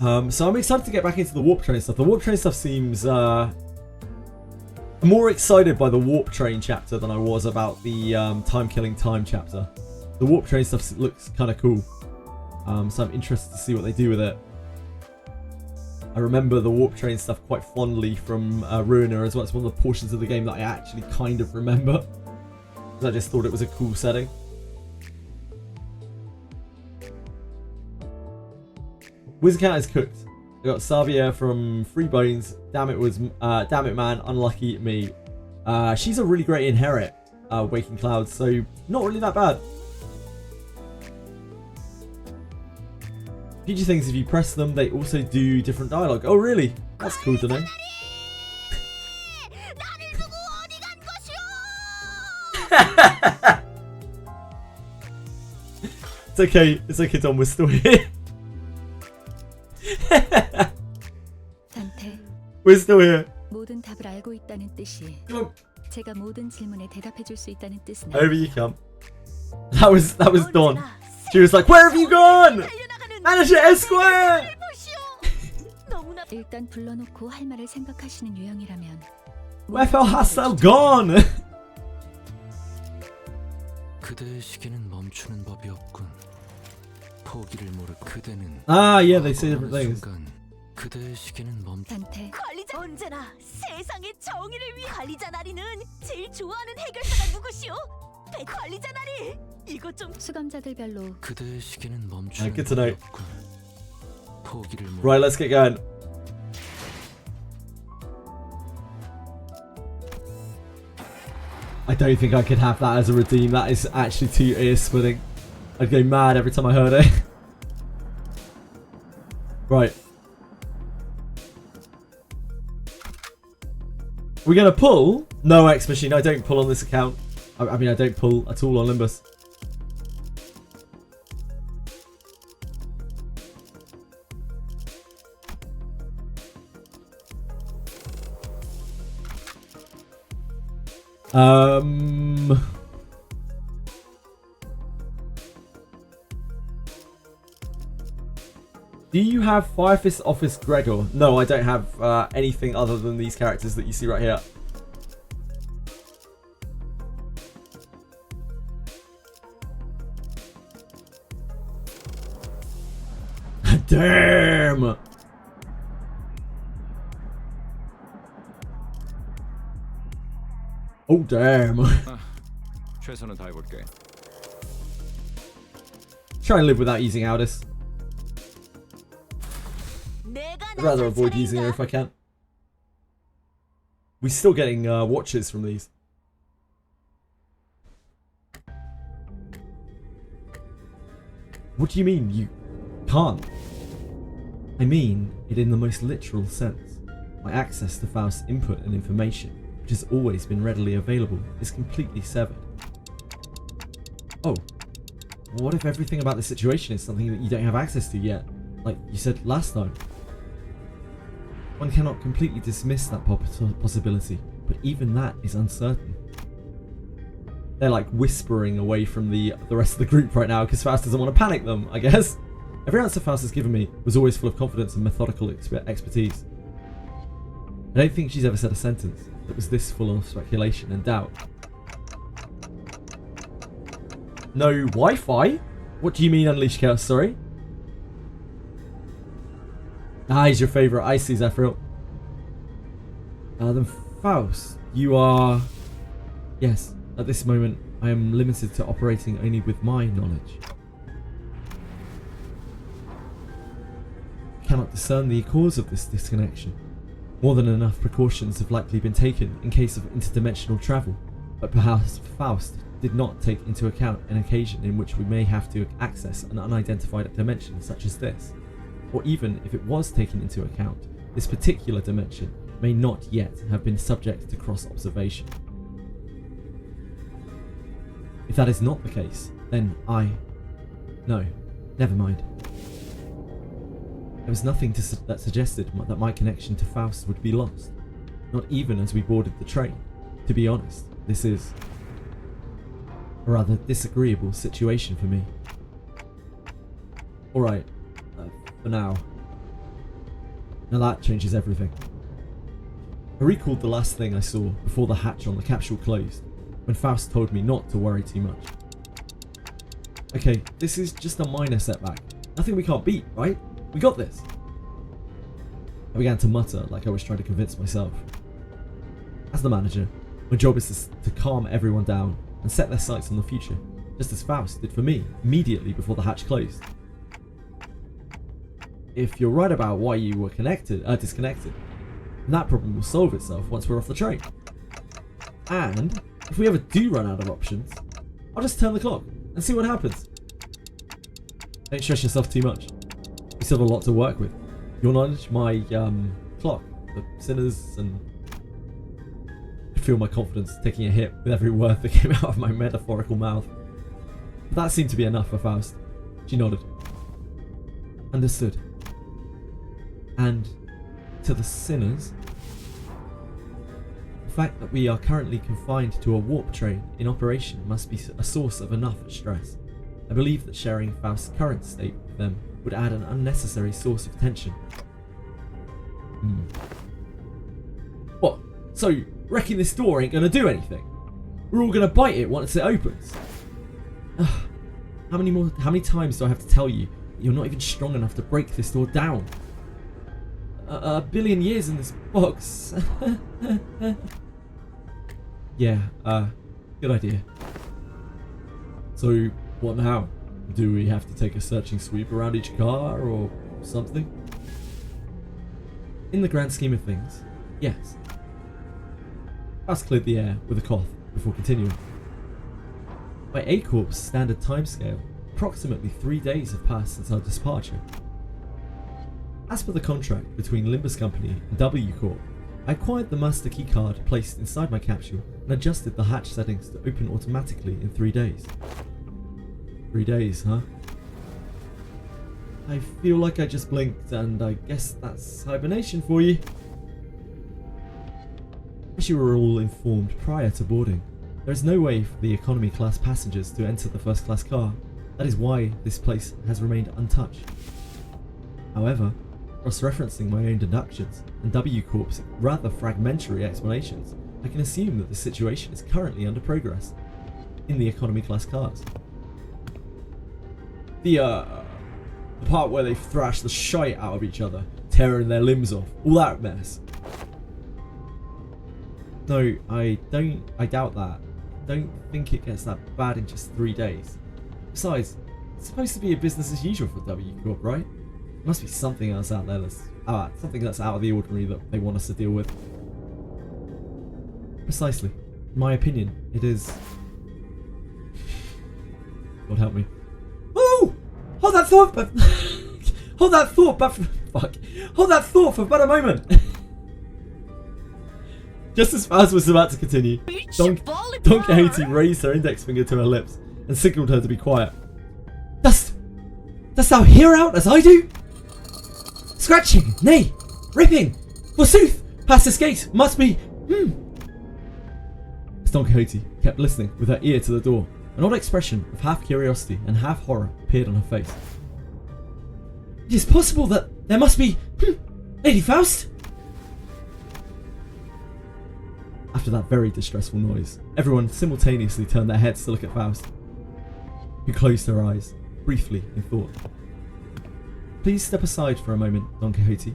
So I'm excited to get back into the warp train stuff. The warp train stuff seems... I'm more excited by the warp train chapter than I was about the time killing time chapter. The warp train stuff looks kind of cool. So I'm interested to see what they do with it. I remember the warp train stuff quite fondly from Ruiner as well. It's one of the portions of the game that I actually kind of remember. I just thought it was a cool setting. Wizard Cat is cooked. I got Xavier from Free Bones. Damn it man, unlucky me. She's a really great inherit, Waking Clouds, so not really that bad. Future things, if you press them, they also do different dialogue. Oh really? That's cool to know. It's okay Tom, we're still here. We're still here. 모든 답을 알고 있다는 뜻이 제가 모든 질문에 대답해 줄 수 있다는 뜻은 Over you come. That was Dawn. She was like, where have you gone? Manager Esquire! 일단 불러놓고 할 말을 생각하시는 유형이라면 Where hast thou gone? 그대의 시계는 멈추는 법이 없군. 포기를 모를 그대는 Ah, yeah, they say different things. 그대의 시계는 단테 관리자 언제나 세상의 정의를 위해 관리자 나리는 제일 좋아하는 해결사가 누구시오? 관리자 나리 이것 좀 수감자들별로 그대의 시계는 멈추는 good to know. 법이 없군. 포기를 모를 Right, let's get going. I don't think I could have that as a redeem. That is actually too ear splitting. I'd go mad every time I heard it. Right. We're gonna pull? No, X Machine, I don't pull on this account. I mean, I don't pull at all on Limbus. Do you have Fire Fist Office Gregor? No, I don't have anything other than these characters that you see right here. Damn! Oh, damn. 최선을 다해볼게. Try and live without using Aldous. I'd rather avoid using her if I can. We're still getting watches from these. What do you mean you can't? I mean it in the most literal sense. My access to Faust's input and information, which has always been readily available, is completely severed. Oh, what if everything about the situation is something that you don't have access to yet? Like you said last time. One cannot completely dismiss that possibility, but even that is uncertain. They're like whispering away from the rest of the group right now because Faust doesn't want to panic them, I guess. Every answer Faust has given me was always full of confidence and methodical expertise. I don't think she's ever said a sentence that was this full of speculation and doubt. No Wi-Fi? What do you mean Unleash Chaos, sorry? Ah, he's your favourite. I see, Zephyr. Then Faust, you are... Yes, at this moment, I am limited to operating only with my knowledge. I cannot discern the cause of this disconnection. More than enough precautions have likely been taken in case of interdimensional travel, but perhaps Faust did not take into account an occasion in which we may have to access an unidentified dimension such as this. Or even if it was taken into account, this particular dimension may not yet have been subject to cross-observation. If that is not the case, then No, never mind. There was nothing that suggested that my connection to Faust would be lost. Not even as we boarded the train. To be honest, this is a rather disagreeable situation for me. Alright. For now. Now that changes everything. I recalled the last thing I saw before the hatch on the capsule closed, when Faust told me not to worry too much. Okay, this is just a minor setback. Nothing we can't beat, right? We got this. I began to mutter like I was trying to convince myself. As the manager, my job is to calm everyone down and set their sights on the future, just as Faust did for me immediately before the hatch closed. If you're right about why you were disconnected, that problem will solve itself once we're off the train. And if we ever do run out of options, I'll just turn the clock and see what happens. Don't stress yourself too much. We still have a lot to work with. Your knowledge, my clock, the sinners, and I feel my confidence taking a hit with every word that came out of my metaphorical mouth. But that seemed to be enough for Faust. She nodded. Understood. And to the sinners, the fact that we are currently confined to a warp train in operation must be a source of enough stress. I believe that sharing Faust's current state with them would add an unnecessary source of tension. What? So, wrecking this door ain't gonna do anything? We're all gonna bite it once it opens? How many times do I have to tell you that you're not even strong enough to break this door down? A billion years in this box. Yeah, good idea. So, what now? Do we have to take a searching sweep around each car or something? In the grand scheme of things, yes. Faust cleared the air with a cough before continuing. By A Corp's standard timescale, approximately 3 days have passed since our departure. As per the contract between Limbus Company and W Corp, I acquired the master keycard placed inside my capsule and adjusted the hatch settings to open automatically in 3 days. 3 days, huh? I feel like I just blinked, and I guess that's hibernation for you. As you were all informed prior to boarding, there is no way for the economy class passengers to enter the first class car. That is why this place has remained untouched. However, cross-referencing my own deductions and W Corp's rather fragmentary explanations, I can assume that the situation is currently under progress in the economy class cars. The part where they thrash the shite out of each other, tearing their limbs off, all that mess. No, I doubt that. Don't think it gets that bad in just 3 days. Besides, it's supposed to be a business as usual for W Corp, right? There must be something else out there that's something that's out of the ordinary that they want us to deal with. Precisely. In my opinion, it is. God help me. Oh! Hold that thought, but hold that thought, but fuck. Hold that thought for but a moment. Just as Faust was about to continue, Don Quixote raised her index finger to her lips and signalled her to be quiet. Dost thou hear out as I do? Scratching, nay, ripping, forsooth, past this gate must be. As Don Quixote kept listening with her ear to the door, an odd expression of half curiosity and half horror appeared on her face. It is possible that there must be. Lady Faust? After that very distressful noise, everyone simultaneously turned their heads to look at Faust, who closed her eyes, briefly in thought. Please step aside for a moment, Don Quixote.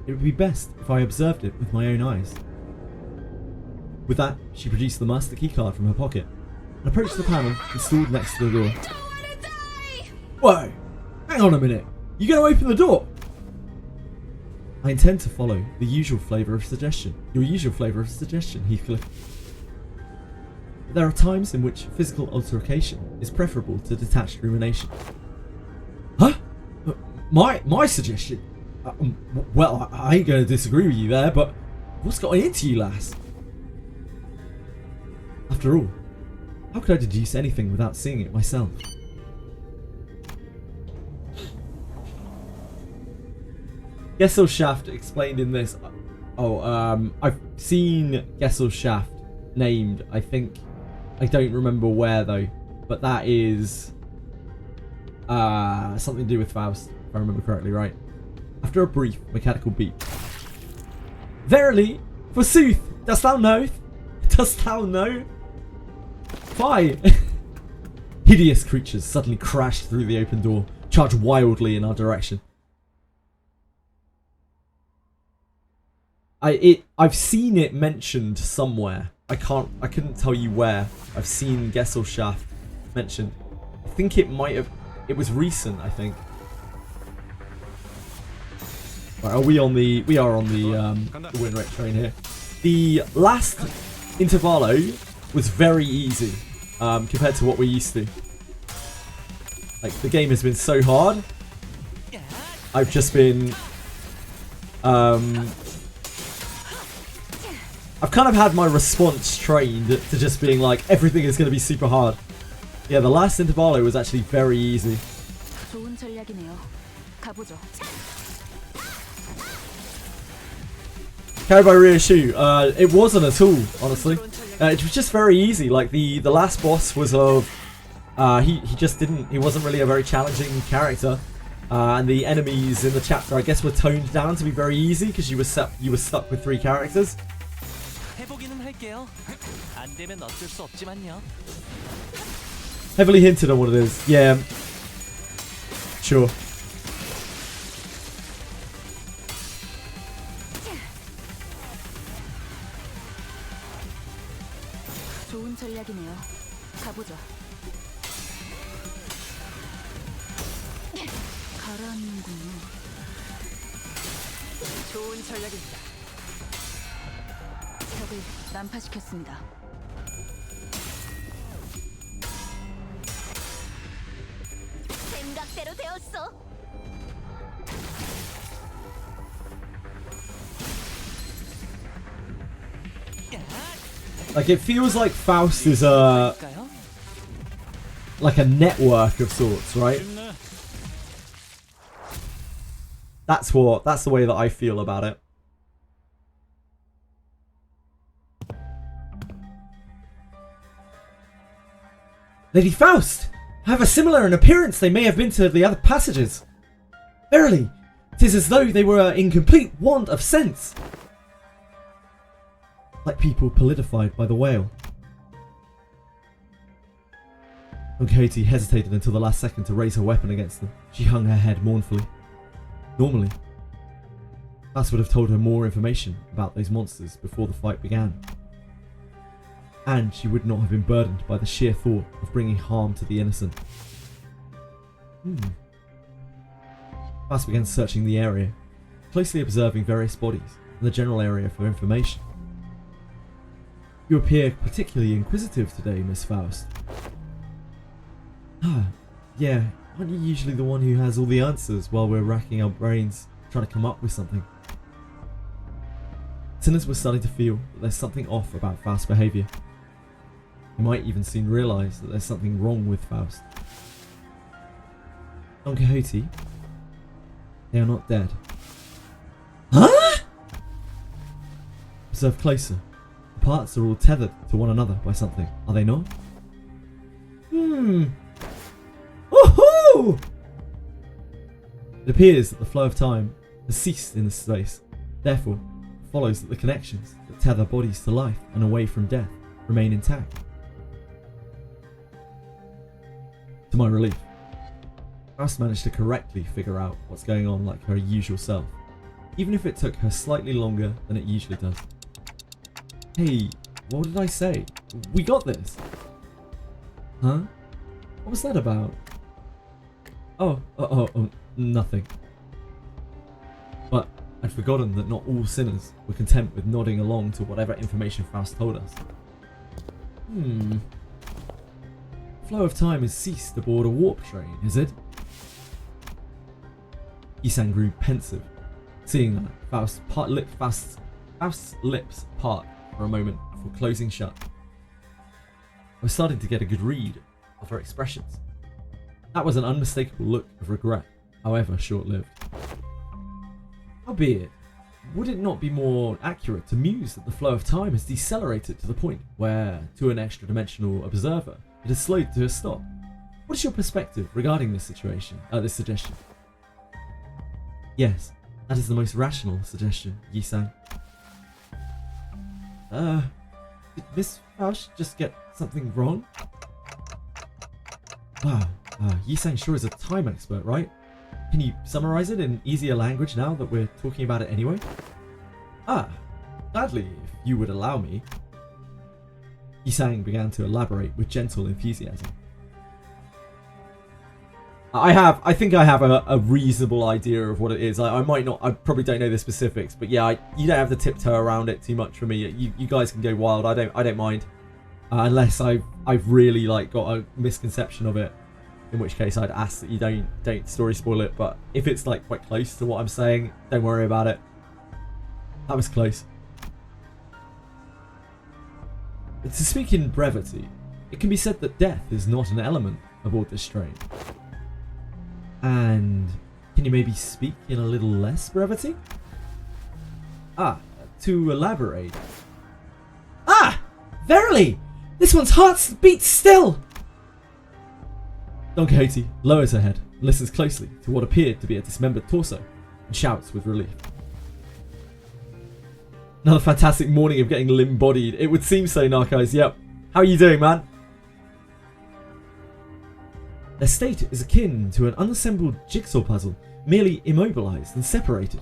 It would be best if I observed it with my own eyes. With that, she produced the master key card from her pocket and approached the panel installed next to the door. Whoa! Hang on a minute! You gonna open the door? I intend to follow the usual flavour of suggestion. Your usual flavour of suggestion, Heathcliff. But there are times in which physical altercation is preferable to detached rumination. Huh? My suggestion? Well, I ain't going to disagree with you there, but what's got into you, lass? After all, how could I deduce anything without seeing it myself? Gesellschaft explained in this. I've seen Gesellschaft named. I think I don't remember where though, but that is something to do with Faust, if I remember correctly, right? After a brief mechanical beep, Verily, forsooth, dost thou know? Dost thou know? Fie! Hideous creatures suddenly crashed through the open door, charged wildly in our direction. I've seen it mentioned somewhere. I couldn't tell you where. I've seen Gesellschaft mentioned. I think it was recent, I think. Right, we are on the win rate train here. The last Intervallo was very easy compared to what we're used to. Like, the game has been so hard. I've just been I've kind of had my response trained to just being like, everything is going to be super hard. Yeah, the last Intervallo was actually very easy. 좋은 전략이네요. 가보죠. Carried by Ryoshu. It wasn't at all, honestly. It was just very easy. Like the last boss was of he wasn't really a very challenging character. And the enemies in the chapter, I guess, were toned down to be very easy because you were stuck with 3 characters. Heavily hinted on what it is. Yeah. Sure. 좋은 전략이네요. 가보죠. 가라앉는군요. 좋은 전략입니다. 적을 난파시켰습니다. 생각대로 되었어. Like, it feels like Faust is like a network of sorts, right? That's the way that I feel about it. Lady Faust! However similar in appearance they may have been to the other passages. Verily, 'tis as though they were in complete want of sense. Like people solidified by the whale. Don Quixote hesitated until the last second to raise her weapon against them. She hung her head mournfully. Normally, Faust would have told her more information about those monsters before the fight began. And she would not have been burdened by the sheer thought of bringing harm to the innocent. Faust began searching the area, closely observing various bodies and the general area for information. You appear particularly inquisitive today, Miss Faust. Yeah, aren't you usually the one who has all the answers while we're racking our brains trying to come up with something? Sinners were starting to feel that there's something off about Faust's behaviour. You might even soon realise that there's something wrong with Faust. Don Quixote, they are not dead. Huh? Observe closer. The parts are all tethered to one another by something, are they not? Woohoo! It appears that the flow of time has ceased in this space. Therefore, it follows that the connections that tether bodies to life and away from death remain intact. To my relief, Faust managed to correctly figure out what's going on like her usual self, even if it took her slightly longer than it usually does. Hey, what did I say? We got this! Huh? What was that about? Oh, nothing. But I'd forgotten that not all sinners were content with nodding along to whatever information Faust told us. Flow of time has ceased aboard a warp train, is it? Isan grew pensive, seeing that Faust's lips part for a moment before closing shut. I was starting to get a good read of her expressions. That was an unmistakable look of regret, however short-lived. Howbeit, would it not be more accurate to muse that the flow of time has decelerated to the point where, to an extra-dimensional observer, it has slowed to a stop? What is your perspective regarding this situation, this suggestion? Yes, that is the most rational suggestion, Yi-san. did Miss Faust just get something wrong? Wow, Yisang sure is a time expert, right? Can you summarize it in easier language now that we're talking about it anyway? Gladly, if you would allow me. Yisang began to elaborate with gentle enthusiasm. I think I have a reasonable idea of what it is. I probably don't know the specifics, but yeah, you don't have to tiptoe around it too much for me. You guys can go wild. I don't mind, unless I've really got a misconception of it, in which case I'd ask that you don't story spoil it. But if it's quite close to what I'm saying, don't worry about it. That was close. But to speak in brevity, it can be said that death is not an element aboard this train. And can you maybe speak in a little less brevity? To elaborate. Verily! This one's heart beats still! Don Quixote lowers her head, listens closely to what appeared to be a dismembered torso, and shouts with relief. Another fantastic morning of getting limb-bodied. It would seem so, Narcos. Yep. How are you doing, man? Their state is akin to an unassembled jigsaw puzzle, merely immobilized and separated.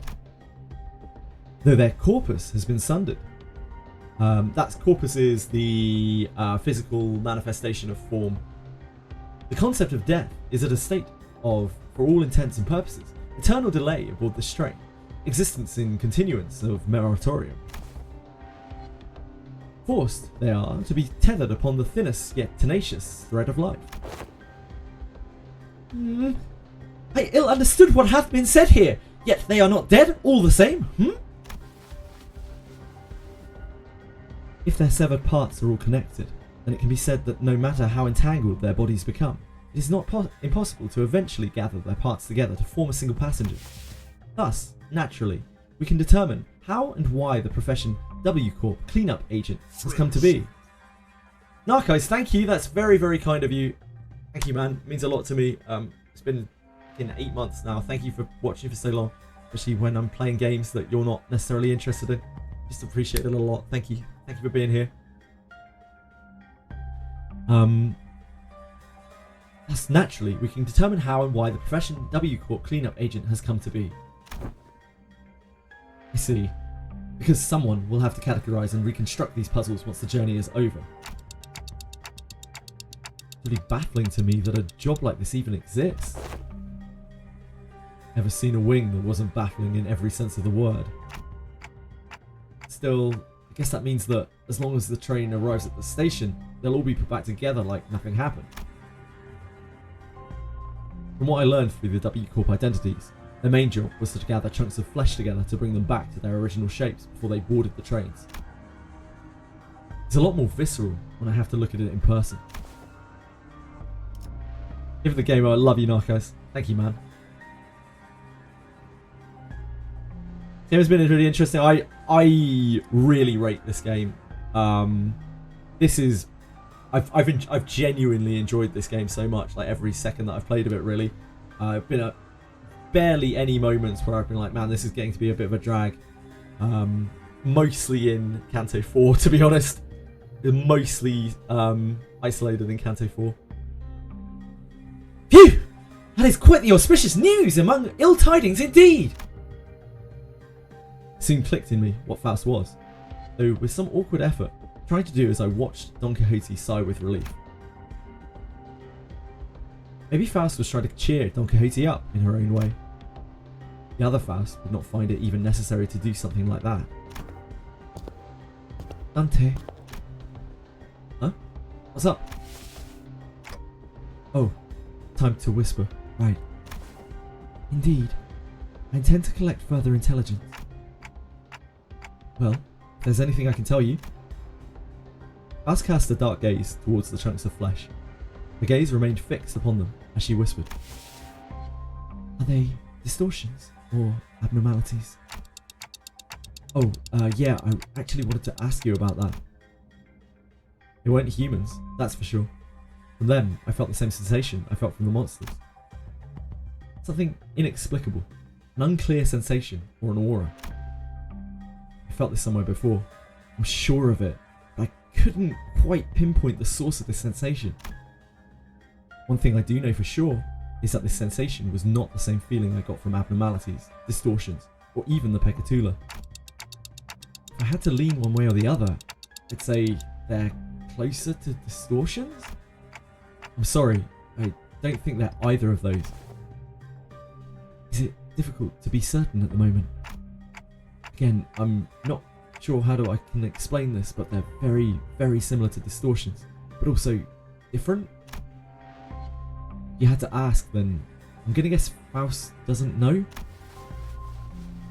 Though their corpus has been sundered. Corpus is the physical manifestation of form. The concept of death is at a state of, for all intents and purposes, eternal delay aboard this train, existence in continuance of meritorium. Forced, they are, to be tethered upon the thinnest yet tenacious thread of life. I ill understood what hath been said here, yet they are not dead all the same, If their severed parts are all connected, then it can be said that no matter how entangled their bodies become, it is not impossible to eventually gather their parts together to form a single passenger. Thus, naturally, we can determine how and why the profession W Corp cleanup agent has come to be. Narcos, thank you, that's very, very kind of you. Thank you, man. It means a lot to me. It's been 8 months now. Thank you for watching for so long, especially when I'm playing games that you're not necessarily interested in. Just appreciate it a lot. Thank you. Thank you for being here. Thus, naturally, we can determine how and why the profession W Corp cleanup agent has come to be. I see. Because someone will have to categorize and reconstruct these puzzles once the journey is over. It's really baffling to me that a job like this even exists. Never seen a wing that wasn't baffling in every sense of the word. Still, I guess that means that as long as the train arrives at the station, they'll all be put back together like nothing happened. From what I learned through the W Corp identities, their main job was to gather chunks of flesh together to bring them back to their original shapes before they boarded the trains. It's a lot more visceral when I have to look at it in person. Give it the game, I love you, Narcos. Thank you, man. Game has been really interesting. I really rate this game. I've genuinely enjoyed this game so much. Every second that I've played of it, really. I've been at barely any moments where I've been like, man, this is getting to be a bit of a drag. Mostly in Canto 4, to be honest. Mostly isolated in Canto 4. Phew! That is quite the auspicious news among ill tidings indeed! It soon clicked in me what Faust was, though with some awkward effort, trying to do as I watched Don Quixote sigh with relief. Maybe Faust was trying to cheer Don Quixote up in her own way. The other Faust would not find it even necessary to do something like that. Dante. Huh? What's up? Oh, time to whisper. Right. Indeed. I intend to collect further intelligence. Well, if there's anything I can tell you. Faust cast a dark gaze towards the chunks of flesh. The gaze remained fixed upon them as she whispered. Are they distortions or abnormalities? Oh, yeah, I actually wanted to ask you about that. They weren't humans, that's for sure. From them, I felt the same sensation I felt from the monsters. Something inexplicable, an unclear sensation or an aura. I felt this somewhere before, I'm sure of it, but I couldn't quite pinpoint the source of this sensation. One thing I do know for sure is that this sensation was not the same feeling I got from abnormalities, distortions, or even the Pekatula. If I had to lean one way or the other, I'd say they're closer to distortions? I'm sorry, I don't think they're either of those. Is it difficult to be certain at the moment? Again, I'm not sure how I can explain this, but they're very, very similar to distortions, but also different. You had to ask, then I'm gonna guess Faust doesn't know?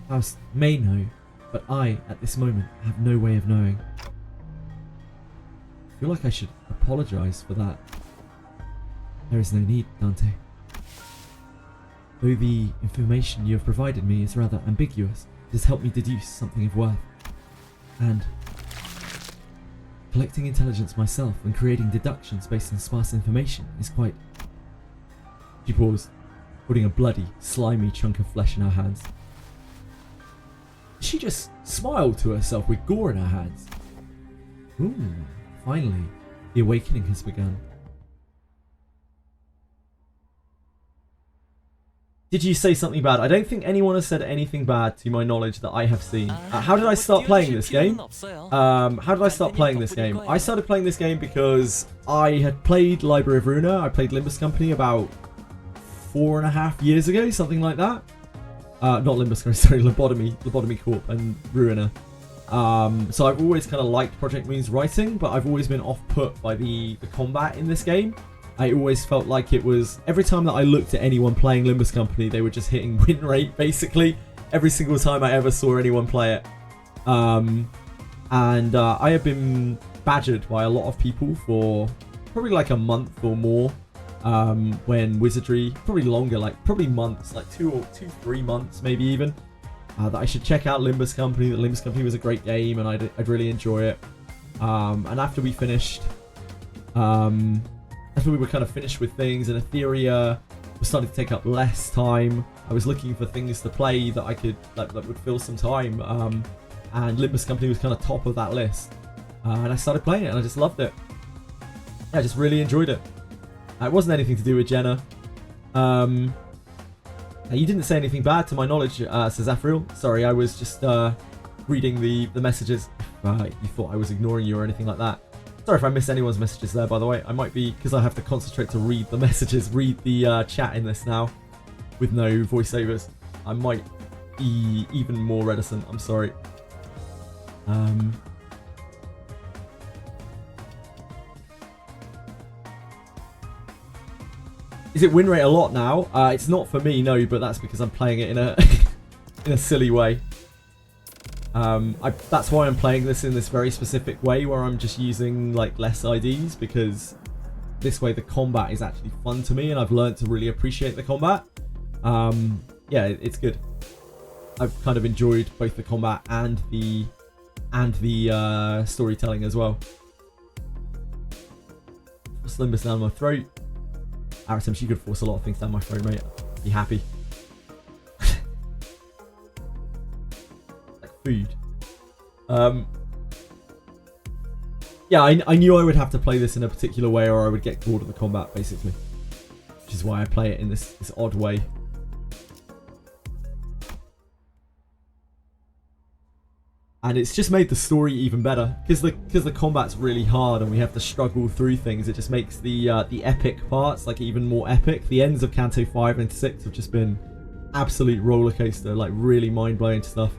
Faust may know, but I, at this moment, have no way of knowing. I feel like I should apologise for that. There is no need, Dante. Though the information you have provided me is rather ambiguous, it has helped me deduce something of worth. And collecting intelligence myself and creating deductions based on sparse information is quite... She paused, holding a bloody, slimy chunk of flesh in her hands. She just smiled to herself with gore in her hands. Ooh, finally, the awakening has begun. Did you say something bad? I don't think anyone has said anything bad to my knowledge that I have seen. How did I start playing this game? How did I start playing this game? I started playing this game because I had played Library of Ruina. I played Limbus Company about 4.5 years ago, something like that. Not Limbus Company, sorry, Lobotomy Corp and Ruina. So I've always kind of liked Project Moon's writing, but I've always been off-put by the combat in this game. I always felt like it was, every time that I looked at anyone playing Limbus Company, they were just hitting win rate, basically. Every single time I ever saw anyone play it. I have been badgered by a lot of people for probably like a month or more. When Wizardry, probably longer, like probably months, like 3 months maybe even. That I should check out Limbus Company, that Limbus Company was a great game and I'd really enjoy it. And after we finished... After we were kind of finished with things and Etheria was starting to take up less time, I was looking for things to play that I could that would fill some time, and Limbus Company was kind of top of that list, and I started playing it and I just loved it. Yeah, I just really enjoyed it. It wasn't anything to do with Jenna. You didn't say anything bad to my knowledge, says Afriel. Sorry, I was just reading the messages. You thought I was ignoring you or anything like that. Sorry if I missed anyone's messages there, by the way. I might be, because I have to concentrate to read the messages, read the chat in this now with no voiceovers. I might be even more reticent. I'm sorry. Is it win rate a lot now? It's not for me, no, but that's because I'm playing it in a in a silly way. That's why I'm playing this in this very specific way, where I'm just using like less IDs, because this way the combat is actually fun to me and I've learned to really appreciate the combat. Yeah, it's good. I've kind of enjoyed both the combat and the storytelling as well. Force Limbus down my throat. Aritem, she could force a lot of things down my throat, mate. I'd be happy. Food. Yeah, I knew I would have to play this in a particular way or I would get bored of the combat, basically. Which is why I play it in this odd way. And it's just made the story even better. Because the combat's really hard and we have to struggle through things, it just makes the epic parts like even more epic. The ends of Canto 5 and 6 have just been absolute roller coaster, like really mind-blowing stuff.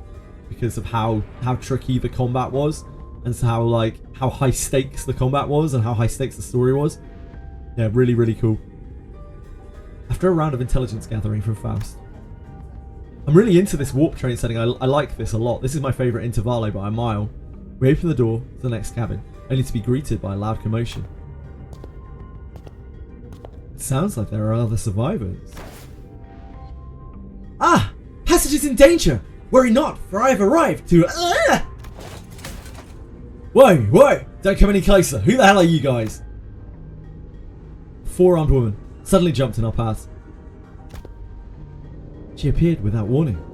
Because of how tricky the combat was, and so how high stakes the combat was, and how high stakes the story was. Yeah, really, really cool. After a round of intelligence gathering from Faust, I'm really into this warp train setting. I like this a lot. This is my favourite Intervallo by a mile. We open the door to the next cabin, only to be greeted by a loud commotion. It sounds like there are other survivors. Ah! Passage is in danger! Worry not, for I have arrived to... Whoa! Don't come any closer. Who the hell are you guys? A four-armed woman suddenly jumped in our path. She appeared without warning.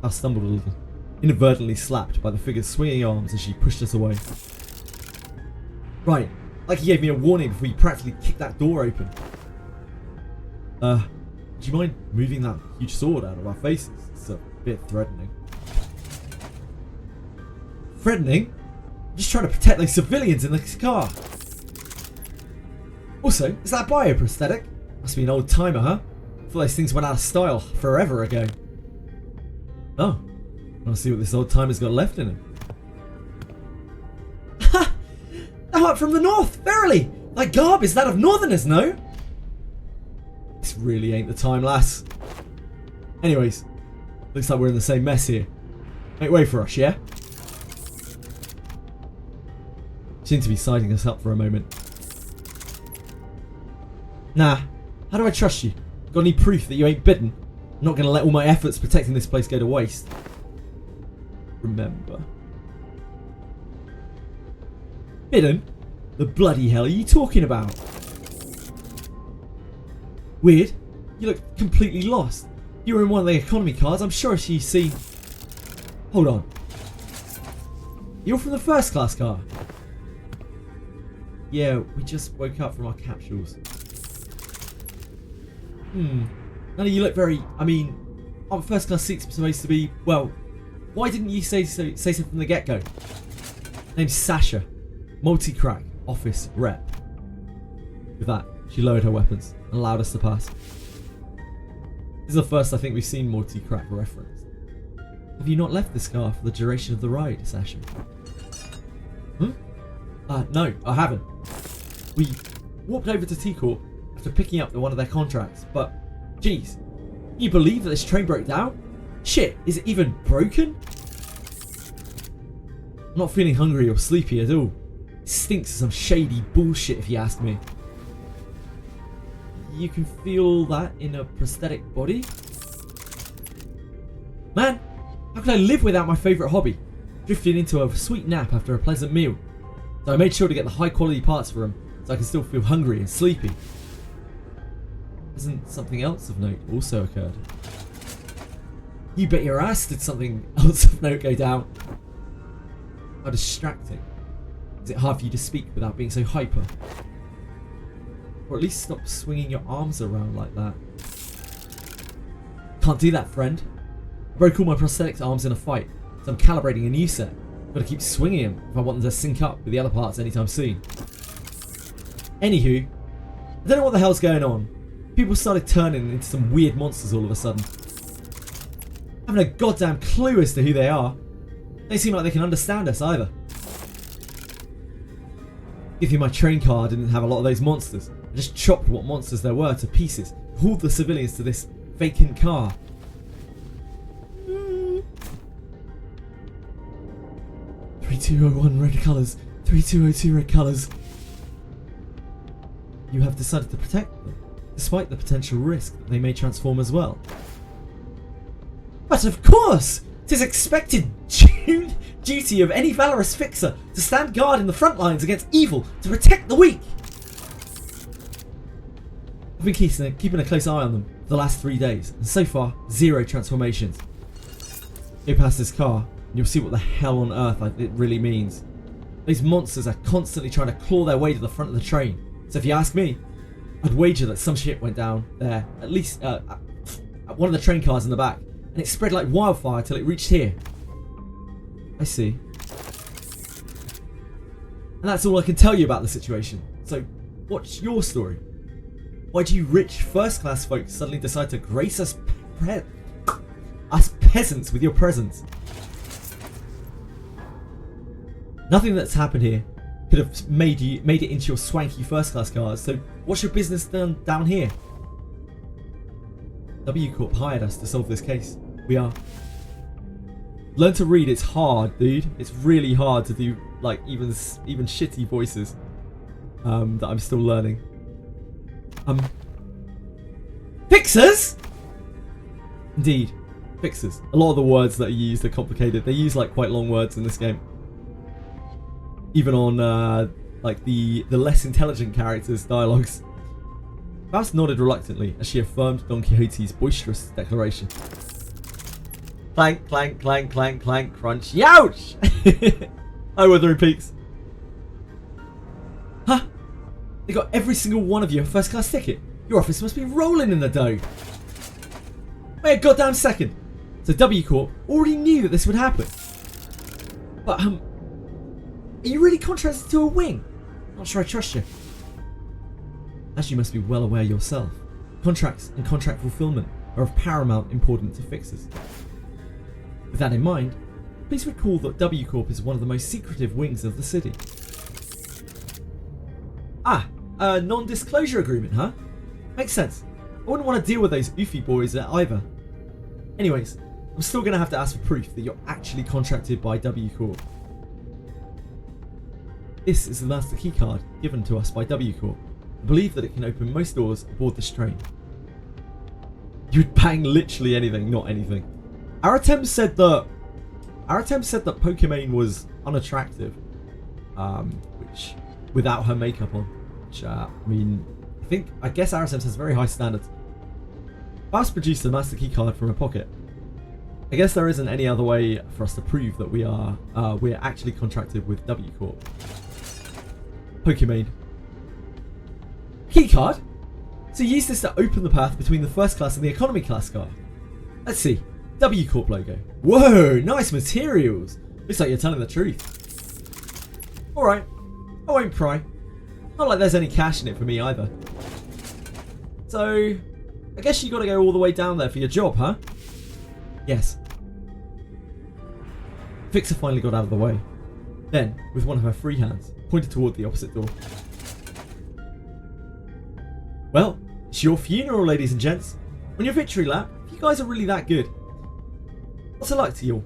I stumbled a little. inadvertently slapped by the figure's swinging arms as she pushed us away. Right, like he gave me a warning before he practically kicked that door open. Do you mind moving that huge sword out of our faces? It's a bit threatening. Threatening? I'm just trying to protect those civilians in the car. Also, is that a bioprosthetic? Must be an old timer, huh? I thought those things went out of style forever ago. Oh, I want to see what this old timer's got left in him. Ha! Thou art from the north, verily! Thy garb is that of northerners, no? This really ain't the time, lass. Anyways, looks like we're in the same mess here. Make way for us, yeah? Seem to be siding us up for a moment. Nah, how do I trust you? Got any proof that you ain't bitten? I'm not gonna let all my efforts protecting this place go to waste. Remember. Bitten? The bloody hell are you talking about? Weird. You look completely lost. You were in one of the economy cars. I'm sure she's seen... Hold on. You're from the first class car? Yeah, we just woke up from our capsules. None of you look very... I mean, our first class seats supposed to be... Well, why didn't you say so from the get-go? Name's Sasha. Multi-crack. Office rep. With that, she lowered her weapons and allowed us to pass. This is the first I think we've seen multi-crack referenced. Have you not left this car for the duration of the ride, Sasha? No, I haven't. We walked over to T-Corp after picking up one of their contracts, but geez, can you believe that this train broke down? Shit, is it even broken? I'm not feeling hungry or sleepy at all. It stinks of some shady bullshit if you ask me. You can feel that in a prosthetic body? Man, how can I live without my favourite hobby? Drifting into a sweet nap after a pleasant meal. So I made sure to get the high quality parts for him so I can still feel hungry and sleepy. Hasn't something else of note also occurred? You bet your ass did something else of note go down. How distracting. Is it hard for you to speak without being so hyper? Or at least stop swinging your arms around like that. Can't do that, friend. I broke all my prosthetics arms in a fight, so I'm calibrating a new set. Gotta keep swinging them if I want them to sync up with the other parts anytime soon. Anywho, I don't know what the hell's going on. People started turning into some weird monsters all of a sudden. I haven't a goddamn clue as to who they are. They seem like they can understand us either. If you my train car didn't have a lot of those monsters. I just chopped what monsters there were to pieces. Hauled the civilians to this vacant car. 3201 red colours. 3202 red colours. You have decided to protect them, despite the potential risk that they may transform as well. But of course! 'Tis expected duty of any valorous fixer to stand guard in the front lines against evil, to protect the weak! I've been keeping a close eye on them for the last 3 days, and so far, 0 transformations. Go past this car, and you'll see what the hell on earth it really means. These monsters are constantly trying to claw their way to the front of the train, so if you ask me, I'd wager that some shit went down there, at least at one of the train cars in the back, and it spread like wildfire till it reached here. I see. And that's all I can tell you about the situation. So, what's your story? Why do you rich first-class folks suddenly decide to grace us peasants with your presence? Nothing that's happened here could have made it into your swanky first-class cars. So, what's your business done down here? W Corp hired us to solve this case. We are. Learn to read. It's hard, dude. It's really hard to do like even shitty voices that I'm still learning. Fixers? Indeed, fixers. A lot of the words that are used are complicated. They use like quite long words in this game. Even on like the less intelligent characters' dialogues. Faust nodded reluctantly as she affirmed Don Quixote's boisterous declaration. Clank, clank, clank, clank, clank, crunch. Youch! Hi, Wuthering Peaks. Huh? They got every single one of you a first class ticket. Your office must be rolling in the dough. Wait a goddamn second. So W Corp already knew that this would happen. But, are you really contracted to a wing? Not sure I trust you. As you must be well aware yourself, contracts and contract fulfillment are of paramount importance to fixers. With that in mind, please recall that W Corp is one of the most secretive wings of the city. Ah, a non-disclosure agreement, huh? Makes sense. I wouldn't want to deal with those oofy boys either. Anyways, I'm still going to have to ask for proof that you're actually contracted by W Corp. This is the master keycard given to us by W Corp. I believe that it can open most doors aboard this train. You'd bang literally anything, not anything. Our attempt said that Pokimane was unattractive, which without her makeup on. Which I guess our attempt has very high standards. Fast produced the master keycard from her pocket. I guess there isn't any other way for us to prove that we're actually contracted with W Corp. Pokimane. Keycard? So you use this to open the path between the first class and the economy class car. Let's see. W Corp logo. Whoa, nice materials. Looks like you're telling the truth. Alright, I won't pry. Not like there's any cash in it for me either. So, I guess you gotta go all the way down there for your job, huh? Yes. Fixer finally got out of the way. Then, with one of her free hands, pointed toward the opposite door. Well, it's your funeral, ladies and gents. On your victory lap, if you guys are really that good. What's it like to you all?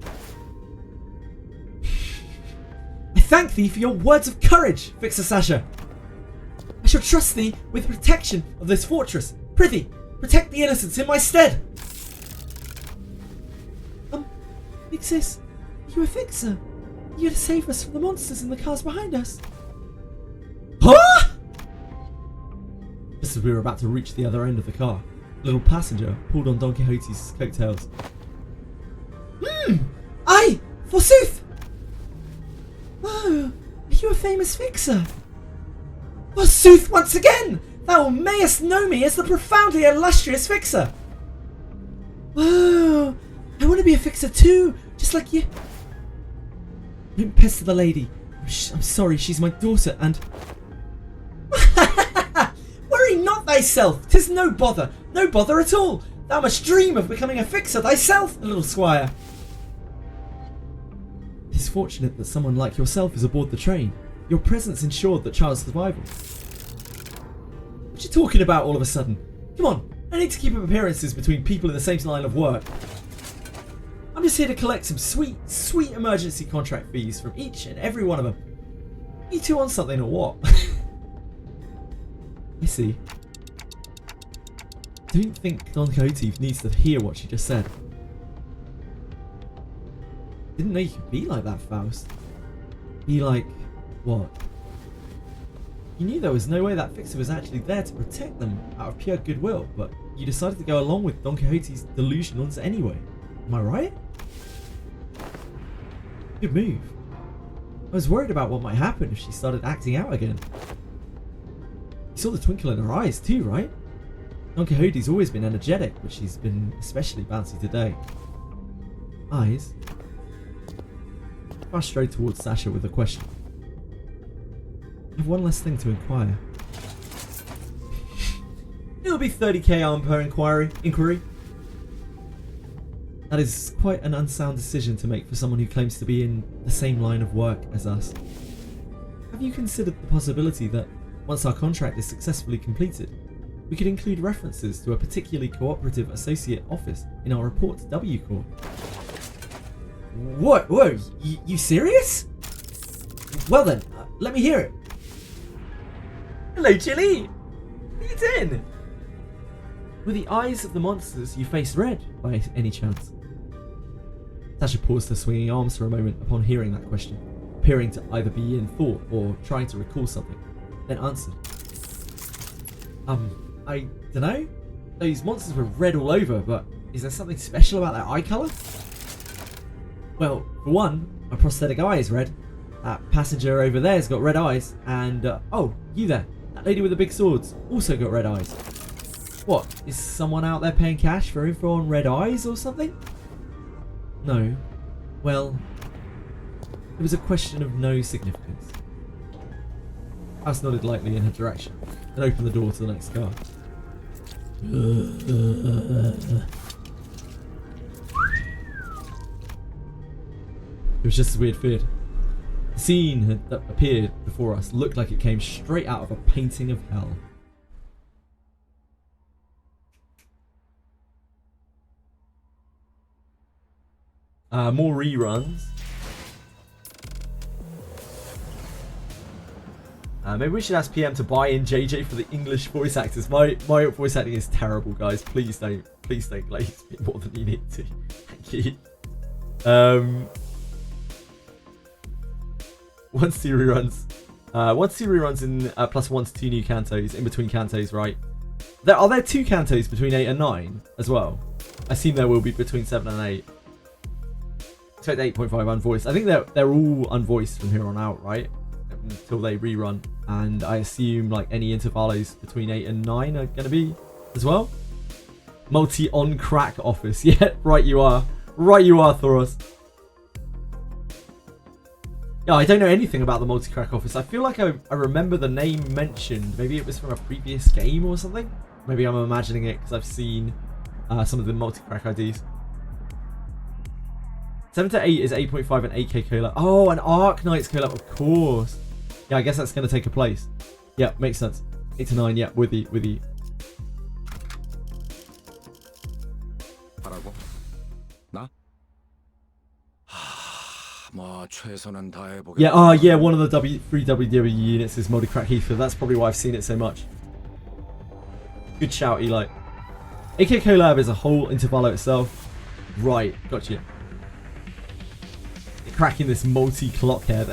I thank thee for your words of courage, Fixer Sasha. I shall trust thee with protection of this fortress. Prithee, protect the innocents in my stead. Big sis, you a fixer? Are you to save us from the monsters in the cars behind us? Huh? Just as we were about to reach the other end of the car, a little passenger pulled on Don Quixote's coattails. Aye, forsooth! Whoa, are you a famous fixer? Forsooth once again! Thou mayest know me as the profoundly illustrious fixer! Whoa, I want to be a fixer too, just like you. Don't pester the lady. I'm sorry, she's my daughter and... Worry not thyself, 'tis no bother at all. Thou must dream of becoming a fixer thyself, little squire. It is fortunate that someone like yourself is aboard the train. Your presence ensured the child's survival. What you talking about all of a sudden? Come on, I need to keep up appearances between people in the same line of work. I'm just here to collect some sweet emergency contract fees from each and every one of them. You two on something or what? I see. I don't think Don Quixote needs to hear what she just said. Didn't know you could be like that, Faust. Be like, what? You knew there was no way that fixer was actually there to protect them out of pure goodwill, but you decided to go along with Don Quixote's delusionals anyway. Am I right? Good move. I was worried about what might happen if she started acting out again. You saw the twinkle in her eyes too, right? Don Quixote's always been energetic, but she's been especially bouncy today. Eyes? Fast straight towards Sasha with a question. I have one less thing to inquire. It'll be 30k arm per inquiry. That is quite an unsound decision to make for someone who claims to be in the same line of work as us. Have you considered the possibility that once our contract is successfully completed, we could include references to a particularly cooperative associate office in our report to W Corp? What? Whoa, you serious? Well then, let me hear it. Hello, Chili! What are you doing? Were the eyes of the monsters you faced red, by any chance? Sasha paused her swinging arms for a moment upon hearing that question, appearing to either be in thought or trying to recall something, then answered. I dunno? Those monsters were red all over, but is there something special about their eye colour? Well, for one, my prosthetic eye is red. That passenger over there's got red eyes. And, oh, you there. That lady with the big swords also got red eyes. What, is someone out there paying cash for info on red eyes or something? No. Well, it was a question of no significance. House nodded lightly in her direction and opened the door to the next car. It was just as we had feared. The scene that appeared before us looked like it came straight out of a painting of hell. More reruns. Maybe we should ask PM to buy in JJ for the English voice actors. My voice acting is terrible, guys. Please don't glaze me more than you need to. Thank you. Once two reruns in plus 1 to 2 new cantos in between cantos, right? Are there 2 cantos between 8 and 9 as well? I assume there will be between 7 and 8. Expect 8.5 unvoiced. I think they're all unvoiced from here on out, right? Until they rerun. And I assume like any intervallos between 8 and 9 are going to be as well. Multi on crack office. Yeah, right you are. Right you are, Thoros. Yeah, I don't know anything about the multi-crack office. I feel like I remember the name mentioned. Maybe it was from a previous game or something. Maybe I'm imagining it because I've seen some of the multi-crack IDs. 7 to 8 is 8.5 and 8k collab. Oh, an Arc Knights collab, of course. Yeah, I guess that's going to take a place. Yeah, makes sense. 8 to 9, yeah, with you. Yeah, yeah, one of the three WWE units is multi-crack Heathcliff. That's probably why I've seen it so much. Good shout, Eli. AK collab is a whole intervallo itself. Right, gotcha. Cracking this multi-clock head.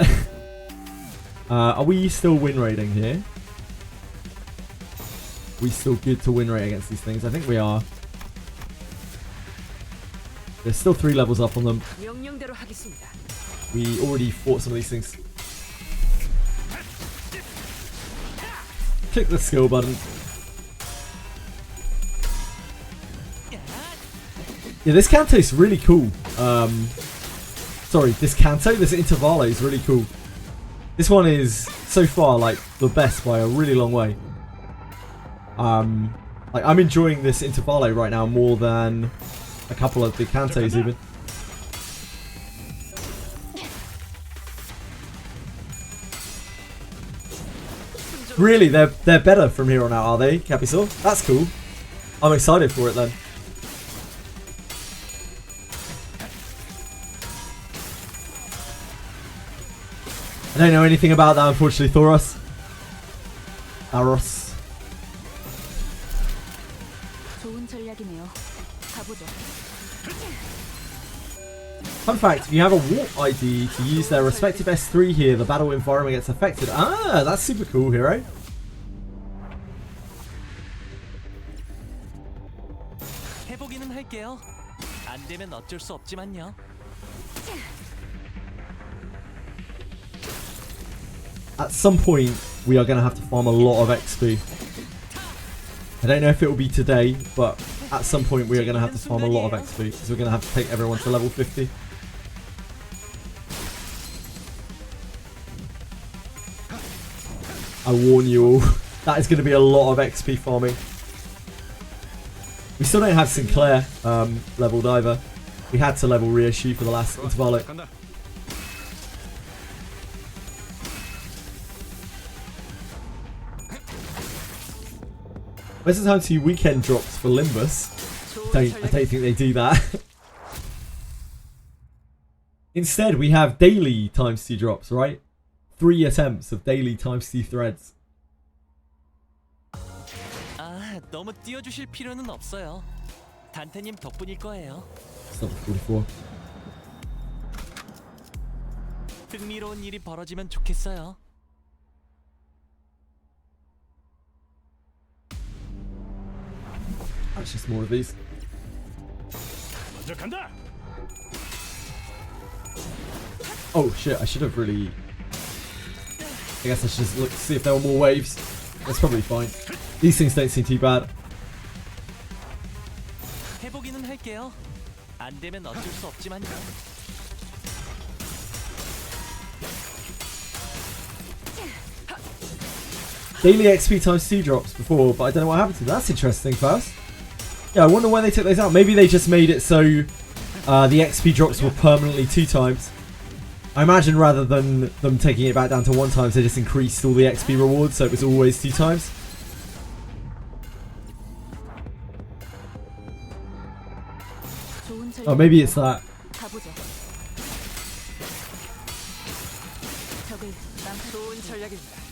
Are we still win rating here? We still good to win rate against these things? I think we are. There's still 3 levels up on them. We already fought some of these things. Click the skill button. Yeah, this canto is really cool. Sorry, this intervallo is really cool. This one is so far like the best by a really long way. Like I'm enjoying this intervallo right now more than a couple of the cantos even. Really, they're better from here on out, are they, Capisol? That's cool. I'm excited for it then. I don't know anything about that, unfortunately, Thoros. Aros. Fun fact, if you have a warp ID to use their respective S3 here, the battle environment gets affected. Ah, that's super cool, hero. At some point, we are going to have to farm a lot of XP. I don't know if it will be today, but at some point we are going to have to farm a lot of XP because we're going to have to take everyone to level 50. I warn you all, that is going to be a lot of XP farming. We still don't have Sinclair leveled either. We had to level Reissue for the last intervallo. Where's the time to weekend drops for Limbus? I don't think they do that. Instead, we have daily ×2 drops, right? 3 attempts of daily ×2 threads. 너무 띄워주실 필요는 없어요. 단테님 덕분일 거예요. Stop 44. 흥미로운 일이 벌어지면 좋겠어요. That's just more of these. Oh shit, I should have really... I guess I should just look to see if there were more waves. That's probably fine. These things don't seem too bad. 해보기는 할게요. 안 되면 어쩔 수 없지만요. Daily XP times 2 drops before, but I don't know what happened to them. That's interesting, Faust. Yeah, I wonder why they took those out. Maybe they just made it so the XP drops were permanently 2 times. I imagine rather than them taking it back down to 1 time, they just increased all the XP rewards, so it was always 2 times. Oh, maybe it's that. 가보죠. 적을 좋은 전략입니다.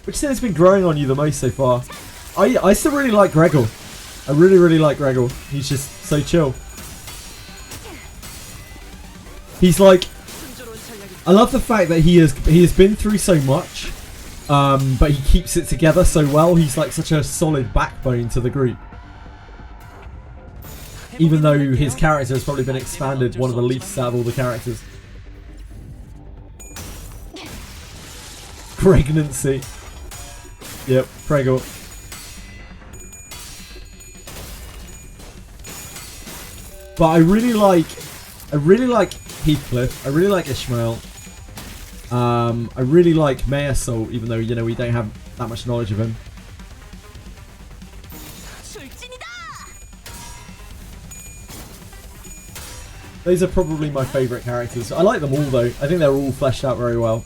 Which sin has been growing on you the most so far? I still really like Gregor. I really like Gregor. He's just so chill. He's like, I love the fact that he has been through so much, but he keeps it together so well. He's like such a solid backbone to the group. Even though his character has probably been expanded one of the least out of all the characters. Pregnancy. Yep, Pregor. But I really like Heathcliff. I really like Ishmael. I really like Mayorsol, even though, you know, we don't have that much knowledge of him. Those are probably my favourite characters. I like them all though. I think they're all fleshed out very well.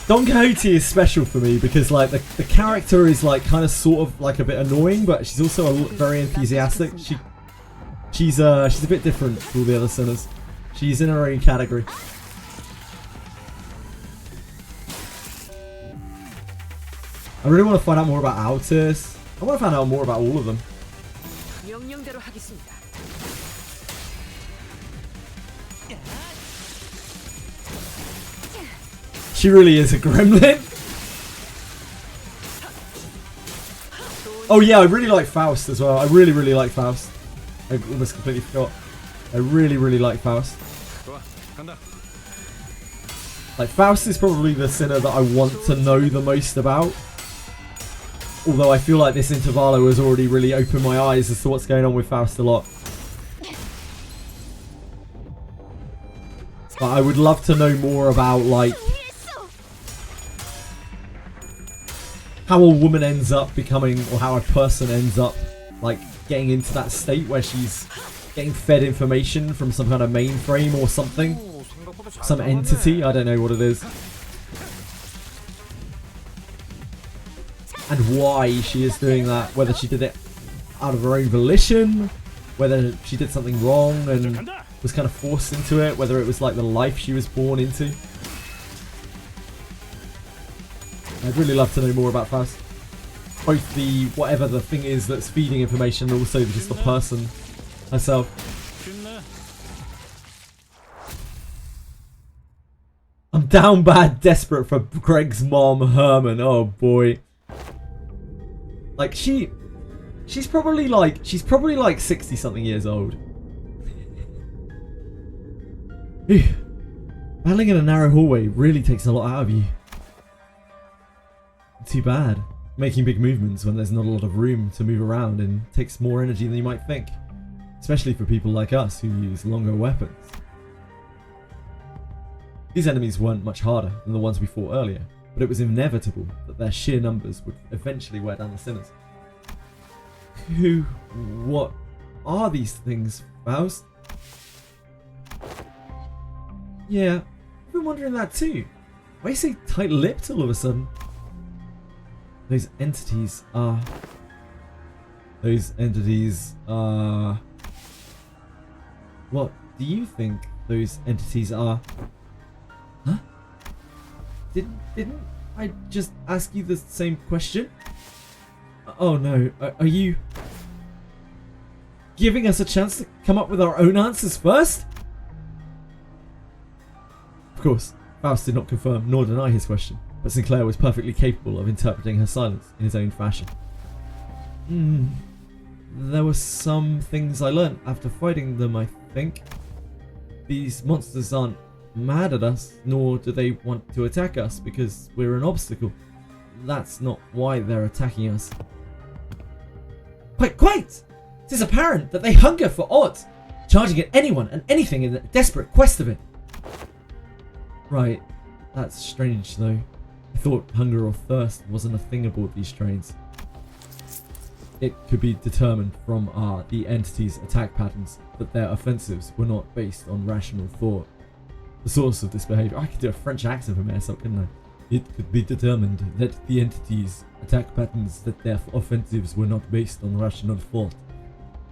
Don Quixote is special for me because like the character is like kind of sort of like a bit annoying, but she's also very enthusiastic. She's a bit different to all the other sinners. She's in her own category. I really want to find out more about Altus. I want to find out more about all of them. 명령대로 하겠습니다. She really is a gremlin. Oh yeah, I really like Faust as well. I really like Faust. I almost completely forgot. I really like Faust. Like Faust is probably the sinner that I want to know the most about. Although I feel like this Intervallo has already really opened my eyes as to what's going on with Faust a lot. But I would love to know more about like how a woman ends up becoming, or how a person ends up like getting into that state where she's getting fed information from some kind of mainframe or something. Some entity, I don't know what it is. And why she is doing that, whether she did it out of her own volition, whether she did something wrong and was kind of forced into it, whether it was like the life she was born into. I'd really love to know more about Faust. Both the whatever the thing is that's feeding information, and also just the person herself. I'm down bad desperate for Greg's mom, Herman. Oh boy. Like she's probably like 60 something years old. Battling in a narrow hallway really takes a lot out of you. Too bad. Making big movements when there's not a lot of room to move around and takes more energy than you might think. Especially for people like us who use longer weapons. These enemies weren't much harder than the ones we fought earlier, but it was inevitable that their sheer numbers would eventually wear down the sinners. What are these things, Faust? Yeah, I've been wondering that too. Why are you so tight-lipped all of a sudden? Those entities are... What do you think those entities are? Huh? Didn't I just ask you the same question? Oh no, are you... giving us a chance to come up with our own answers first? Of course, Faust did not confirm nor deny his question, but Sinclair was perfectly capable of interpreting her silence in his own fashion. There were some things I learnt after fighting them, I think. These monsters aren't mad at us, nor do they want to attack us because we're an obstacle. That's not why they're attacking us. Quite! It is apparent that they hunger for odds, charging at anyone and anything in the desperate quest of it. Right, that's strange though. I thought hunger or thirst wasn't a thing aboard these trains. It could be determined from the entity's attack patterns that their offensives were not based on rational thought. The source of this behavior... I could do a French accent for myself, couldn't I? It could be determined that the entity's attack patterns that their offensives were not based on rational thought.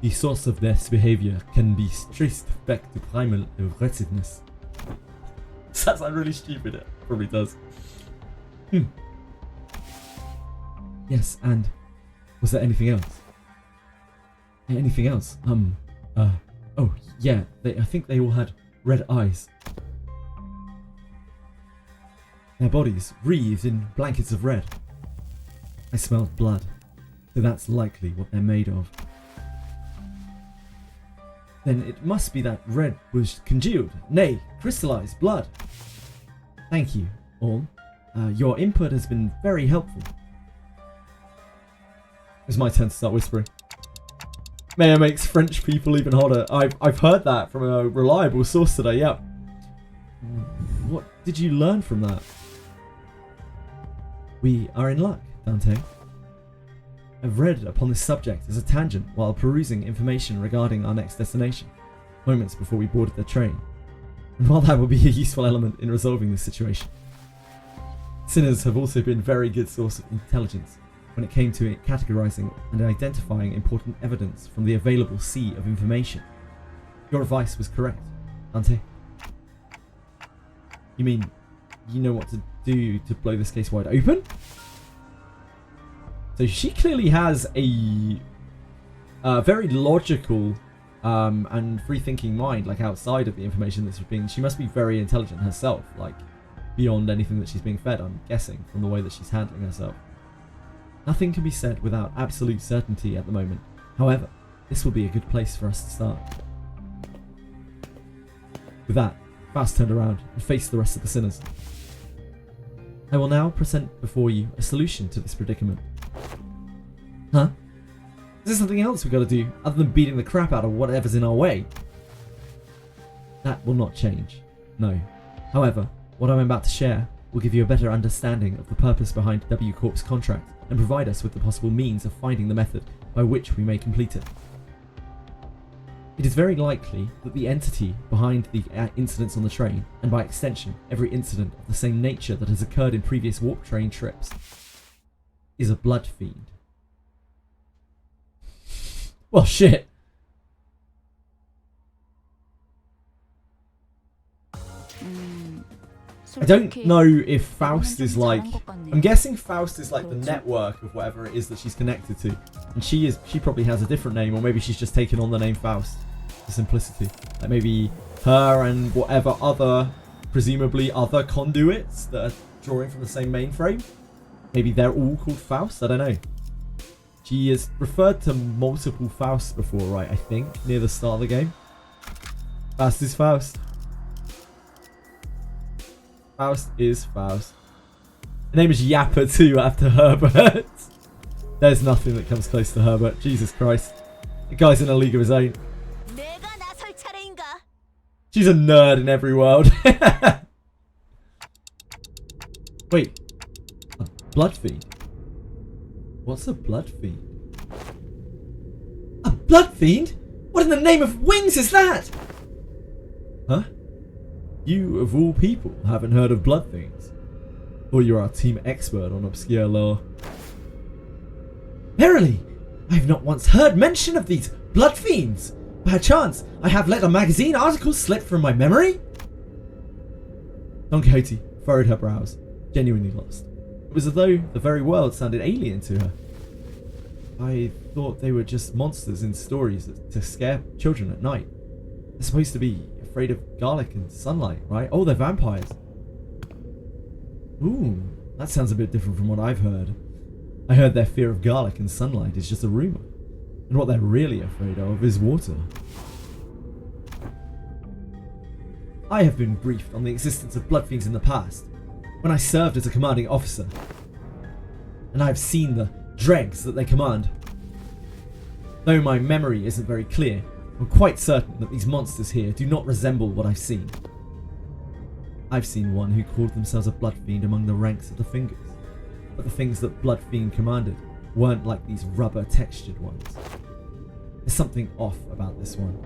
The source of this behavior can be traced back to primal aggressiveness. Does that sound really stupid? It probably does. Yes, and was there anything else? Anything else? Oh, yeah, I think they all had red eyes. Their bodies wreathed in blankets of red. I smelled blood, so that's likely what they're made of. Then it must be that red was congealed, nay, crystallized blood. Thank you, all. Your input has been very helpful. It's my turn to start whispering. Mayor makes French people even hotter. I've heard that from a reliable source today, yeah. What did you learn from that? We are in luck, Dante. I've read upon this subject as a tangent while perusing information regarding our next destination, moments before we boarded the train. And while that will be a useful element in resolving this situation, sinners have also been a very good source of intelligence when it came to categorizing and identifying important evidence from the available sea of information. Your advice was correct, Dante. You mean you know what to do to blow this case wide open? So she clearly has a very logical and free-thinking mind, like outside of the information that's being... She must be very intelligent herself, like beyond anything that she's being fed, I'm guessing, from the way that she's handling herself. Nothing can be said without absolute certainty at the moment. However, this will be a good place for us to start. With that, Faust turned around and faced the rest of the sinners. I will now present before you a solution to this predicament. Huh? Is there something else we've got to do other than beating the crap out of whatever's in our way? That will not change. No. However, what I'm about to share will give you a better understanding of the purpose behind W Corp's contract and provide us with the possible means of finding the method by which we may complete it. It is very likely that the entity behind the incidents on the train, and by extension every incident of the same nature that has occurred in previous warp train trips, is a blood fiend. Well, shit. I don't know if Faust is like... I'm guessing Faust is like the network of whatever it is that she's connected to. And she probably has a different name, or maybe she's just taken on the name Faust for simplicity. Like maybe her and whatever other, presumably other conduits that are drawing from the same mainframe. Maybe they're all called Faust, I don't know. She is referred to multiple Fausts before, right, I think, near the start of the game. Faust is Faust. Faust is Faust. Her name is Yappa too, after Herbert. There's nothing that comes close to Herbert. Jesus Christ. The guy's in a league of his own. She's a nerd in every world. Wait. A blood fiend? What's a blood fiend? A blood fiend? What in the name of wings is that? Huh? You, of all people, haven't heard of blood fiends? Or you're our team expert on obscure lore? Verily, I have not once heard mention of these blood fiends. By chance, I have let a magazine article slip from my memory? Don Quixote furrowed her brows, genuinely lost. It was as though the very world sounded alien to her. I thought they were just monsters in stories to scare children at night. They're supposed to be afraid of garlic and sunlight, right? Oh, they're vampires. Ooh, that sounds a bit different from what I've heard. I heard their fear of garlic and sunlight is just a rumor. And what they're really afraid of is water. I have been briefed on the existence of blood fiends in the past, when I served as a commanding officer. And I have seen the dregs that they command. Though my memory isn't very clear, I'm quite certain that these monsters here do not resemble what I've seen. I've seen one who called themselves a blood fiend among the ranks of the fingers, but the things that blood fiend commanded weren't like these rubber textured ones. There's something off about this one.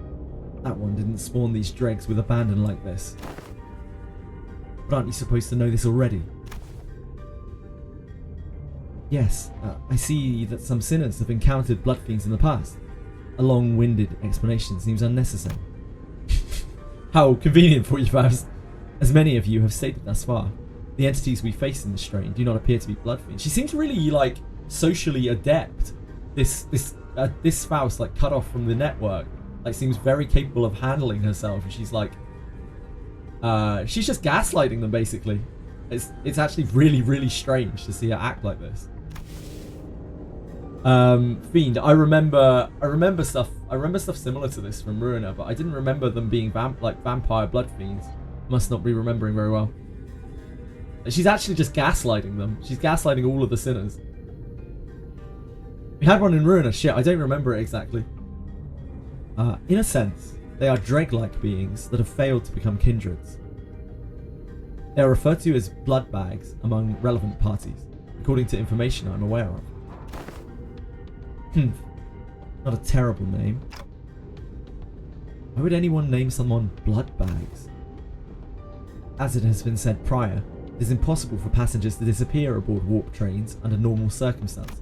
That one didn't spawn these dregs with abandon like this. But aren't you supposed to know this already? Yes, I see that some sinners have encountered blood fiends in the past. A long-winded explanation seems unnecessary. How convenient for you, Faust. As many of you have stated thus far, the entities we face in this strain do not appear to be blood fiends. She seems really, like, socially adept. This Faust, like, cut off from the network, like, seems very capable of handling herself. And she's like, she's just gaslighting them, basically. It's actually really, really strange to see her act like this. Fiend. I remember stuff similar to this from Ruiner, but I didn't remember them being vampire blood fiends. Must not be remembering very well. She's actually just gaslighting them. She's gaslighting all of the sinners. We had one in Ruiner. Shit, I don't remember it exactly. In a sense, they are dreg-like beings that have failed to become kindreds. They are referred to as blood bags among relevant parties, according to information I'm aware of. Not a terrible name. Why would anyone name someone blood bags? As it has been said prior, it is impossible for passengers to disappear aboard warp trains under normal circumstances.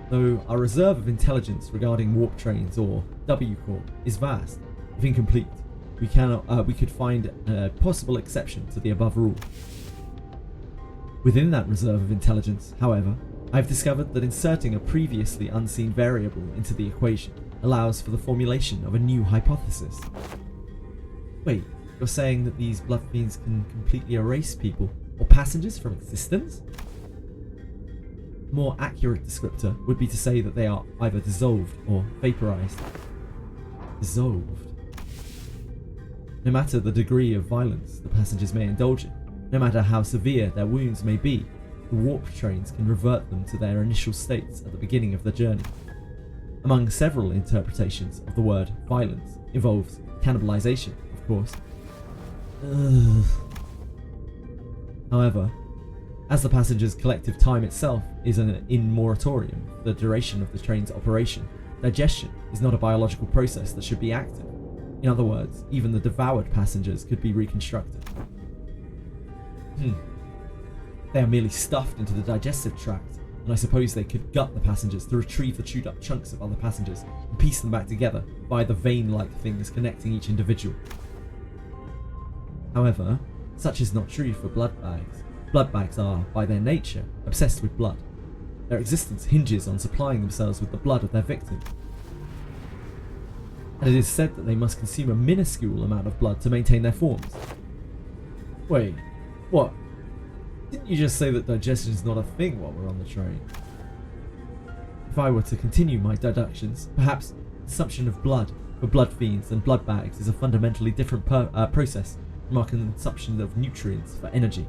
Though our reserve of intelligence regarding warp trains, or W Corp, is vast, if incomplete, we could find a possible exception to the above rule. Within that reserve of intelligence, however, I have discovered that inserting a previously unseen variable into the equation allows for the formulation of a new hypothesis. Wait, you're saying that these blood fiends can completely erase people or passengers from existence? A more accurate descriptor would be to say that they are either dissolved or vaporized. Dissolved. No matter the degree of violence the passengers may indulge in, no matter how severe their wounds may be, the warp trains can revert them to their initial states at the beginning of the journey. Among several interpretations of the word violence involves cannibalization, of course. However, as the passengers' collective time itself is in moratorium for the duration of the train's operation, digestion is not a biological process that should be active. In other words, even the devoured passengers could be reconstructed. They are merely stuffed into the digestive tract, and I suppose they could gut the passengers to retrieve the chewed up chunks of other passengers and piece them back together via the vein-like things connecting each individual. However, such is not true for blood bags. Blood bags are, by their nature, obsessed with blood. Their existence hinges on supplying themselves with the blood of their victims. And it is said that they must consume a minuscule amount of blood to maintain their forms. Wait, what? Didn't you just say that digestion is not a thing while we're on the train? If I were to continue my deductions, perhaps consumption of blood for blood fiends and blood bags is a fundamentally different process from our consumption of nutrients for energy.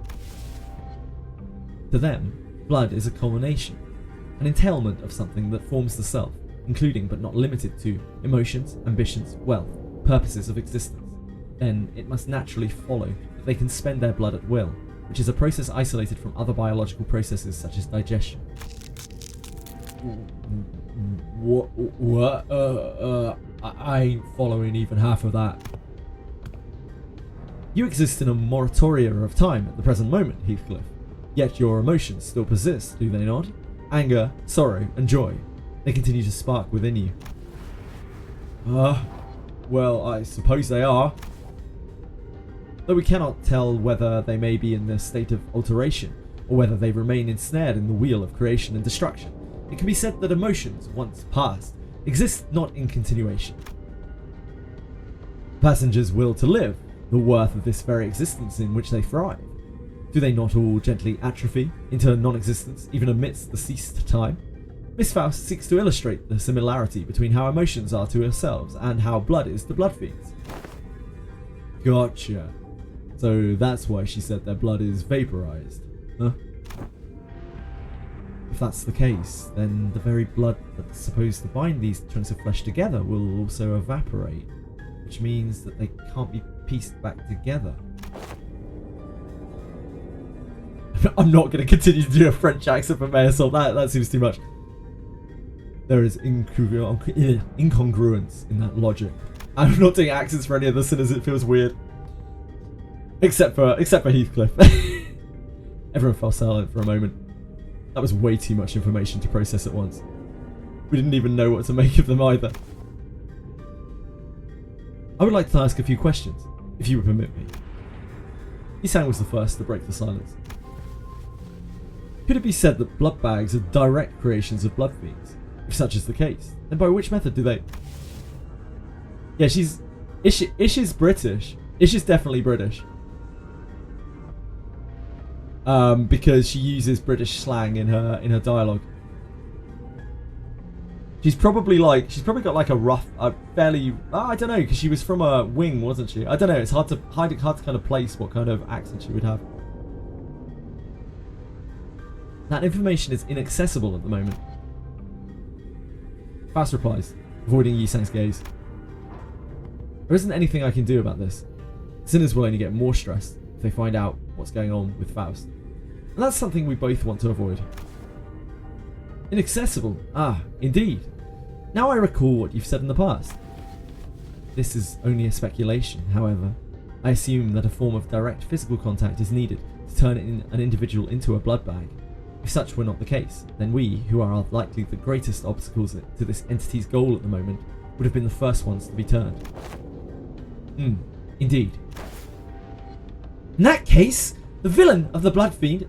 To them, blood is a culmination, an entailment of something that forms the self, including but not limited to emotions, ambitions, wealth, purposes of existence. Then it must naturally follow that they can spend their blood at will, which is a process isolated from other biological processes such as digestion. What? I ain't following even half of that. You exist in a moratoria of time at the present moment, Heathcliff. Yet your emotions still persist, do they not? Anger, sorrow, and joy. They continue to spark within you. Well, I suppose they are. Though we cannot tell whether they may be in a state of alteration, or whether they remain ensnared in the wheel of creation and destruction, it can be said that emotions, once past, exist not in continuation. Passengers' will to live, the worth of this very existence in which they thrive. Do they not all gently atrophy into non-existence even amidst the ceased time? Miss Faust seeks to illustrate the similarity between how emotions are to ourselves and how blood is to blood fiends. Gotcha. So that's why she said their blood is vaporized, huh? If that's the case, then the very blood that's supposed to bind these chunks of flesh together will also evaporate, which means that they can't be pieced back together. I'm not going to continue to do a French accent for May Assault. That seems too much. There is incongruence in that logic. I'm not doing accents for any of the sinners. It feels weird. Except for Heathcliff. Everyone fell silent for a moment. That was way too much information to process at once. We didn't even know what to make of them either. I would like to ask a few questions, if you would permit me. Isang was the first to break the silence. Could it be said that blood bags are direct creations of blood fiends? If such is the case, then by which method do they... Yeah, Ish is British. Ish is definitely British. Because she uses British slang in her dialogue. She's probably got like a rough, fairly, I don't know, because she was from a wing, wasn't she? I don't know. It's hard to kind of place what kind of accent she would have. That information is inaccessible at the moment. Faust replies, avoiding Yisang's gaze. There isn't anything I can do about this. Sinners will only get more stressed if they find out what's going on with Faust. And that's something we both want to avoid. Inaccessible? Ah, indeed. Now I recall what you've said in the past. This is only a speculation, however. I assume that a form of direct physical contact is needed to turn an individual into a blood bag. If such were not the case, then we, who are likely the greatest obstacles to this entity's goal at the moment, would have been the first ones to be turned. Indeed. In that case, the villain of a blood fiend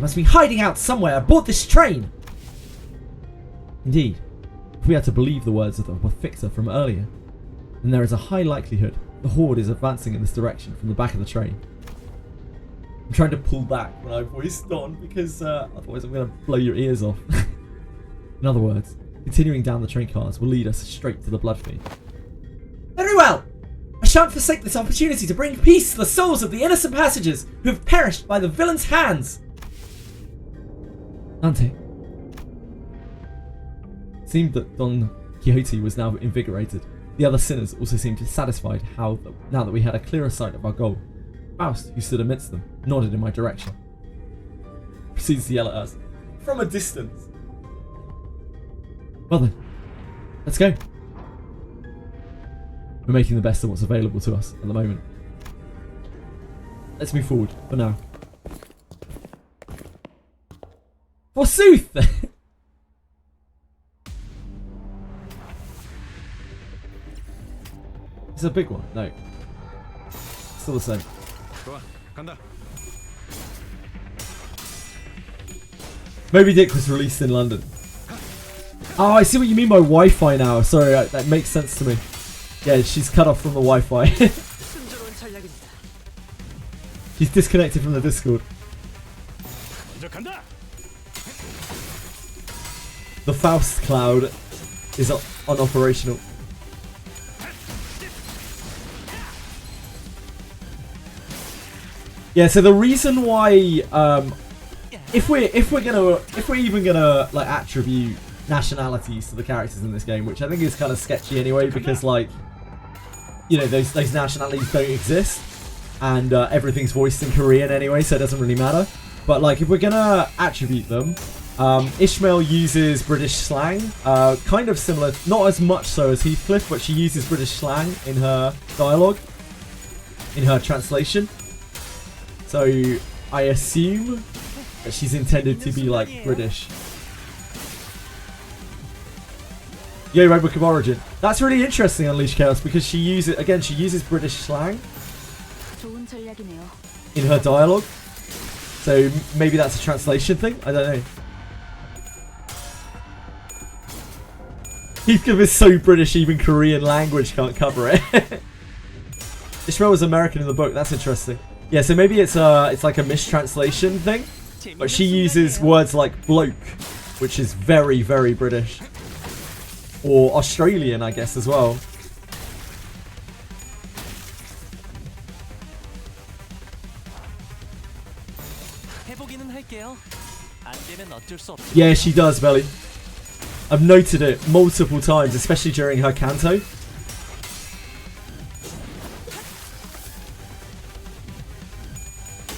must be hiding out somewhere aboard this train. Indeed, if we are to believe the words of the Fixer from earlier, then there is a high likelihood the horde is advancing in this direction from the back of the train. I'm trying to pull back when I voiced on because otherwise I'm going to blow your ears off. In other words, continuing down the train cars will lead us straight to the blood fiend. Very well! I shan't forsake this opportunity to bring peace to the souls of the innocent passengers who have perished by the villain's hands. Dante. It seemed that Don Quixote was now invigorated. The other sinners also seemed satisfied now that we had a clearer sight of our goal. Faust, who stood amidst them, nodded in my direction. Proceeds to yell at us from a distance. Well then, let's go. We're making the best of what's available to us at the moment. Let's move forward for now. Forsooth! It's a big one. No. Still the same. Moby Dick was released in London. Oh, I see what you mean by Wi-Fi now. Sorry, that makes sense to me. Yeah, she's cut off from the Wi-Fi. She's disconnected from the Discord. The Faust cloud is unoperational. Yeah, so the reason why, if we're even gonna like attribute nationalities to the characters in this game, which I think is kind of sketchy anyway, because like, you know, those nationalities don't exist, and everything's voiced in Korean anyway, so it doesn't really matter. But like, if we're gonna attribute them, Ishmael uses British slang, kind of similar, not as much so as Heathcliff, but she uses British slang in her dialogue, in her translation. So I assume that she's intended to be like British. Yo, Red Book of Origin. That's really interesting, Unleash Chaos, because she uses British slang in her dialogue. So maybe that's a translation thing. I don't know. Heathcliff is so British, even Korean language can't cover it. Ishmael was American in the book. That's interesting. Yeah, so maybe it's like a mistranslation thing. But she uses words like bloke, which is very, very British. Or Australian, I guess, as well. 해보기는 할게요. 안 되면 어쩔 수 없죠. Yeah, she does, Belly. I've noted it multiple times, especially during her canto.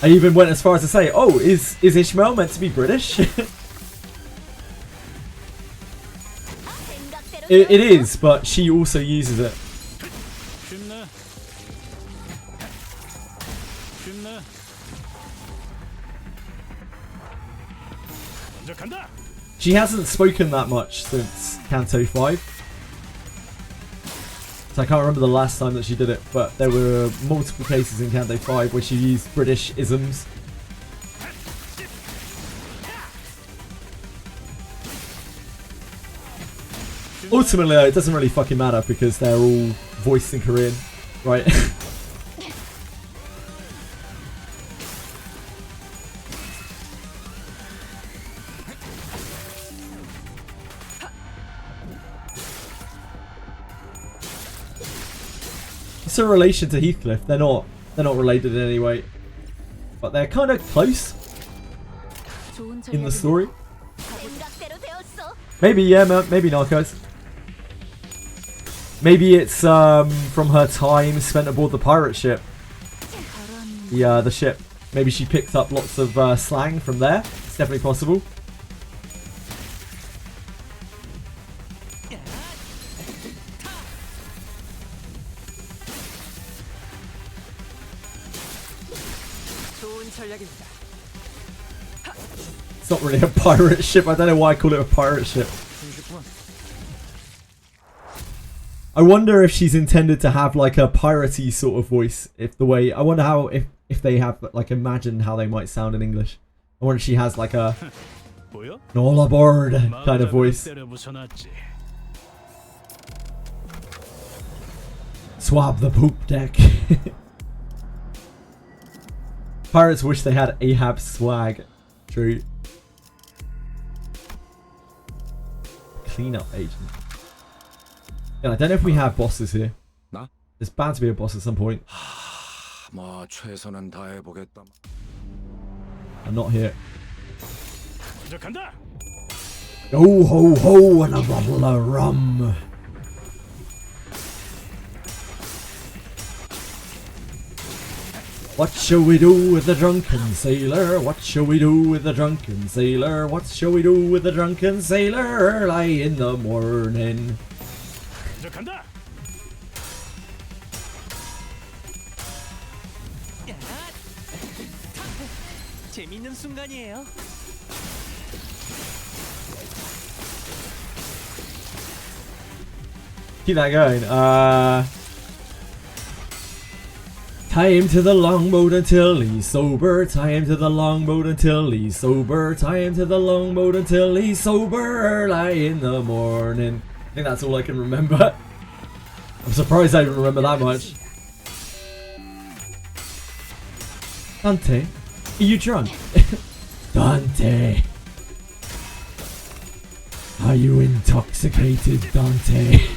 I even went as far as to say, oh, is Ishmael meant to be British? It is, but she also uses it. She hasn't spoken that much since Canto 5. So I can't remember the last time that she did it, but there were multiple cases in Canto 5 where she used British isms. Ultimately, it doesn't really fucking matter because they're all voiced in Korean, right? What's her relation to Heathcliff? They're not related in any way, but they're kind of close in the story. Maybe, yeah, maybe Narcos. Maybe it's from her time spent aboard the pirate ship. The ship. Maybe she picked up lots of slang from there. It's definitely possible. It's not really a pirate ship. I don't know why I call it a pirate ship. I wonder if she's intended to have like a piratey sort of voice. I wonder how if they have like imagined how they might sound in English. I wonder if she has like a all aboard kind of voice. Swab the poop deck. Pirates wish they had Ahab's swag. True. Cleanup agent. Yeah, I don't know if we have bosses here. There's bound to be a boss at some point. 뭐 최선은 다해보겠다. I'm not here. Ho ho ho and a bottle of rum. What shall we do with the drunken sailor? What shall we do with the drunken sailor? What shall we do with the drunken sailor? Early in the morning. 재밌는 순간이에요. Keep that going. Tie him to the longboat until he's sober. Tie him to the longboat until he's sober. Tie him to the longboat until he's sober. Early in the morning. I think that's all I can remember. I'm surprised I even remember that much. Dante, are you drunk? Dante. Are you intoxicated, Dante?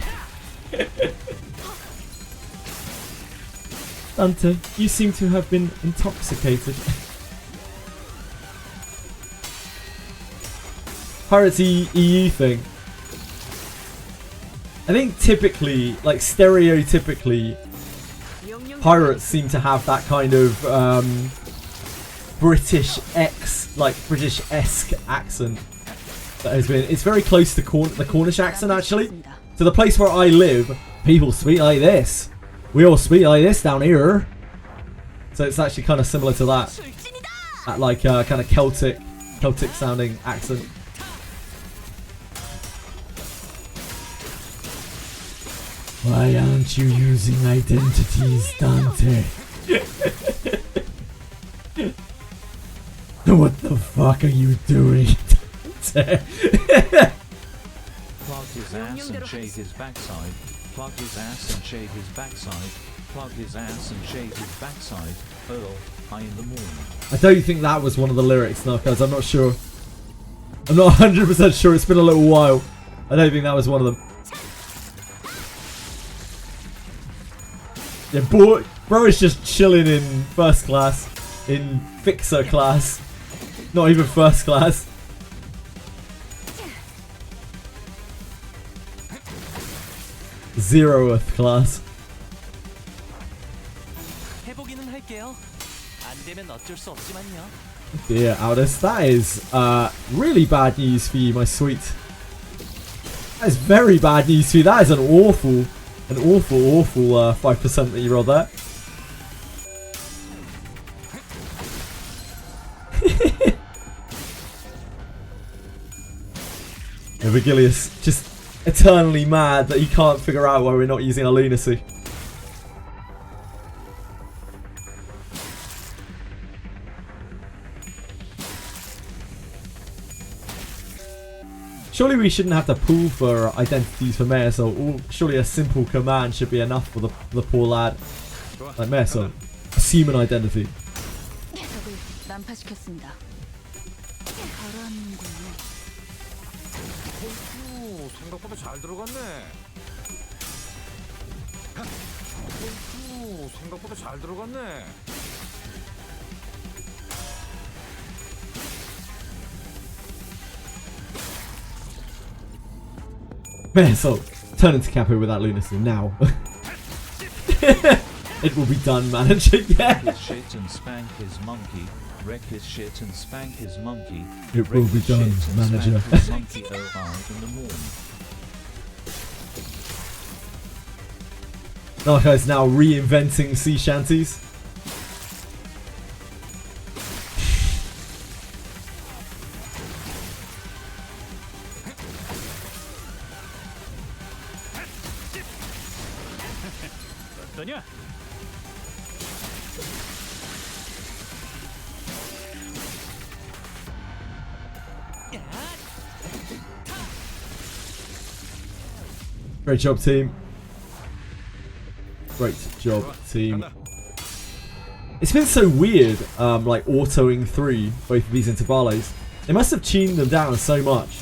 Dante, you seem to have been intoxicated. Pirates EU thing. I think typically, like stereotypically, pirates seem to have that kind of British-esque accent that has been. It's very close to the Cornish accent actually. To the place where I live, people speak like this. We all speak like this down here. So it's actually kind of similar to that. That like kind of Celtic sounding accent. Why aren't you using identities, Dante? What the fuck are you doing, Dante? his ass and shave his backside. Plug his ass and shave his backside. Plug his ass and shave his backside. Earl, high in the morning. I don't think that was one of the lyrics, Narcos. I'm not sure. I'm not 100% sure. It's been a little while. I don't think that was one of them. Yeah, bro is just chilling in first class. In fixer class. Not even first class. Zeroth class. 해보기는 할게요. 안 되면 어쩔 수 없지만요. Dear Aldous, that is really bad news for you, my sweet. That is very bad news for you. That is an awful 5% that you rolled there. Yeah, Vigilius just eternally mad that he can't figure out why we're not using our lunacy. Surely we shouldn't have to pull for identities for Mayorsoul. Surely a simple command should be enough for the poor lad. Like Mayorsoul. Assume an identity. 적을 난파시켰습니다. 가라앉는군요. 오, 생각보다 잘 들어갔네. 오, 생각보다 잘 들어갔네. Mayorsoul, turn into Capo with that lunacy now. It will be done, manager. Yeah. His shit and spank his monkey. Wreck his shit and spank his monkey. It will be done, manager. Monkey in the morning. Narco is now reinventing sea shanties. 어떠냐? Great job, team. Great job, team. It's been so weird, like autoing through both of these intervallos. They must have tuned them down so much.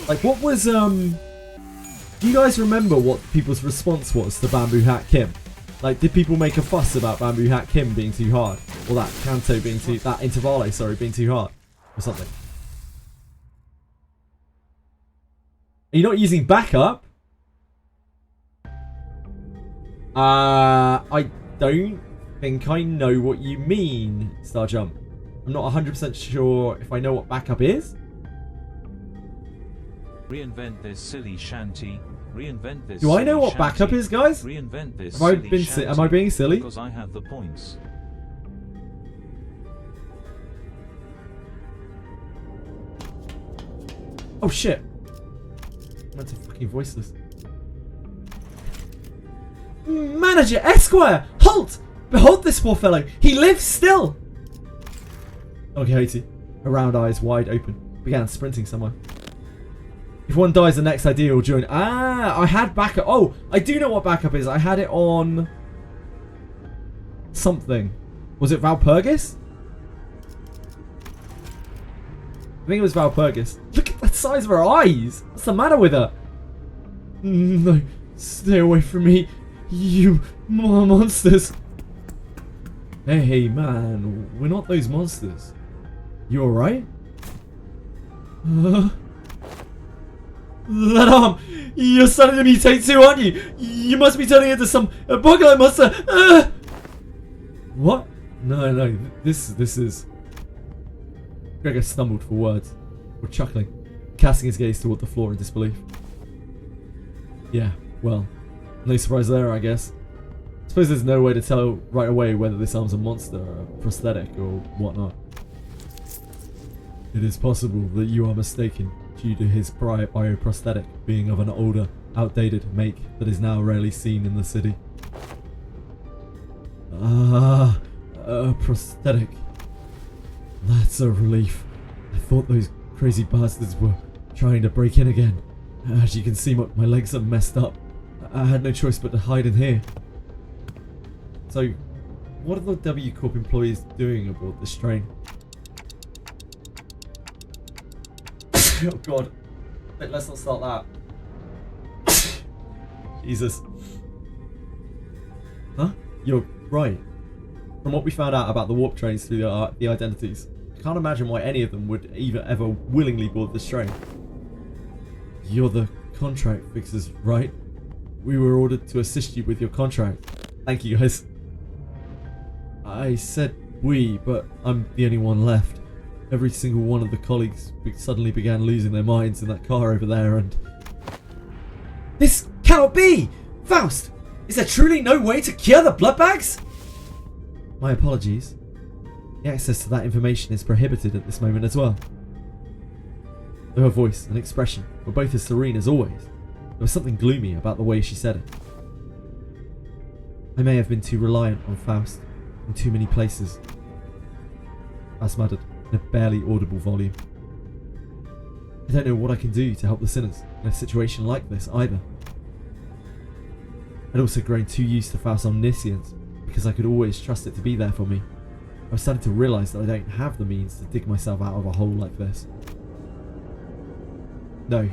Like, what was do you guys remember what people's response was to Bamboo Hat Kim? Like, did people make a fuss about Bamboo Hat Kim being too hard, or that canto being too, that intervallo, sorry, being too hard, or something? Are you not using backup? I don't think I know what you mean, Star Jump. I'm not 100% sure if I know what backup is. Reinvent this silly shanty. Reinvent this. Do I know what backup is, guys? Reinvent this. Am I being silly? Because I have the points. Oh shit! I meant to fucking voice this. Manager Esquire! Halt! Behold this poor fellow! He lives still! Okay, Haiti. Her round eyes wide open. Began sprinting somewhere. If one dies, the next idea will join. Ah, I had backup. Oh, I do know what backup is. I had it on something. Was it Valpurgis? I think it was Valpurgis. Look at the size of her eyes. What's the matter with her? No, stay away from me, you monsters. Hey, man, we're not those monsters. You alright? That arm! You're starting to mutate too, aren't you? You must be turning into some bug-like monster! What? No, this is... Gregor stumbled for words, or chuckling, casting his gaze toward the floor in disbelief. Yeah, well, no surprise there, I guess. Suppose there's no way to tell right away whether this arm's a monster, or a prosthetic, or whatnot. It is possible that you are mistaken due to his prior bioprosthetic being of an older, outdated make that is now rarely seen in the city. Ah, a prosthetic. That's a relief. I thought those crazy bastards were trying to break in again. As you can see, my legs are messed up. I had no choice but to hide in here. So, what are the W Corp employees doing aboard this train? Oh god. Wait, let's not start that. Jesus. Huh? You're right. From what we found out about the warp trains through the identities, I can't imagine why any of them would ever willingly board this train. You're the contract fixers, right? We were ordered to assist you with your contract. Thank you, guys. I said we, but I'm the only one left. Every single one of the colleagues suddenly began losing their minds in that car over there, and... This cannot be! Faust! Is there truly no way to cure the blood bags? My apologies. The access to that information is prohibited at this moment as well. Though her voice and expression were both as serene as always, there was something gloomy about the way she said it. I may have been too reliant on Faust in too many places. Faust muttered in a barely audible volume. I don't know what I can do to help the sinners in a situation like this either. I'd also grown too used to Faust's omniscience because I could always trust it to be there for me. I was starting to realise that I don't have the means to dig myself out of a hole like this. No,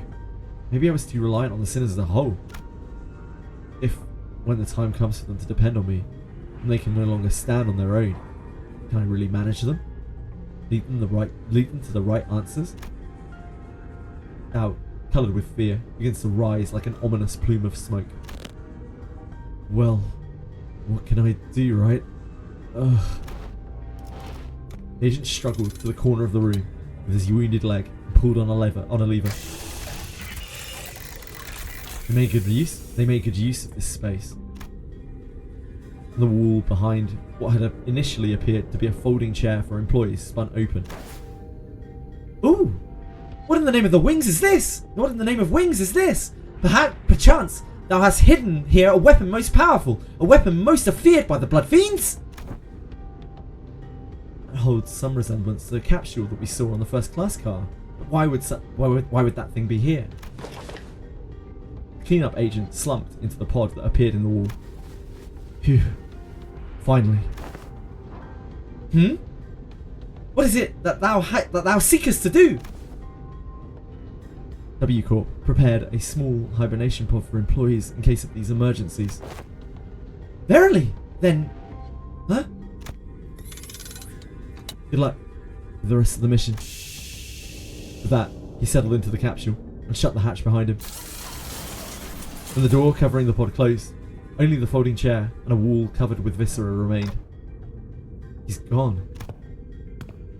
maybe I was too reliant on the sinners as a whole. If, when the time comes for them to depend on me, and they can no longer stand on their own, can I really manage them? Lead them to the right answers? Doubt, coloured with fear, begins to rise like an ominous plume of smoke. Well, what can I do, right? Ugh. The agent struggled to the corner of the room with his wounded leg and pulled on a lever. They made good use of this space. And the wall behind what had initially appeared to be a folding chair for employees spun open. Ooh! What in the name of the wings is this? What in the name of wings is this? Perchance thou hast hidden here a weapon most powerful, a weapon most feared by the blood fiends? That holds some resemblance to the capsule that we saw on the first class car. But why would that thing be here? The cleanup agent slumped into the pod that appeared in the wall. Phew. Finally. What is it that thou seekest to do? W Corp prepared a small hibernation pod for employees in case of these emergencies. Verily, then, huh? Good luck with the rest of the mission. With that, he settled into the capsule and shut the hatch behind him. When the door covering the pod closed, only the folding chair and a wall covered with viscera remained. He's gone.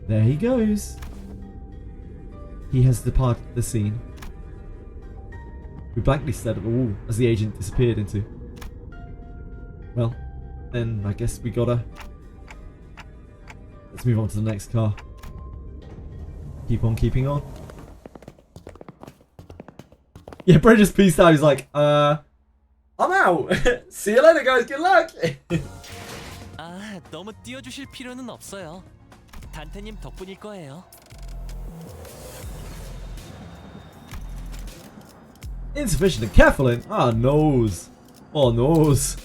There he goes. He has departed the scene. We blankly stared at the wall as the agent disappeared into... Well, then I guess we gotta... Let's move on to the next car. Keep on keeping on. Yeah, bro just peaced out. He's like, I'm out. See you later, guys. Good luck. 아, 너무 띄워주실 필요는 없어요. 단테님 덕분일 거예요. Insufficient encapsulant? Ah, nose. Oh, nose.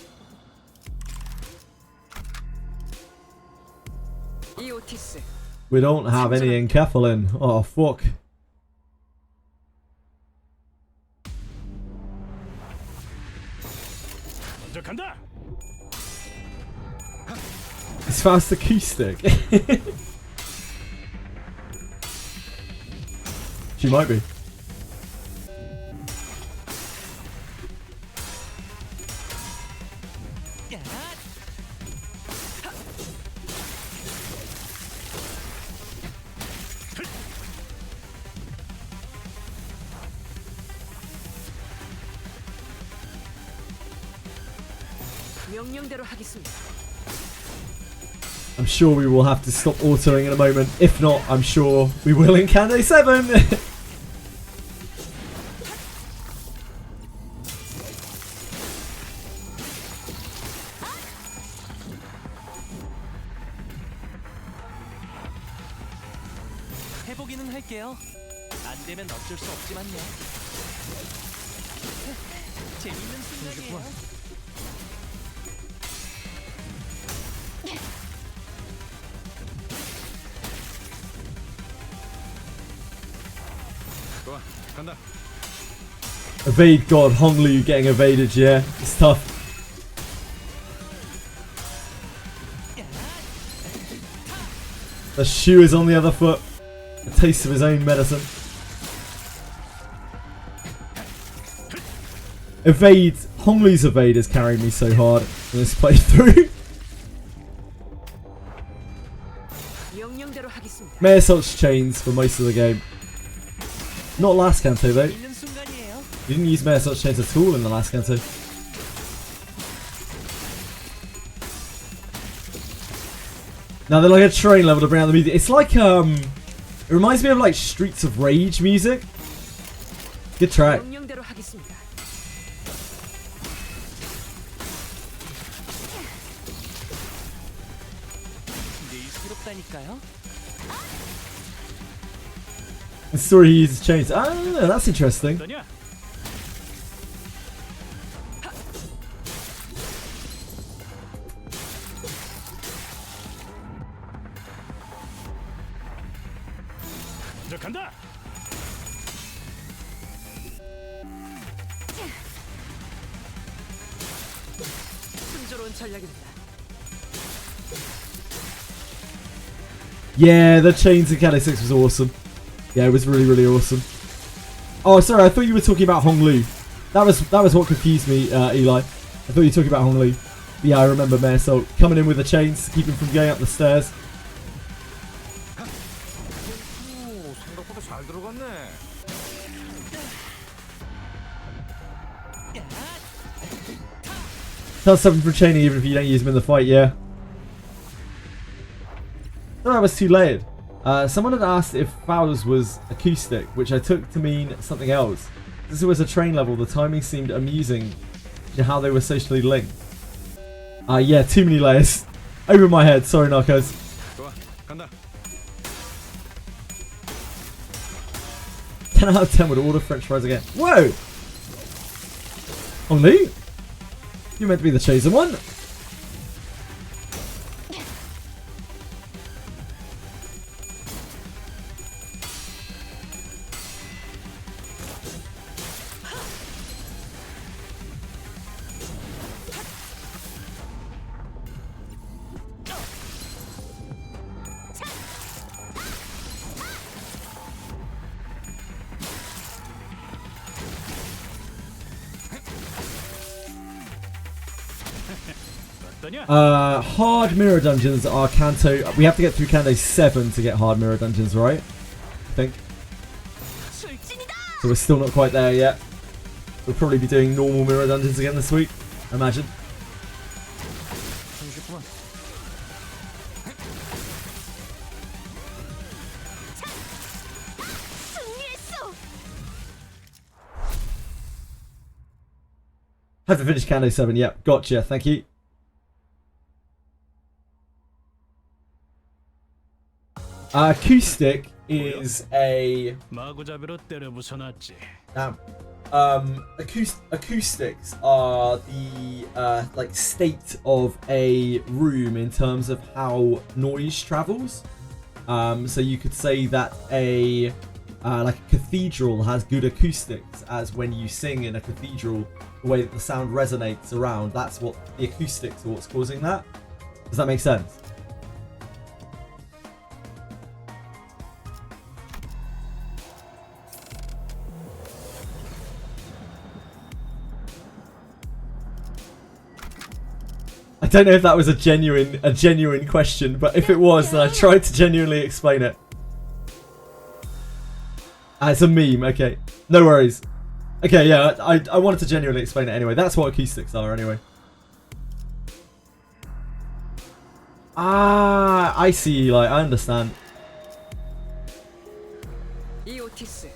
We don't have any encapsulant. Oh, fuck. It's fast acoustic. She might be. I'm sure we will have to stop autoing in a moment. If not, I'm sure we will in Canday 7. 해보기는 할게요. 안 되면 어쩔 수 없지만요. 재밌는 순간이에요. 좋아, 간다. Evade God, Honglu getting evaded, yeah. It's tough. The shoe is on the other foot. A taste of his own medicine. Evade, Honglu's evade has carried me so hard in this playthrough. 명령대로 하겠습니다. May Assault's chains for most of the game. Not last Kanto though. 재밌는 순간이에요. You didn't use May Assault's chains at all in the last Kanto. Now they're like a train level to bring out the music. It's like it reminds me of like Streets of Rage music. Good track. 명령대로 하겠습니다. 내일스럽다니까요. The story he uses chains. Ah, that's interesting. 어떠냐? 간다. 순조로운 전략입니다. Yeah, the chains in Kanto 6 was awesome. Yeah, it was really, really awesome. Oh, sorry, I thought you were talking about Honglu. That was what confused me, Eli. I thought you were talking about Honglu. But yeah, I remember May Assault coming in with the chains to keep him from going up the stairs. 오, 생각보다 잘 들어갔네. Does something for chaining even if you don't use them in the fight, yeah. I thought that was too layered. Someone had asked if Fowls was acoustic, which I took to mean something else. Since it was a train level, the timing seemed amusing to how they were socially linked. Yeah, too many layers. Over my head, sorry Narcos. 좋아, 간다. 10 out of 10 would order French fries again. Whoa! Honglu? You're meant to be the chosen one. Hard mirror dungeons are Kanto. We have to get through Kanto 7 to get hard mirror dungeons, right? I think. So we're still not quite there yet. We'll probably be doing normal mirror dungeons again this week, I imagine. Have to finish Kanto 7, yep. Gotcha, thank you. Acoustic is a acoustics are the like state of a room in terms of how noise travels. So you could say that a like a cathedral has good acoustics, as when you sing in a cathedral, the way that the sound resonates around, that's what the acoustics are what's causing that. Does that make sense? I don't know if that was a genuine question, but if it was, then I tried to genuinely explain it. It's a meme, okay. No worries. Okay, yeah, I wanted to genuinely explain it anyway. That's what acoustics are anyway. Ah, I see, Eli, I understand. 이오티스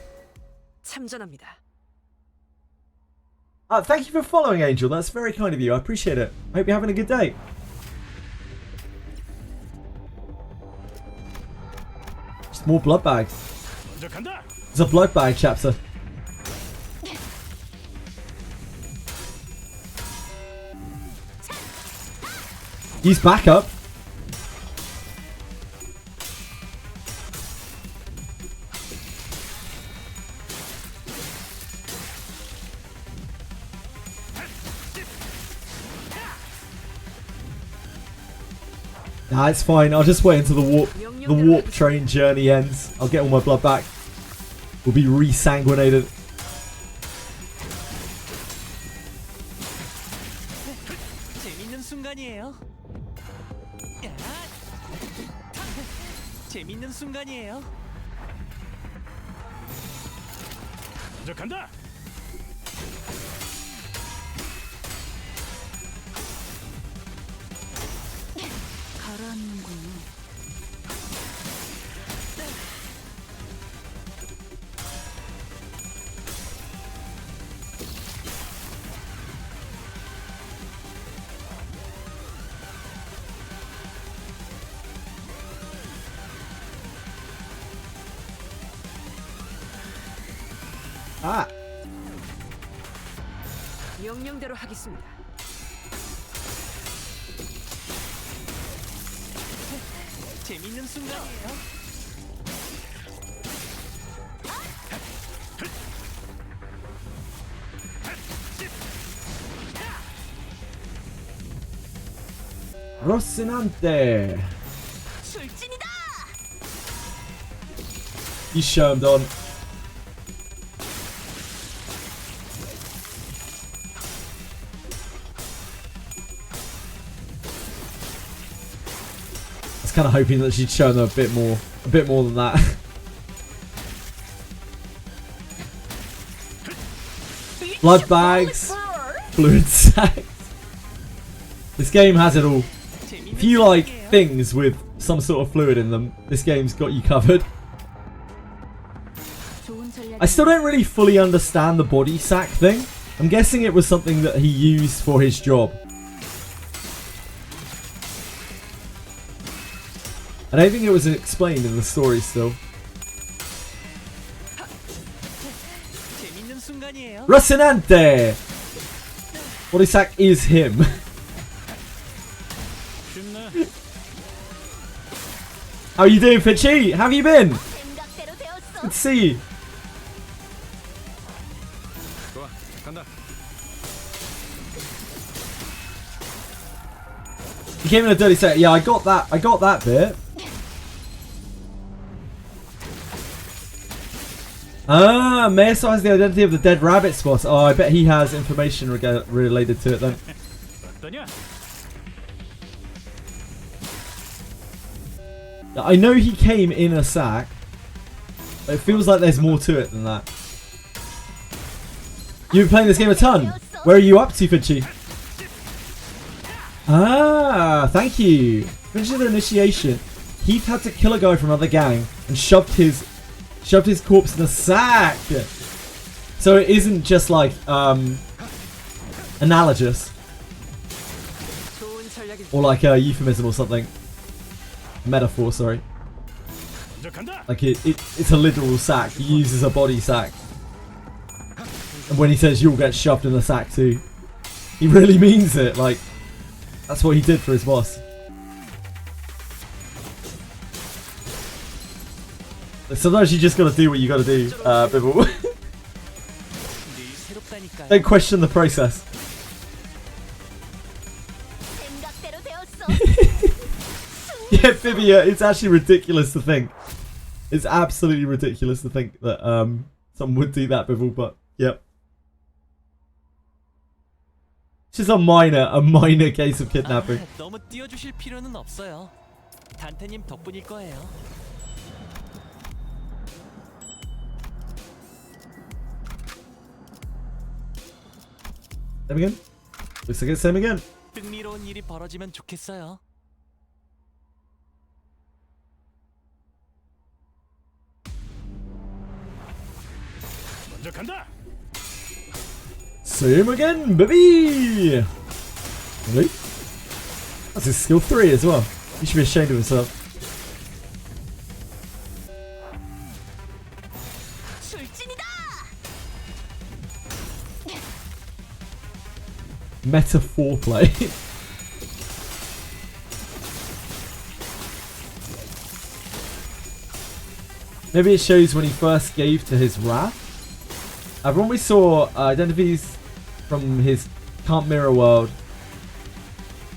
참전합니다. Thank you for following, Angel. That's very kind of you. I appreciate it. I hope you're having a good day. Just more blood bags. It's a blood bag chapter. Use backup. Nah, it's fine. I'll just wait until the warp train journey ends. I'll get all my blood back. We'll be resanguinated. 재밌는 순간이에요. 야! 재밌는 순간이에요. 저 간다. 가라앉는군요. 아! 명령대로 하겠습니다. 재밌는 순간이에요. 로시난테. 출진이다. He's shermed on. I was kind of hoping that she'd shown a bit more than that. Blood bags, fluid sacks. This game has it all. If you like things with some sort of fluid in them, this game's got you covered. 좋은 전략. I still don't really fully understand the body sack thing. I'm guessing it was something that he used for his job. I don't think it was explained in the story still. 재밌는 순간이에요. Rocinante! Body sack is him. 쉽네. How you doing, Fitchy? How have you been? 생각대로 되었어. Good to see you. 좋아, 간다. You came in a dirty set. Yeah, I got that bit. Ah, Meso has the identity of the dead rabbit spot. Oh, I bet he has information related to it then. 어떠냐? I know he came in a sack, but it feels like there's more to it than that. You've been playing this game a ton. Where are you up to, Finchie? Ah, thank you. Finchie's initiation. Heath had to kill a guy from another gang and shoved his corpse in a sack. So it isn't just like analogous 좋은 전략이. or like a euphemism or something. Metaphor, sorry. 저 간다. Like it's a literal sack. He uses a body sack. And when he says you'll get shoved in the sack too, he really means it. Like, that's what he did for his boss. Sometimes you just gotta do what you gotta do, Bibble. 늘 새롭다니까요. Don't question the process. 생각대로 되었어. Yeah, Fibia, it's actually ridiculous to think. It's absolutely ridiculous to think that someone would do that, Bibble, but yep. It's just a minor case of kidnapping. 너무 띄워주실 필요는 없어요. 단테님 덕분일 거예요. Same again? Looks like it's same again. 흥미로운 일이 벌어지면 좋겠어요. 먼저 간다. Same again, baby! Really? That's his skill 3 as well. He should be ashamed of himself. 출진이다. Meta foreplay. Maybe it shows when he first gave to his wrath. When we saw identities from his Can't Mirror World.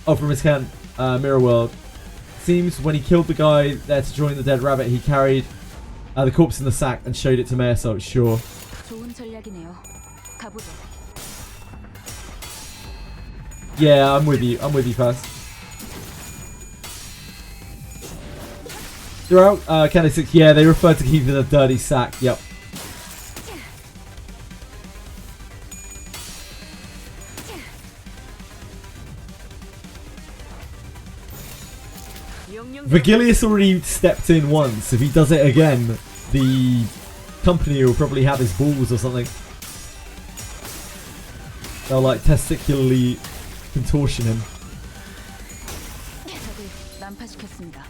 Oh, from his Can't Mirror World. Seems when he killed the guy there to join the dead rabbit, he carried the corpse in the sack and showed it to Mayor, so it's sure. 좋은 전략이네요. 가보죠. Yeah, I'm with you. I'm with you, Faz. Throughout Canon 6, yeah, they refer to keeping a dirty sack. Yep. Vigilius already stepped in once. If he does it again, the company will probably have his balls or something. They'll like testicularly contortion him. 적을 난파시켰습니다.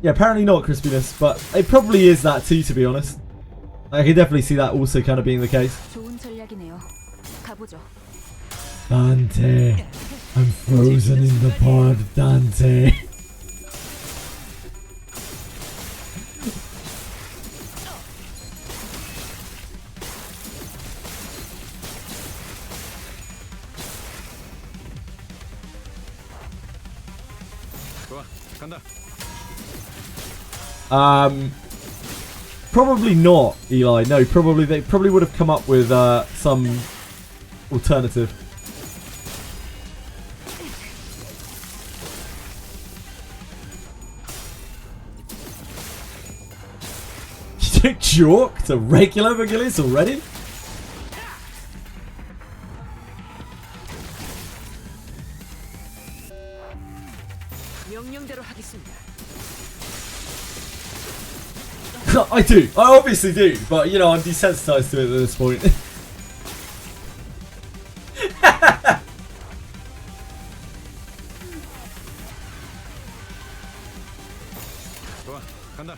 Yeah, apparently not crispiness, but it probably is that too, to be honest. I can definitely see that also kind of being the case. 좋은 전략이네요. 가보죠. Dante, I'm frozen in the pod, Dante. 좋아, 간다. Probably not, Eli. No, probably they probably would have come up with some alternative. You don't joke to regular Vigilius already? 명령대로 하겠습니다. I do. I obviously do. But, you know, I'm desensitized to it at this point. 좋아, 간다.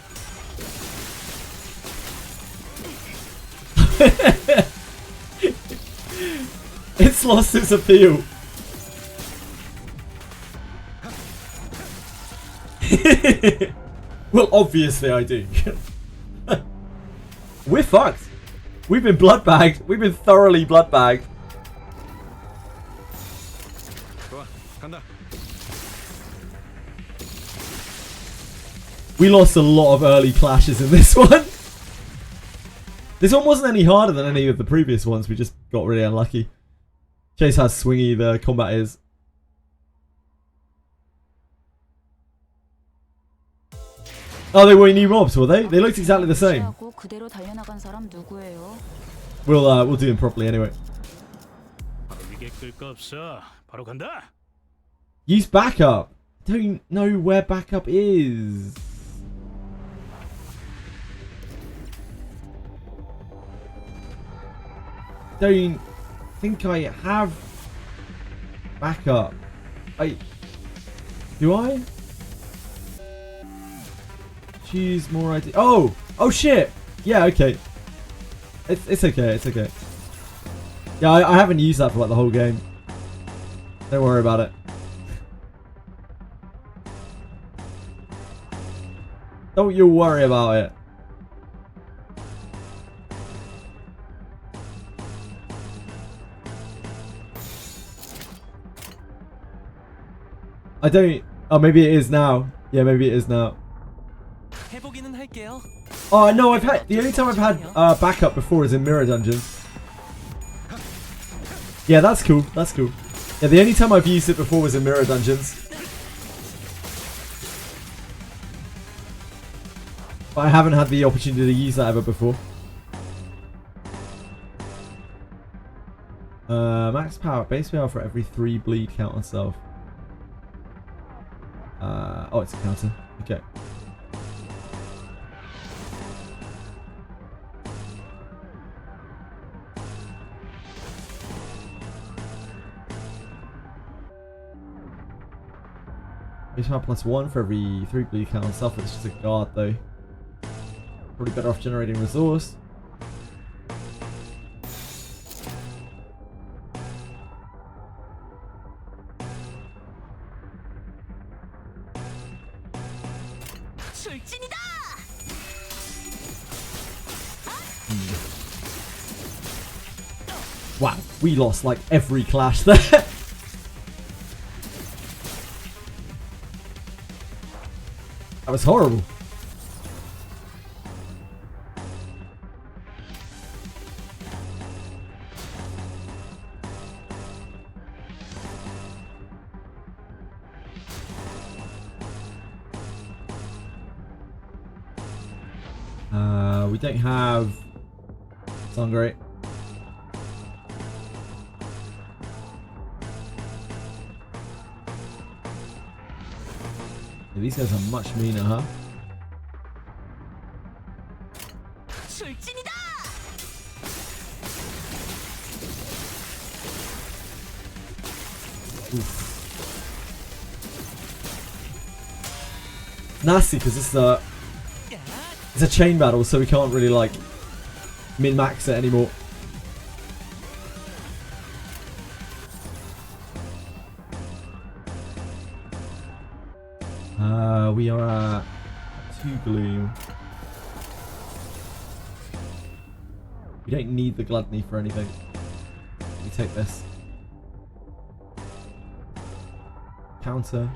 It's lost its appeal. Well, obviously I do. We're fucked. We've been bloodbagged. We've been thoroughly bloodbagged. 좋아, 간다. We lost a lot of early clashes in this one. This one wasn't any harder than any of the previous ones. We just got really unlucky. Chase how swingy the combat is. Oh, they were new mobs, were they? They looked exactly the same. 그대로 달려나간 사람 누구예요? We'll do them properly anyway. 바로 위에 끌 거 없어. 바로 간다. Use backup. Don't know where backup is. Don't think I have backup. Do I? Choose more ideas. Oh shit. Yeah, okay. It's okay. It's okay. Yeah, I haven't used that for like the whole game. Don't worry about it. Don't you worry about it. I don't. Oh, maybe it is now. Yeah, maybe it is now. 해보기는 할게요. Oh no, I've had the only time I've had backup before is in mirror dungeons. Yeah, that's cool. That's cool. Yeah, the only time I've used it before was in mirror dungeons. But I haven't had the opportunity to use that ever before. Max power, base power for every 3 bleed count on self. Oh, it's a counter. Okay. Base power +1 for every 3 bleed count on self. It's just a guard though. Probably better off generating resource. Wow, we lost like every clash there. That was horrible. We don't have Sangre. Yeah, these guys are much meaner, huh? 출진이다. Nasty because it's a chain battle, so we can't really like min-max it anymore. We are at 2 gloom. We don't need the gluttony for anything. We take this. Counter.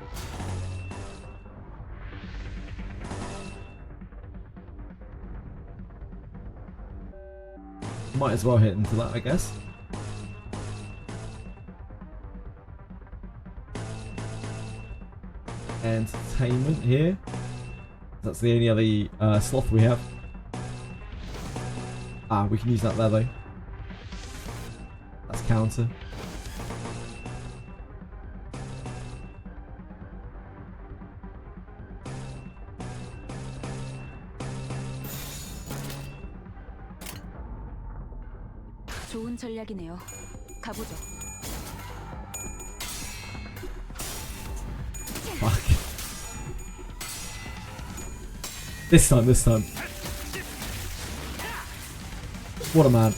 Might as well hit into that, I guess. Entertainment here. That's the only other sloth we have. Ah, we can use that there though. That's counter. 좋은 전략이네요. 가보죠. Fuck. This time. What a man.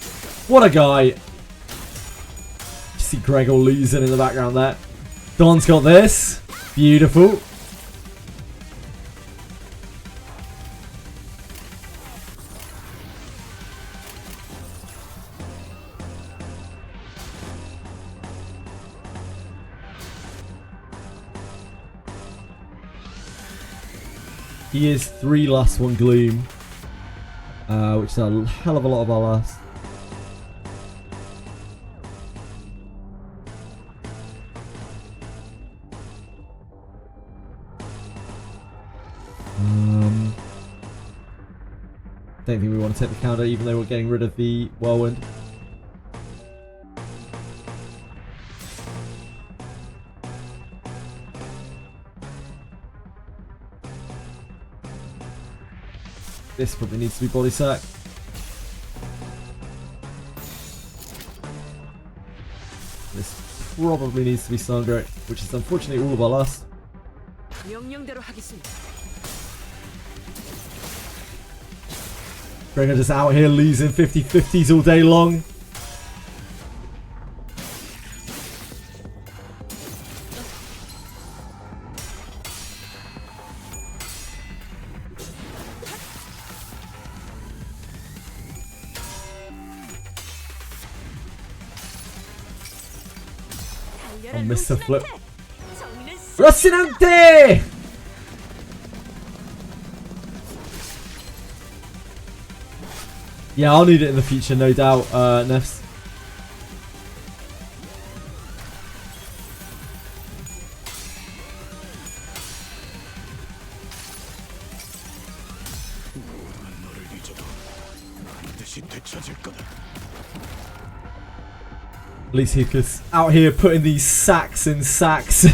What a guy. You see Gregor losing in the background there. Don's got this. Beautiful. He is 3 lust, 1 gloom, which is a hell of a lot of our lust. Don't think we want to take the counter, even though we're getting rid of the whirlwind. This probably needs to be body sack. This probably needs to be Sangre, which is unfortunately all of our lust. 명령대로 하겠습니다. Gregor just out here losing 50-50s all day long. Oh, Mr. Flip. Rocinante! Yeah, I'll need it in the future, no doubt, Nefs. At least he was out here putting these sacks in sacks.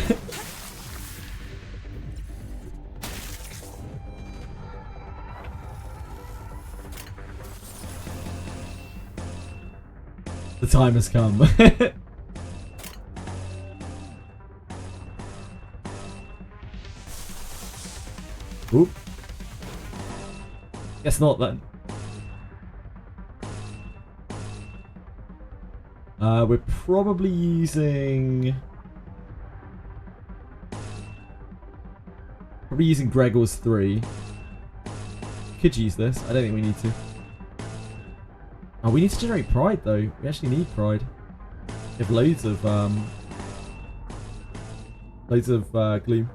The time has come. Oop. Guess not then. We're probably using Gregor's 3. Could use this. I don't think we need to. Oh, we need to generate pride though. We actually need pride. We have loads of gloom.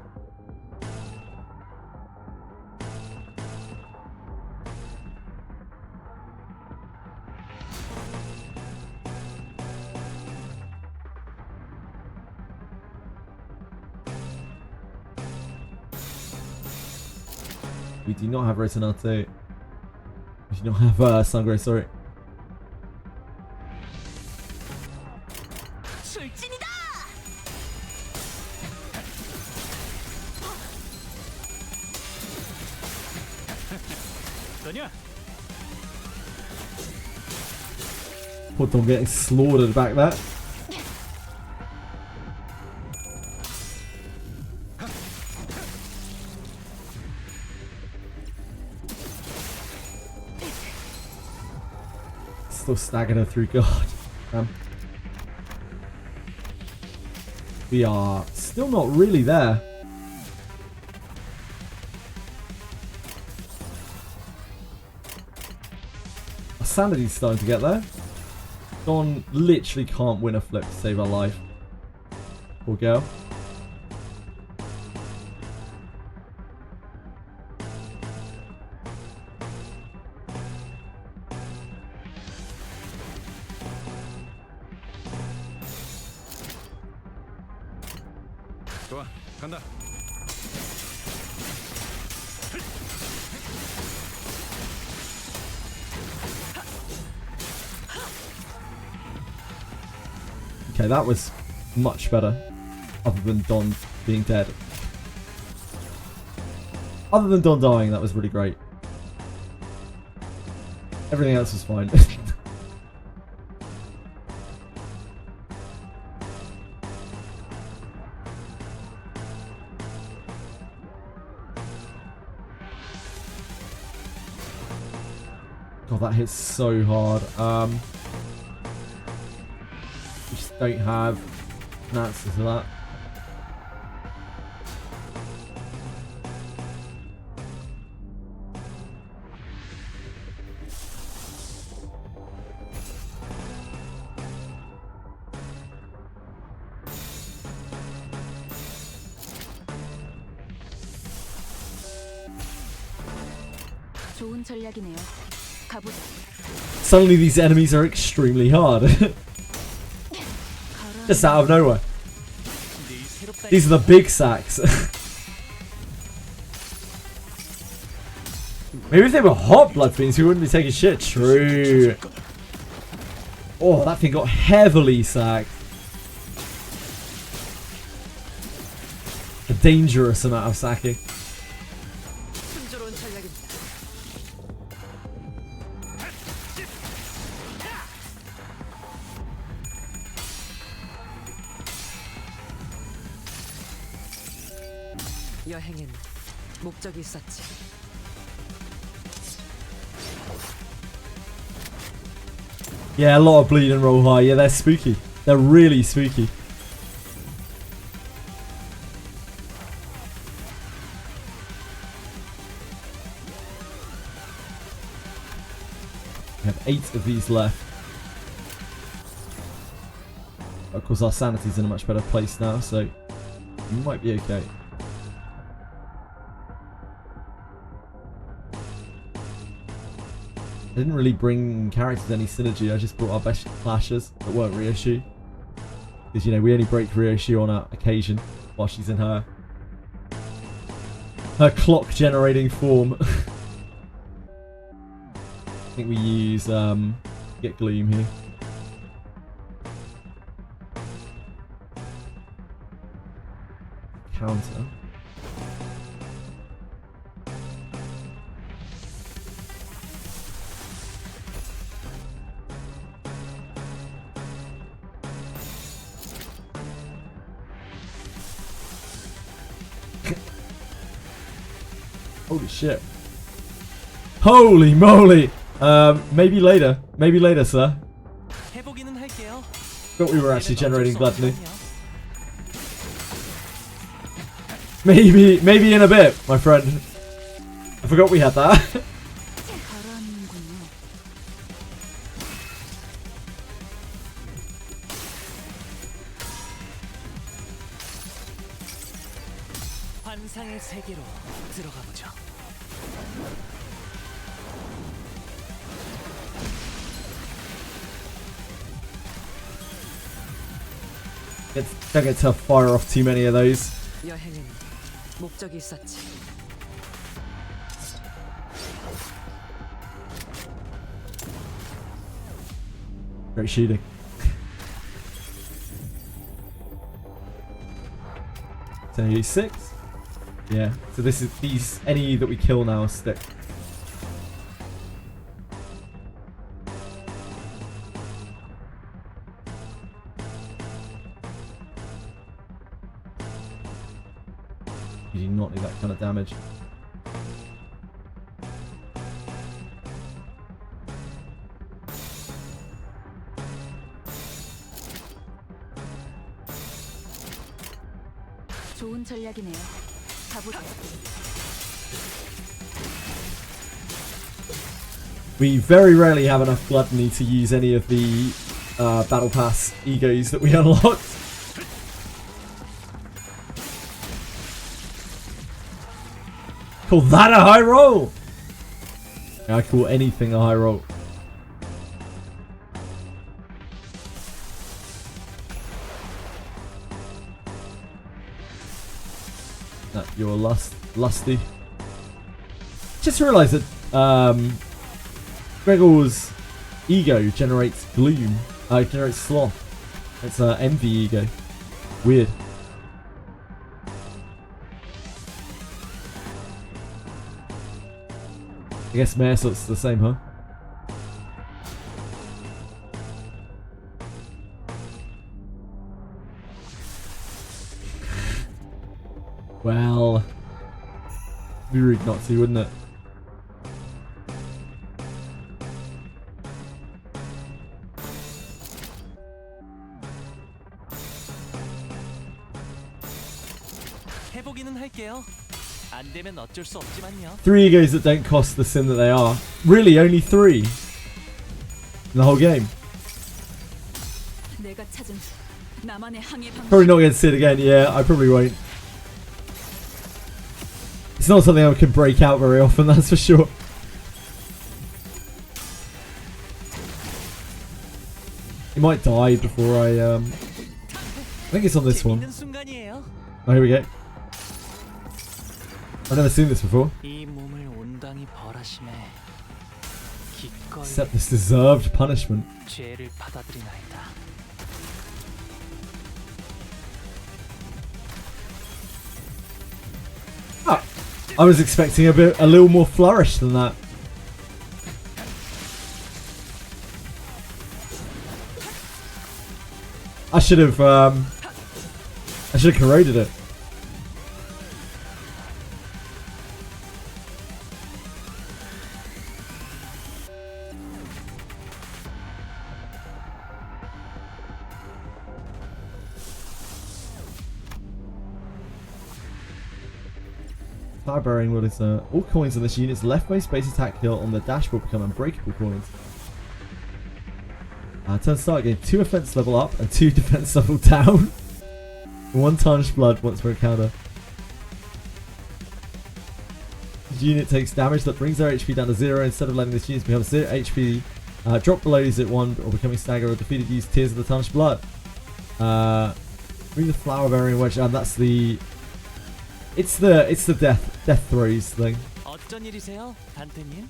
We do not have Retinate. We do not have Sangre, sorry. 출진이다! 너냐? Poor Dom getting slaughtered back there. Still staggering her through God. We are still not really there. Our sanity's starting to get there. Dawn literally can't win a flip to save her life. Poor girl. 좋아, 간다. Okay, that was much better. Other than Don being dead. Other than Don dying, that was really great. Everything else was fine. God, that hits so hard. We just don't have an answer to that. 좋은 전략이네요. 가보자. Suddenly these enemies are extremely hard. Just out of nowhere. These are the big sacks. Maybe if they were hot blood fiends, we wouldn't be taking shit. True. Oh, that thing got heavily sacked. A dangerous amount of sacking. 여행엔 목적이 있었지. Yeah, a lot of bleed and roll high. Yeah, they're spooky. They're really spooky. We have 8 of these left. Of course, our sanity's in a much better place now, so we might be okay. I didn't really bring characters any synergy. I just brought our best clashers that weren't Ryoshu. Because, you know, we only break Ryoshu on occasion while she's in her clock generating form. I think we use get Gloom here. Counter. Holy shit. Holy moly! Maybe later. Maybe later, sir. 해보기는 할게요. Thought we were actually generating gluttony. Maybe in a bit, my friend. I forgot we had that. 환상의 세계로 들어가 보죠. Don't get to fire off too many of those. 여행엔 목적이 있었지. Great shooting. So 6. Yeah. So this is these any that we kill now stick. You do not need that kind of damage. 좋은 전략이네요. 가보자. We very rarely have enough gluttony to use any of the battle pass egos that we unlocked. Call that a high roll! Yeah, I call anything a high roll. No, you're lusty. Just realised that Gregor's ego generates gloom. Generates sloth. It's an envy ego. Weird. I guess Maresort's the same, huh? Well, it'd be rude not to, wouldn't it? 해보기는 할게요. 안 되면 어쩔 수 없지만요. 3 egos that don't cost the sin that they are. Really, only 3 in the whole game. 내가 찾은 나만의 항해 방식. Probably not going to see it again. Yeah, I probably won't. It's not something I can break out very often, that's for sure. It might die before I think it's on this one. 재밌는 순간이에요. Oh, here we go. I've never seen this before. 이 몸을 온당히 벌하심에 기꺼이 Accept this deserved punishment. 죄를 받아들이나이다. Ah, I was expecting a little more flourish than that. I should have corroded it. Fire bearing what is all coins on this unit's leftmost base attack hill on the dashboard become unbreakable coins. Turn start gain 2 offense level up and 2 defense level down. 1 tarnished blood once per encounter. The unit takes damage that brings their HP down to 0. Instead of letting this unit become 0 HP, drop below is at 1 or becoming staggered or defeated, use Tears of the Tarnished Blood. Bring the flower bearing wedge, and that's the it's the death throws thing. 어쩐 일이세요, 단테님?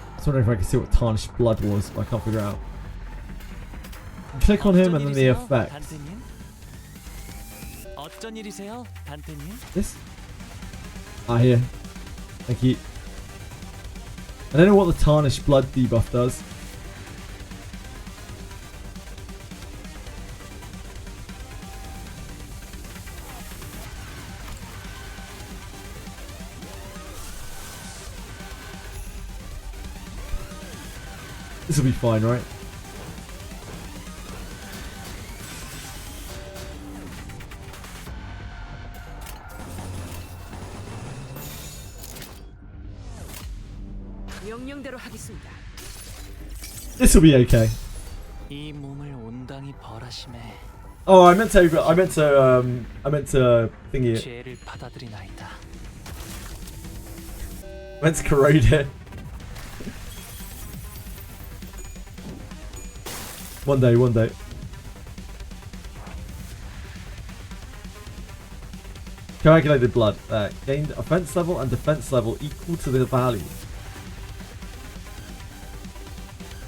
I was wondering if I could see what Tarnished Blood was, but I can't figure out. Click on him and then the effect. 단테님? 어쩐 일이세요, 단테님? This? Ah, here. Thank you. I don't know what the Tarnished Blood debuff does. This will be fine, right? 명령대로 하겠습니다. This will be okay. 이 몸을 온당히 벌하심에 Oh, I meant to thingy it. 죄를 받아들이나이다. I meant to corrode it. One day, one day. Coagulated blood. Gained offense level and defense level equal to the value.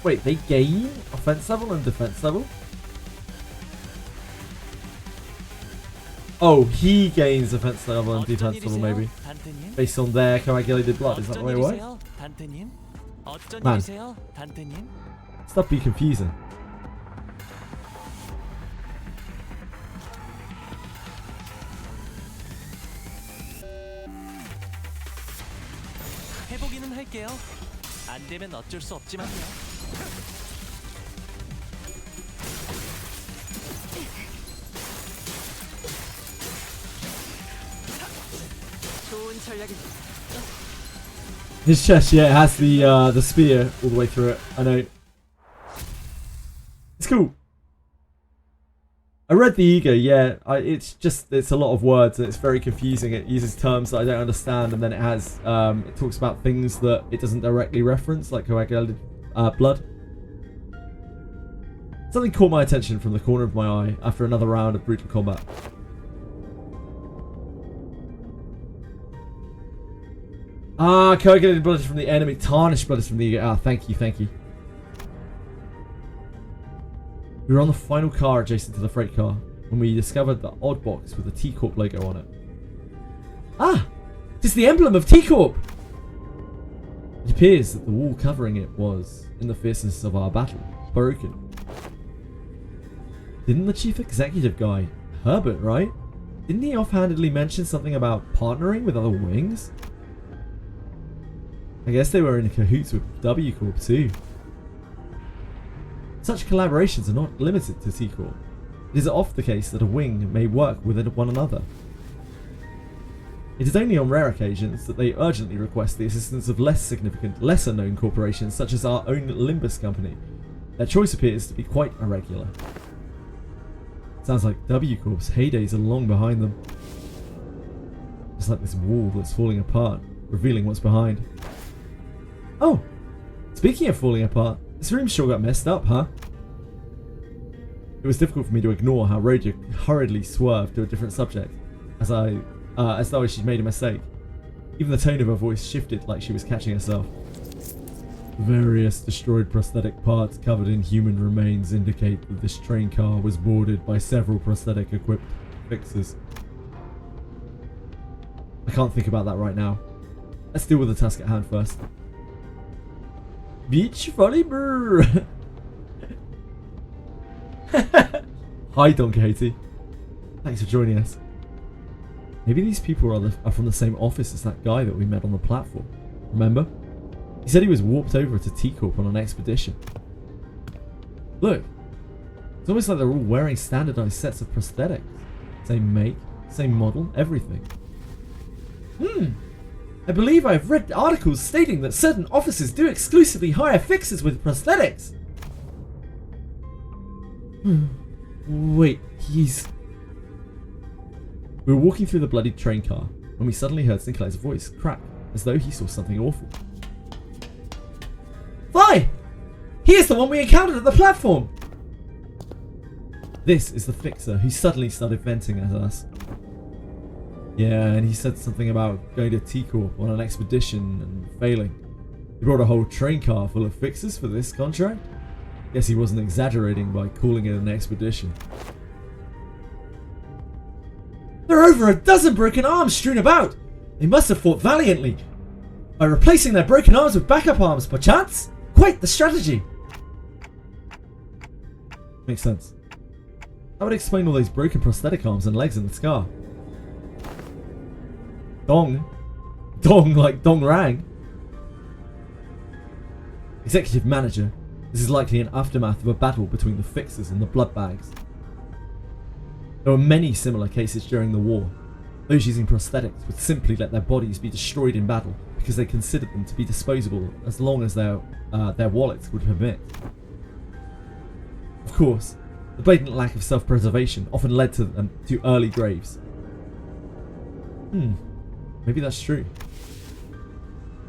Wait, they gain offense level and defense level? Oh, he gains offense level and defense level maybe. 단테님? Based on their coagulated blood, is that the way it works? 일이세요, 단테님? 어쩐 Man. 일이세요, 단테님? Stop being confusing. 해보기는 할게요. 안 되면 어쩔 수 없지만요. 좋은 전략입니다. His chest, yeah, it has the spear all the way through it. I know. It's cool. I read the ego, yeah. It's a lot of words and it's very confusing. It uses terms that I don't understand, and then it has it talks about things that it doesn't directly reference, like coagulated blood. Something caught my attention from the corner of my eye after another round of brutal combat. Ah, coagulated blood is from the enemy. Tarnished blood is from the ego. Ah, thank you, thank you. We were on the final car adjacent to the freight car when we discovered the odd box with the T-Corp logo on it. Ah! It's the emblem of T-Corp! It appears that the wall covering it was, in the fierceness of our battle, broken. Didn't the chief executive guy, Herbert, right? Didn't he offhandedly mention something about partnering with other wings? I guess they were in cahoots with W Corp too. Such collaborations are not limited to T-Corp. It is often the case that a wing may work with one another. It is only on rare occasions that they urgently request the assistance of less significant, lesser known corporations such as our own Limbus Company. Their choice appears to be quite irregular. Sounds like W Corp's heydays are long behind them. Just like this wall that's falling apart, revealing what's behind. Oh! Speaking of falling apart, this room sure got messed up, huh? It was difficult for me to ignore how Roja hurriedly swerved to a different subject, as though she'd made a mistake. Even the tone of her voice shifted like she was catching herself. Various destroyed prosthetic parts covered in human remains indicate that this train car was boarded by several prosthetic-equipped fixers. I can't think about that right now. Let's deal with the task at hand first. Beach volleyball. Hi, Don Quixote. Thanks for joining us. Maybe these people are from the same office as that guy that we met on the platform. Remember? He said he was warped over to T-Corp on an expedition. Look. It's almost like they're all wearing standardized sets of prosthetics. Same make, same model, everything. I believe I've read articles stating that certain offices do exclusively hire fixers with prosthetics. Wait, he's... We were walking through the bloodied train car when we suddenly heard Sinclair's voice crack as though he saw something awful. Fly! He is the one we encountered at the platform! This is the fixer who suddenly started venting at us. Yeah, and he said something about going to T-Corp on an expedition and failing. He brought a whole train car full of fixers for this contract? Guess he wasn't exaggerating by calling it an expedition. There are over a dozen broken arms strewn about! They must have fought valiantly! By replacing their broken arms with backup arms, perchance? Quite the strategy! Makes sense. That would explain all those broken prosthetic arms and legs in the scar. Dong. Dong like Dong Rang. Executive Manager. This is likely an aftermath of a battle between the fixers and the blood bags. There were many similar cases during the war. Those using prosthetics would simply let their bodies be destroyed in battle because they considered them to be disposable as long as their wallets would permit. Of course, the blatant lack of self-preservation often led to them to early graves. Maybe that's true.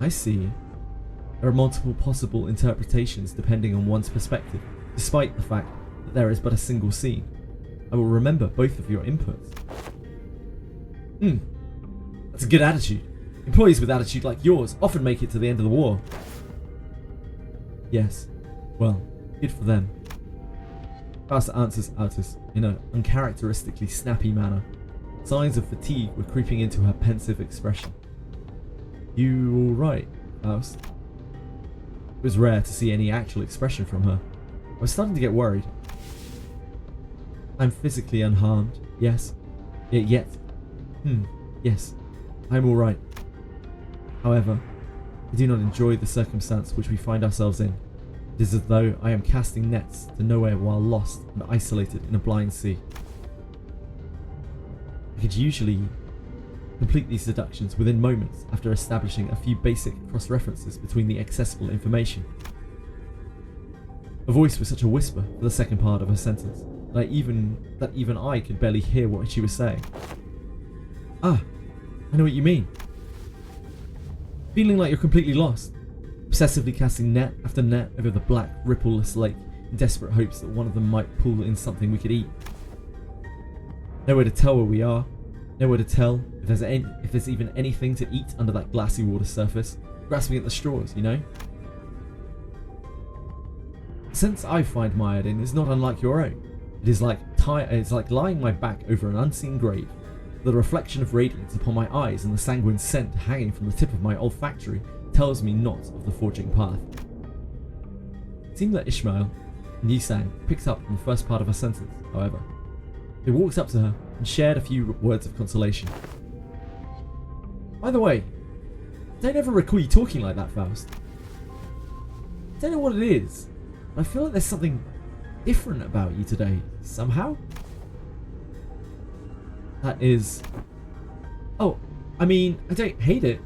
I see. There are multiple possible interpretations depending on one's perspective, despite the fact that there is but a single scene. I will remember both of your inputs. That's a good attitude. Employees with attitude like yours often make it to the end of the war. Yes. Well, good for them. Faust answers Altus in an uncharacteristically snappy manner. Signs of fatigue were creeping into her pensive expression. You alright, Faust? It was rare to see any actual expression from her. I was starting to get worried. I'm physically unharmed, yes. Yet. Yes. I'm alright. However, I do not enjoy the circumstance which we find ourselves in. It is as though I am casting nets to nowhere while lost and isolated in a blind sea. I could usually complete these deductions within moments after establishing a few basic cross-references between the accessible information. Her voice was such a whisper for the second part of her sentence that even I could barely hear what she was saying. Ah, I know what you mean. Feeling like you're completely lost, obsessively casting net after net over the black, rippleless lake in desperate hopes that one of them might pull in something we could eat. Nowhere to tell where we are, nowhere to tell if there's even anything to eat under that glassy water surface, grasping at the straws, you know? The sense I find mired in is not unlike your own. It's like lying my back over an unseen grave, the reflection of radiance upon my eyes and the sanguine scent hanging from the tip of my olfactory tells me not of the forging path. It seemed that Ishmael and Yisang picked up on the first part of her sentence, however. They walked up to her and shared a few words of consolation. By the way, I don't ever recall you talking like that, Faust. I don't know what it is, but I feel like there's something different about you today, somehow. That is... Oh, I mean, I don't hate it.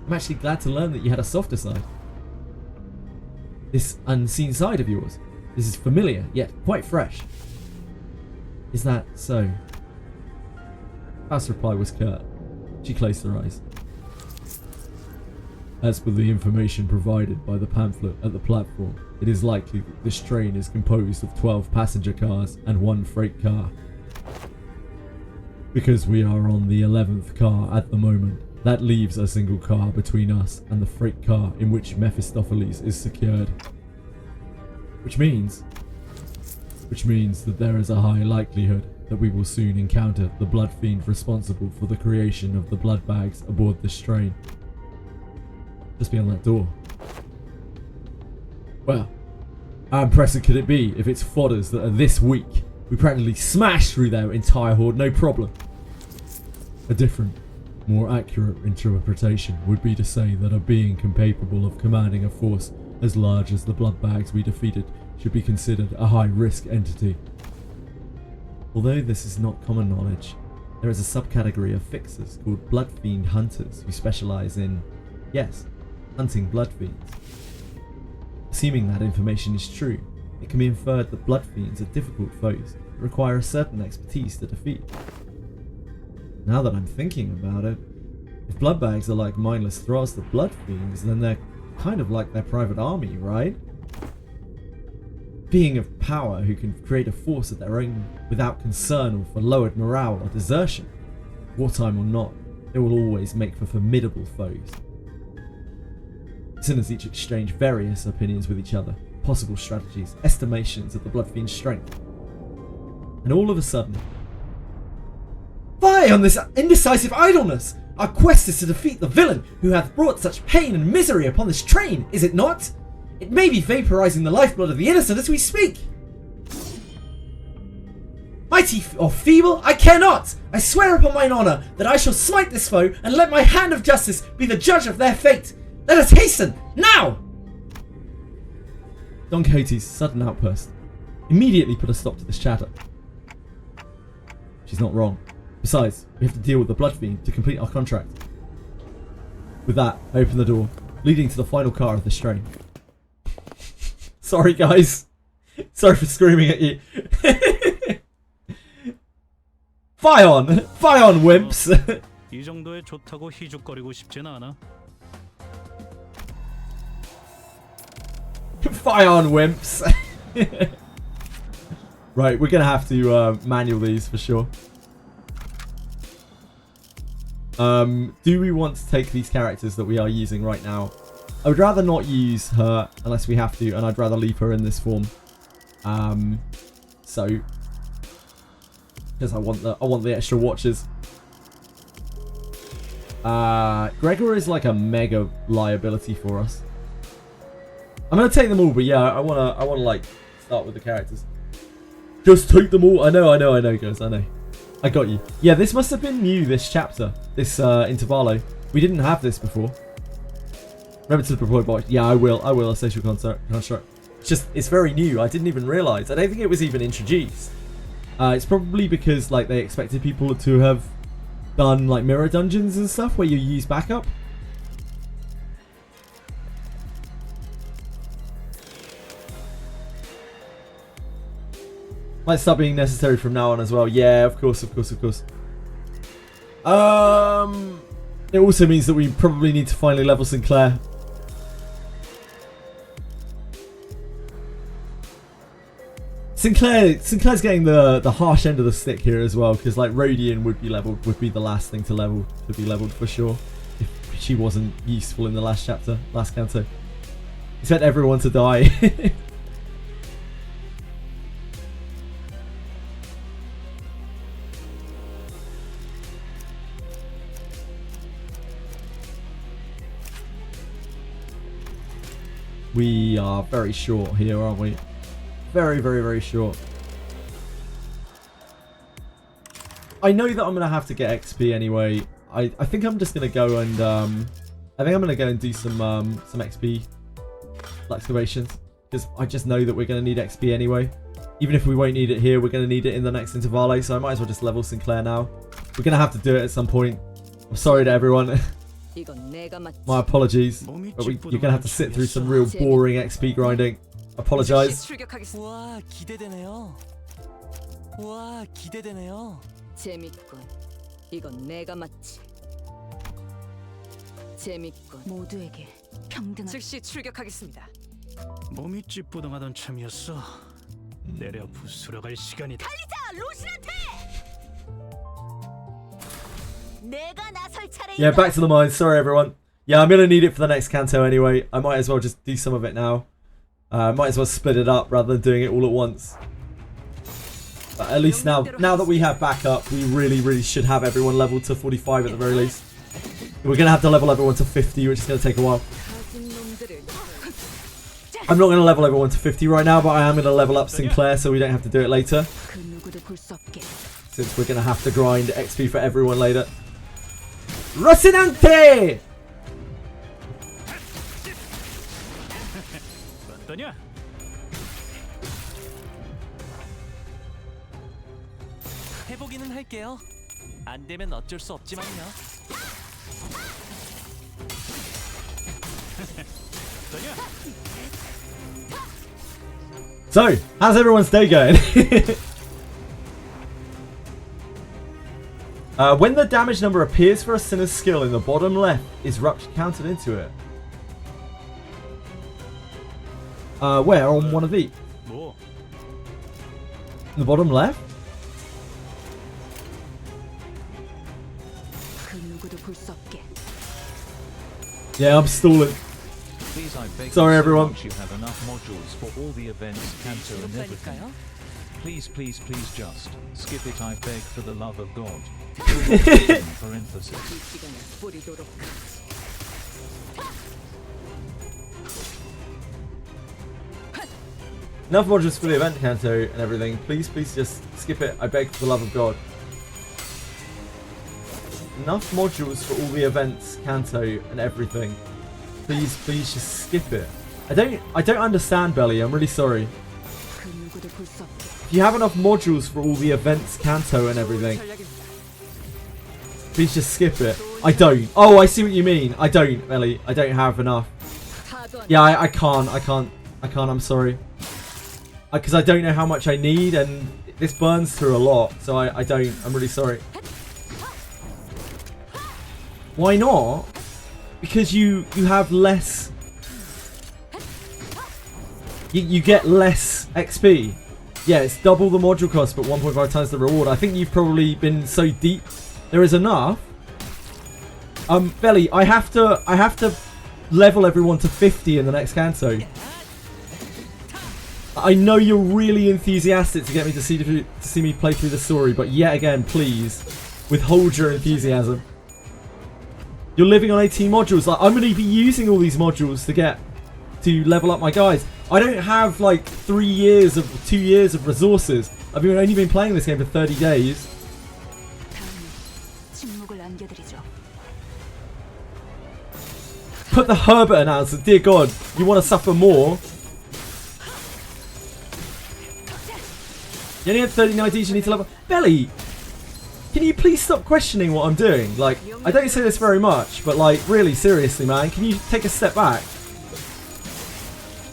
I'm actually glad to learn that you had a softer side. This unseen side of yours. This is familiar, yet quite fresh. Is that so? Faust's reply was curt. She closed her eyes. As per the information provided by the pamphlet at the platform, it is likely that this train is composed of 12 passenger cars and 1 freight car. Because we are on the 11th car at the moment, that leaves a single car between us and the freight car in which Mephistopheles is secured. Which means that there is a high likelihood that we will soon encounter the blood fiend responsible for the creation of the blood bags aboard this train. Just beyond that door. Well, how impressive could it be if it's fodders that are this weak? We practically smashed through their entire horde, no problem. A different, more accurate interpretation would be to say that a being capable of commanding a force as large as the blood bags we defeated should be considered a high-risk entity. Although this is not common knowledge, there is a subcategory of fixers called blood fiend hunters who specialize in, yes, hunting blood fiends. Assuming that information is true, it can be inferred that blood fiends are difficult foes that require a certain expertise to defeat. Now that I'm thinking about it, if blood bags are like mindless thralls to blood fiends, then they're kind of like their private army, right? Being of power who can create a force of their own without concern or for lowered morale or desertion. Wartime or not, they will always make for formidable foes. Sinners each exchange various opinions with each other, possible strategies, estimations of the blood fiend's strength. And all of a sudden, fie on this indecisive idleness! Our quest is to defeat the villain who hath brought such pain and misery upon this train, is it not? It may be vaporizing the lifeblood of the innocent as we speak. Mighty or feeble, I care not! I swear upon mine honour that I shall smite this foe and let my hand of justice be the judge of their fate. Let us hasten, now! Don Quixote's sudden outburst immediately put a stop to this chatter. She's not wrong. Besides, we have to deal with the Blood Fiend to complete our contract. With that, I open the door, leading to the final car of this train. Sorry, guys. Sorry for screaming at you. Fire on! Fire on, wimps! 이 정도에 좋다고 희죽거리고 싶진 않아. Fire on, wimps! Right, we're gonna have to manual these for sure. Do we want to take these characters that we are using right now? I would rather not use her unless we have to, and I'd rather leave her in this form. So because I want the extra watches. Gregor is like a mega liability for us. I'm gonna take them all, but yeah, I wanna like start with the characters. Just take them all. I know, guys. I know. I got you. Yeah, this must have been new, this chapter. This Intervallo. We didn't have this before. Remember to deploy bot. Yeah, I will. A social construct. It's just, it's very new. I didn't even realise. I don't think it was even introduced. It's probably because like they expected people to have done like mirror dungeons and stuff where you use backup. Might start being necessary from now on as well. Yeah, of course. It also means that we probably need to finally level Sinclair. Sinclair's getting the harsh end of the stick here as well, because like Rodian would be the last thing to be leveled for sure if she wasn't useful in the last chapter, last canto. Expect everyone to die. We are very short here, aren't we? Very short. I know that I'm gonna have to get XP anyway. I think I'm just gonna go and do some XP excavations, because I just know that we're gonna need XP anyway. Even if we won't need it here, we're gonna need it in the next Intervallo, so I might as well just level Sinclair now. We're gonna have to do it at some point. I'm sorry to everyone. My apologies, but you're gonna have to sit through some real boring XP grinding. Apologise. 와, 기대되네요. 와, 기대되네요. 재밌군. 이건 내가 맞지. 재밌군. 모두에게 평등한 즉시 출격하겠습니다. 몸이 찌뿌둥하던 참이었어. 내려 부수러 갈 시간이다. 달리자, 로신한테! 내가 나설 차례. Yeah, back to the mines. Sorry, everyone. Yeah, I'm gonna need it for the next canto anyway. I might as well just do some of it now. Might as well split it up rather than doing it all at once. But at least now that we have backup, we really should have everyone leveled to 45 at the very least. We're gonna have to level everyone to 50, which is gonna take a while. I'm not gonna level everyone to 50 right now, but I am gonna level up Sinclair so we don't have to do it later, since we're gonna have to grind XP for everyone later. Rocinante! 어떠냐? 해보기는 할게요. 안 되면 어쩔 수 없지만요. So, how's everyone's day going? When the damage number appears for a sinner's skill in the bottom left, is Rupture counted into it? Where? On one of each? 뭐? In the bottom left? Yeah, I'm stalling. Please, I beg Sorry, you, everyone. once you have enough modules for all the events, canto and everything. Please just skip it, I beg, for the love of God. For emphasis. Enough modules for the event canto and everything. Please just skip it. I beg for the love of God. Enough modules for all the events, canto and everything. Please just skip it. I don't understand, Belly. I'm really sorry. If you have enough modules for all the events, canto and everything, Please just skip it. I don't. Oh, I see what you mean. I don't, Ellie. I don't have enough. Yeah, I can't. I'm sorry. Because I don't know how much I need, and this burns through a lot. So I don't. I'm really sorry. Why not? Because you have less. You get less XP. Yeah, it's double the module cost, but 1.5 times the reward. I think you've probably been so deep. There is enough. Belly, I have to level everyone to 50 in the next canto. I know you're really enthusiastic to get me to see me play through the story, but yet again, please withhold your enthusiasm. You're living on 18 modules. Like, I'm going to be using all these modules to level up my guys. I don't have like 2 years of resources. I've only been playing this game for 30 days. Put the Herbert announcer. Dear God, you want to suffer more? You only have 39 Ds, you need to level. Belly, can you please stop questioning what I'm doing? Like, I don't say this very much, but like, really, seriously, man, can you take a step back?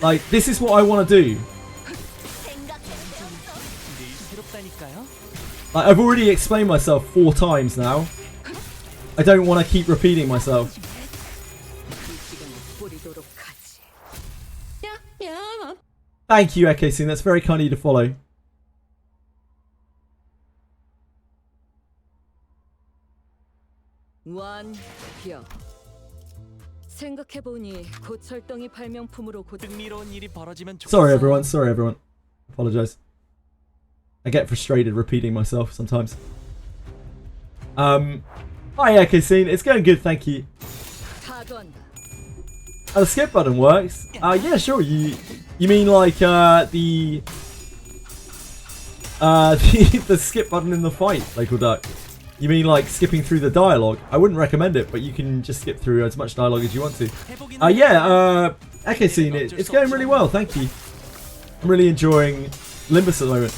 Like, this is what I want to do. Like, I've already explained myself 4 times now. I don't want to keep repeating myself. Thank you, Ekosyn. That's very kind of you to follow. 완벽. 생각해보니 고철덩이 발명품으로 흥미로운 일이 벌어지면 Sorry everyone. Apologise. I get frustrated repeating myself sometimes. Hi Ekosyn. It's going good, thank you. Oh, the skip button works. Yeah, sure. You mean like the skip button in the fight, Local Duck? You mean like skipping through the dialogue? I wouldn't recommend it, but you can just skip through as much dialogue as you want to. Yeah, Ekosyn, it's going really well, thank you. I'm really enjoying Limbus at the moment.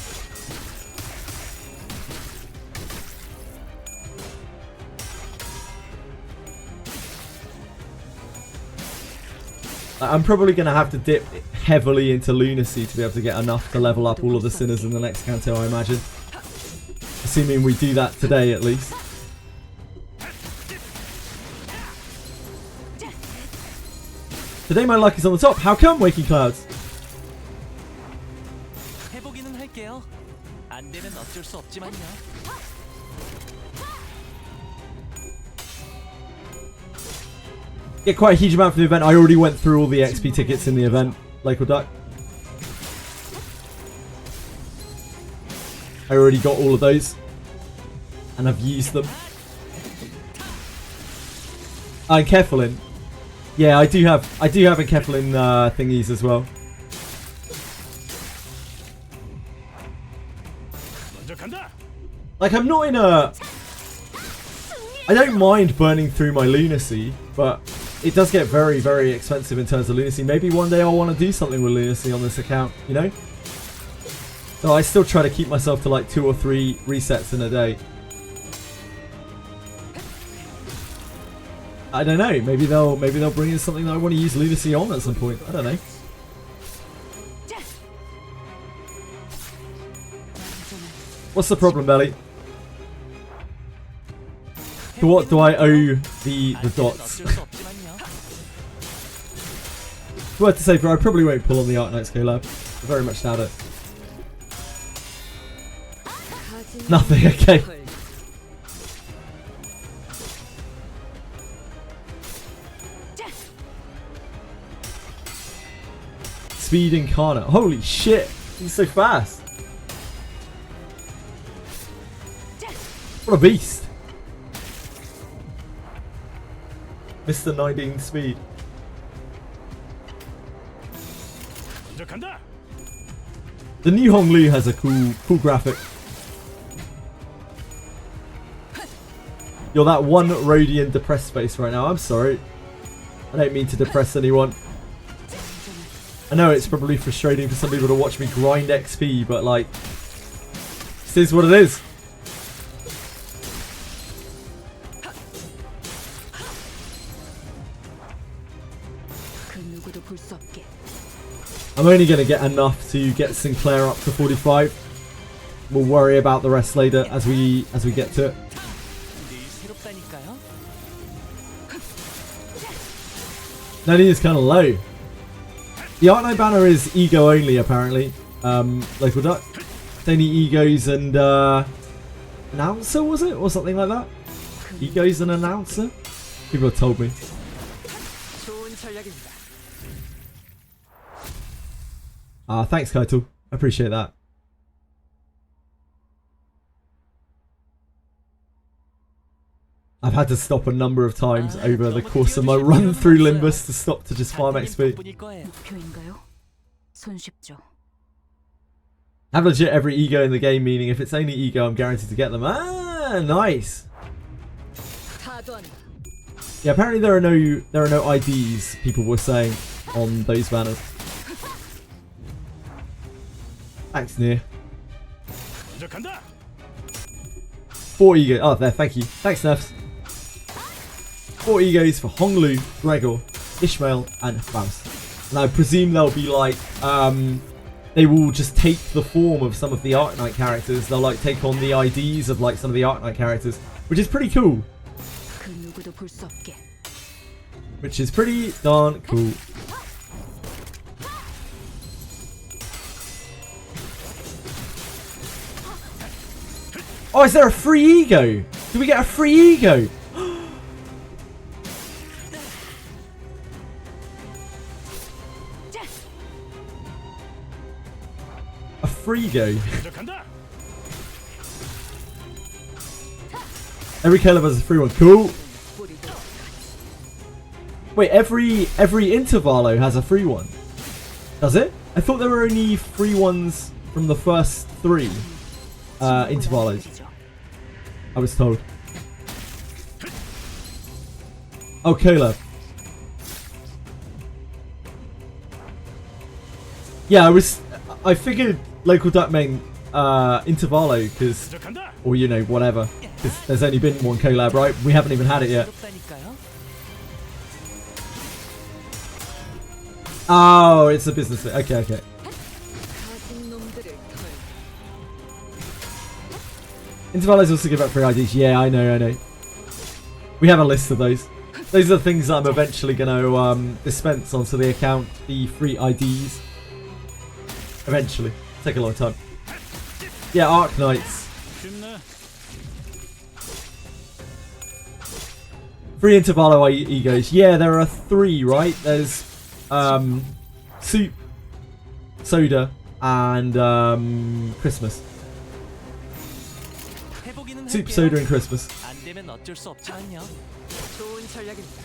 I'm probably going to have to dip heavily into lunacy to be able to get enough to level up all of the sinners in the next canto, I imagine. Assuming we do that today, at least. Today my luck is on the top. How come, Waking Clouds? 해보기는 할게요. 안 되면 어쩔 수 없지만요. Get quite a huge amount for the event. I already went through all the XP tickets in the event, Local Duck. I already got all of those, and I've used them. And Keflin. Yeah, I do have a Keflin thingies as well. Like, I'm not in a... I don't mind burning through my lunacy, but it does get very, very expensive in terms of lunacy. Maybe one day I'll want to do something with lunacy on this account, you know? So I still try to keep myself to like 2 or 3 resets in a day. I don't know. Maybe they'll bring in something that I want to use lunacy on at some point. I don't know. What's the problem, Belly? To what do I owe the dots? Worth to say, bro, I probably won't pull on the Arknights collab. I very much doubt it. Nothing, okay. Speed incarnate. Holy shit! He's so fast. What a beast. Mr. 19 speed. The new Honglu has a cool graphic. You're that one Rhodian depressed space right now. I'm sorry. I don't mean to depress anyone. I know it's probably frustrating for some people to watch me grind XP, but like, this is what it is. I'm only going to get enough to get Sinclair up to 45. We'll worry about the rest later as we get to it. 늘 새롭다니까요. Nanny is kind of low. The Art Night banner is ego only, apparently. Local duck. It's only egos and announcer, was it? Or something like that? Egos and announcer? People have told me. 좋은 전략입니다. Thanks, Kaito. I appreciate that. I've had to stop a number of times over the course of my run through Limbus to stop to just farm XP. 덕분일 거예요. 목표인가요? 손쉽죠. Have legit every ego in the game, meaning if it's only ego, I'm guaranteed to get them. Ah, nice. 가도한다. Yeah, apparently there are no IDs. People were saying on those banners. Thanks, Near. 먼저 간다. 4 egos. Oh, there. Thank you. Thanks, Nefs. 4 egos for Honglu, Gregor, Ishmael, and Faust. And I presume they'll be like, they will just take the form of some of the Arknight characters. They'll like take on the IDs of like some of the Arknight characters, which is pretty cool. 그 누구도 볼 수 없게. Which is pretty darn cool. Oh, is there a free ego? Do we get a free ego? A free ego. 먼저 간다. Every Caleb has a free one. Cool. Wait, every Intervallo has a free one. Does it? I thought there were only free ones from the first 3 Intervallos. I was told. Oh, Caleb. Yeah, I figured local duck main Intervallo because, 먼저 간다. or you know, whatever. Because there's only been one collab, right? We haven't even had it yet. 새롭다니까요. Oh, it's a business thing. Okay, okay. 가진 놈들을 털. Intervallos also give out free IDs. Yeah, I know. We have a list of those. Those are the things I'm eventually going to dispense onto the account. The free IDs. Eventually. Take a long time. Yeah, Arknights. 쉽네. Free Intervallo egos. Yeah, there are 3, right? There's Soup, Soda, and Christmas. 해보기는 Soup, 할게요. Soda, and Christmas. 안 되면 어쩔 수 없지만요. 좋은 전략입니다.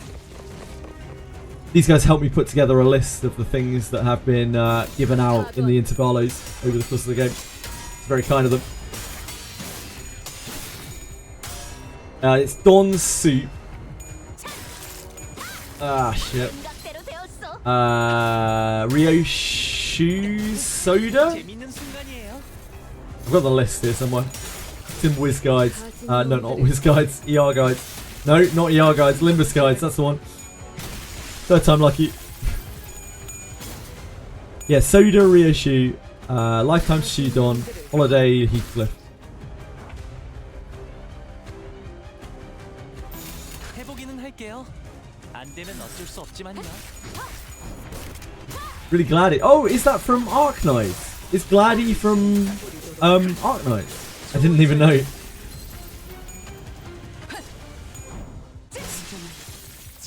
These guys helped me put together a list of the things that have been given out in the Intervallos over the course of the game. It's very kind of them. It's Don's Soup. Ah, shit. 생각대로 되었어. Ryoshu's Soda? 재밌는 순간이에요. I've got the list here somewhere. It's in Wiz Guides. No, not Wiz Guides. ER Guides. No, not ER Guides. Limbus Guides. That's the one. Third time lucky. Yeah, Soda, Ryoshu, Lifetime Shudon, Holiday, Heathcliff. 해보기는 할게요. 안 되면 어쩔 수 없지만요. Really Gladdy. Oh, is that from Arknight? Is Gladdy from Arknight? I didn't even know.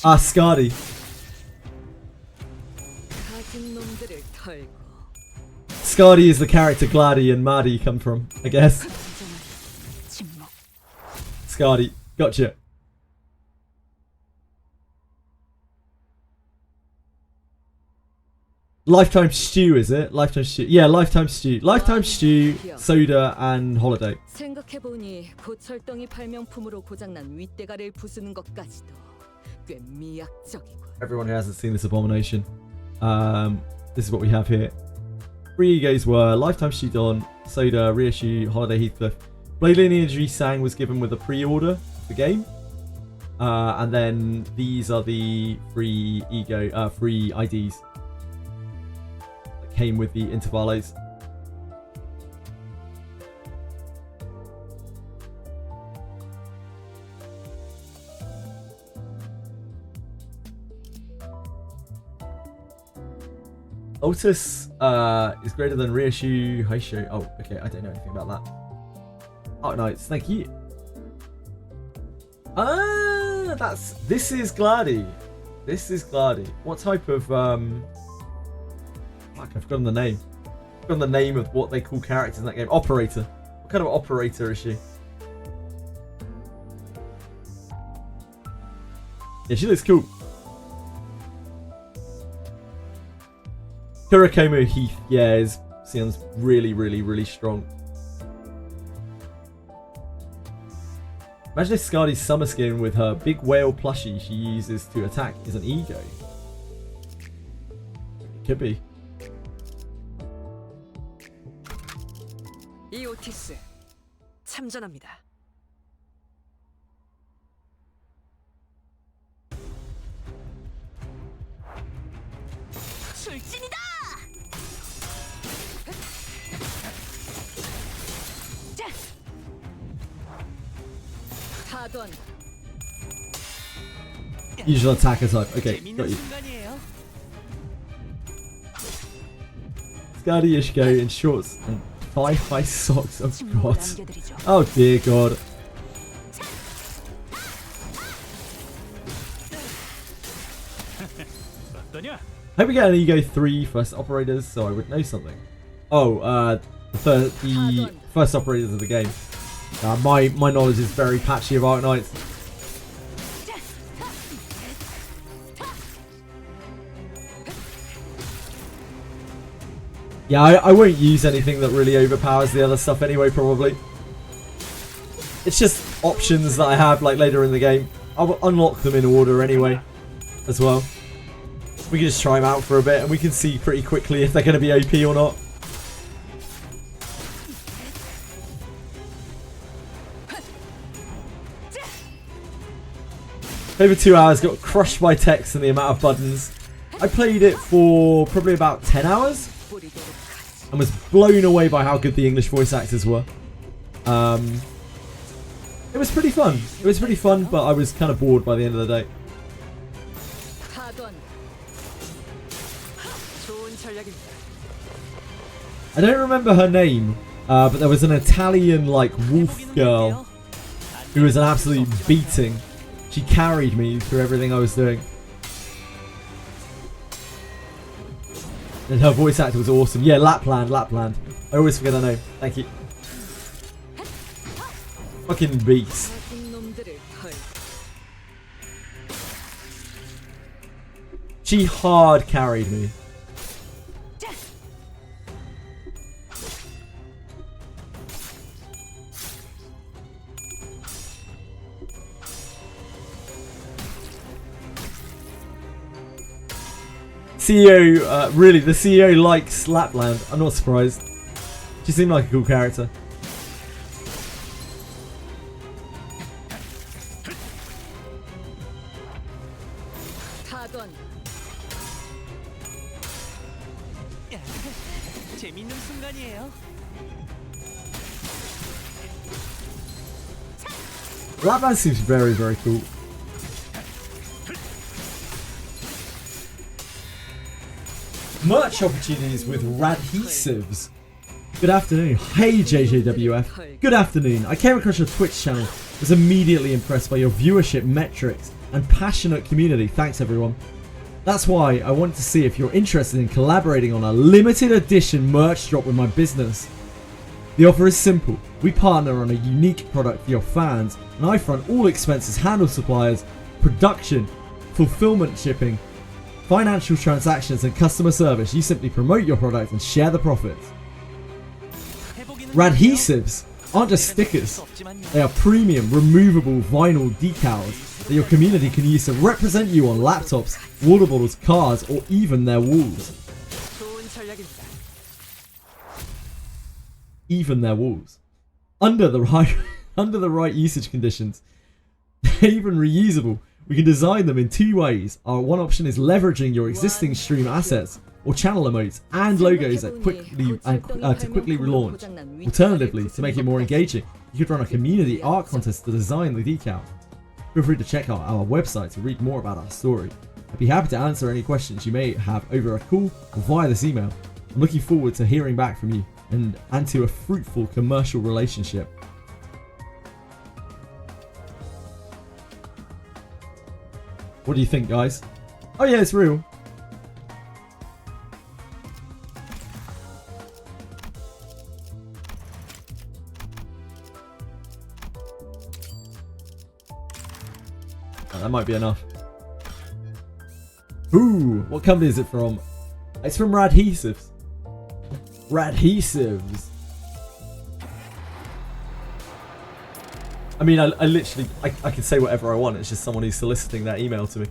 Ah, Skadi. 가진 놈들을 털고. Skadi is the character Gladdy and Maddie come from, I guess. 침묵. Skadi. Gotcha. Lifetime Stew, is it? Lifetime Stew. Yeah, Lifetime Stew. Lifetime Stew, Soda, and Holiday. 생각해보니 고철덩이 발명품으로 고장난 윗대가리를 부수는 것까지도 꽤 미약적이군. Everyone who hasn't seen this abomination. This is what we have here. 3 egos were Lifetime Stew, Soda, Reissue, Holiday, Heathcliff. Blade Lineage Sang was given with a pre-order of the game. And then these are the free IDs. came with the Intervallos. Otis is greater than Reishu Haisho. Oh, okay, I don't know anything about that. Oh, nice, thank you. Ah, this is Glady. This is Glady. What type of fuck, I've forgotten the name. I've forgotten the name of what they call characters in that game. Operator. What kind of operator is she? Yeah, she looks cool. Kurikomu Heath, yeah, sounds really, really, really strong. Imagine if Scardy's summer skin with her big whale plushie she uses to attack is an ego. It could be. 이 오티스 참전합니다. 출진이다! 파던. Usual attacker type. Okay, 재밌는 got you. 순간이에요. Scardy Ishiko in shorts and thigh-high socks. Oh 친구를 god. 남겨드리죠. Oh dear god. 어떠냐? Hope we get an Ego 3 first operators so I would know something. Oh, the first operators of the game. My knowledge is very patchy of Arknights. Yeah, I won't use anything that really overpowers the other stuff anyway, probably. It's just options that I have like later in the game. I'll unlock them in order anyway, as well. We can just try them out for a bit and we can see pretty quickly if they're going to be OP or not. Over 2 hours, got crushed by text and the amount of buttons. I played it for probably about 10 hours and was blown away by how good the English voice actors were. It was pretty fun. It was pretty fun, but I was kind of bored by the end of the day. 파던. 좋은 전략입니다. I don't remember her name, but there was an Italian like wolf girl who was an absolute beating. She carried me through everything I was doing. And her voice actor was awesome. Yeah, Lapland. I always forget her name. Thank you. Fucking beast. 가진 놈들을 털. She hard carried me. CEO, really, the CEO likes Lapland. I'm not surprised. She seemed like a cool character. 파던. 재밌는 순간이에요. Lapland seems very, very cool. Merch opportunities with Radhesivs. Good afternoon. Hey JJWF. Good afternoon. I came across your Twitch channel. Was immediately impressed by your viewership metrics and passionate community. Thanks everyone. That's why I wanted to see if you're interested in collaborating on a limited edition merch drop with my business. The offer is simple. We partner on a unique product for your fans and I front all expenses, handle suppliers, production, fulfillment, shipping, financial transactions and customer service. You simply promote your product and share the profits. Radhesivs aren't just stickers. They are premium, removable vinyl decals that your community can use to represent you on laptops, water bottles, cars, or even their walls. 좋은 전략입니다. Even their walls. Under the right usage conditions. They're even reusable. We can design them in two ways. Our one option is leveraging your existing stream assets or channel emotes and logos that to quickly relaunch. Alternatively, to make it more engaging, you could run a community art contest to design the decal. Feel free to check out our website to read more about our story. I'd be happy to answer any questions you may have over a call or via this email. I'm looking forward to hearing back from you and to a fruitful commercial relationship. What do you think, guys? Oh yeah, it's real. Oh, that might be enough. Ooh, what company is it from? It's from Radhesives. Radhesives. I mean, I literally, I can say whatever I want. It's just someone who's soliciting that email to me.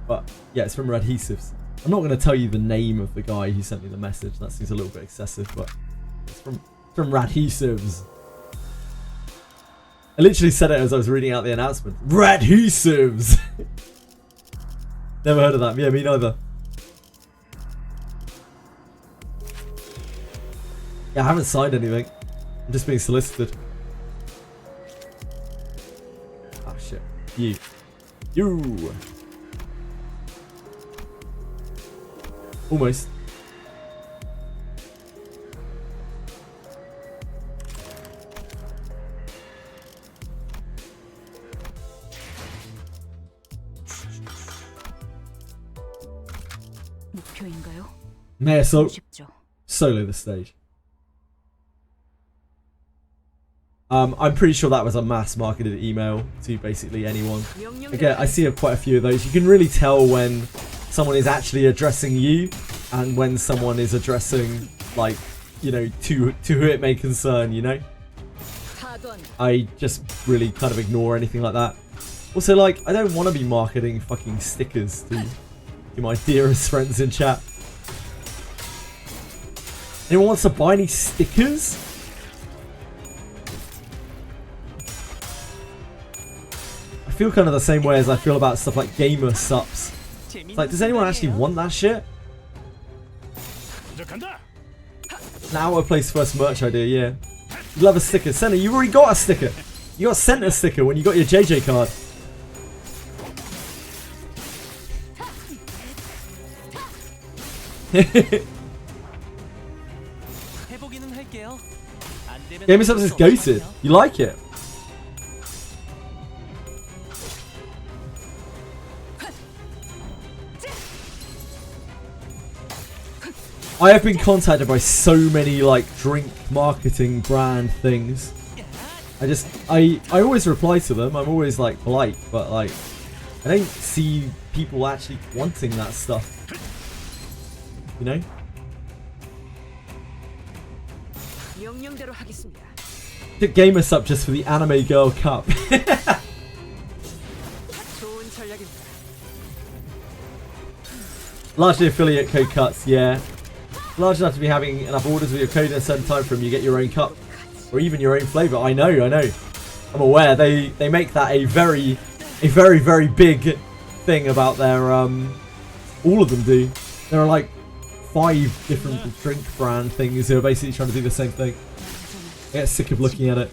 But yeah, it's from Radhesives. I'm not going to tell you the name of the guy who sent me the message. That seems a little bit excessive, but it's from Radhesives. I literally said it as I was reading out the announcement. Radhesives! Never heard of that. Yeah, me neither. Yeah, I haven't signed anything. I'm just being solicited. Oh shit. You. Almost. 목표인가요? Mayor 쉽죠. solo the stage. I'm pretty sure that was a mass marketed email to basically anyone. Again, I see quite a few of those. You can really tell when someone is actually addressing you and when someone is addressing, like, you know, to who it may concern, you know? I just really kind of ignore anything like that. Also, like, I don't want to be marketing fucking stickers to my dearest friends in chat. Anyone wants to buy any stickers? I feel kind of the same way as I feel about stuff like gamer subs. It's like, does anyone actually want that shit? Now I place first merch idea, yeah. You love a sticker. Senna, you already got a sticker. You got sent a sticker when you got your JJ card. Gamer subs is goated. You like it? I have been contacted by so many like drink marketing brand things. I always reply to them. I'm always like polite, but like I don't see people actually wanting that stuff. You know? Took gamer sub just for the Anime Girl Cup. Largely affiliate code cuts, yeah. Large enough to be having enough orders with your code in a certain time frame, you get your own cup. Or even your own flavour. I know. I'm aware. They make that a very big thing about their all of them do. There are like 5 different drink brand things who are basically trying to do the same thing. I get sick of looking at it.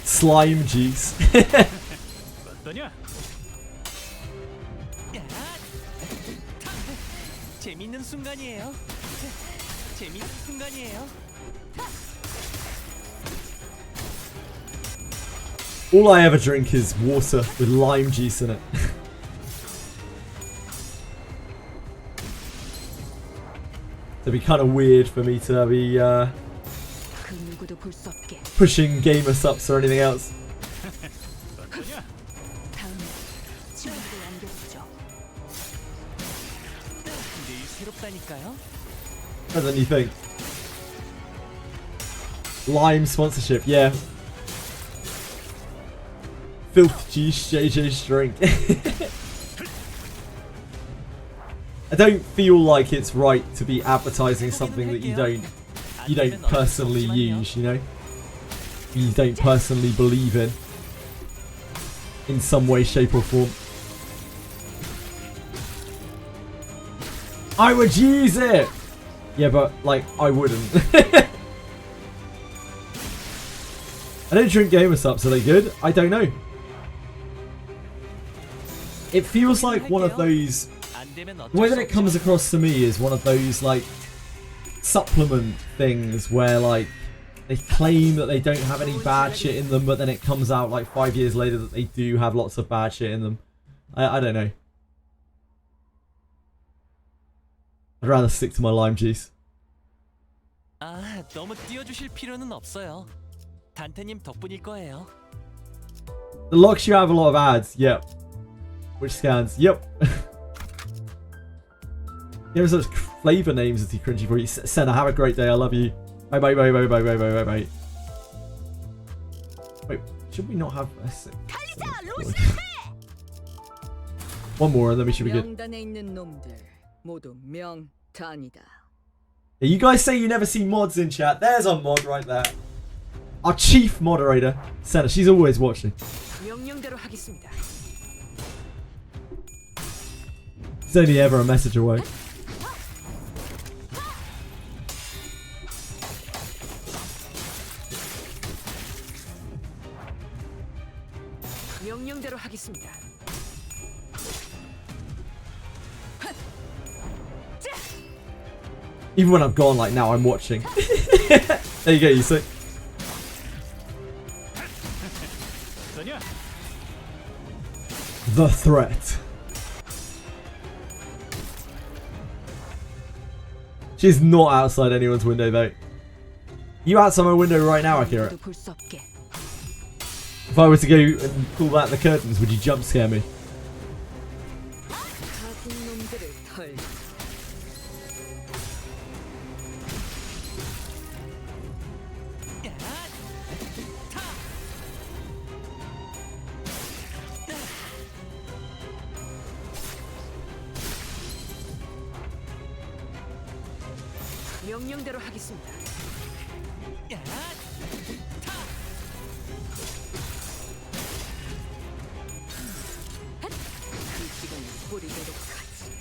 Slime juice. All I ever drink is water with lime juice in it. It'd be kind of weird for me to be pushing gamer subs or anything else. Better than you think. Lime sponsorship, yeah. Filth juice, JJ's drink. I don't feel like it's right to be advertising something that you don't personally use, you know? you don't personally believe in some way, shape or form. I would use it! Yeah, but, like, I wouldn't. I don't drink gamer subs, are they good? I don't know. It feels like one of those... The way that it comes across to me is one of those, like, supplement things where, like, they claim that they don't have any bad shit in them, but then it comes out, like, 5 years later that they do have lots of bad shit in them. I don't know. I'd rather stick to my lime juice. 아, 너무 띄워주실 필요는 없어요. 단테님 덕분일 거예요. The locks you have a lot of ads. Yep. Which scans? Yep. There are such flavor names as he cringy for you. Senna, have a great day. I love you. Bye bye bye bye bye bye bye bye bye. Wait, should we not have a six? One more and then we should be good. 명단에 있는 놈들 모두 명단이다. Yeah, you guys say you never see mods in chat. There's a mod right there. Our chief moderator, Senna. She's always watching. 명령대로 하겠습니다. It's only ever a message away. 명령대로 하겠습니다. Even when I've gone, like now, I'm watching. There you go, you see. The threat. She's not outside anyone's window though. You outside my window right now, Akira? 볼 수 없게. If I were to go and pull back the curtains, would you jump scare me? 가진 놈들을 털. 명령대로 하겠습니다. 그 시간을 버리도록 하지.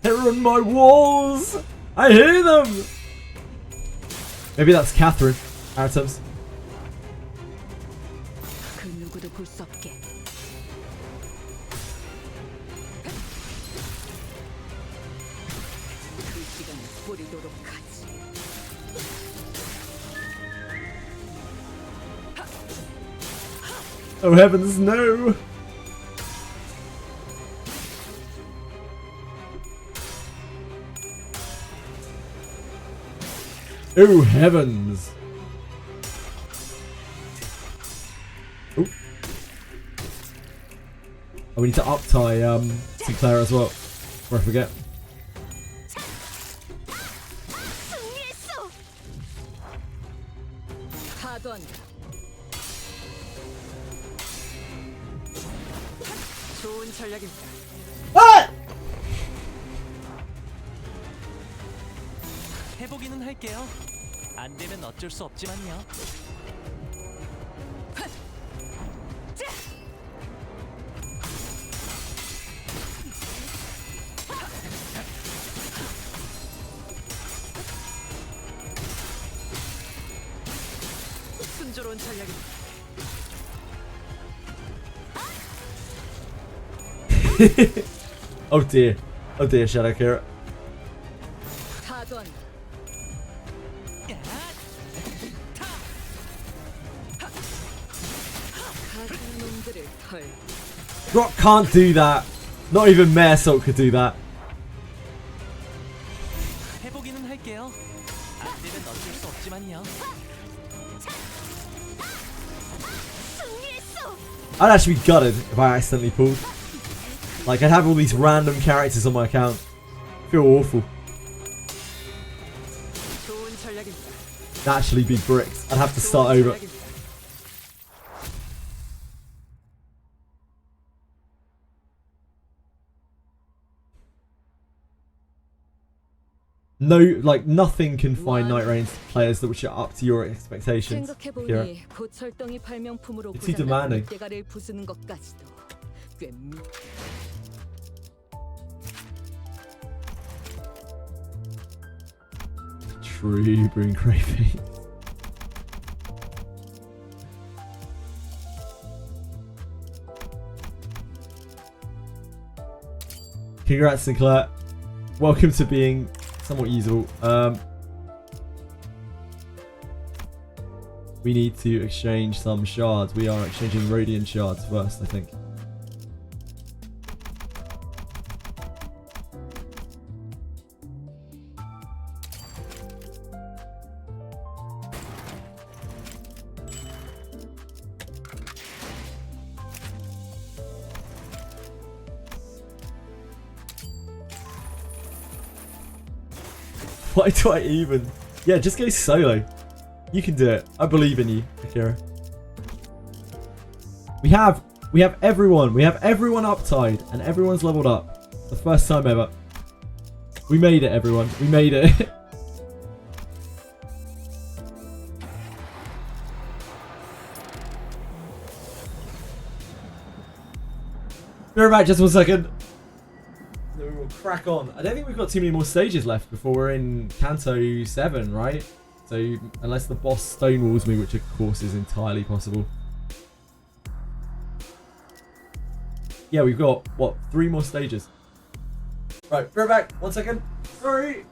They're on my walls! I hear them! Maybe that's Catherine. Atoms. 그 누구도 볼 수 없게. 그 시간을 버리도록 하지. Oh heavens, no! Oh heavens! Oh. Oh, we need to up-tie Sinclair as well. Before I forget. 승리했어. 파도한다. 좋은 전략입니다. What? 해보기는 할게요. 안 되면 어쩔 수 없지만요. 순조로운 전략입니다. Oh dear. Oh dear, Shadow Carrot. 파도한다. 가진 놈들을 털. Rock can't do that. Not even Mare Salt could do that. 해보기는 할게요. 안 되면 어쩔 수 없지만요. 승리했어. I'd actually be gutted if I accidentally pulled. Like, I'd have all these random characters on my account. Feel awful. 좋은 전략입니다. I'd actually be bricked. I'd have to start over. no, like nothing can find Night Rain players that which are up to your expectations. Akira. 생각해보니 고철덩이 발명품으로 It's too 고장난 demanding. 물대가를 부수는 것까지도 꽤 True, brewing craving. Congrats, Sinclair. Welcome to being somewhat usable. We need to exchange some shards. We are exchanging Radiant shards first, I think. Why do I even? Yeah, just go solo. You can do it. I believe in you, Akira. We have everyone. We have everyone uptide and everyone's leveled up. The first time ever. We made it, everyone. We made it. Be right back, just 1 second. Then we will crack on. I don't think we've got too many more stages left before we're in Kanto 7, right? So, unless the boss stonewalls me, which of course is entirely possible. Yeah, we've got, what, 3 more stages. Right, be right back. 1 second. Sorry.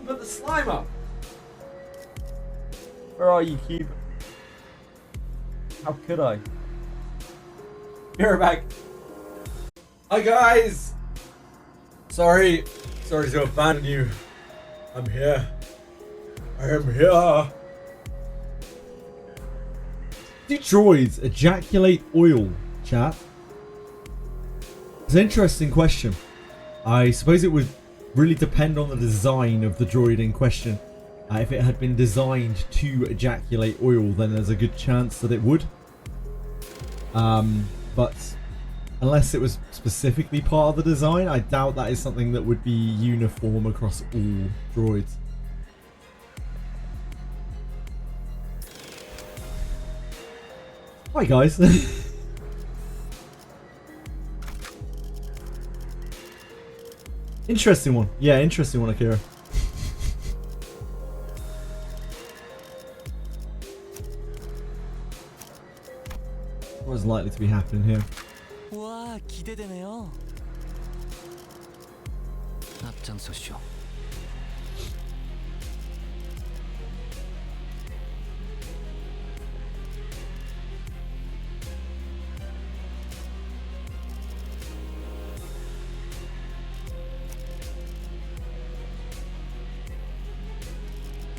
Put the slime up. Where are you, Cube? How could I? Be right back. Hi, guys. Sorry to abandon you. I'm here. I am here. Do droids ejaculate oil, chat? It's an interesting question. I suppose it would really depend on the design of the droid in question. If it had been designed to ejaculate oil, then there's a good chance that it would. But unless it was specifically part of the design, I doubt that is something that would be uniform across all droids. Hi guys. Interesting one. Yeah, interesting one, Akira. What's likely to be happening here? 와, 기대되네요. 앞장서시오.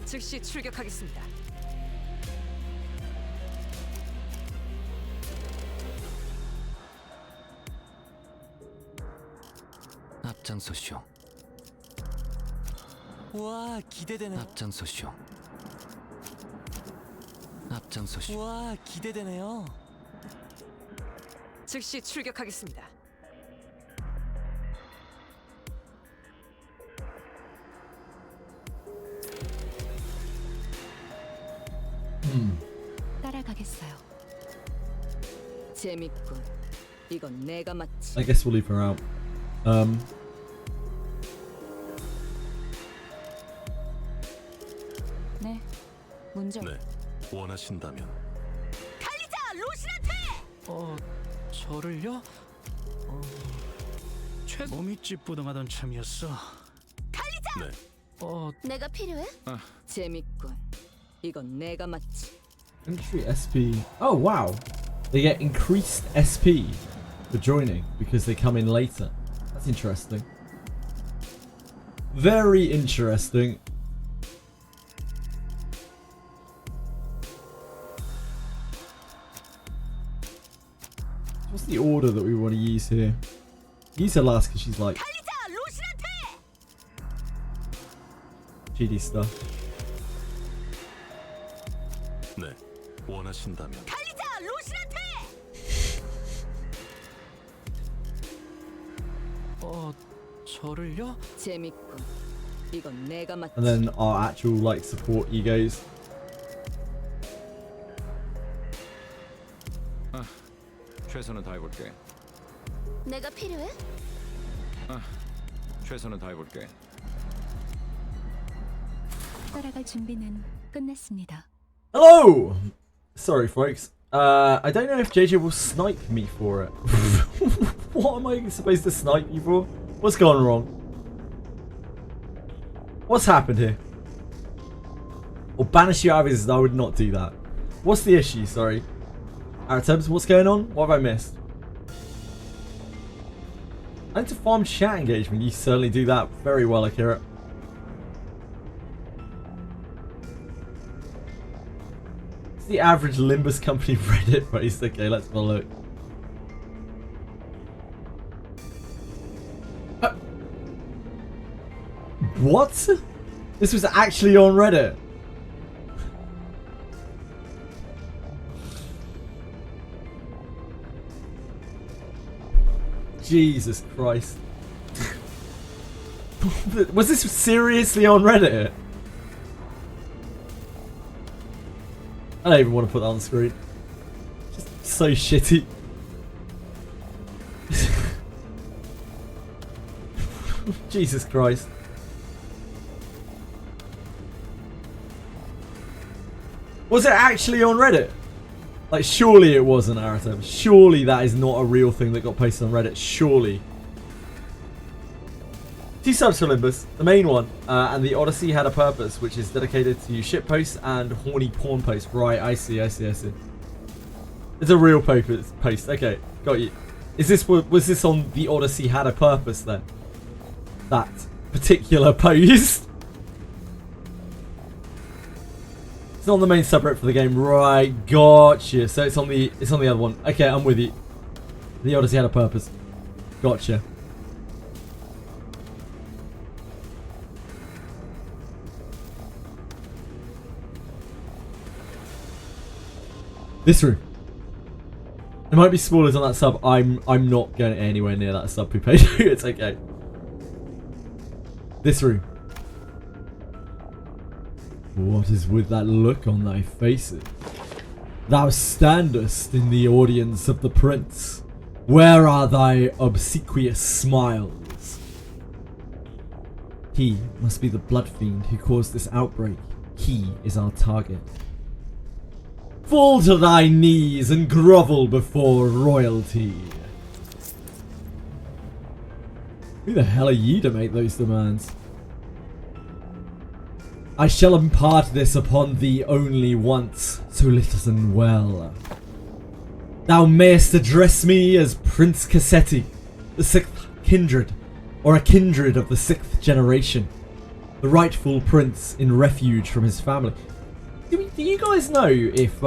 즉시 출격하겠습니다. 앞장서시오. 와, 기대되네요. 앞장서시오. 앞장서시오. 와, 기대되네요. 즉시 출격하겠습니다. 따라가겠어요. 재밌군. 이건 내가 맞지. I guess we'll leave her out. 네, 문제. 네, 원하신다면. 달리자 로신한테. 저를요? 몸이 찌뿌둥하던 참이었어. 네, 내가 필요해? 재밌군. 이건 내가 맞지. Entry SP. Oh wow. They get increased SP for joining because they come in later. That's interesting. Very interesting. What's the order that we want to use here? Use her last because she's like 달리자 로신한테. GD stuff. 네, 원하신다면. 달리자 로신한테. 저를요? 재밌군. 이건 내가 맡. And then our actual like support egos. 최선을 다해볼게. 내가 필요해? 최선을 다해볼게. 따라갈 준비는 끝났습니다. Hello! Sorry, folks. I don't know if JJ will snipe me for it. What am I supposed to snipe you for? What's gone wrong? What's happened here? Or banish you out of his... I would not do that. What's the issue? Sorry. Aratabs, what's going on? What have I missed? I need to farm chat engagement. You certainly do that very well, Akira. It's the average Limbus Company Reddit post. Okay, let's have a look. What? This was actually on Reddit. Jesus Christ. Was this seriously on Reddit? I don't even want to put that on screen. Just so shitty. Jesus Christ. Was it actually on Reddit? Like, surely it wasn't, Aratem. Surely that is not a real thing that got posted on Reddit. Surely. 2 subs for Limbus, the main one, and the Odyssey had a purpose, which is dedicated to shit posts and horny porn posts. Right, I see. It's a real post. Okay, got you. Was this on the Odyssey had a purpose then? That particular post? It's not on the main subreddit for the game, right? Gotcha. So it's on the other one. Okay, I'm with you. The Odyssey had a purpose. Gotcha. This room. There might be spoilers on that sub. I'm not going anywhere near that sub, Pupedo. It's okay. This room. What is with that look on thy faces? Thou standest in the audience of the prince. Where are thy obsequious smiles? He must be the blood fiend who caused this outbreak. He is our target. Fall to thy knees and grovel before royalty. Who the hell are you to make those demands? I shall impart this upon thee only once, so listen well. Thou mayest address me as Prince Cassetti, the 6th kindred, or a kindred of the 6th generation, the rightful prince in refuge from his family. Do you guys know if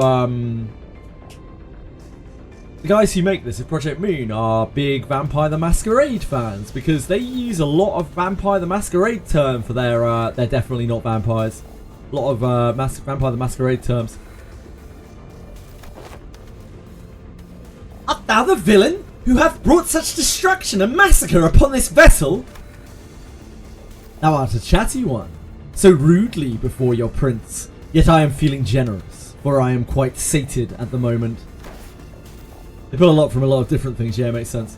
the guys who make this, if Project Moon, are big Vampire the Masquerade fans? Because they use a lot of Vampire the Masquerade term for their they're definitely not vampires. A lot of Vampire the Masquerade terms. Art thou the villain who hath brought such destruction and massacre upon this vessel? Thou art a chatty one, so rudely before your prince. Yet I am feeling generous, for I am quite sated at the moment. They pull a lot from a lot of different things, yeah, it makes sense.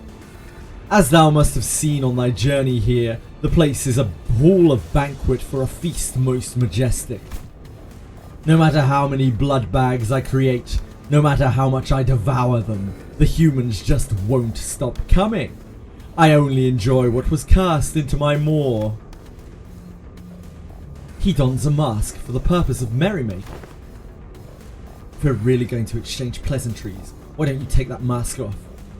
As thou must have seen on thy journey here, the place is a hall of banquet for a feast most majestic. No matter how many blood bags I create, no matter how much I devour them, the humans just won't stop coming. I only enjoy what was cast into my maw. He dons a mask for the purpose of merrymaking. If we're really going to exchange pleasantries, why don't you take that mask off?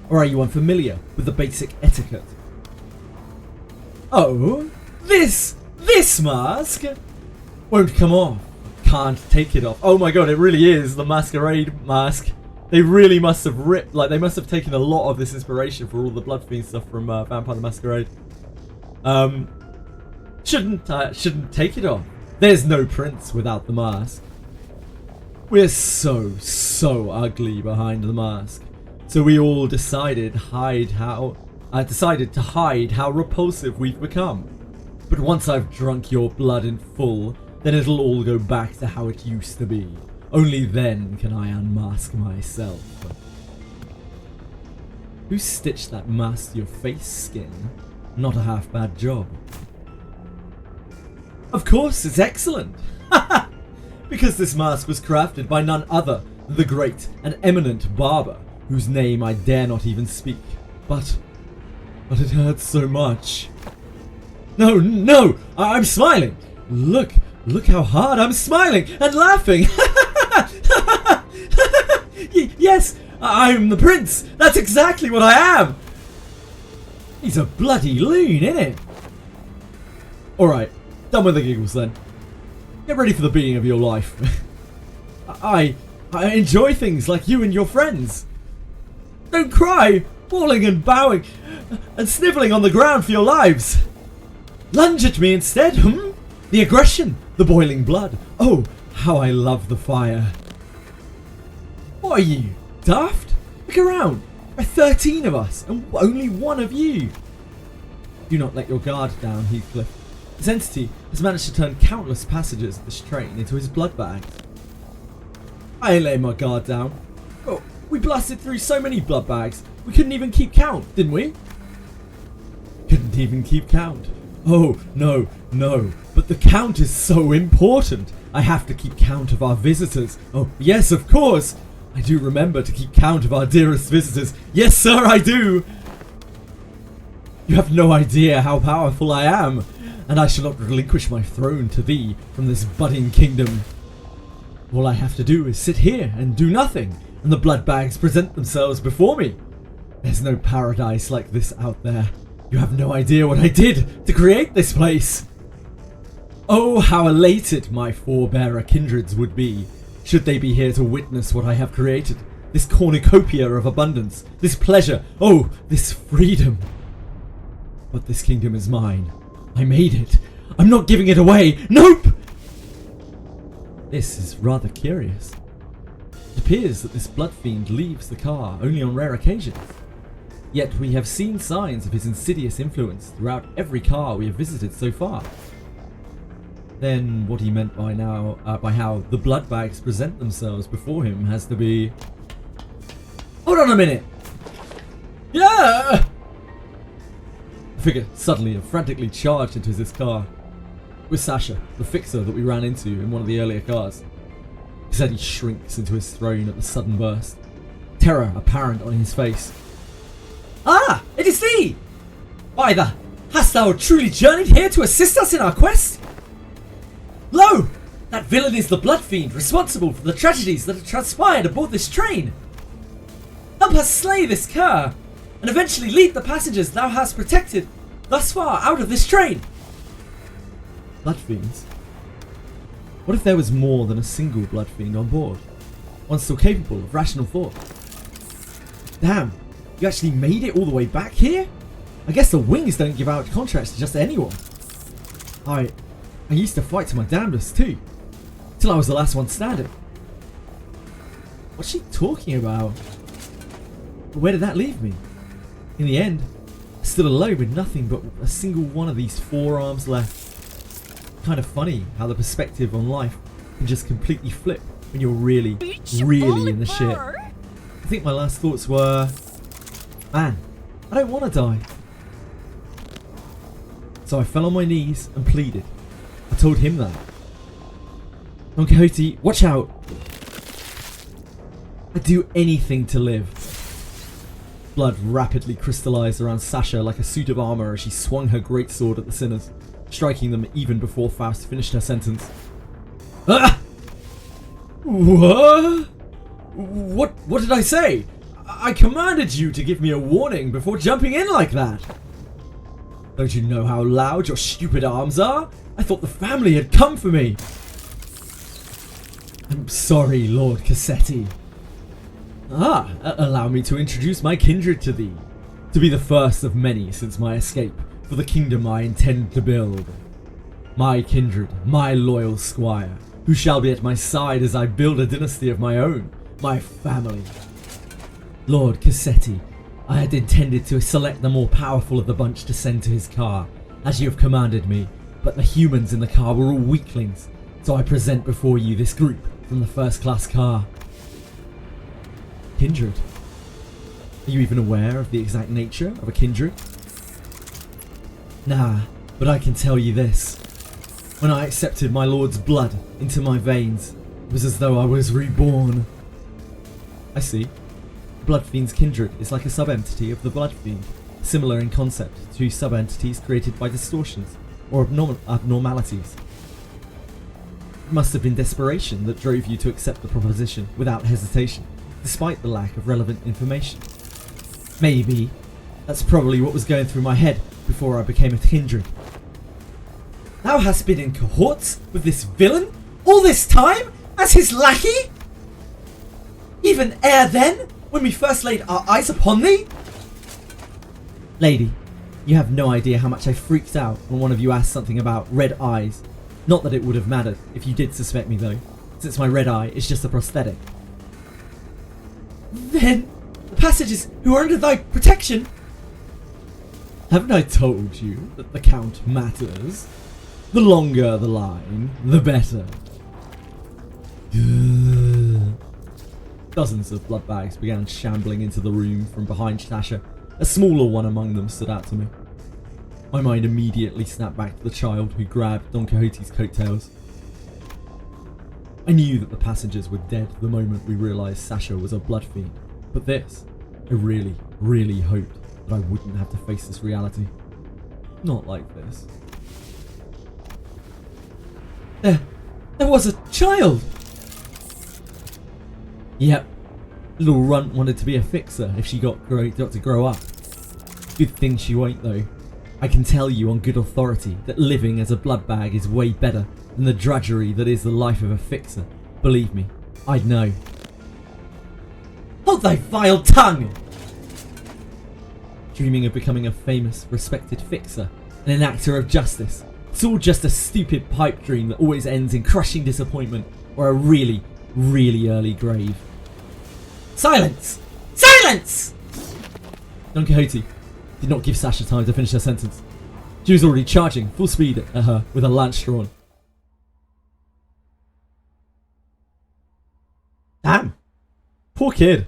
Or are you unfamiliar with the basic etiquette? Oh, this mask won't come off. Can't take it off. Oh my god, it really is the masquerade mask. They really must have ripped, like they must have taken a lot of this inspiration for all the Blood Fiend stuff from Vampire the Masquerade. Shouldn't take it off. There's no prince without the mask. We're so ugly behind the mask. So we all decided hide how decided to hide how repulsive we've become. But once I've drunk your blood in full, then it'll all go back to how it used to be. Only then can I unmask myself. Who stitched that mask to your face skin? Not a half bad job. Of course, it's excellent! Because this mask was crafted by none other than the great and eminent barber, whose name I dare not even speak. But it hurts so much. No, I'm smiling! Look how hard I'm smiling and laughing! Yes, I'm the prince! That's exactly what I am! He's a bloody loon, innit? Alright, done with the giggles then. Get ready for the beating of your life. I enjoy things like you and your friends. Don't cry, falling and bowing and snivelling on the ground for your lives. Lunge at me instead, The aggression, the boiling blood. Oh, how I love the fire. What are you, daft? Look around. There are 13 of us and only one of you. Do not let your guard down, Heathcliff. This entity has managed to turn countless passengers of this train into his blood bags. I ain't letting my guard down. Oh, we blasted through so many blood bags, we couldn't even keep count, didn't we? Couldn't even keep count. Oh, no, but the count is so important. I have to keep count of our visitors. Oh, yes, of course. I do remember to keep count of our dearest visitors. Yes, sir, I do. You have no idea how powerful I am, and I shall not relinquish my throne to thee from this budding kingdom. All I have to do is sit here and do nothing, and the blood bags present themselves before me. There's no paradise like this out there. You have no idea what I did to create this place. Oh, how elated my forebearer kindreds would be, should they be here to witness what I have created. This cornucopia of abundance, this pleasure, oh, this freedom. But this kingdom is mine. I made it. I'm not giving it away. Nope! This is rather curious. It appears that this blood fiend leaves the car only on rare occasions. Yet we have seen signs of his insidious influence throughout every car we have visited so far. Then what he meant by how the blood bags present themselves before him has to be... Hold on a minute! Yeah! The figure suddenly and frantically charged into his car. It was Sasha, the fixer that we ran into in one of the earlier cars. His head shrinks into his throne at the sudden burst, terror apparent on his face. Ah! It is thee! By the... Hast thou truly journeyed here to assist us in our quest? Lo! That villain is the blood fiend responsible for the tragedies that have transpired aboard this train. Help us slay this cur, and eventually lead the passengers thou hast protected thus far out of this train. Blood fiends? What if there was more than a single blood fiend on board? One still capable of rational thought? Damn, you actually made it all the way back here? I guess the wings don't give out contracts to just anyone. I used to fight to my damnedest too, till I was the last one standing. What's she talking about? Where did that leave me? In the end, I stood alone with nothing but a single one of these forearms left. Kind of funny how the perspective on life can just completely flip when you're really in the shit. I think my last thoughts were, man, I don't want to die. So I fell on my knees and pleaded. I told him that. Don Quixote, watch out! I'd do anything to live. Blood rapidly crystallized around Sasha like a suit of armor as she swung her greatsword at the sinners, striking them even before Faust finished her sentence. Ah! What? What did I say? I commanded you to give me a warning before jumping in like that. Don't you know how loud your stupid arms are? I thought the family had come for me. I'm sorry, Lord Cassetti. Allow me to introduce my kindred to thee, to be the first of many since my escape for the kingdom I intend to build. My kindred, my loyal squire, who shall be at my side as I build a dynasty of my own, my family. Lord Cassetti, I had intended to select the more powerful of the bunch to send to his car, as you have commanded me, but the humans in the car were all weaklings, so I present before you this group from the first-class car. Kindred. Are you even aware of the exact nature of a kindred? Nah, but I can tell you this. When I accepted my lord's blood into my veins, it was as though I was reborn. I see. Blood Fiend's kindred is like a sub-entity of the Blood Fiend, similar in concept to sub-entities created by distortions or abnormalities. It must have been desperation that drove you to accept the proposition without hesitation, despite the lack of relevant information. Maybe. That's probably what was going through my head before I became a kindred. Thou hast been in cohorts with this villain all this time as his lackey? Even ere then, when we first laid our eyes upon thee? Lady, you have no idea how much I freaked out when one of you asked something about red eyes. Not that it would have mattered if you did suspect me though, since my red eye is just a prosthetic. Then, the passages who are under thy protection? Haven't I told you that the count matters? The longer the line, the better. Dozens of blood bags began shambling into the room from behind Sasha. A smaller one among them stood out to me. My mind immediately snapped back to the child who grabbed Don Quixote's coattails. I knew that the passengers were dead the moment we realised Sasha was a blood fiend, but this, I really, really hoped that I wouldn't have to face this reality. Not like this. There was a child! Yep, little runt wanted to be a fixer if she got to grow up. Good thing she won't though. I can tell you on good authority that living as a blood bag is way better than the drudgery that is the life of a fixer. Believe me, I'd know. Hold thy vile tongue! Dreaming of becoming a famous, respected fixer and an actor of justice. It's all just a stupid pipe dream that always ends in crushing disappointment or a really, really early grave. Silence! Silence! Don Quixote did not give Sasha time to finish her sentence. She was already charging full speed at her with a lance drawn. Damn! Poor kid.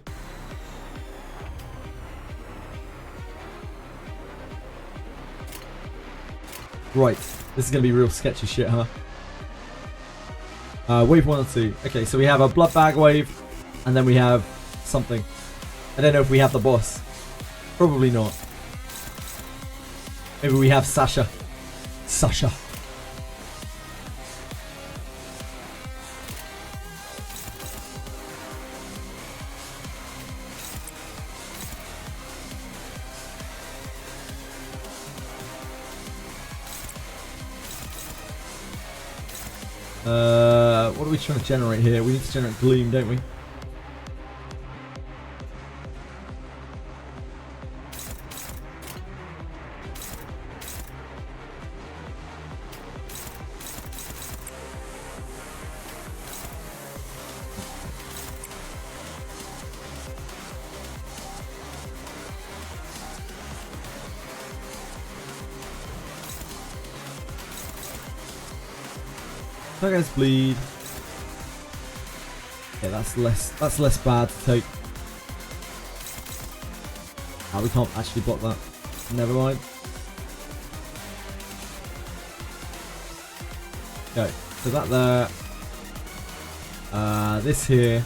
Right, this is going to be real sketchy shit, huh? Wave 1 or 2. Okay, so we have a blood bag wave, and then we have something. I don't know if we have the boss. Probably not. Maybe we have Sasha. Sasha. What are we trying to generate here? We need to generate gloom, don't we? That guy's bleed. Okay, that's less bad to take. Ah, we can't actually block that. Never mind. Okay, so that there. This here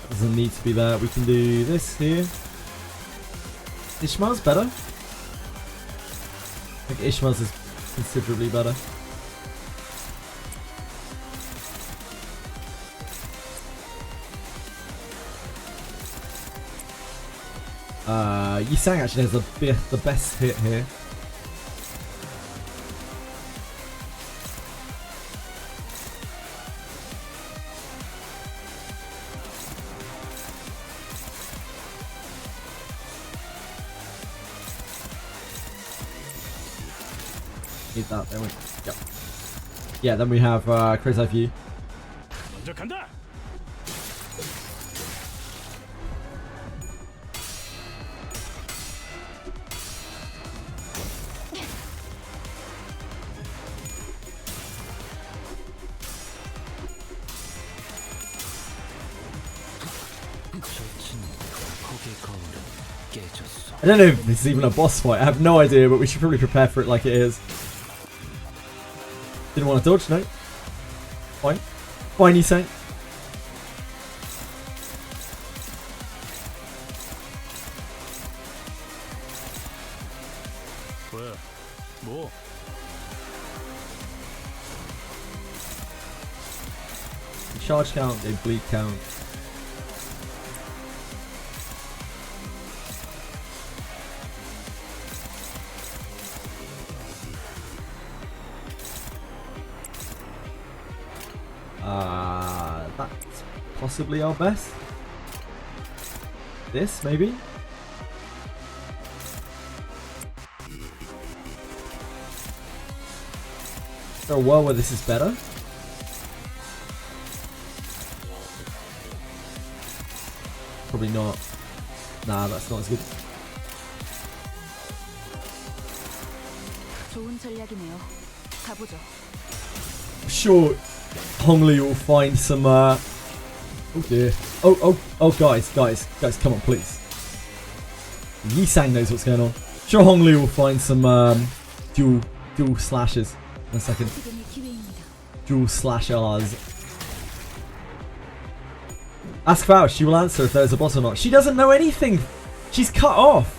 doesn't need to be there. We can do this here. Ishmael's better. I think Ishmael's is considerably better. Yisang actually has the best hit here. Need that, don't we? Yep. Yeah, then we have Crazy Eye View. 먼저 간다. I don't know if this is even a boss fight. I have no idea, but we should probably prepare for it like it is. Didn't want to dodge, no. Fine. Fine, you say. 왜? 뭐? Charge count, they bleed count. That's possibly our best. This, maybe? Is there a world where this is better? Probably not. Nah, that's not as good. 좋은 전략이네요. 가보죠. Sure, Hongli will find some. Oh dear. Oh, guys, come on, please. Yisang knows what's going on. Sure, Hongli will find some dual slashes. In a second. 지금이 기회입니다. Dual slashers. Ask Faust, she will answer if there's a boss or not. She doesn't know anything. She's cut off.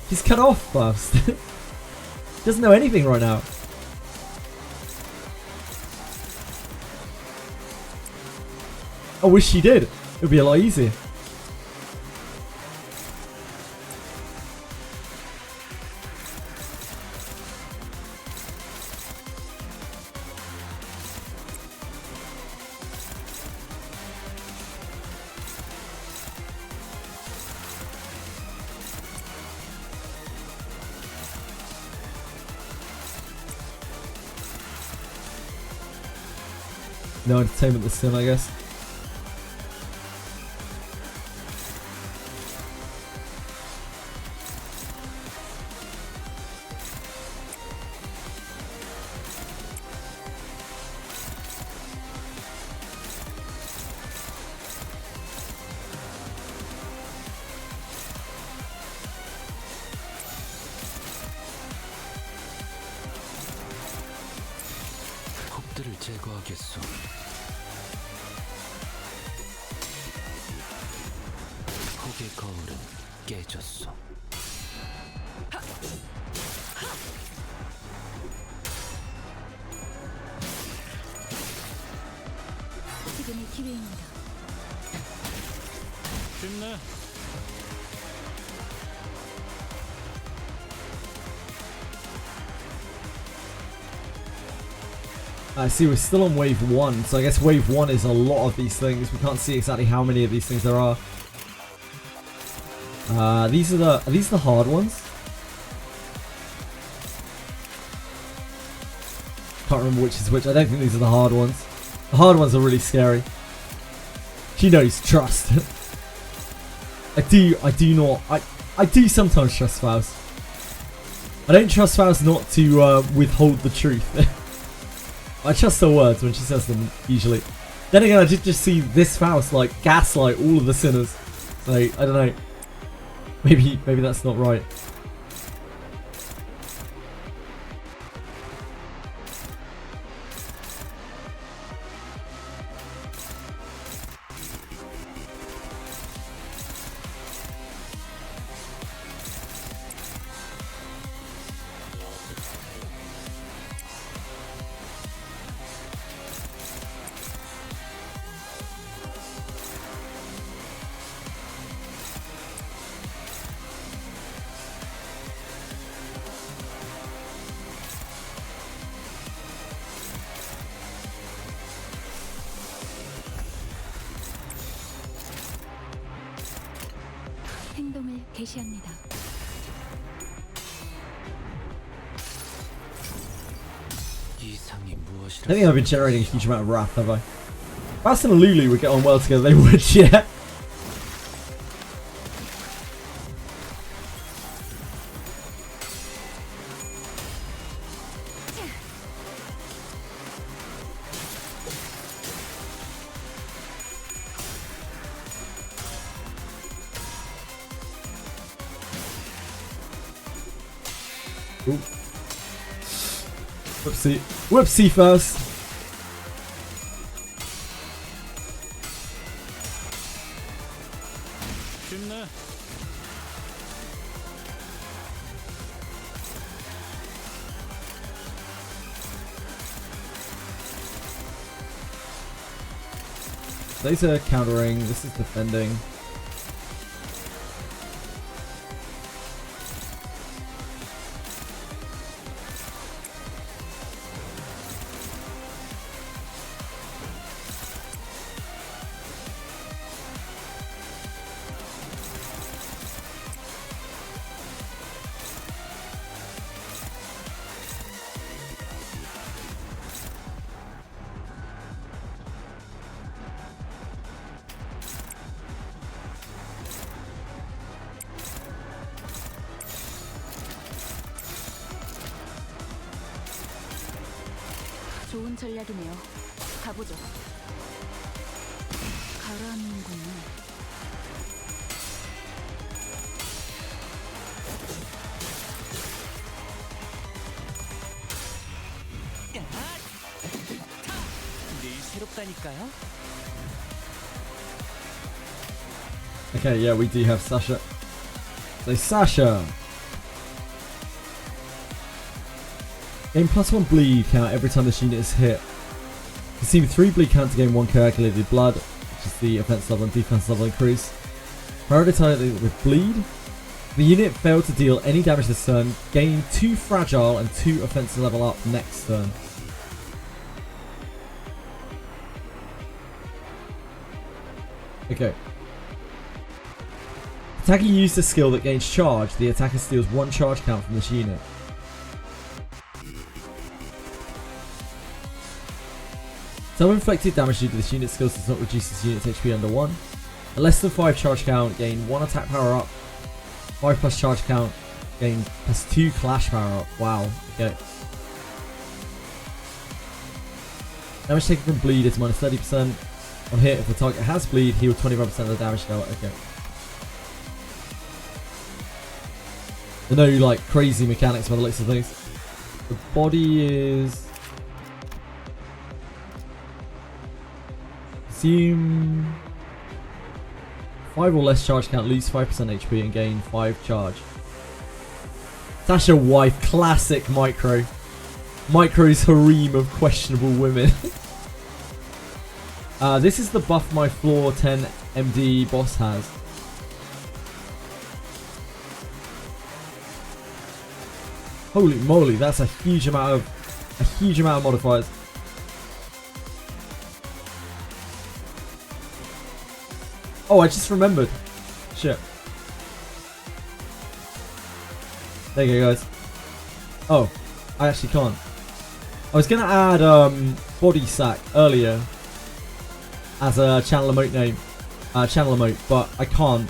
She's cut off, Faust. She doesn't know anything right now. I wish she did. It would be a lot easier. No entertainment this time, I guess. 폭들을 제거하겠소. 폭의 거울은 깨졌소. 지금이 기회입니다. 쉽네. I see we're still on wave 1, so I guess wave 1 is a lot of these things. We can't see exactly how many of these things there are. Are these the hard ones? Can't remember which is which. I don't think these are the hard ones. The hard ones are really scary. She knows, trust. I do sometimes trust Faust. I don't trust Faust not to withhold the truth. I trust her words when she says them, usually. Then again, I did just see this Faust, like, gaslight all of the sinners. So, I don't know. Maybe that's not right. 행동을 개시합니다. 이상이 I 무엇이라? don't think I've been generating a huge amount of wrath, have I? Faust and Lulu would get on well together, they would, yeah. Ooh. Whoopsie. Whoopsie first. 쉽네. These are countering. This is defending. 좋은 전략이네요. 가보죠. 가라앉는군요. 늘 새롭다니까요. Okay, yeah, we do have Sasha. So Sasha. Gain +1 bleed count every time this unit is hit. Receive 3 bleed count to gain 1 coagulated blood, which is the offense level and defense level increase. Prioritize it with bleed. The unit failed to deal any damage this turn. Gain 2 fragile and 2 offensive level up next turn. Okay. Attacker used a skill that gains charge. The attacker steals 1 charge count from this unit. Self-inflicted damage due to this unit's skills does not reduce this unit's HP under 1. A less than 5 charge count, gain 1 attack power up. 5 plus charge count, gain +2 clash power up. Wow, okay. Damage taken from bleed is -30%. On hit, if the target has bleed, heal 25% of the damage dealt. Okay. There are no like crazy mechanics by the looks of things. The body is... Assume 5 or less charge count, lose 5% HP and gain 5 charge. Sasha wife, classic micro. Micro's harem of questionable women. This is the buff my floor 10 MD boss has. Holy moly, that's a huge amount of modifiers. Oh, I just remembered. Shit. There you go, guys. Oh, I actually can't. I was gonna add body sack earlier as a channel emote name, channel emote, but I can't.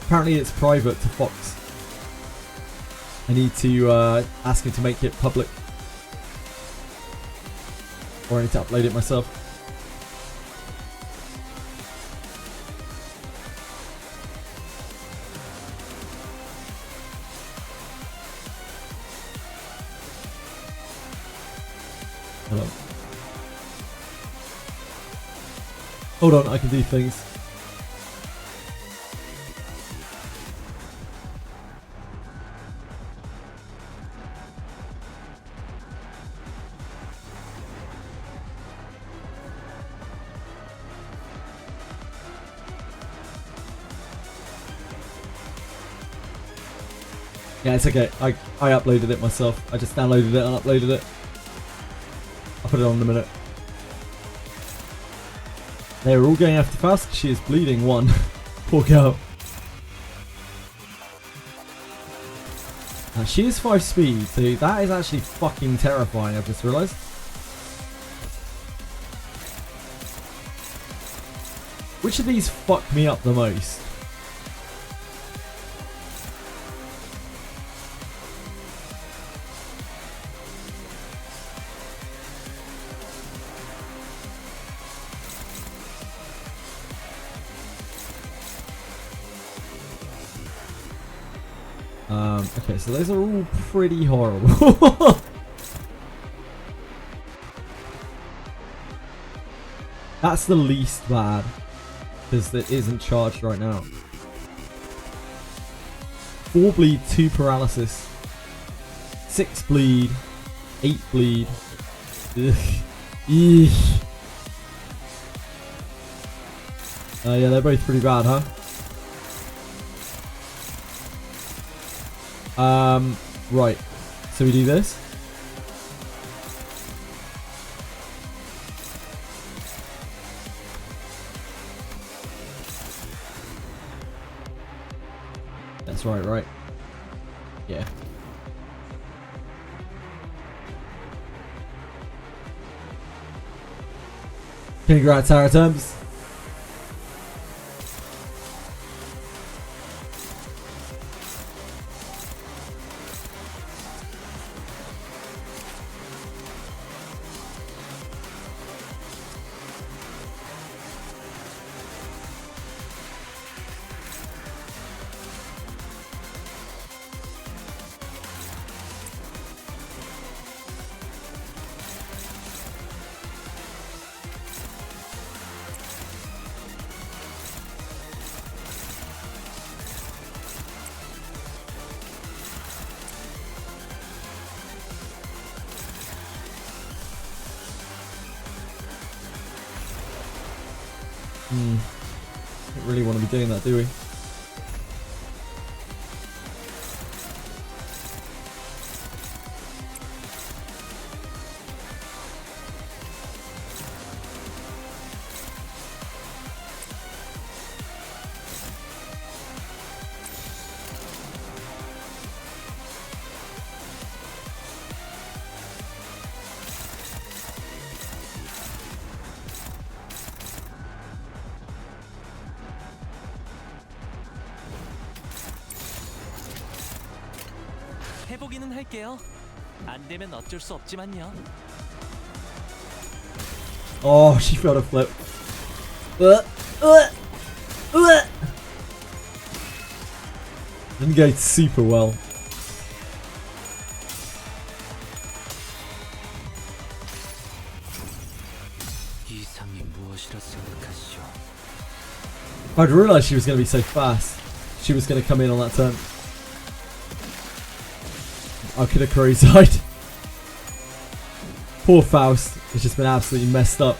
Apparently it's private to Fox. I need to ask him to make it public, or I need to upload it myself. Hold on, I can do things. Yeah, it's okay. I uploaded it myself. I just downloaded it and uploaded it. I'll put it on in a minute. They were all going after Faust. She is bleeding 1. Poor girl. She is 5 speed, so that is actually fucking terrifying, I've just realised. Which of these fuck me up the most? Okay, so those are all pretty horrible. That's the least bad, because it isn't charged right now. 4 bleed, 2 paralysis, 6 bleed, 8 bleed. Ugh. Eesh. Yeah, they're both pretty bad, huh? Right. So we do this. That's right, right? Yeah. Congrats, Haratoms. Don't really want to be doing that, do we? 해보기는 할게요. 안 되면 어쩔 수 없지만요. Oh, she failed a flip. Didn't go super well. 이상이 무엇이라 생각하시오? I'd realised she was going to be so fast. She was going to come in on that turn. I could have crazy-eyed. Poor Faust has just been absolutely messed up.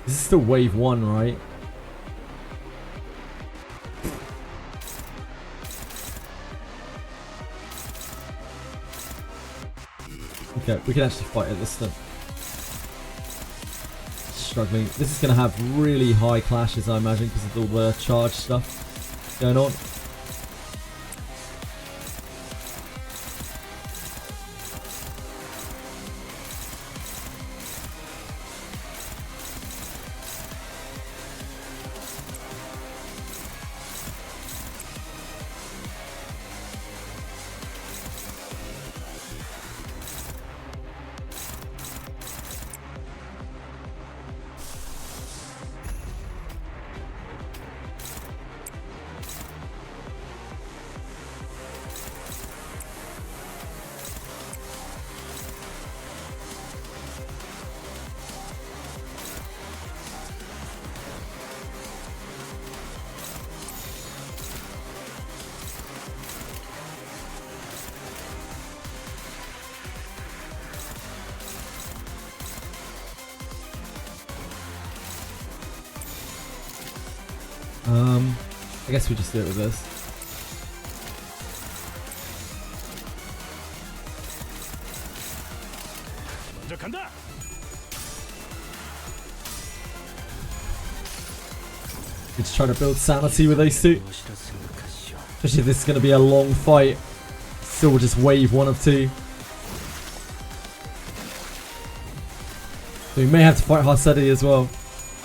This is still wave 1, right? Okay, we can actually fight at this step. Struggling. This is going to have really high clashes, I imagine, because of all the charge stuff going on. I guess we just do it with this. 먼저 간다. We just try to build sanity with those two. 무엇이라 생각하시오? Especially if this is going to be a long fight. Still we'll just wave 1 of 2. So we may have to fight Harsetti as well.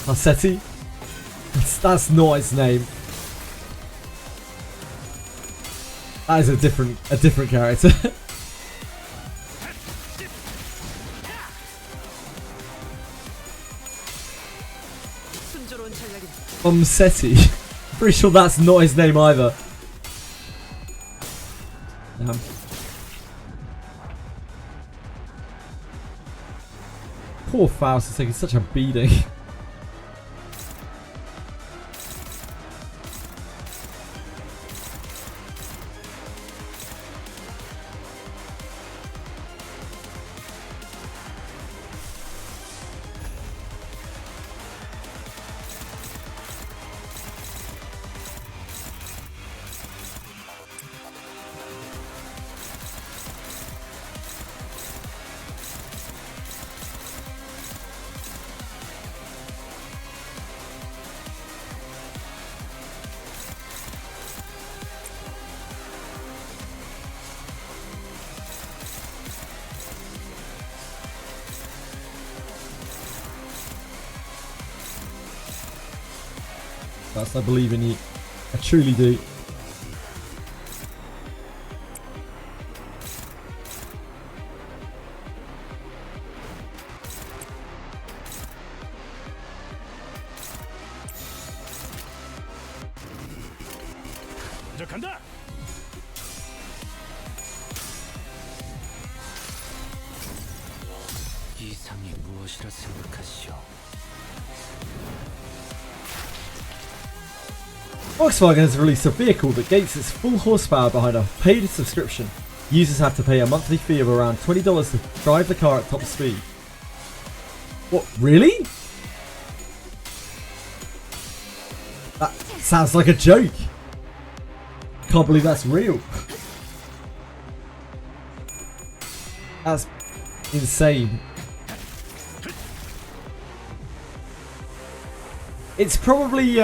Harsetti? That's not his name. That is a different character. Omseti. Pretty sure that's not his name either. Damn. Poor Faust is taking such a beating. That's, I believe in you. I truly do. 먼저 간다. 이상이 무엇이라 생각하시오? Volkswagen has released a vehicle that gains its full horsepower behind a paid subscription. Users have to pay a monthly fee of around $20 to drive the car at top speed. What? Really? That sounds like a joke. Can't believe that's real. That's insane. It's probably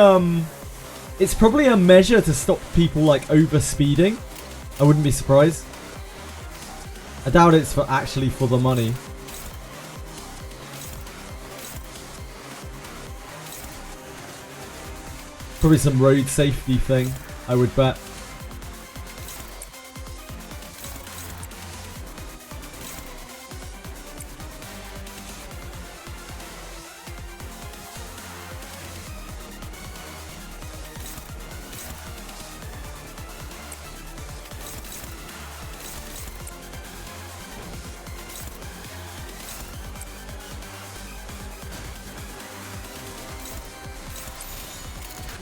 a measure to stop people like over speeding. I wouldn't be surprised. I doubt it's actually for the money. Probably some road safety thing, I would bet.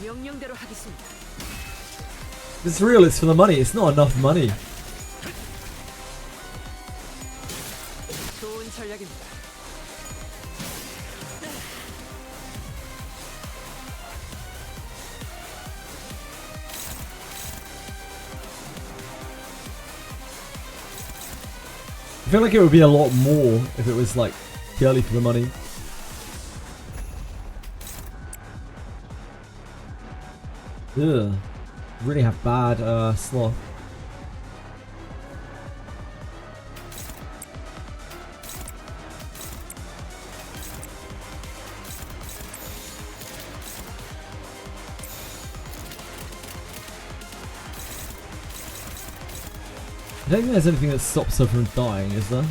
명령대로 하겠습니다. It's real, it's for the money. It's not enough money. 좋은 전략입니다. I feel like it would be a lot more if it was like purely for the money. Ugh. Really have bad sloth. I don't think there's anything that stops her from dying, is there?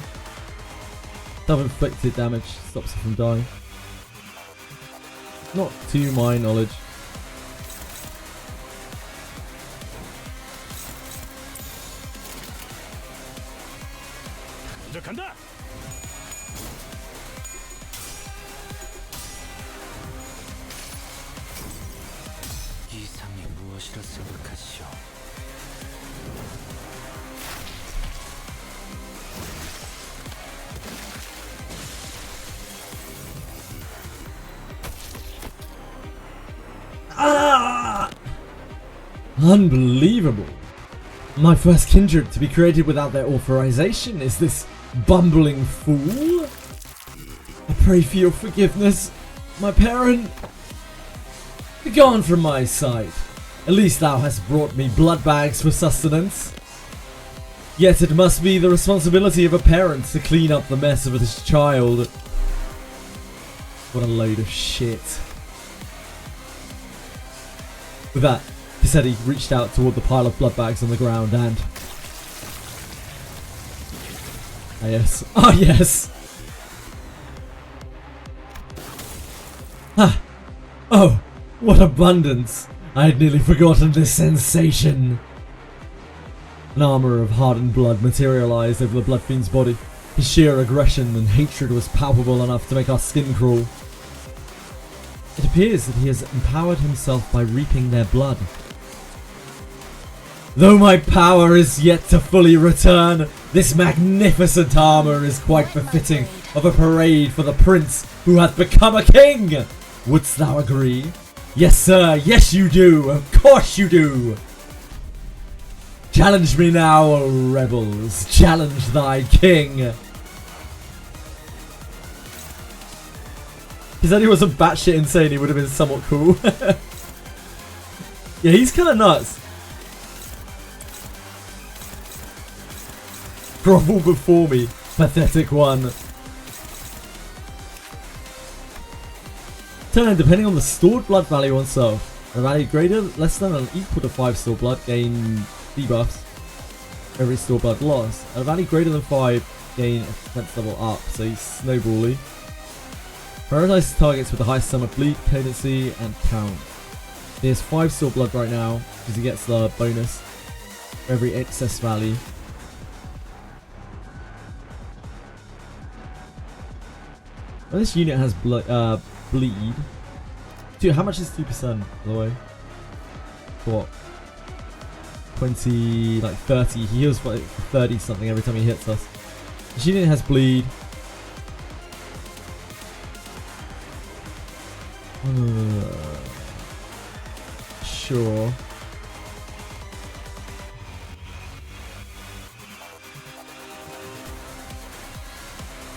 Self-inflicted damage stops her from dying. Not to my knowledge. 먼저 간다. 이상이 무엇이라 생각하시오? Ah! Unbelievable. My first kindred to be created without their authorization is this bumbling fool. I pray for your forgiveness, my parent. Begone from my sight. At least thou hast brought me blood bags for sustenance. Yet it must be the responsibility of a parent to clean up the mess of this child. What a load of shit. With that, this Kiseti reached out toward the pile of blood bags on the ground and... Ah yes. Ah yes! Ah! Oh! What abundance! I had nearly forgotten this sensation! An armour of hardened blood materialised over the Blood Fiend's body. His sheer aggression and hatred was palpable enough to make our skin crawl. It appears that he has empowered himself by reaping their blood. Though my power is yet to fully return, this magnificent armour is quite befitting of a parade for the prince who hath become a king! Wouldst thou agree? Yes, sir, yes you do, of course you do! Challenge me now, O rebels, challenge thy king! If he wasn't batshit insane, he would have been somewhat cool. Yeah, he's kind of nuts. Grovel before me, pathetic one. Turn, depending on the stored blood value on self. A value greater, less than, or equal to 5 stored blood, gain debuffs. Every stored blood lost. At a value greater than 5, gain a defense level up. So he's snowbally. Prioritize targets with the highest sum of bleed, potency, and count. He has 5 stored blood right now, because he gets the bonus for every excess value. Well, this unit has bleed. Dude, how much is 2%, by the way? What? 20, like 30. He heals like 30 something every time he hits us. This unit has bleed. Sure.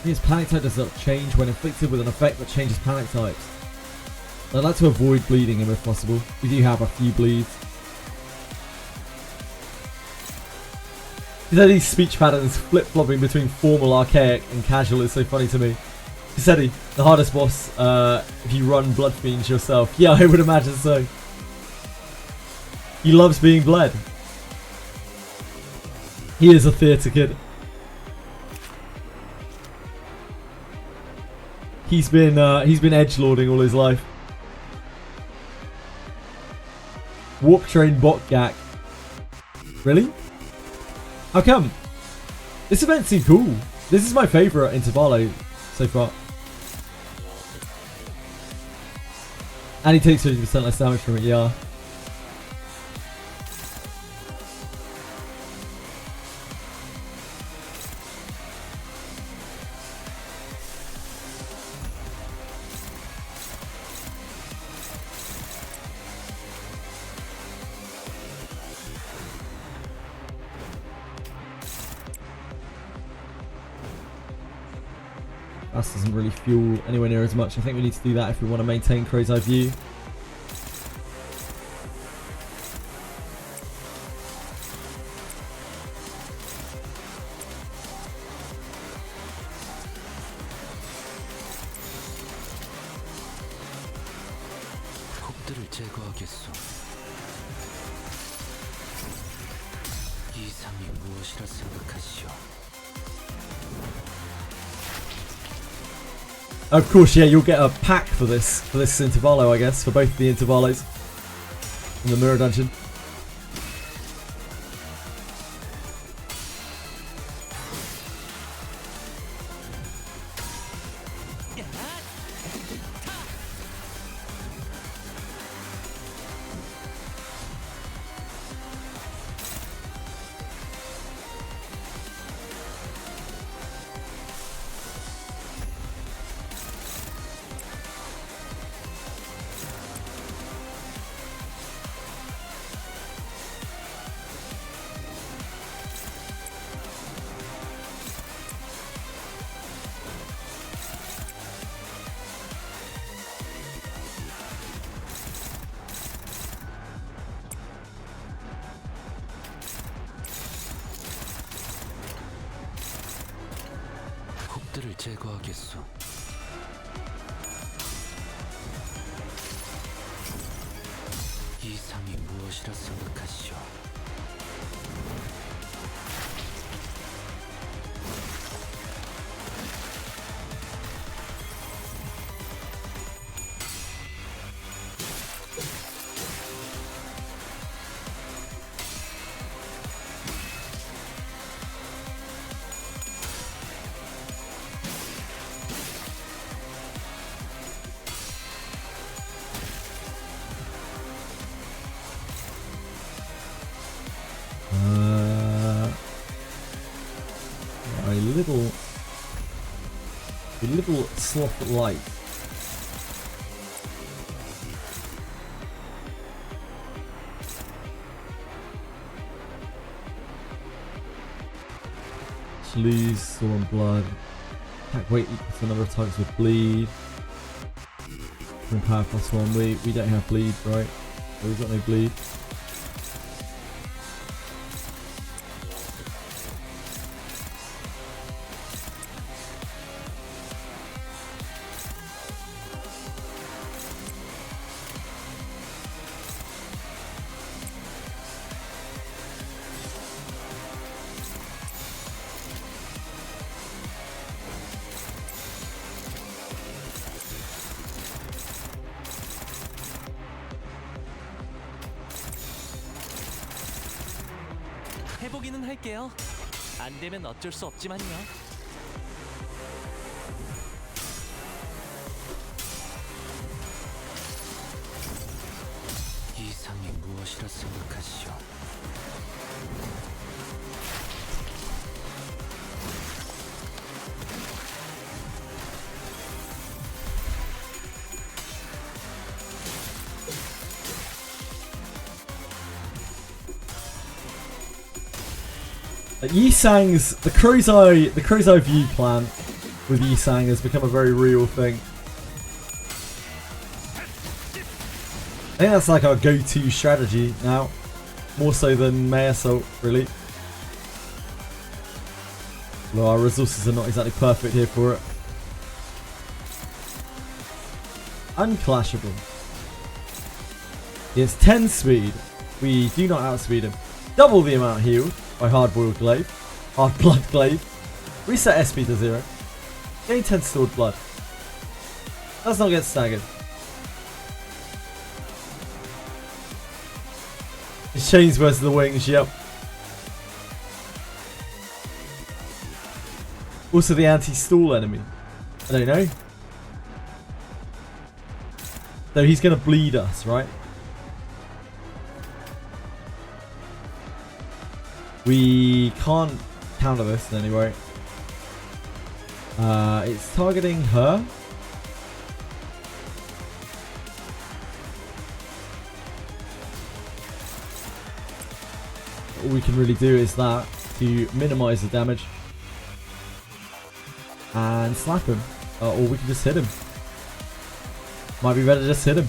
His panic type does not change when inflicted with an effect that changes panic types. I'd like to avoid bleeding him if possible. We do have a few bleeds. These speech patterns flip-flopping between formal, archaic, and casual is so funny to me. Kiseti, the hardest boss if you run Blood Fiends yourself. Yeah, I would imagine so. He loves being bled. He is a theatre kid. He's been edgelording all his life. Warp Train Bot Gak. Really? How come? This event seemed cool. This is my favourite Intervallo so far. And he takes 50% less damage from it, yeah. That doesn't really fuel anywhere near as much. I think we need to do that if we want to maintain Crow's Eye View. 폭들을 제거하겠소. 이상이 무엇이라 생각하시오? Of course, yeah, you'll get a pack for this Intervallo, I guess, for both the Intervallos in the Mirror Dungeon. 폭들을 제거하겠소. 이상이 무엇 무엇이라 생각하시오? A little sloth light. Lose Storm Blood. Attack weight equals the number of targets with bleed. And power +1. We don't have bleed, right? We've got no bleed. 해보기는 할게요. 안 되면 어쩔 수 없지만요. 이상이 무엇이라 생각하시오? Yisang's the crow's eye view plan with Yisang has become a very real thing. I think that's like our go-to strategy now, more so than May Assault, really. Well, our resources are not exactly perfect here for it. Unclashable. He has 10 speed. We do not outspeed him. Double the amount healed by Hard-Boiled Glaive. Hard-Blood Glaive. Reset SP to 0. Gain 10 stored blood. Does not get staggered. His chains versus the wings, yep. Also the anti-stall enemy. I don't know. Though he's going to bleed us, right? We can't counter this in any way. It's targeting her. All we can really do is that to minimize the damage and slap him, or we can just hit him. Might be better to just hit him.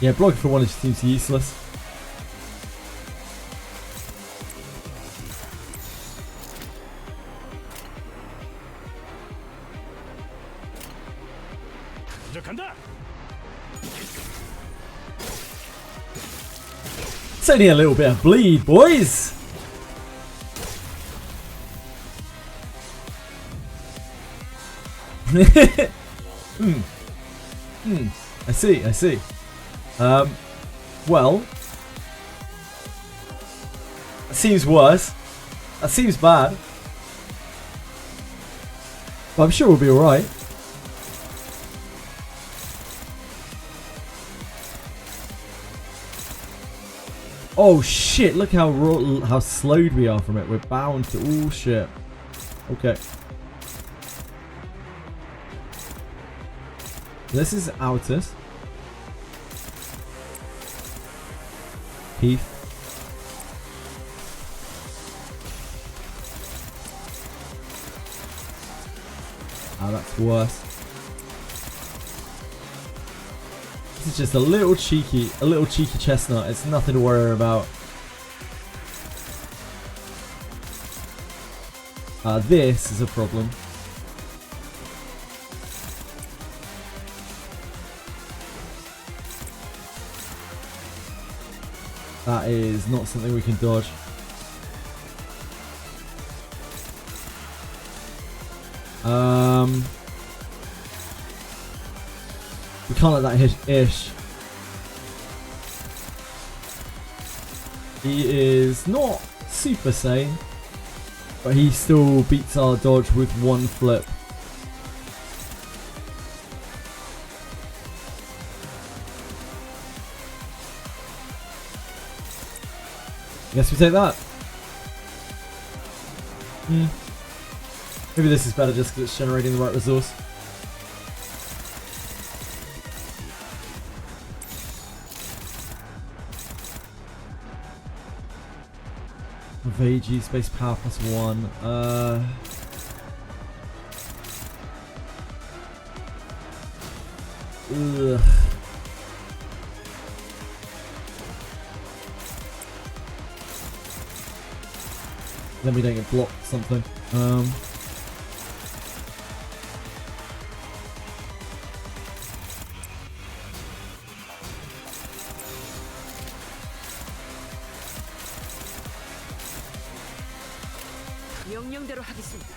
Yeah, blocking for one just seems useless. It's only a little bit of bleed, boys. I see. Well, that seems worse. That seems bad. But I'm sure we'll be alright. Oh shit, look how slowed we are from it. We're bound to all shit. Okay. This is Outus. Heath. Ah, that's worse. This is just a little cheeky chestnut. It's nothing to worry about. This is a problem. That is not something we can dodge. We can't let that hit Ish. He is not super sane, but he still beats our dodge with one flip. Guess we take that. Maybe this is better just because it's generating the right resource. Vagey, space power +1. Ugh. Then we don't get blocked or something. 명령대로 하겠습니다.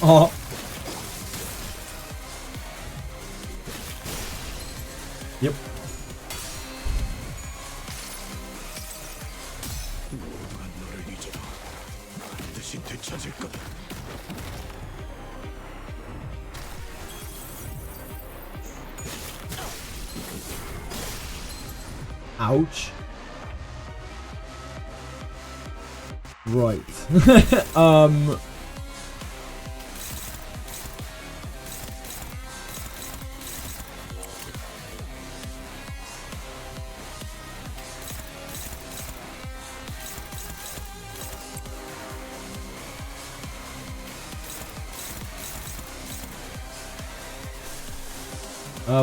Oh. Yep. Ouch. Right.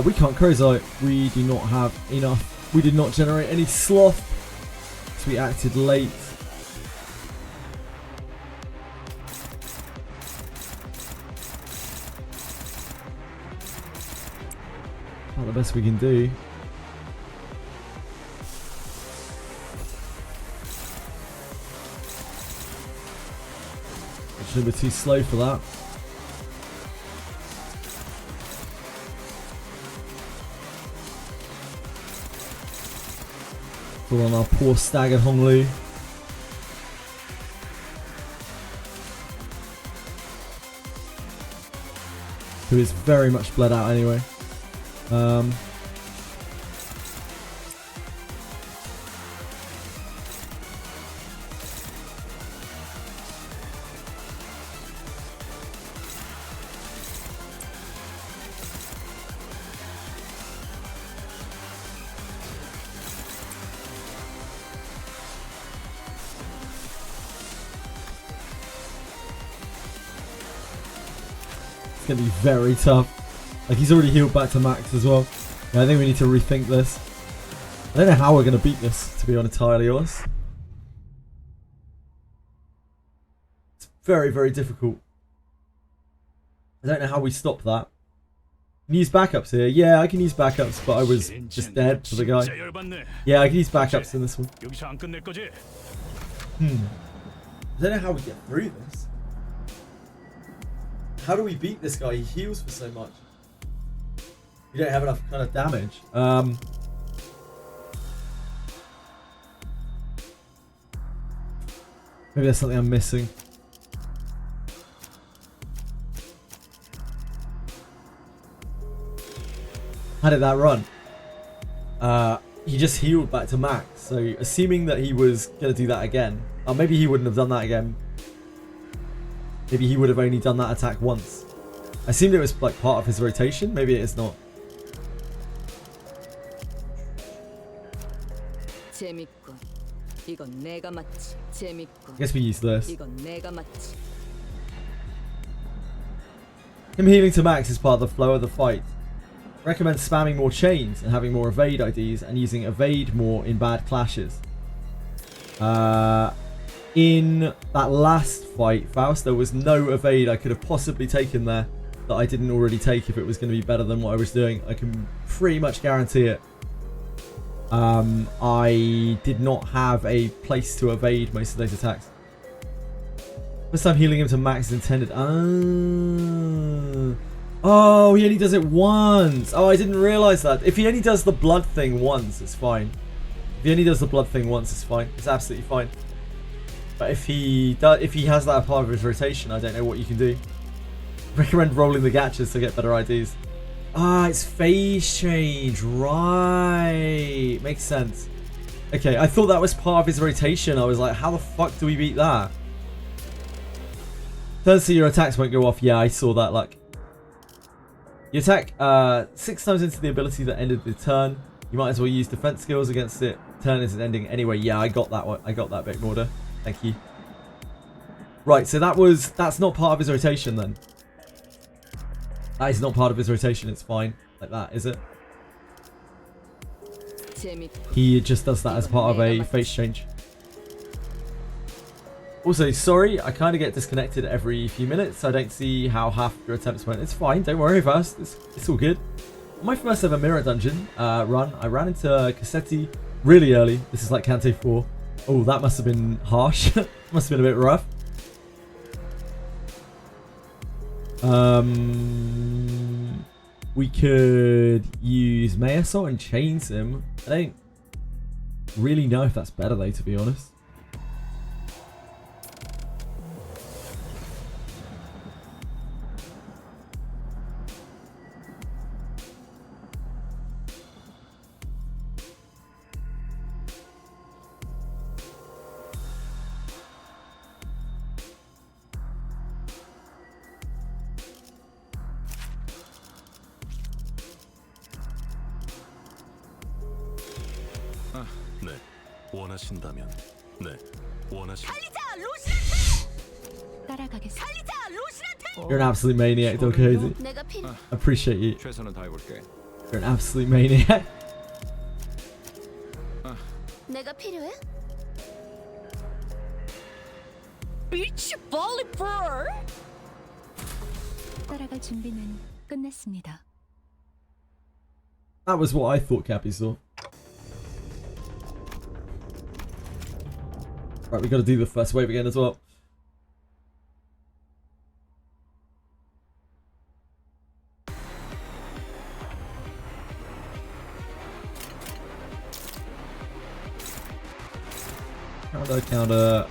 We can't Crozite. We do not have enough. We did not generate any sloth, so we acted late. Not the best we can do. Actually, we're too slow for that. On our poor staggered Honglu. Who is very much bled out anyway. It's going to be very tough. Like, he's already healed back to max as well. Yeah, I think we need to rethink this. I don't know how we're going to beat this, to be entirely honest. It's very, very difficult. I don't know how we stop that. Can you use backups here? Yeah, I can use backups, but I was just dead for the guy. Yeah, I can use backups in this one. I don't know how we get through this. How do we beat this guy? He heals for so much. You don't have enough kind of damage. Maybe there's something I'm missing. How did that run? He just healed back to max. So assuming that he was going to do that again. Maybe he wouldn't have done that again. Maybe he would have only done that attack once. I assumed it was like part of his rotation. Maybe it is not. 재밌군. 이건 내가 맞지. 재밌군. I guess we use this. 이건 내가 맞지. Him healing to max is part of the flow of the fight. Recommend spamming more chains and having more evade IDs and using evade more in bad clashes. In that last fight, Faust, there was no evade I could have possibly taken there that I didn't already take if it was going to be better than what I was doing. I can pretty much guarantee it. I did not have a place to evade most of those attacks. First time healing him to max is intended. Oh, he only does it once. Oh, I didn't realize that. If he only does the blood thing once, it's fine. If he only does the blood thing once, it's fine. It's absolutely fine. But if he has that part of his rotation, I don't know what you can do. Recommend rolling the gachas to get better IDs. Ah, it's phase change. Right. Makes sense. Okay, I thought that was part of his rotation. I was like, how the fuck do we beat that? Turns to your attacks won't go off. Yeah, I saw that. Like, you attack 6 times into the ability that ended the turn. You might as well use defense skills against it. Turn isn't ending anyway. Yeah, I got that one. I got that bit in order. Thank you. Right, so that's not part of his rotation then. That is not part of his rotation. It's fine like that, is it? He just does that as part of a face change. Also, sorry, I kind of get disconnected every few minutes, so I don't see how half your attempts went. It's fine, don't worry first. It's all good. On my first ever mirror dungeon run, I ran into Cassetti really early. This is like Canto 4. Oh, that must have been harsh. Must have been a bit rough. We could use Mayasol and chains him. I don't really know if that's better though, to be honest. 원하신다면 네 살리자 로시한테! 따라가겠습니다. 살리자 로시한테! You're an absolute maniac, Dokkazy. 내가 필요. Appreciate you. 최선을 다해볼게. You're an absolute maniac. 내가 필요해? 비치 볼리볼! 따라갈 준비는 끝났습니다. That was what I thought Cappy saw. Right, we got to do the first wave again as well. Counter.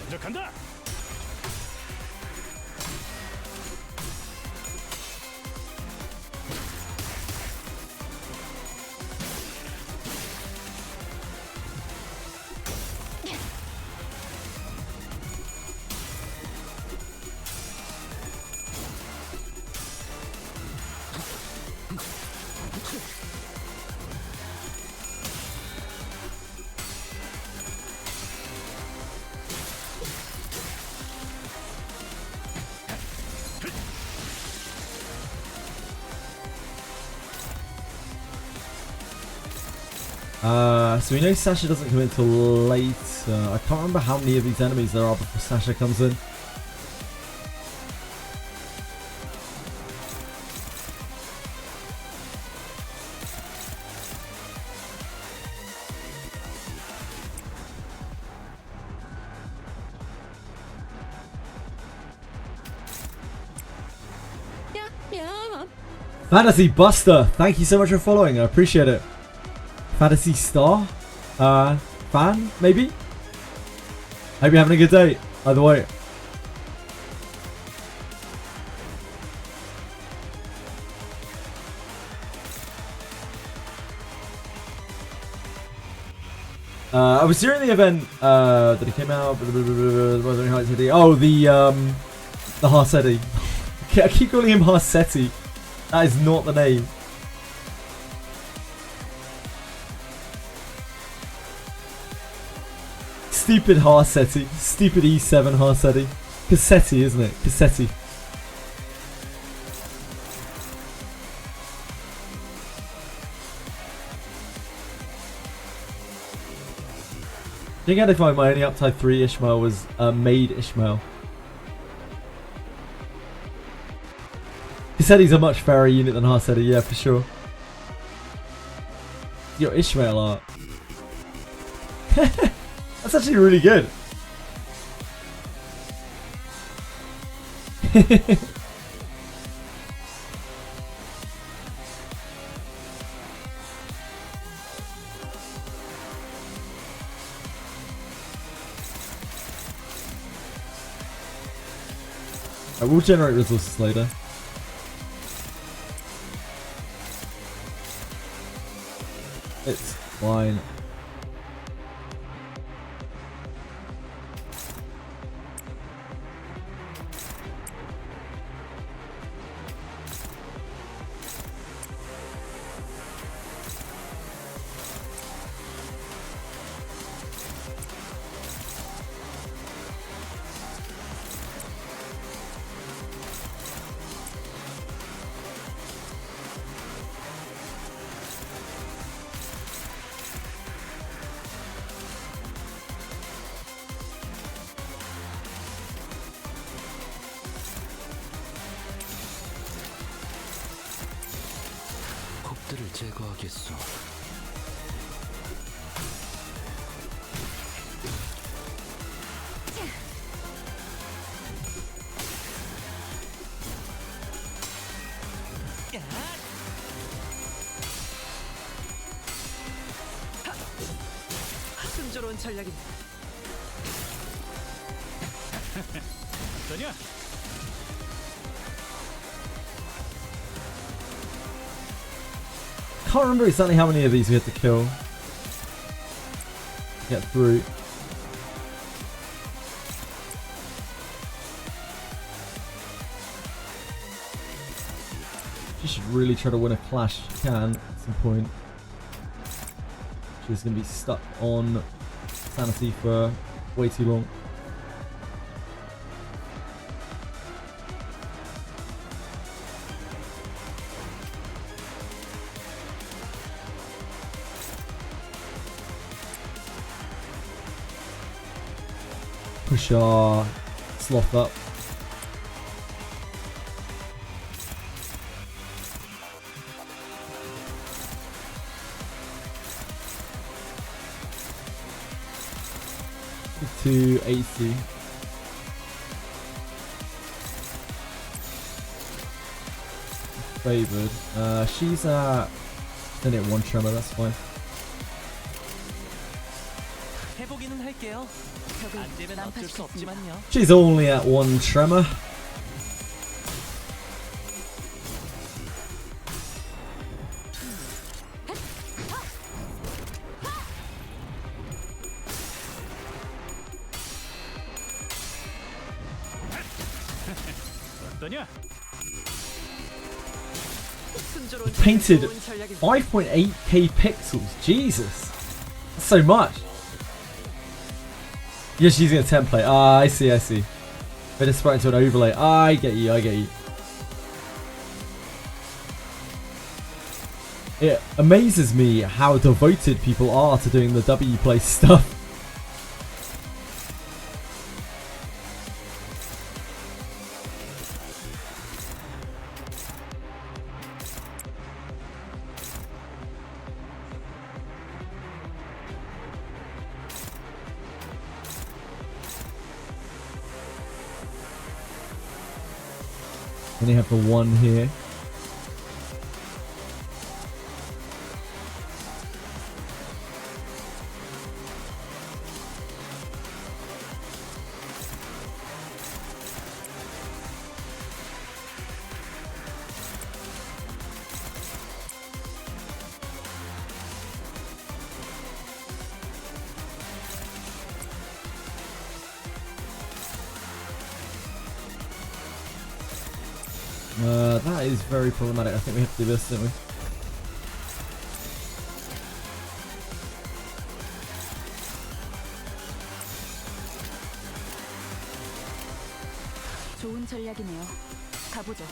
먼저 간다. So we know Sasha doesn't come in until later. I can't remember how many of these enemies there are before Sasha comes in. Fantasy Buster, thank you so much for following. I appreciate it. Fantasy Star, fan maybe. Hope you're having a good day. Either way. I was during the event that it came out. Oh, the Harsetti. I keep calling him Harsetti. That is not the name. Stupid Harsetti. Stupid E7 Harsetti. Cassetti, isn't it? Cassetti. I think I'd find my only uptime 3 Ishmael was Maid Ishmael. Cassetti's a much fairer unit than Harsetti, yeah, for sure. Your Ishmael art. That's actually really good. I will generate resources later. It's fine. kop들을 제거하겠소. 순조로운 전략이. 어떠냐? Can't remember exactly how many of these we had to kill. Get through. She should really try to win a clash if she can at some point. She's going to be stuck on sanity for way too long. Push our sloth up. To 80. Favored. She's at one tremor, that's fine. 해보기는 할게요. 안 되면 어쩔 수 없지만요. She's only at 1 tremor. 어떠냐? Painted 5.8k pixels. Jesus. That's so much. You're just using a template. Ah, I see, I see. Better sprite into an overlay. I get you, I get you. It amazes me how devoted people are to doing the W play stuff. Only have the one here. That is very problematic. I think we have to do this, don't we? 좋은 전략이네요. 가보죠.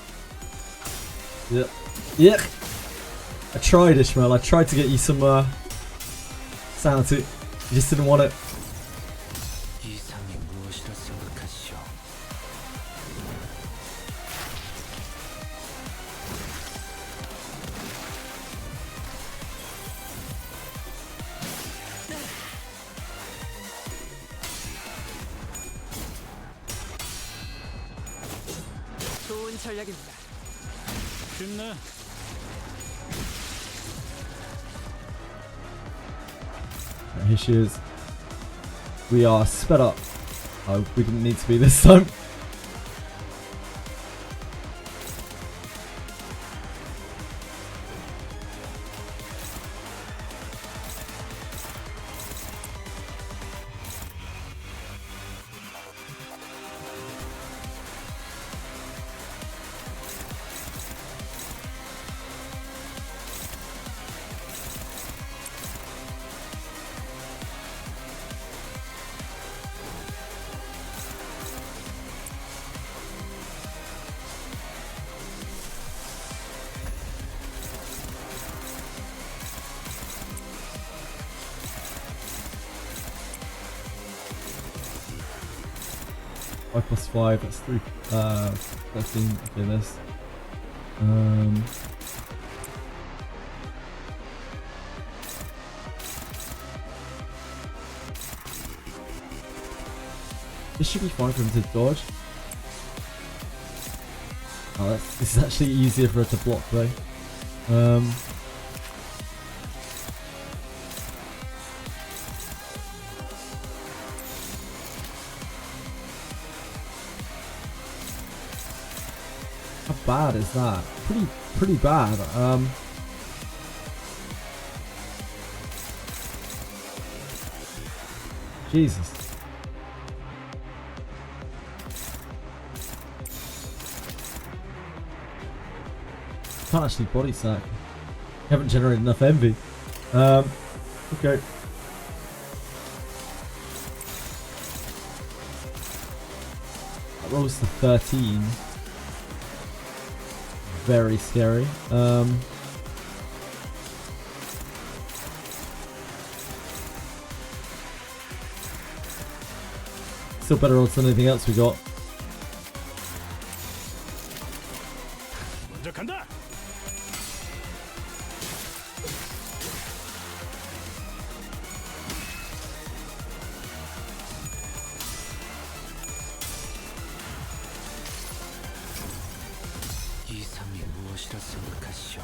Yeah. Yeah. I tried, Ishmael. I tried to get you some sanity. You just didn't want it. 이상이 무엇이라 생각하시오? 좋은 전략입니다. 쉽네. Here she is. We are sped up. Oh, we didn't need to be this time. +5, that's 3, 13, okay, this. This should be fine for him to dodge. Oh, this is actually easier for her to block though. How bad is that? Pretty bad. Jesus. Can't actually body sack. Haven't generated enough envy. Okay. That rolls to 13. Very scary. Still better odds than anything else we got. 먼저 간다. 이상이 무엇이라 생각하시오?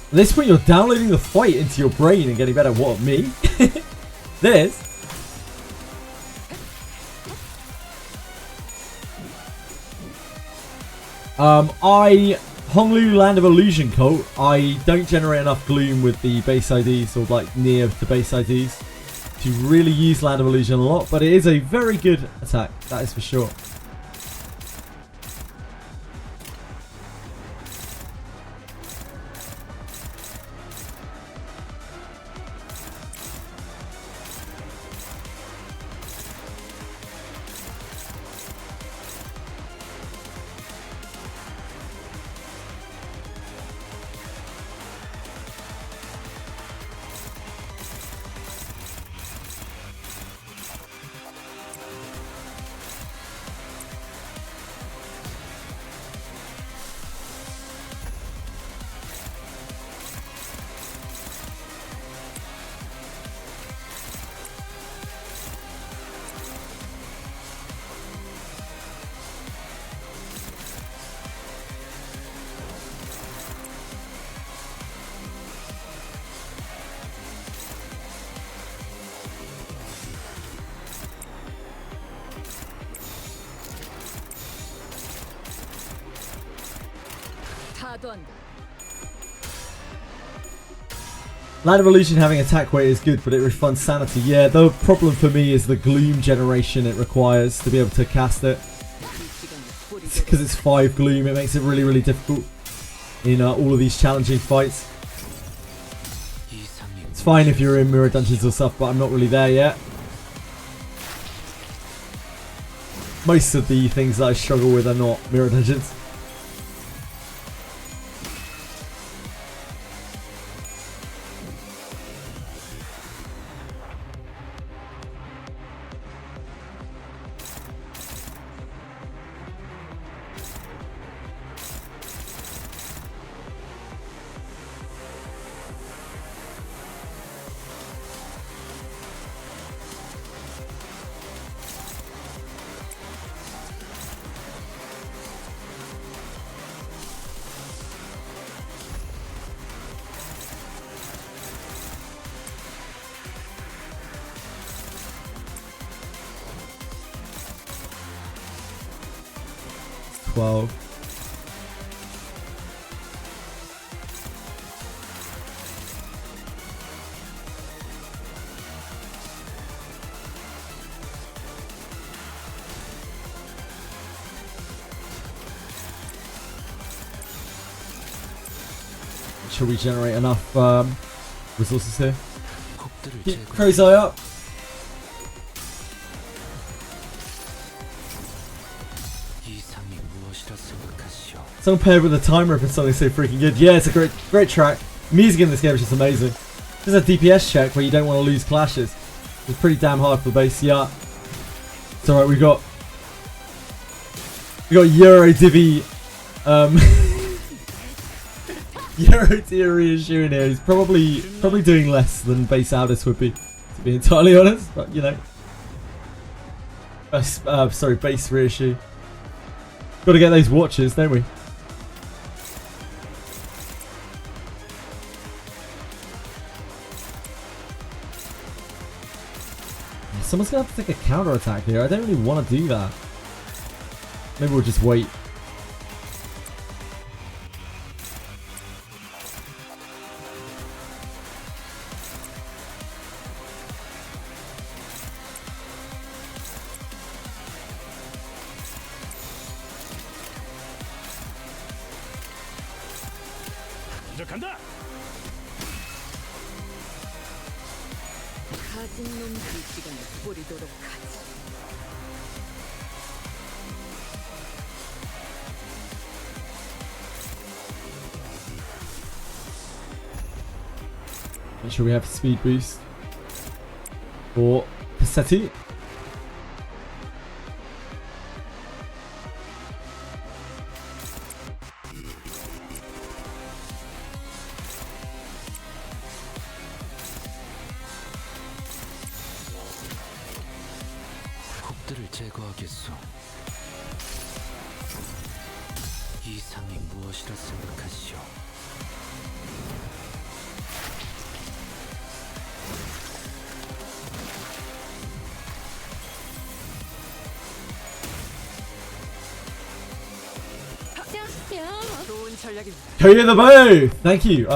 At this point, you're downloading the fight into your brain and getting better. What, me? This? Honglu Land of Illusion Cult, I don't generate enough gloom with the base IDs or like near to base IDs to really use Land of Illusion a lot, but it is a very good attack, that is for sure. Land of Illusion having attack weight is good, but it refunds sanity. Yeah, the problem for me is the gloom generation it requires to be able to cast it. Because it's 5 gloom, it makes it really, really difficult in all of these challenging fights. It's fine if you're in mirror dungeons or stuff, but I'm not really there yet. Most of the things that I struggle with are not mirror dungeons. Should we generate enough resources here? Keep Crow's Eye up. Someone paired with a time rip and something so freaking good. Yeah, it's a great track. Music in this game is just amazing. There's a DPS check where you don't want to lose clashes. It's pretty damn hard for the base. Yeah. It's alright, we got Euro Divi Euro tier reissue in here. He's probably doing less than base Aldous would be, to be entirely honest, but you know. Sorry, base reissue. Gotta get those watches, don't we? Someone's gonna have to take a counter attack here. I don't really want to do that. Maybe we'll just wait. 간다. 가진 놈 그 시간에 뿌리도록 하지. Make sure we have speed boost for Cassetti. 적들을 제거하겠소. 이상이 무엇이라 생각하시오? 좋은 전략입니다. Koyo the Boyo! Thank you.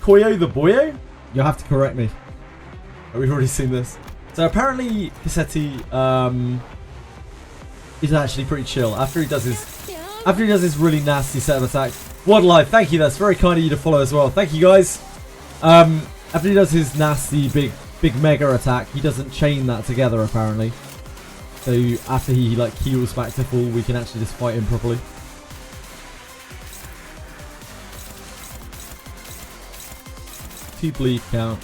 Koyo the Boyo? You'll have to correct me. We've already seen this. So apparently Cassetti is actually pretty chill after he does his really nasty set of attacks. Wildlife, thank you, that's very kind of you to follow as well. Thank you guys. After he does his nasty big mega attack, he doesn't chain that together apparently. So after he like heals back to full, we can actually just fight him properly. Two bleed count.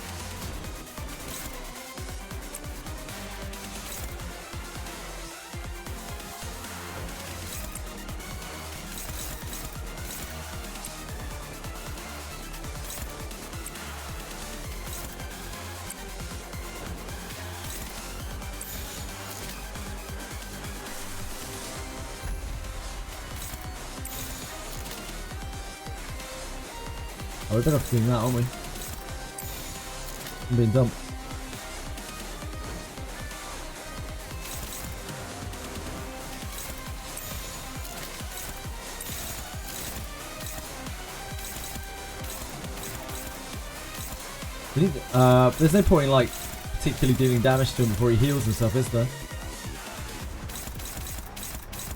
Oh, we're better off doing that, aren't we? I'm being dumped. We need, there's no point in like particularly dealing damage to him before he heals himself, is there?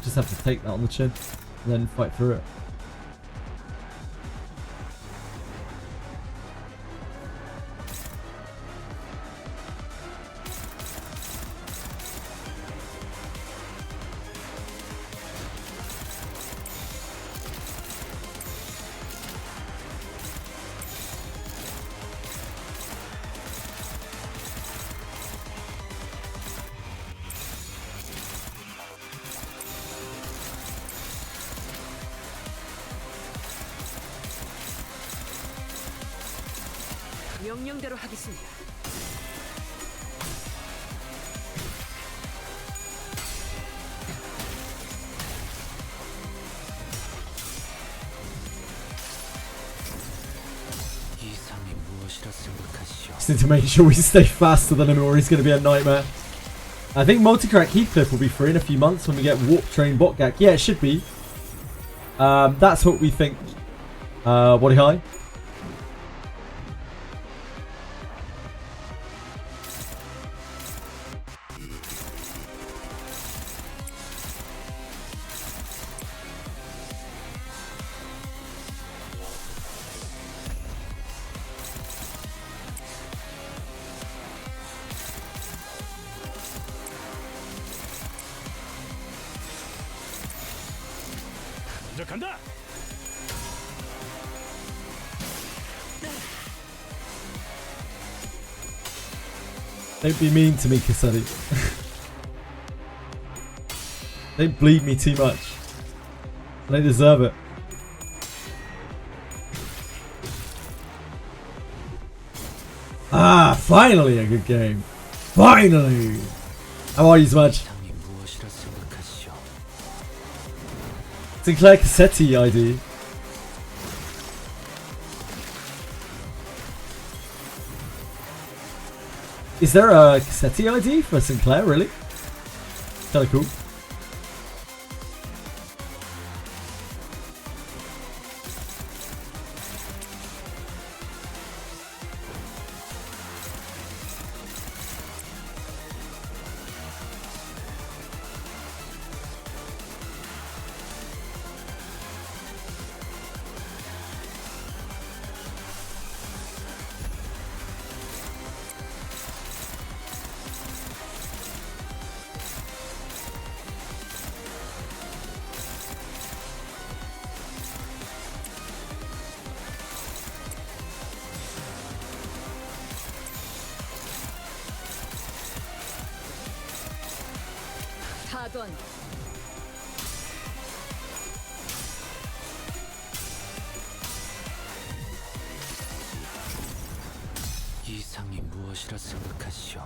Just have to take that on the chin and then fight through it. 명령대로 하겠습니다. 이상이 무엇이라 생각하시오? Just need to make sure we stay faster than him or he's going to be a nightmare. I think Multicrack Heathcliff will be free in a few months when we get Warp Train Botgak. Yeah, it should be. That's what we think. Body High. 먼저 간다. Don't be mean to me, Cassetti. Don't bleed me too much. They deserve it. Ah, finally a good game. Finally! How are you, Smudge? 이상이 무엇이라 생각하시오? Sinclair Cassetti ID. Is there a Cassetti ID for Sinclair, really? Kinda cool. 타던 이상이 무엇이라 생각하시오?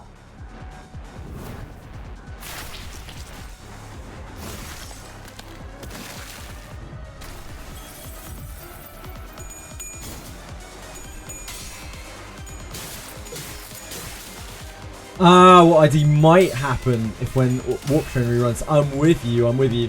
Ah, what ID might happen if when Warp Train reruns. I'm with you, I'm with you.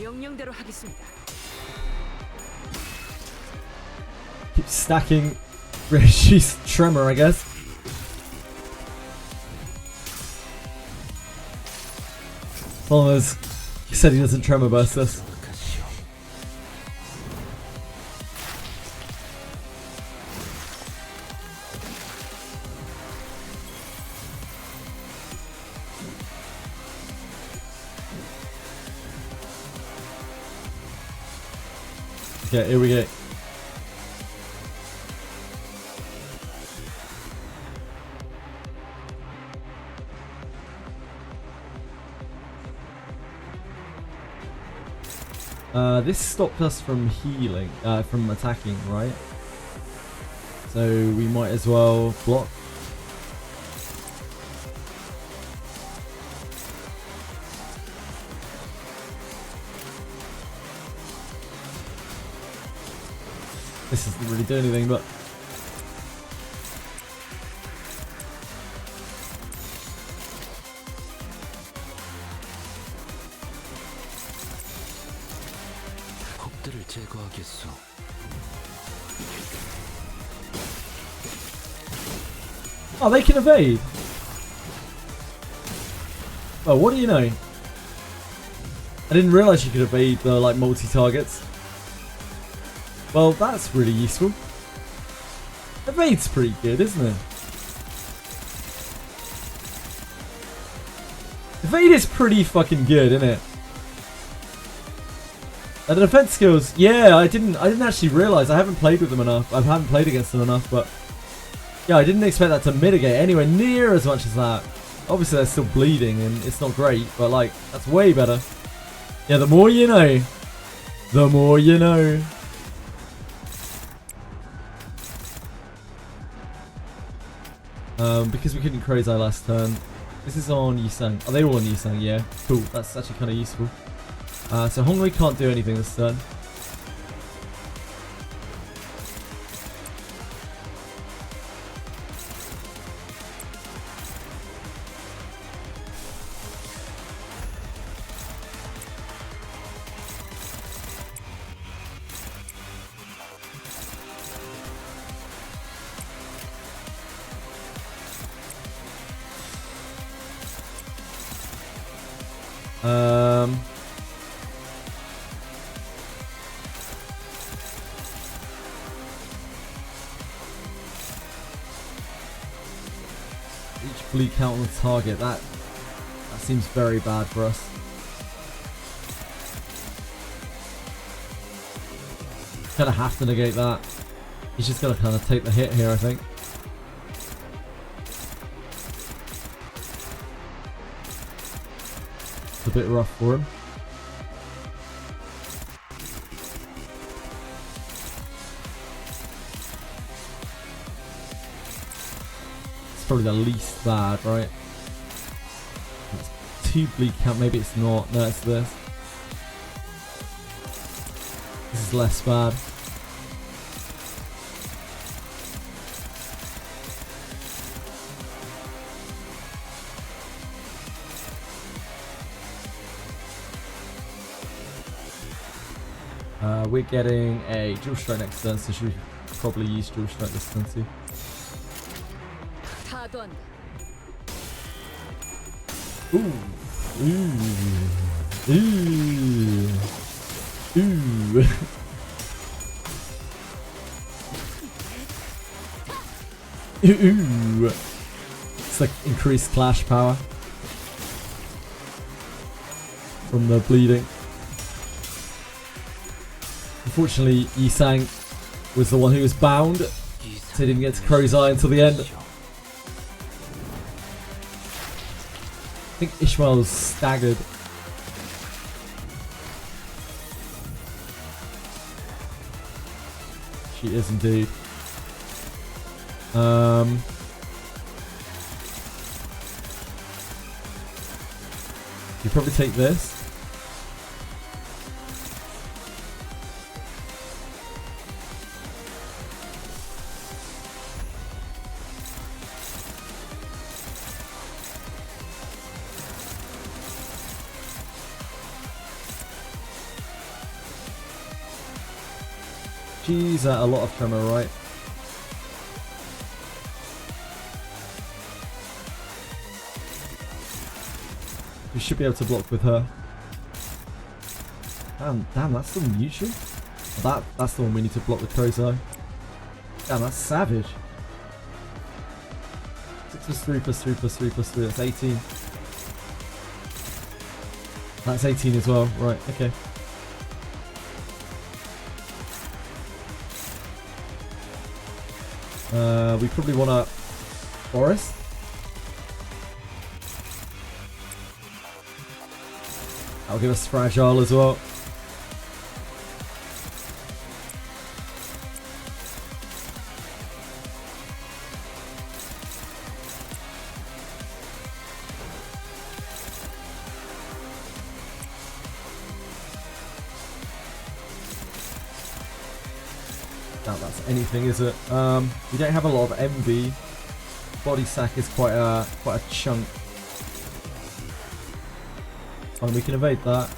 명령대로 하겠습니다. Keep stacking Reggie's Tremor, I guess. Followers, he said he doesn't Tremor burst us. 생각하시오. Okay, here we go. This stopped us from healing, from attacking, right? So we might as well block. This doesn't really do anything, but 폭들을 제거하겠소. oh, they can evade. Oh, what do you know? I didn't realize you could evade the like multi-targets. Well, that's really useful. Evade's pretty good, isn't it? Evade is pretty fucking good, isn't it? And the defense skills, yeah, I didn't actually realize. I haven't played with them enough. I haven't played against them enough, but yeah, I didn't expect that to mitigate anywhere near as much as that. Obviously, they're still bleeding, and it's not great, but like that's way better. Yeah, the more you know, the more you know. Because we couldn't Crazy last turn. This is on Yisang. Are they all on Yisang? Yeah. Cool. That's actually kind of useful. So Hongwei can't do anything this turn. Each bleed count on the target. That seems very bad for us. Kind of have to negate that. He's just gonna kind of take the hit here, I think. It's a bit rough for him. It's probably the least bad, right? It's 2 bleed count, maybe it's not. No, it's this. This is less bad. We're getting a dual strike next turn, so should we probably use dual strike this turn too? 타도한다. Ooh. Ooh. Ooh. Ooh. Ooh. It's like increased clash power from the bleeding. Unfortunately, Yisang was the one who was bound, so he didn't get to Crow's Eye until the end. I think Ishmael's staggered. She is indeed. You probably take this. She's a lot of tremor, right? We should be able to block with her. Damn, that's still neutral? That's the one we need to block with Crow's Eye. Damn, that's savage. 6 plus 3 plus 3 plus 3 plus 3, that's 18. That's 18 as well, right, okay. We probably want a forest. That'll give us fragile as well. doubt that's anything, is it? We don't have a lot of MV. Body sack is quite a chunk. And we can evade that.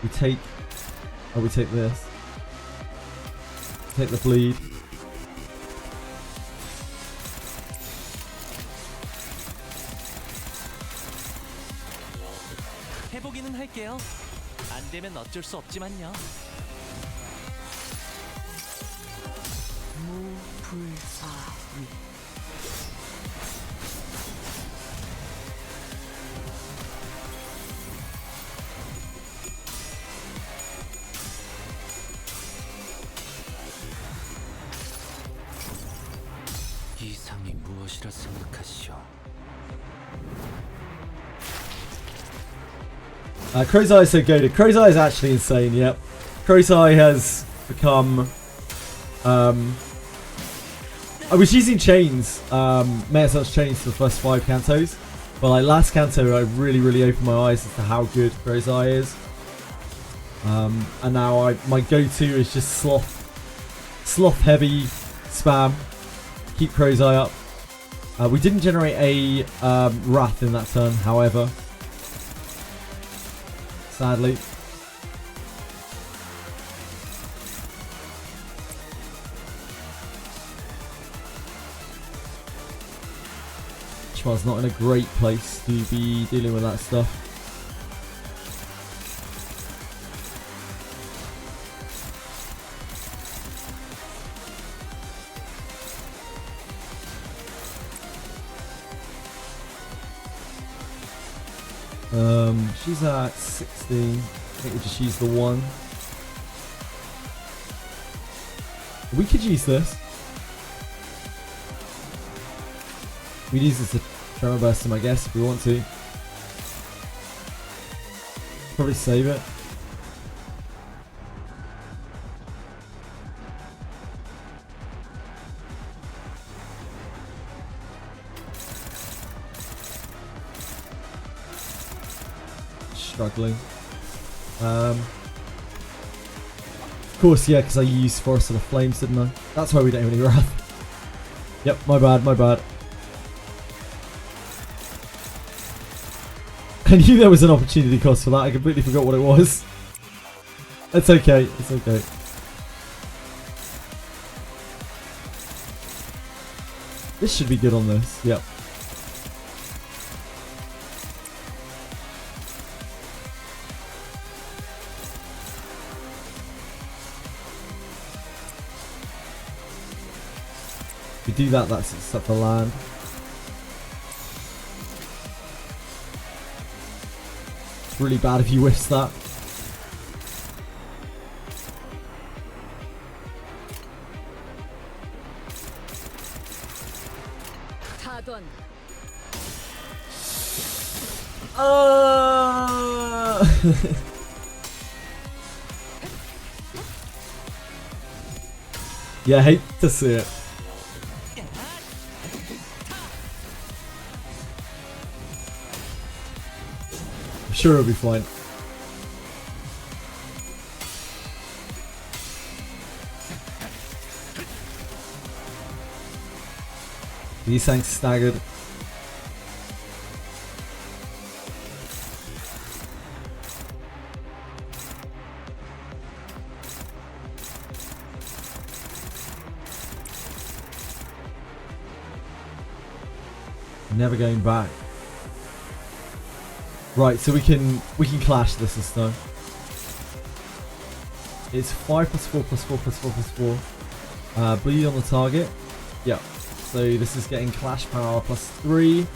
We take this. Take the bleed. 해보기는 할게요. 안 되면 어쩔 수 없지만요. 무불사위. 이상이 무엇이라 생각하시오? Crow's Eye is so goated. Crow's Eye is actually insane, yep. Crow's Eye has become... I was using chains, Metasar's chains for the first 5 cantos. But like last canto I really opened my eyes as to how good Crow's Eye is. And now my go-to is just sloth heavy spam. Keep Crow's Eye up. We didn't generate a Wrath in that turn, however. Sadly. Chwa's not in a great place to be dealing with that stuff. She's at 60. I think we just use the 1. We could use this. We'd use this to Tremor Burst him, I guess, if we want to. Probably save it. Struggling. Of course, yeah, because I used Forest of the Flames, didn't I? That's why we don't have any Wrath. Yep, my bad, my bad. I knew there was an opportunity cost for that. I completely forgot what it was. It's okay, it's okay. This should be good on this, yep. If we do that, that sets up the land. It's really bad if you whiffs that. 타던. Yeah, I hate to see it. I'm sure it'll be fine. These tanks staggered. Never going back. Right, so we can clash this time. It's 5 + 4 + 4 + 4 + 4. Bleed on the target. Yep. So this is getting clash power +3.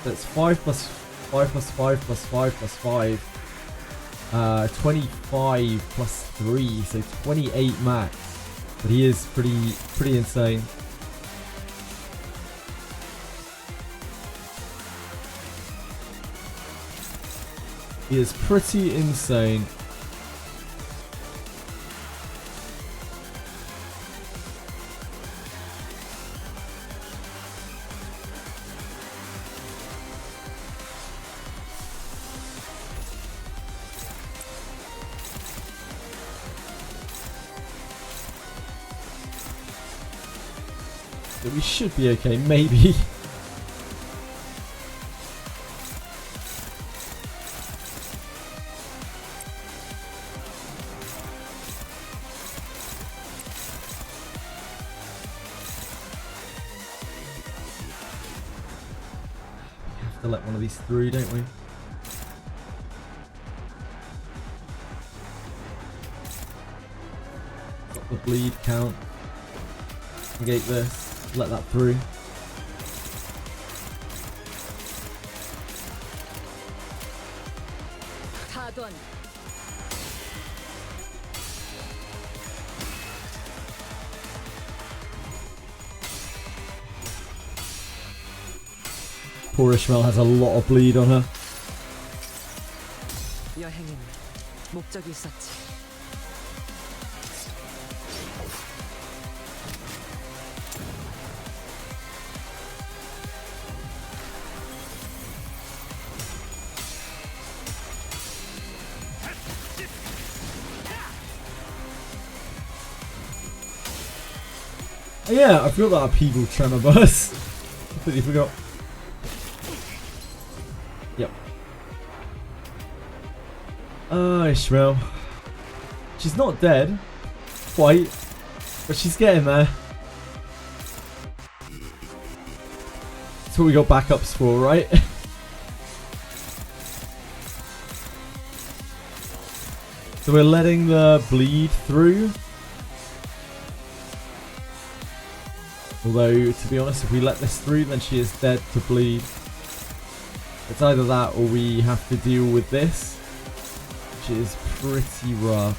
That's 5 + 5 + 5 + 5 + 5. 25 + 3, so 28 max. But he is pretty insane. He is pretty insane. So we should be okay, maybe. To let one of these through, don't we? Got the bleed count. Negate this. Let that through. 타던. Poor Ishmael has a lot of bleed on her. 여행에는 목적이 있었지. Oh, yeah, I feel that upheaval tremor burst. Completely forgot. Yep. Ishmael. She's not dead. Quite. But she's getting there. That's what we got backups for, right? So we're letting the bleed through. Although, to be honest, if we let this through, then she is dead to bleed. It's either that or we have to deal with this, which is pretty rough.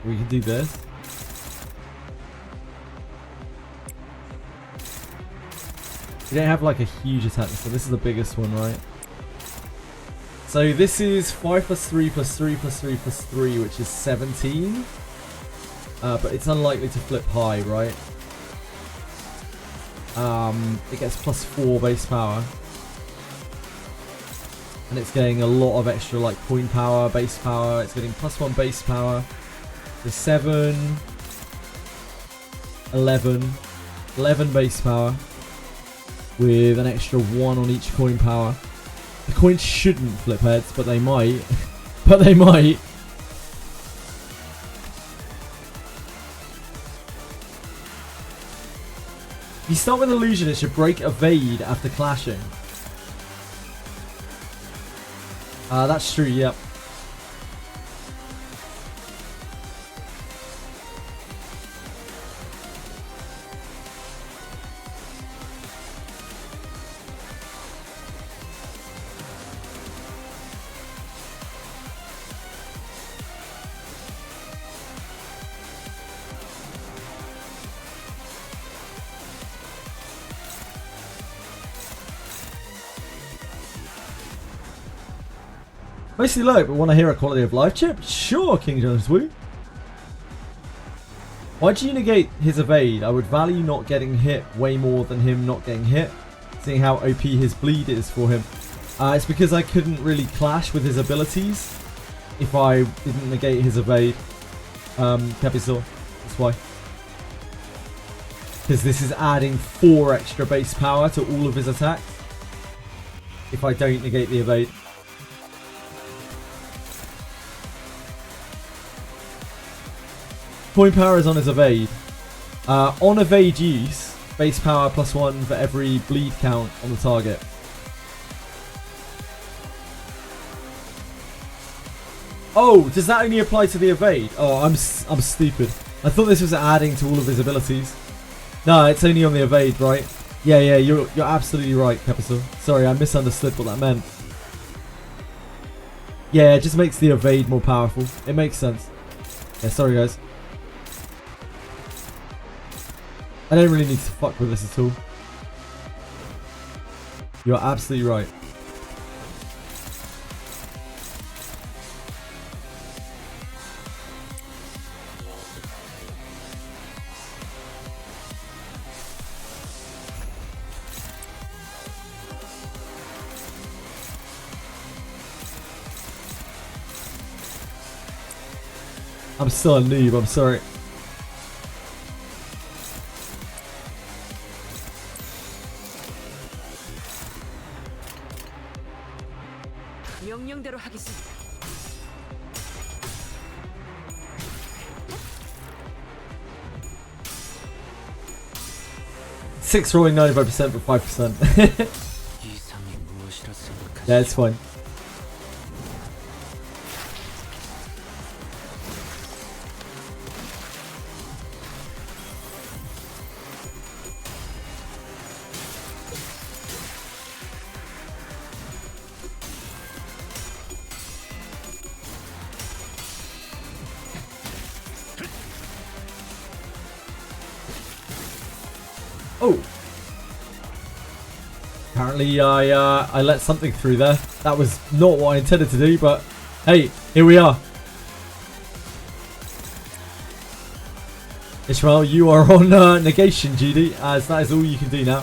We can do this. We don't have like a huge attack, so this is the biggest one, right? So this is 5 plus 3 plus 3 plus 3 plus 3, which is 17. But it's unlikely to flip high, right? It gets plus 4 base power. And it's getting a lot of extra like coin power, base power. It's getting plus 1 base power. The 7, 11 base power. With an extra 1 on each coin power. The coins shouldn't flip heads, but they might. But they might. If you start with illusion, it should break evade after clashing. That's true, yep. Mostly low, but want to hear a quality of life chip? Sure, King Jones Woo. Why'd you negate his evade? I would value not getting hit way more than him not getting hit, seeing how OP his bleed is for him. It's because I couldn't really clash with his abilities if I didn't negate his evade. Capital, that's why. Because this is adding 4 extra base power to all of his attacks if I don't negate the evade. Coin power is on his evade. On evade use, base power plus 1 for every bleed count on the target. Oh, does that only apply to the evade? Oh, I'm stupid. I thought this was adding to all of his abilities. No, it's only on the evade, right? Yeah, you're absolutely right, Capital. Sorry, I misunderstood what that meant. Yeah, it just makes the evade more powerful. It makes sense. Yeah, sorry guys. I don't really need to fuck with this at all. You're absolutely right. I'm still a noob, I'm sorry. 명령대로 하겠습니다. Six rolling 95% but 5%. 이상이 무엇이라 생각하시오? Yeah, it's fine. Oh. Apparently I let something through there. That was not what I intended to do, but hey, here we are. Ishmael, you are on negation duty, as that is all you can do now.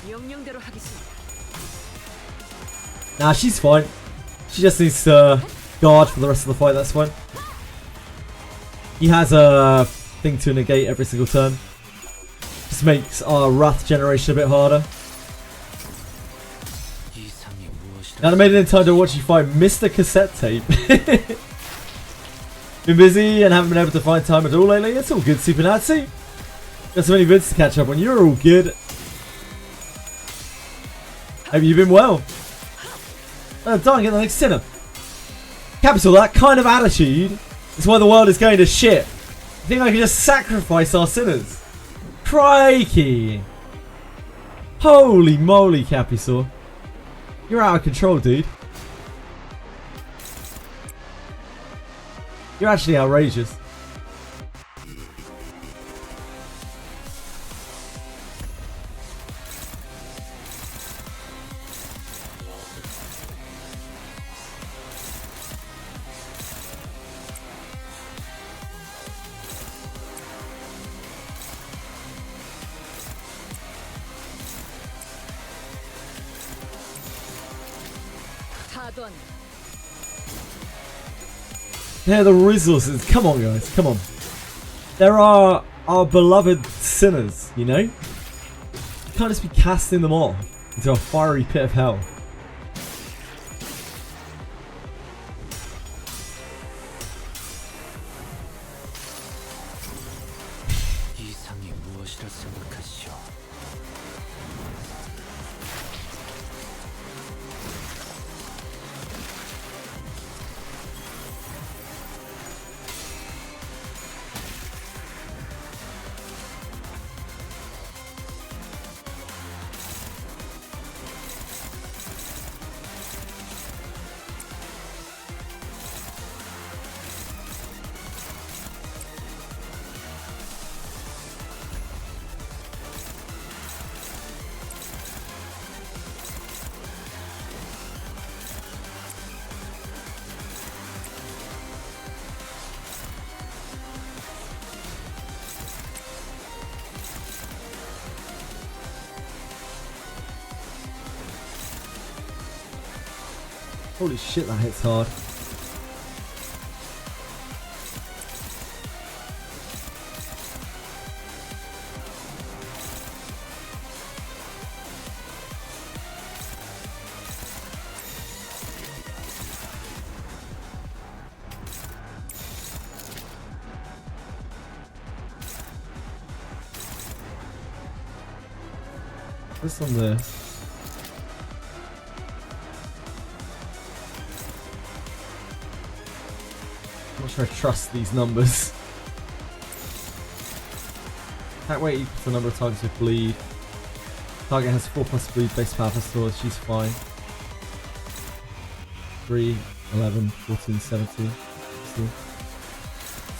명령대로 하겠습니다. Nah, she's fine. She just needs to guard for the rest of the fight, that's fine. He has a thing to negate every single turn. Just makes our wrath generation a bit harder. 이상이 무엇이라 Animated in time to watch you find Mr. Cassette Tape. Been busy and haven't been able to find time at all lately. It's all good, Super Nazi. Got so many vids to catch up on. You're all good. Have you been well? Oh, darn, get the next sinner. Capital, that kind of attitude is why the world is going to shit. You think I can just sacrifice our sinners? Crikey! Holy moly, Capisaur. You're out of control, dude. You're actually outrageous. 타던 They're the resources. Come on, guys. Come on. There are our beloved sinners, you know? You can't just be casting them off into a fiery pit of hell. 이상이 무엇이라 생각하시오? Holy shit, that hits hard. What's on there? not sure I trust these numbers. Attack weight equals the number of targets with bleed. Target has 4+ bleed, base power plus sword, she's fine. 3, 11, 14, 17. It's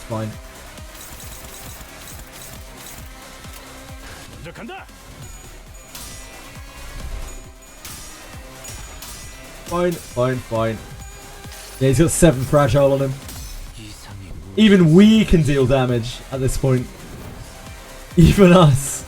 fine. 먼저 간다. Fine. Yeah, he's got 7 fragile on him. 이상이 Even we can deal damage at this point. Even us.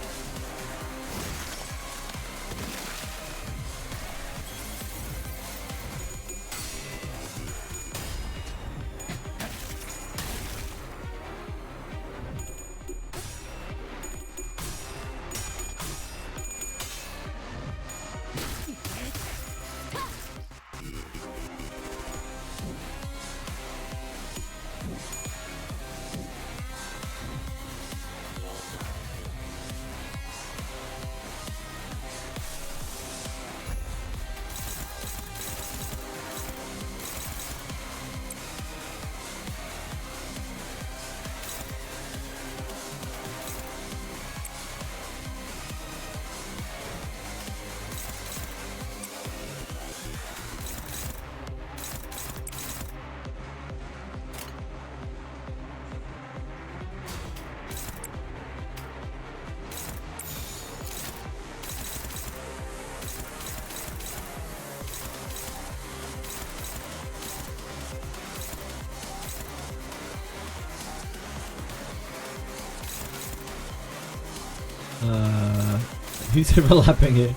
Who's overlapping here?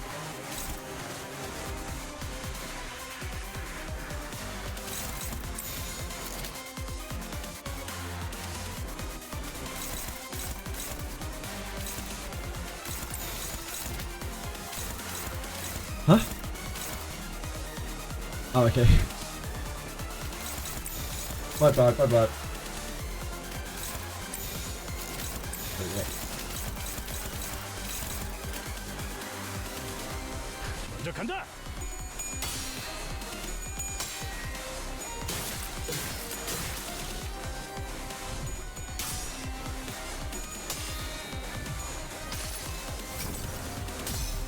Huh? Oh, okay. My bad. Okay. 먼저 간다.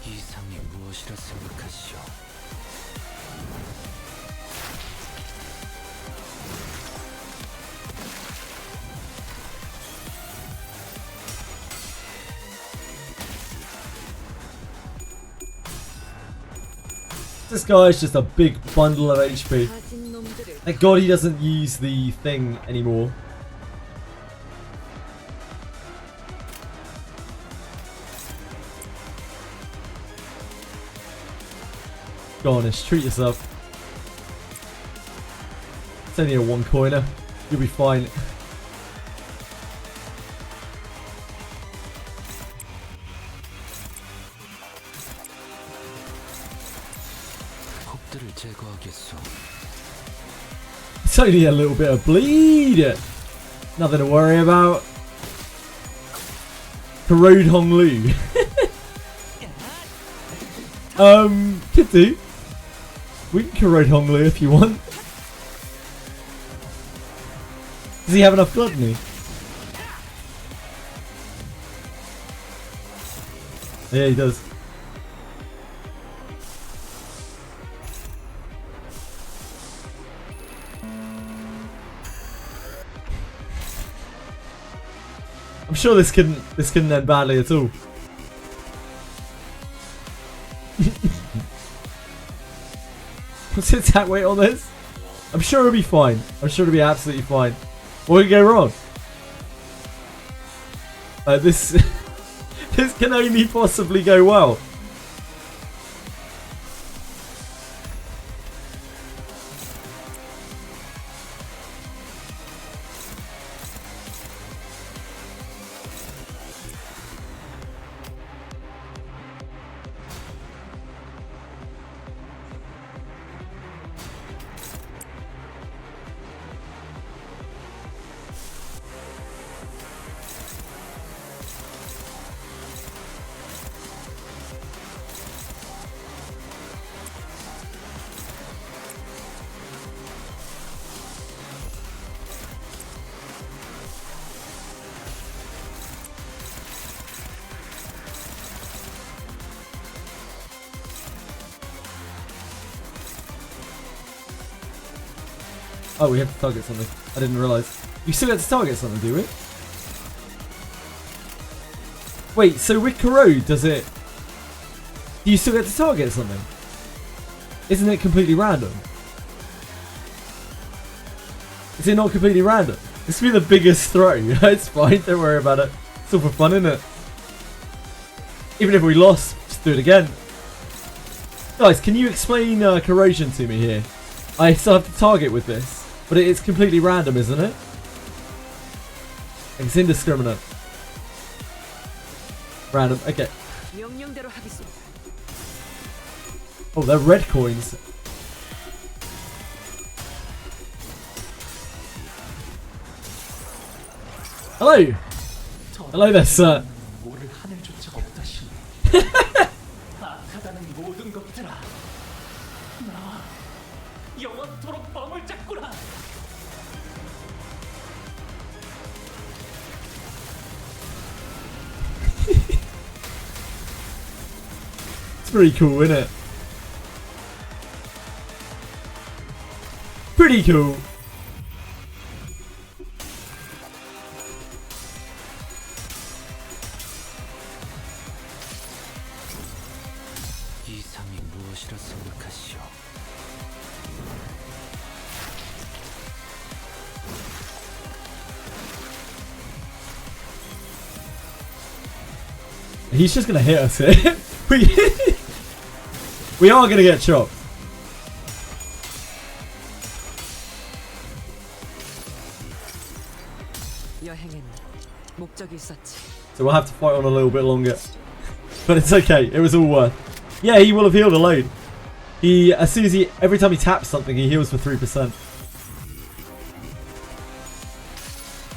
이상이 무엇이라 생각하시오? This guy is just a big bundle of HP. 가진 놈들을 Thank God he doesn't use the thing anymore. Go on, Ish, treat yourself. It's only a 1-coiner. You'll be fine. 폭들을 제거하겠소. It's only a little bit of bleed. Nothing to worry about. Corrode Honglu. Could do. We can corrode Honglu if you want. Does he have enough blood in me? Yeah, he does. I'm sure this couldn't end badly at all. What's the attack weight on this? I'm sure it'll be fine. I'm sure it'll be absolutely fine. What could go wrong? This this can only possibly go well. Oh, we have to target something. I didn't realise. You still have to target something, do we? Wait, so with corrode, does it... Do you still get to target something? Isn't it completely random? Is it not completely random? This will be the biggest throw. It's fine, don't worry about it. It's all for fun, isn't it? Even if we lost, just do it again. Guys, can you explain corrosion to me here? I still have to target with this, but it's completely random, isn't it? It's indiscriminate. Random, okay. 명령대로 하겠습니다. Oh, they're red coins. Hello! Hello there, sir. 모를 하늘조차 없다시니 악하다는 모든 것들아 나 영원토록 뻥을 잡구나. It's pretty cool, isn't it? Pretty cool. 이상이 무엇이라 생각하시오? He's just gonna hit us here. We are gonna get chopped. 여행에는 목적이 있었지. So we'll have to fight on a little bit longer. But it's okay, it was all worth. Yeah, he will have healed a load. He, as soon as he, every time he taps something, he heals for 3%.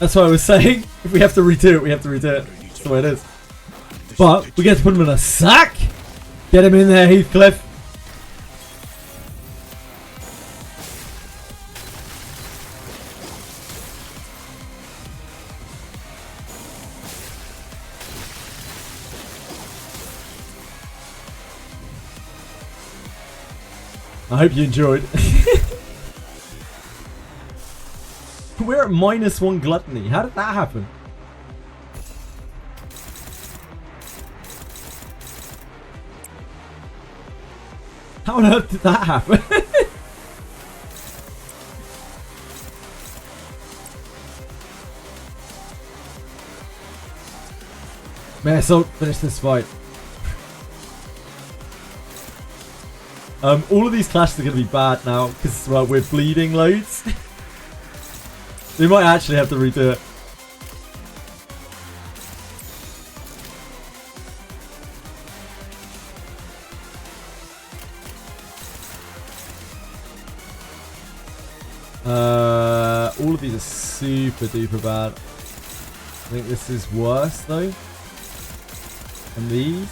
That's what I was saying. If we have to redo it, we have to redo it. That's the way it is. But we get to put him in a sack. Get him in there, Heathcliff. I hope you enjoyed. We're at -1 gluttony. How did that happen? How on earth did that happen? Man, so finish this fight. All of these clashes are going to be bad now because we're bleeding loads. We might actually have to redo it. All of these are super duper bad. I think this is worse though. And these.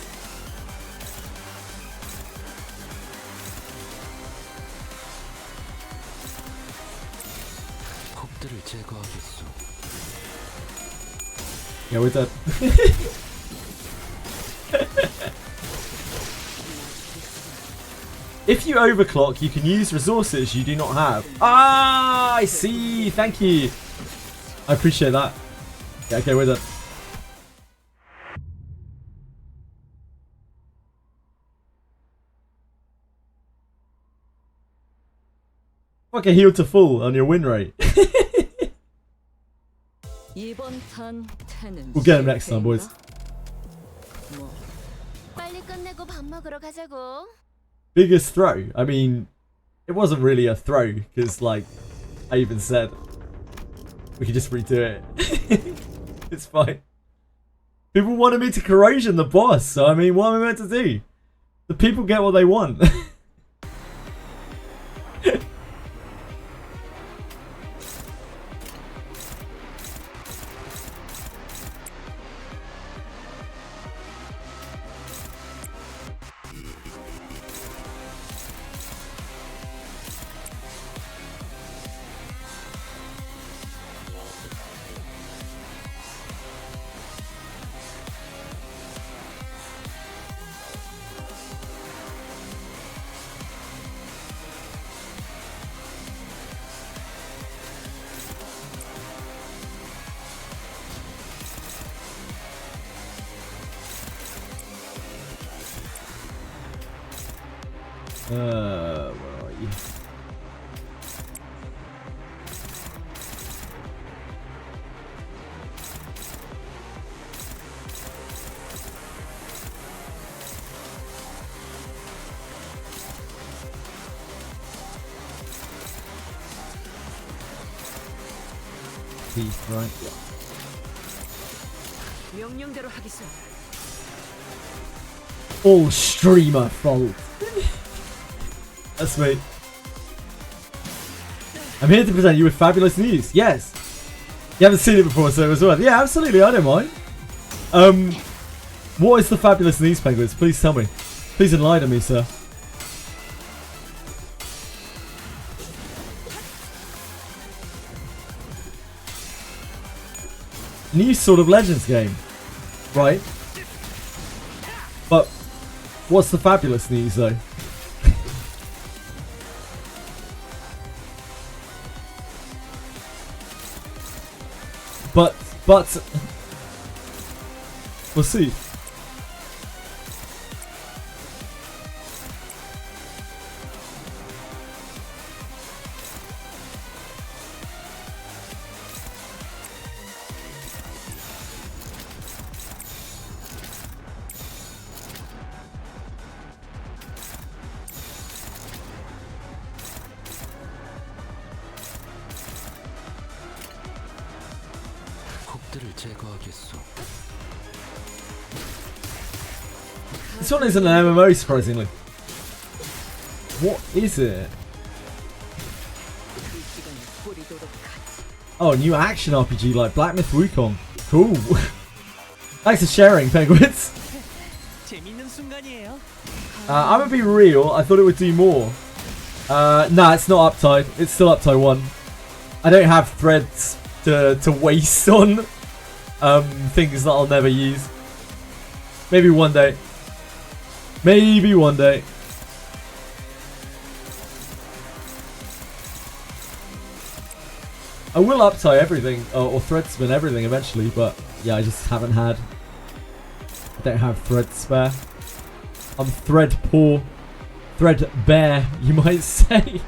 Yeah, we're dead. If you overclock, you can use resources you do not have. Ah, I see. Thank you. I appreciate that. Yeah, okay, we're dead. Okay, heal to full on your win rate. We'll get him next time, boys. 빨리 끝내고 밥 먹으러 가자고. Biggest throw. I mean, it wasn't really a throw because, like I even said, we could just redo it. It's fine. People wanted me to corrosion the boss, so I mean, what am I meant to do? The people get what they want. Where are you? Teeth, right? 명령대로 하겠소. All streamer fault. That's me. I'm here to present you with fabulous news. Yes. You haven't seen it before, so as well. Yeah, absolutely. I don't mind. What is the fabulous news, Penguins? Please tell me. Please enlighten me, sir. New sort of Legends game, right? But what's the fabulous news, though? but we'll see. 곡들을 제거하겠소. This one isn't an MMO, surprisingly. What is it? Oh, new action RPG like Black Myth Wukong. Cool. Thanks for sharing, Penguins. 재밌는 순간이에요. I'm gonna be real, I thought it would do more. Nah, it's not uptide. It's still uptide 1. I don't have threads to waste on things that I'll never use. Maybe one day. Maybe one day. I will uptie everything, or thread spin everything eventually, but yeah, I just haven't had. I don't have thread spare. I'm thread poor. Thread bare, you might say.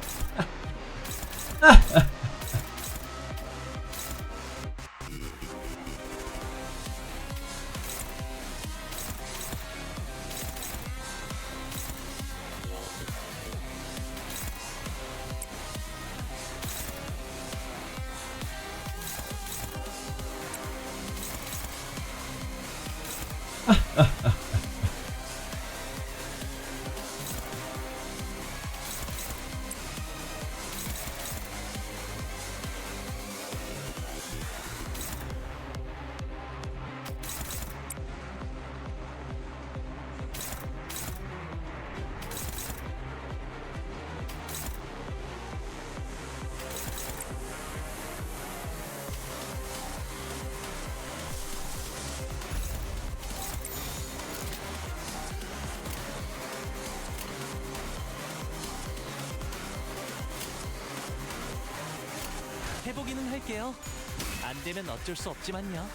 해보기는 할게요. 안 되면 어쩔 수 없지만요.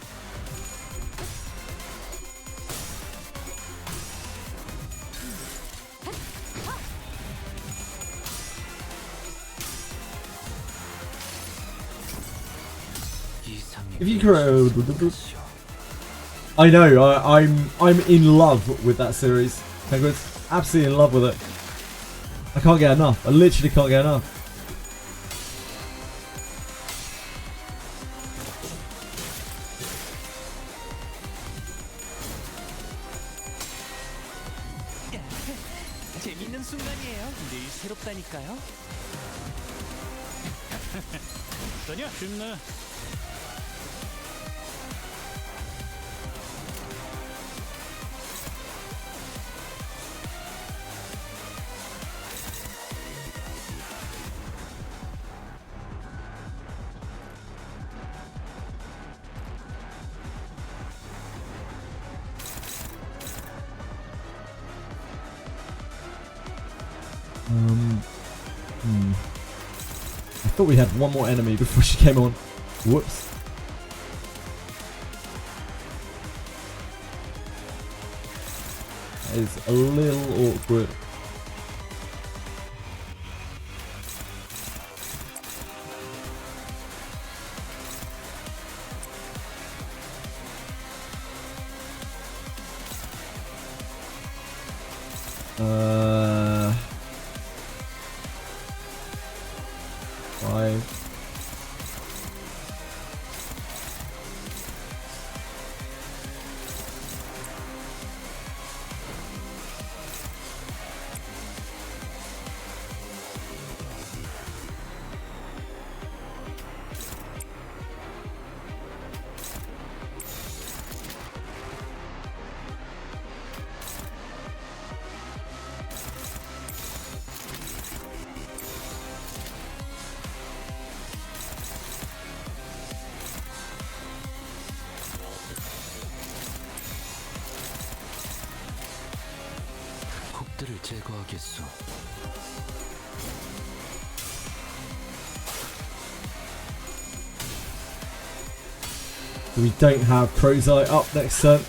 If you grow, I know. I'm in love with that series. Penguins, absolutely in love with it. I can't get enough. I literally can't get enough. 재밌는 순간이에요. 늘 새롭다니까요. 더냐? 쉽네. I thought we had one more enemy before she came on. Whoops. That is a little awkward. Five. 곡들을 제거하겠소. We don't have Prozai up next turn,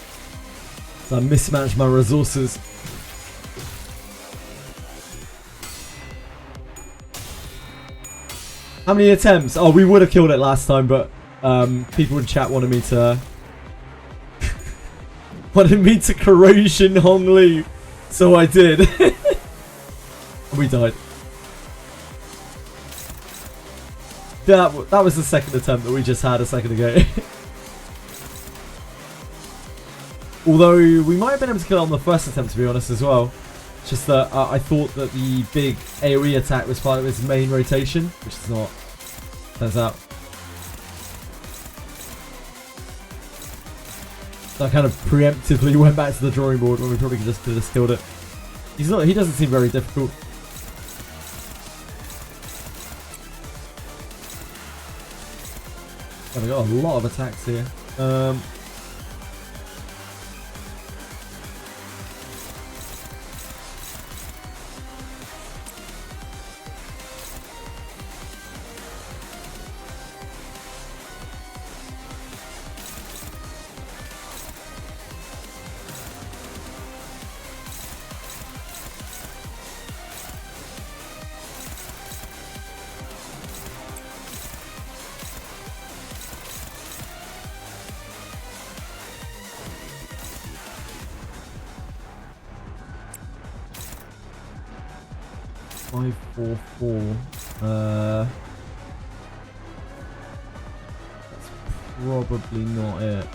so I mismanaged my resources. How many attempts? Oh, we would have killed it last time, but people in chat wanted me to corrosion Hong Lu, so I did. We died. That was the second attempt that we just had a second ago. Although we might have been able to kill it on the first attempt, to be honest, as well. It's just that I thought that the big AoE attack was part of his main rotation, which is not. Turns out. So I kind of preemptively went back to the drawing board when we probably just could have killed it. He doesn't seem very difficult. Oh, we got a lot of attacks here. Five, 4, 4. That's probably not it.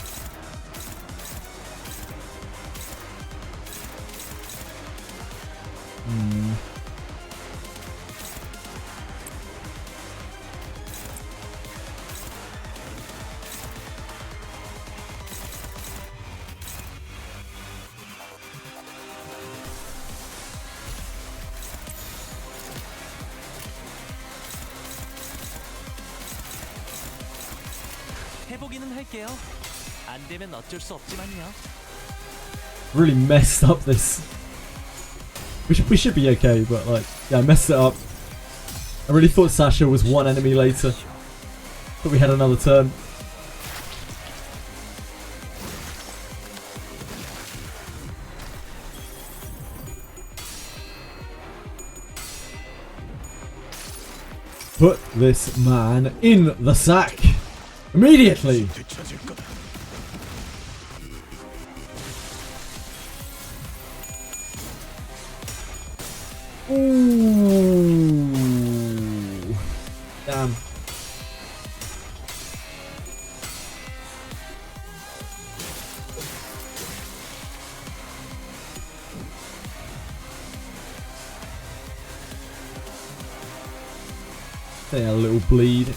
해보기는 할게요. 안 되면 어쩔 수 없지만요. Really messed up this. We should be okay, but like, yeah, I messed it up. I really thought Sasha was one enemy later. Thought we had another turn. Put this man in the sack immediately. Ooh. Damn. Say a little bleed.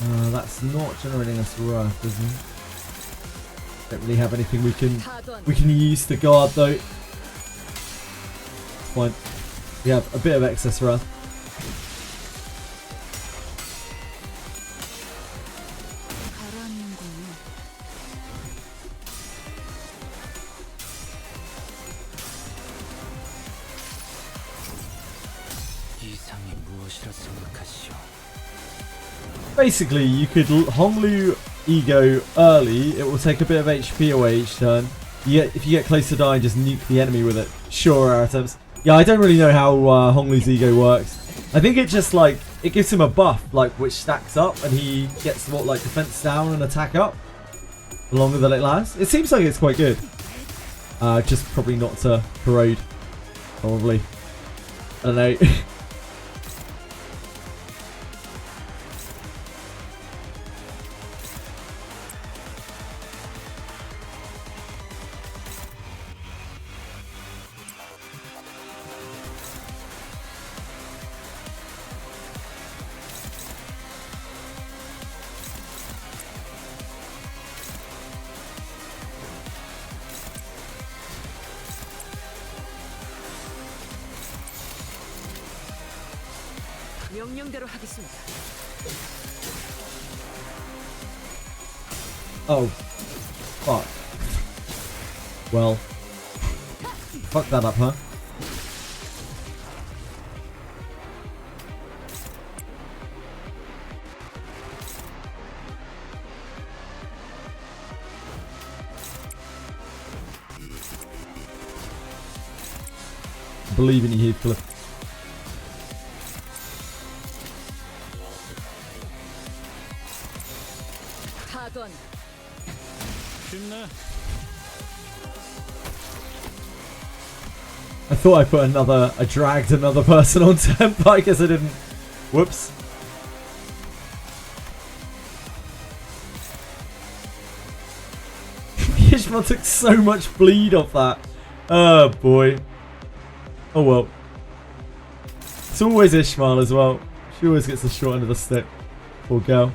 That's not generating us wrath, isn't it? Don't really have anything we can use to guard though. It's fine. We have a bit of excess wrath. 이상이 무엇이라 생각하시오? Basically, you could Honglu Ego early. It will take a bit of HP away each turn. If you get close to dying, just nuke the enemy with it. Sure, Artemis. Yeah, I don't really know how Honglu's Ego works. I think it just like it gives him a buff, like which stacks up, and he gets what like defense down and attack up. The longer that it lasts, it seems like it's quite good. Just probably not to corrode. Probably. I don't know. 명령대로 하겠습니다. Oh. Fuck. Well. Fuck that up, huh? I believe in you, Heathcliff. 쉽네. I thought I put I dragged another person on temp, but I guess I didn't. Whoops. Ishmael took so much bleed off that. Oh boy. Oh well. It's always Ishmael as well. She always gets the short end of the stick. Poor girl.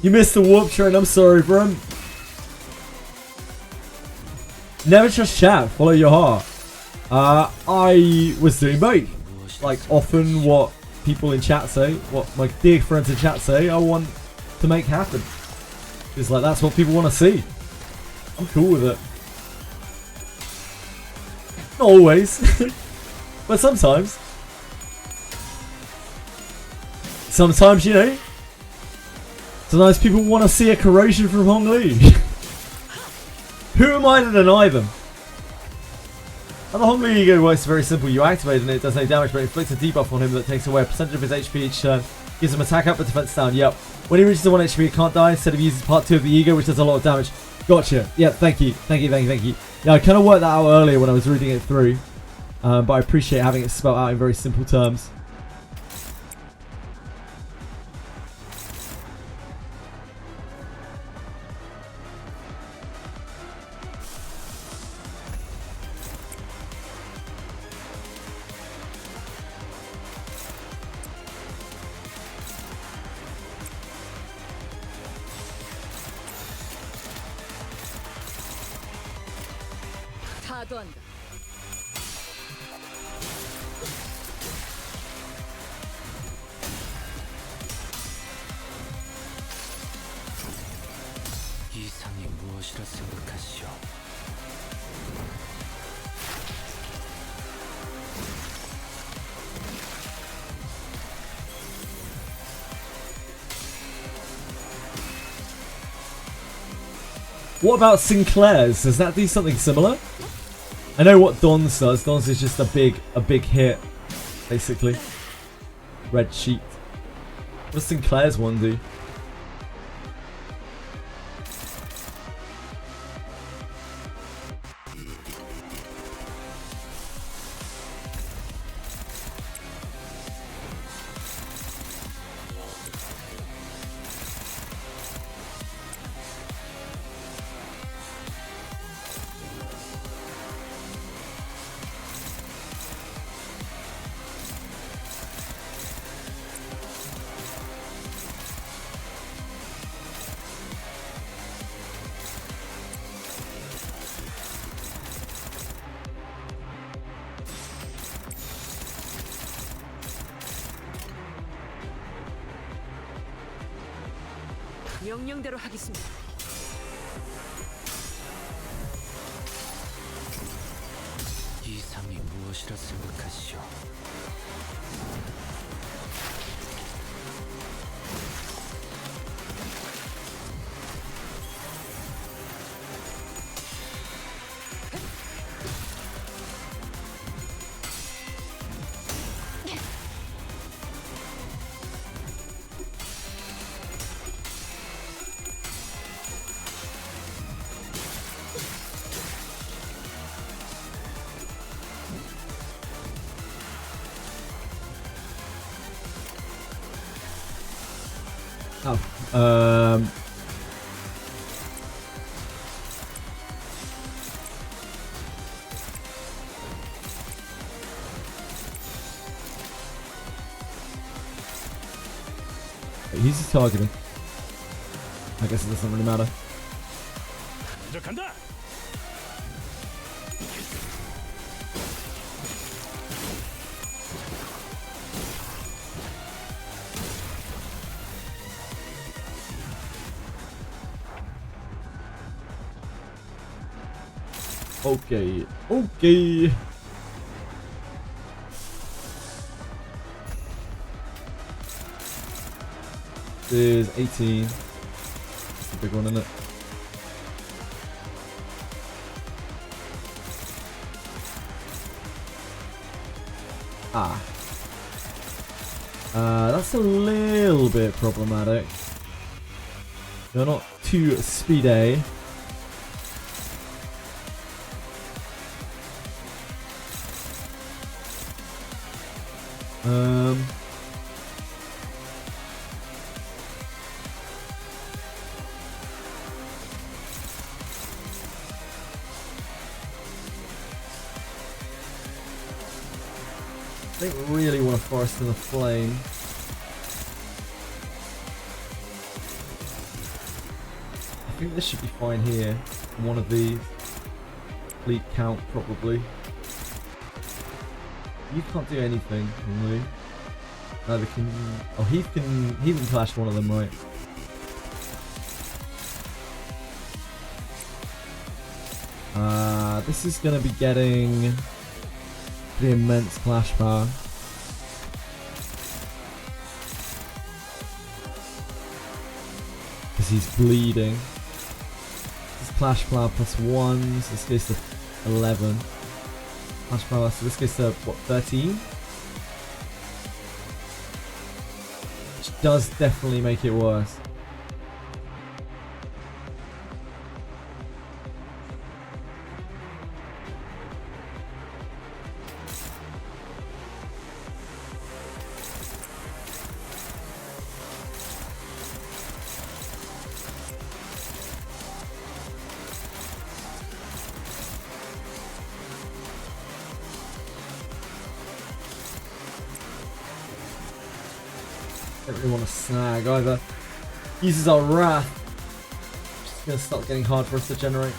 You missed the warp train, I'm sorry, bro. Never trust chat, follow your heart. I was doing both. Like, often what people in chat say, what my dear friends in chat say, I want to make happen. It's like, that's what people want to see. I'm cool with it. Not always. But sometimes. Sometimes, you know. Sometimes people want to see a corrosion from Honglu. Who am I to deny them? And the Honglu Ego works very simple. You activate it and it does no damage, but it inflicts a debuff on him that takes away a percentage of his HP each turn. Gives him attack up but defense down. Yep. When he reaches the 1 HP, he can't die. Instead of uses part 2 of the Ego, which does a lot of damage. Gotcha. Yeah, thank you. Thank you. Yeah, I kind of worked that out earlier when I was reading it through. But I appreciate having it spelled out in very simple terms. 이상이 무엇이라 생각하시오? What about Sinclair's? Does that do something similar? I know what Don's does. Don's is just a big hit, basically. Red sheet. What does Sinclair's one do? 명령대로 하겠습니다. 이상이 무엇이라 생각하시오? Oh, he's just targeting. I guess it doesn't really matter. 먼저 간다. Okay, okay. This is 18. That's a big one, isn't it? Ah. That's a little bit problematic. They're not too speedy. I don't really want to forest in the flame. I think this should be fine here. One of these. Fleet count probably. You can't do anything, really. Neither can. Oh, he can clash one of them, right? This is gonna be getting pretty immense clash power. Because he's bleeding. This is clash power +1, so this goes to 11. Clash power, so this goes to what, 13? Which does definitely make it worse. Don't really want to snag either. Uses our wrath. It's gonna start getting hard for us to generate.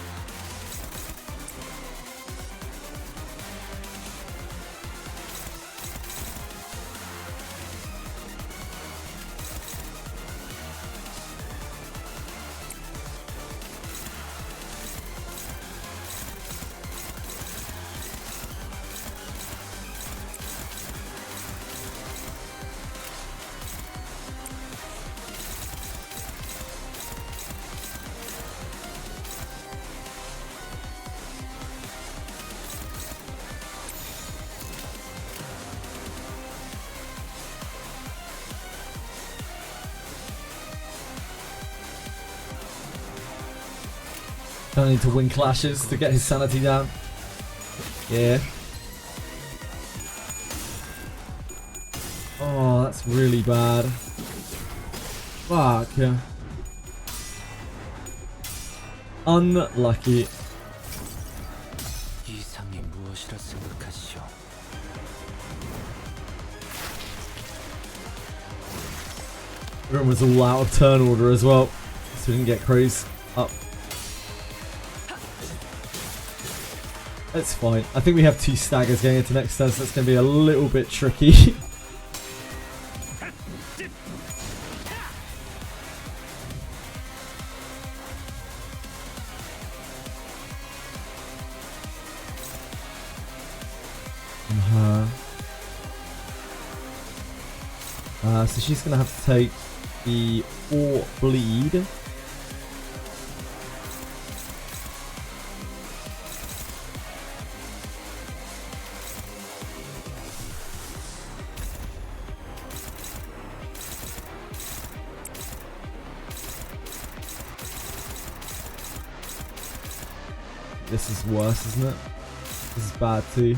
Don't need to win clashes to get his sanity down. Yeah. Oh, that's really bad. Fuck. Unlucky. 이상이 무엇이라 생각하시오? Everyone was all out of turn order as well, so we didn't get crows up. That's fine. I think we have 2 staggers going into next turn, so that's going to be a little bit tricky. from her. So she's going to have to take the 4 bleed. This is worse, isn't it? This is bad too.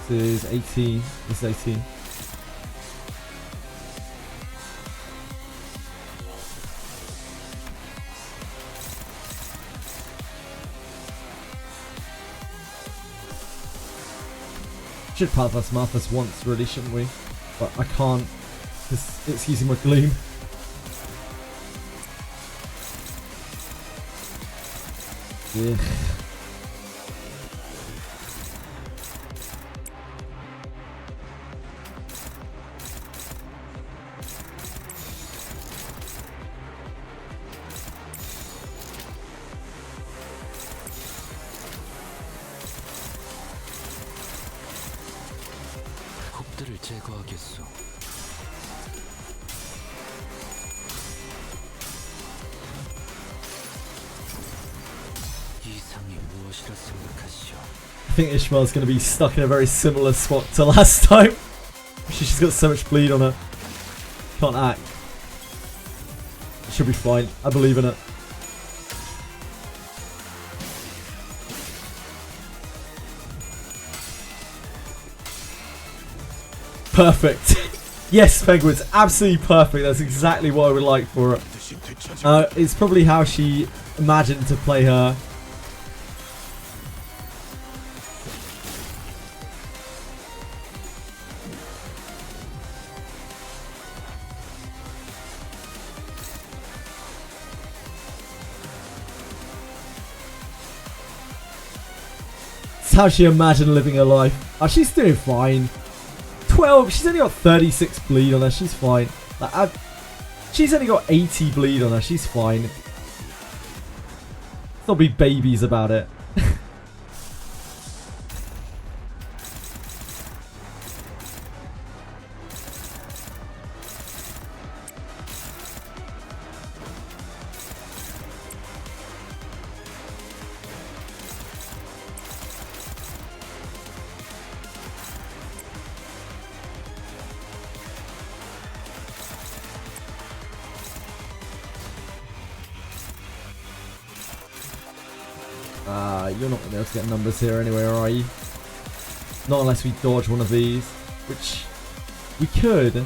This is 18. This is 18. Should Pathos Malthus once, really, shouldn't we? But I can't, because it's using my gloom. Yeah. 홉들을 제거하겠소. 이상이 무엇이라 생각하시오? I think Ishmael's going to be stuck in a very similar spot to last time. She's got so much bleed on her. Can't act. She'll be fine. I believe in it. Perfect. Yes, Penguins. Absolutely perfect. That's exactly what I would like for it. It's probably how she imagined to play her. It's how she imagined living her life. Oh, she's doing fine. 12. She's only got 36 bleed on her. She's fine. Like, she's only got 80 bleed on her. She's fine. Let's not be babies about it. You're not going to be able to get numbers here anyway, are you? Not unless we dodge one of these, which we could. It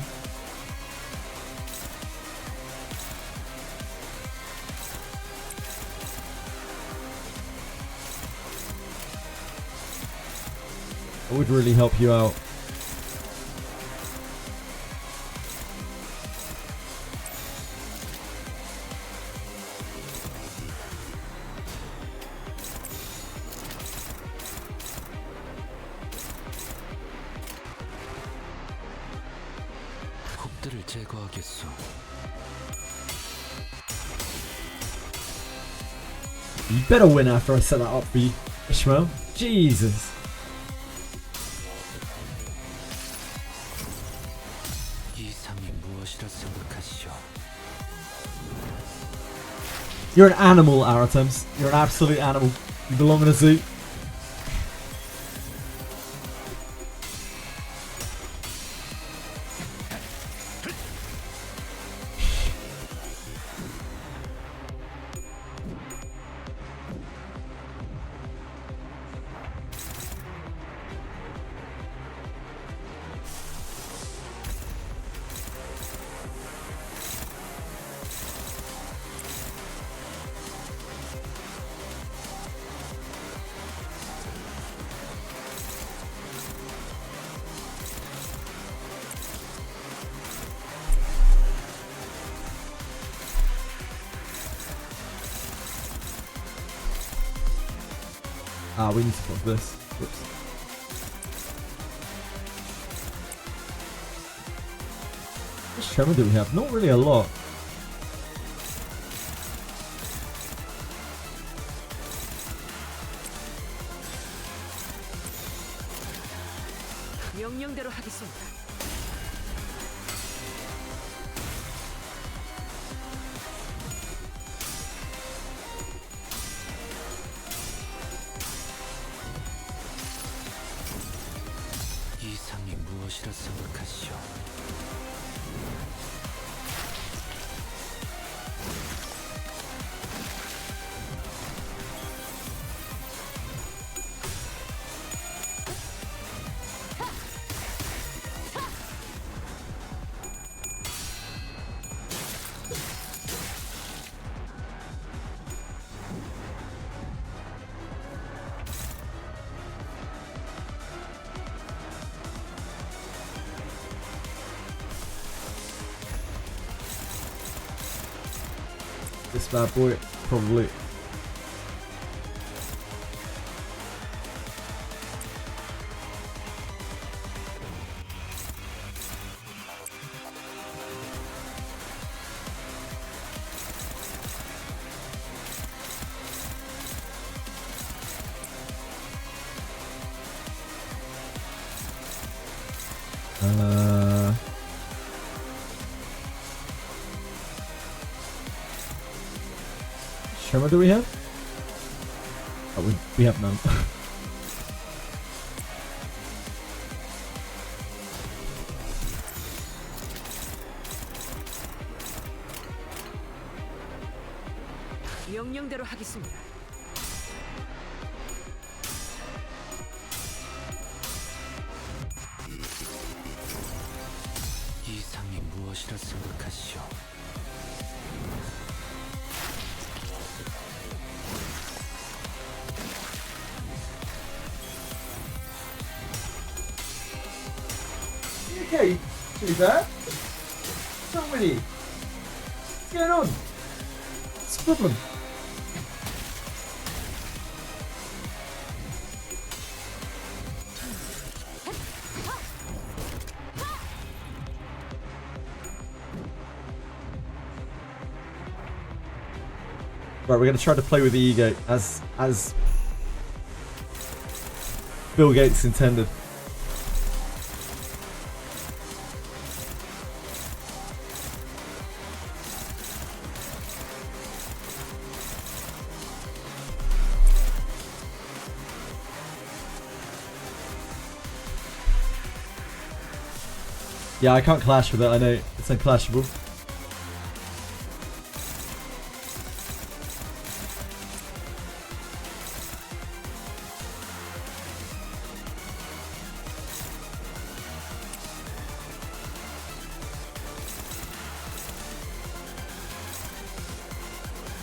would really help you out. 홉들을 제거하겠소. You better win after I set that up for you, Ishmael. Jesus. 이상이 무엇이라 생각하시오? You're an animal, Aratums. You're an absolute animal. You belong in a zoo. Ah, we need to put this. Whoops. How much tremor do we have? Not really a lot. this bad boy, probably. Tremor do we have? Oh, we have none. 명령대로 하겠습니다. 이상이 무엇이라 생각하시오? Okay, too bad. Not really. What's going on? What's the problem? Right, we're gonna try to play with the ego as Bill Gates intended. Yeah, I can't clash with it, I know. It's unclashable.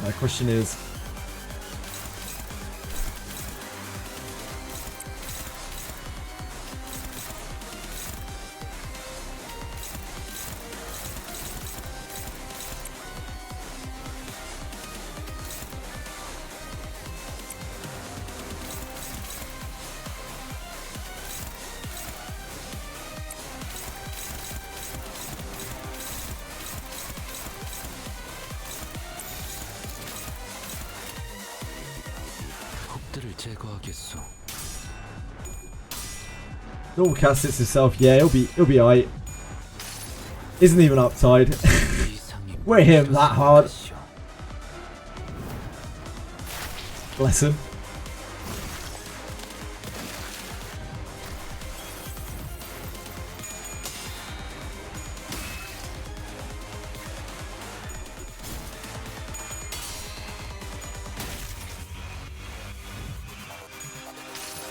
My question is... 폭들을 제거하겠소. Normal cast hits himself, yeah, he'll be alright. Isn't even upside. 이상이 We're him that hard. 생각하시오? Bless him.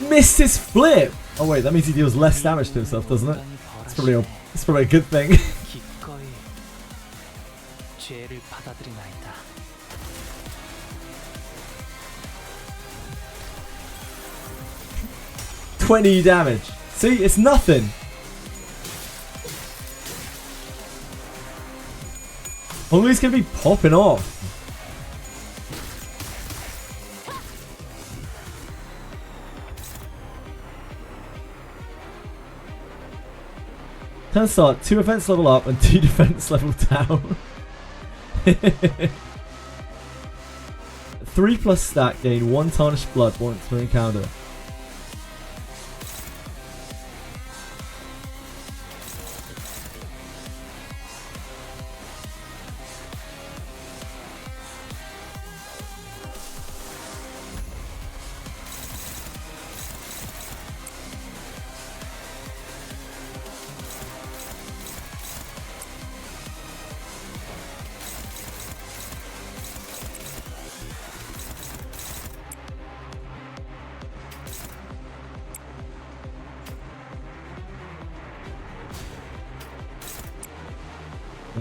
Missed his flip! Oh wait, that means he deals less damage to himself, doesn't it? It's probably a good thing. 기꺼이 죄를 받아들이나이다. $20 damage. See, it's nothing. Only's gonna be popping off. Turn start, 2 offense level up and 2 defense level down. 3+ stat gain, 1 tarnished blood once per encounter.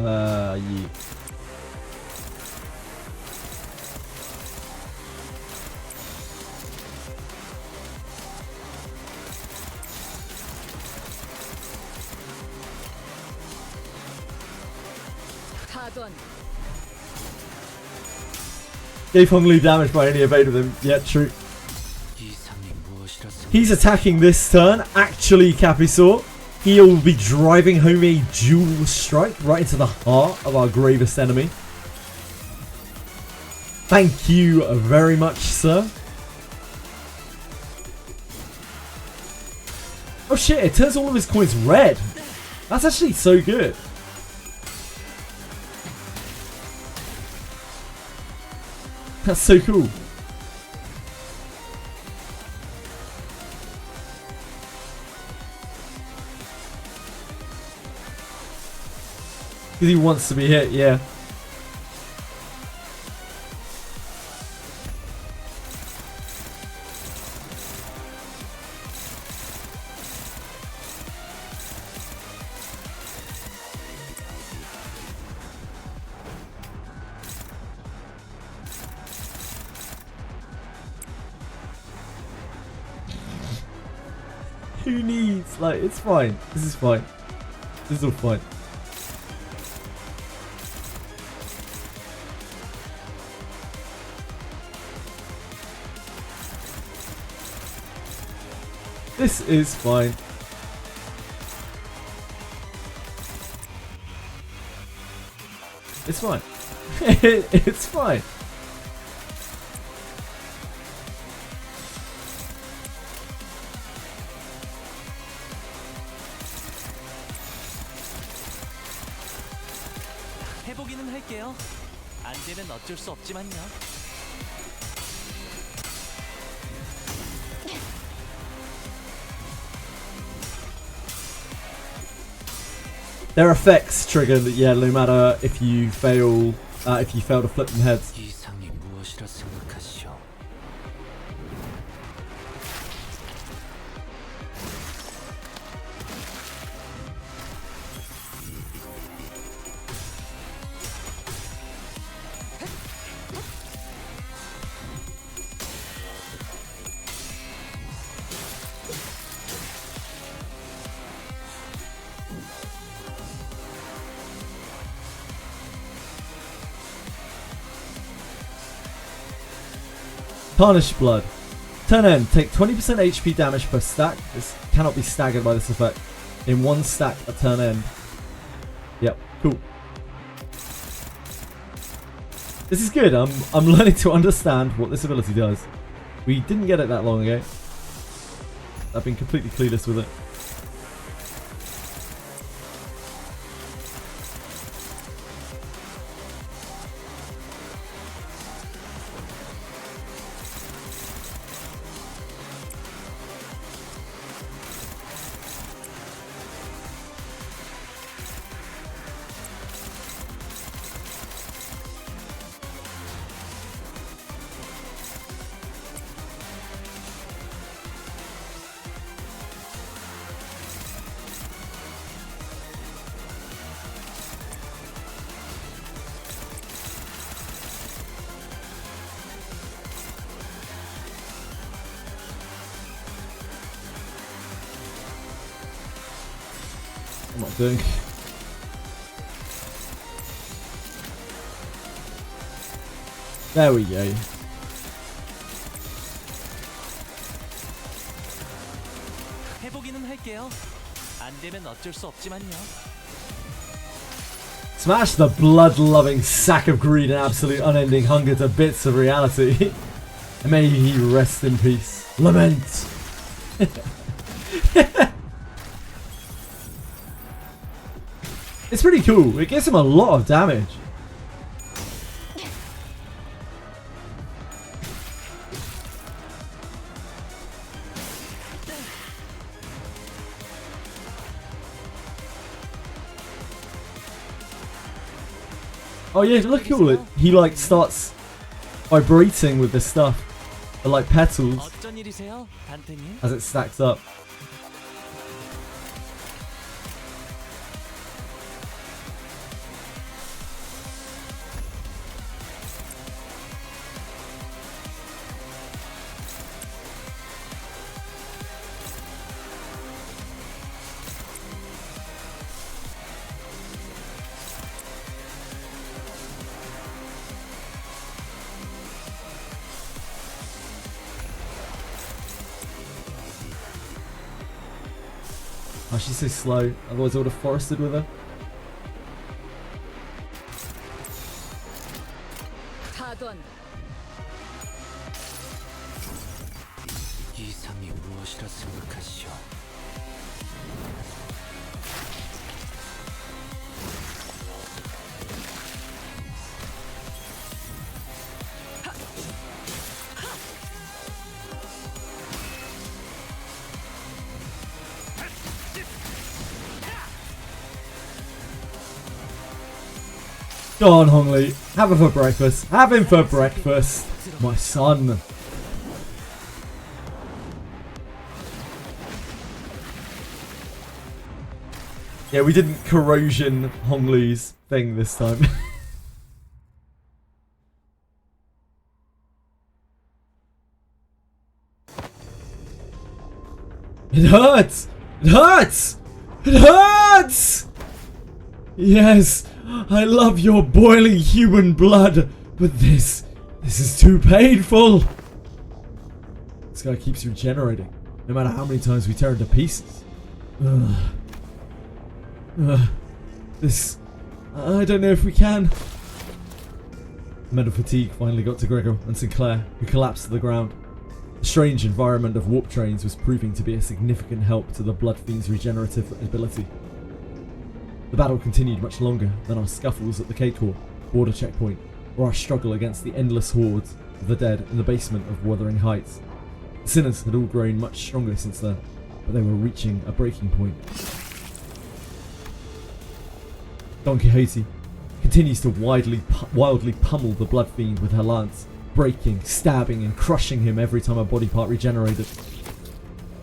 Yeah. 타전. Gave Hong Li damage by only evading them. Yeah, true. 이상이 무엇이라서 He's attacking this turn. Actually, Capisaur, he'll be driving home a dual strike right into the heart of our gravest enemy. Thank you very much, sir. Oh shit, it turns all of his coins red. That's actually so good. That's so cool. Because he wants to be hit, yeah. Who needs? Like, it's fine. This is fine. This is all fine. This is fine. It's fine. It's fine. 해보기는 할게요. 안 되면 어쩔 수 없지만요. Their effects trigger, yeah, no matter if you fail to flip them heads. 이상이 무엇이라 생각하시오? Tarnished Blood. Turn end. Take 20% HP damage per stack. This cannot be staggered by this effect. In one stack at turn end. Yep, cool. This is good. I'm learning to understand what this ability does. We didn't get it that long ago. I've been completely clueless with it. I'm not doing. There we go. 해보기는 할게요. 안 되면 어쩔 수 없지만요. Smash the blood-loving sack of greed and absolute unending hunger to bits of reality. And may he rest in peace. Lament! It's pretty cool. It gives him a lot of damage. Oh yeah, look cool. He like starts vibrating with this stuff. The like petals 어쩐 일이세요, 단테님? as it stacks up. Oh, she's so slow. Otherwise I would have forested with her. 타도한다. 이상이 무엇이라 생각하시오? Go on, Hongli. Have him for breakfast. Have him for breakfast. My son. Yeah, we didn't corrosion Hongli's thing this time. It hurts! It hurts! It hurts! Yes, I love your boiling human blood, but this is too painful. This guy keeps regenerating, no matter how many times we tear him to pieces. I don't know if we can. Mental fatigue finally got to Gregor and Sinclair, who collapsed to the ground. The strange environment of warp trains was proving to be a significant help to the Blood Fiend's regenerative ability. The battle continued much longer than our scuffles at the K-Core border checkpoint, or our struggle against the endless hordes of the dead in the basement of Wuthering Heights. The sinners had all grown much stronger since then, but they were reaching a breaking point. Don Quixote continues to wildly pummel the Blood Fiend with her lance, breaking, stabbing and crushing him every time a body part regenerated.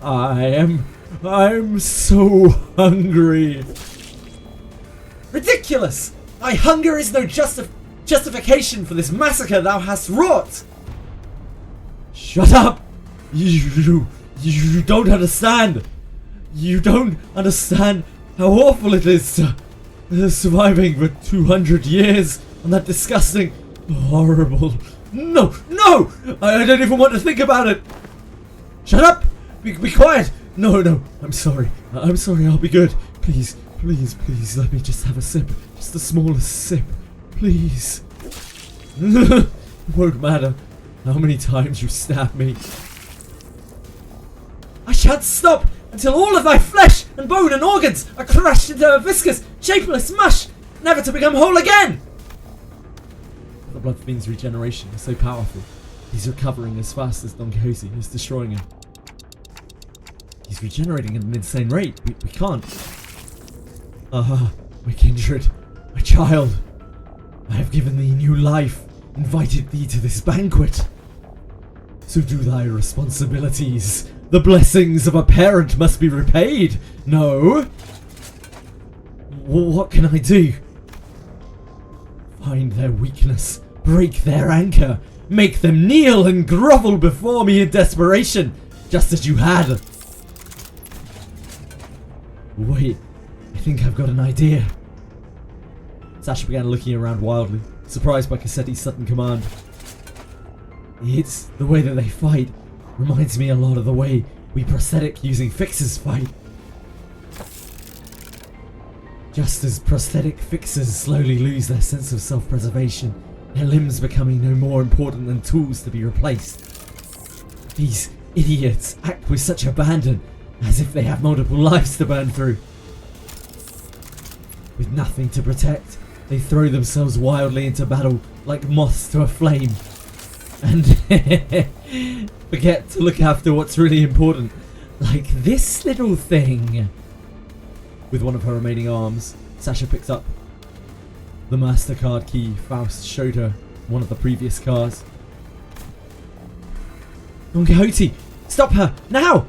I'm so hungry. Ridiculous! Thy hunger is no justification for this massacre thou hast wrought! Shut up! You don't understand! You don't understand how awful it is to surviving for 200 years on that disgusting, horrible... No! I don't even want to think about it! Shut up! Be quiet! No, I'm sorry, I'll be good. Please, let me just have a sip. Just the smallest sip. Please. It won't matter how many times you stab me. I shan't stop until all of thy flesh and bone and organs are crushed into a viscous, shapeless mush, never to become whole again! The Blood Fiend's regeneration is so powerful. He's recovering as fast as Don Quixote is destroying him. He's regenerating at an insane rate. We can't. My kindred, my child, I have given thee new life, invited thee to this banquet. So do thy responsibilities. The blessings of a parent must be repaid. No? What can I do? Find their weakness, break their anchor, make them kneel and grovel before me in desperation, just as you had. Wait. I think I've got an idea. Sasha began looking around wildly, surprised by Cassetti's sudden command. It's the way that they fight. Reminds me a lot of the way we prosthetic using fixers fight. Just as prosthetic fixers slowly lose their sense of self-preservation, their limbs becoming no more important than tools to be replaced. These idiots act with such abandon, as if they have multiple lives to burn through. With nothing to protect, they throw themselves wildly into battle like moths to a flame. And forget to look after what's really important, like this little thing. With one of her remaining arms, Sasha picked up the MasterCard key Faust showed her one of the previous cars. Don Quixote, stop her, now!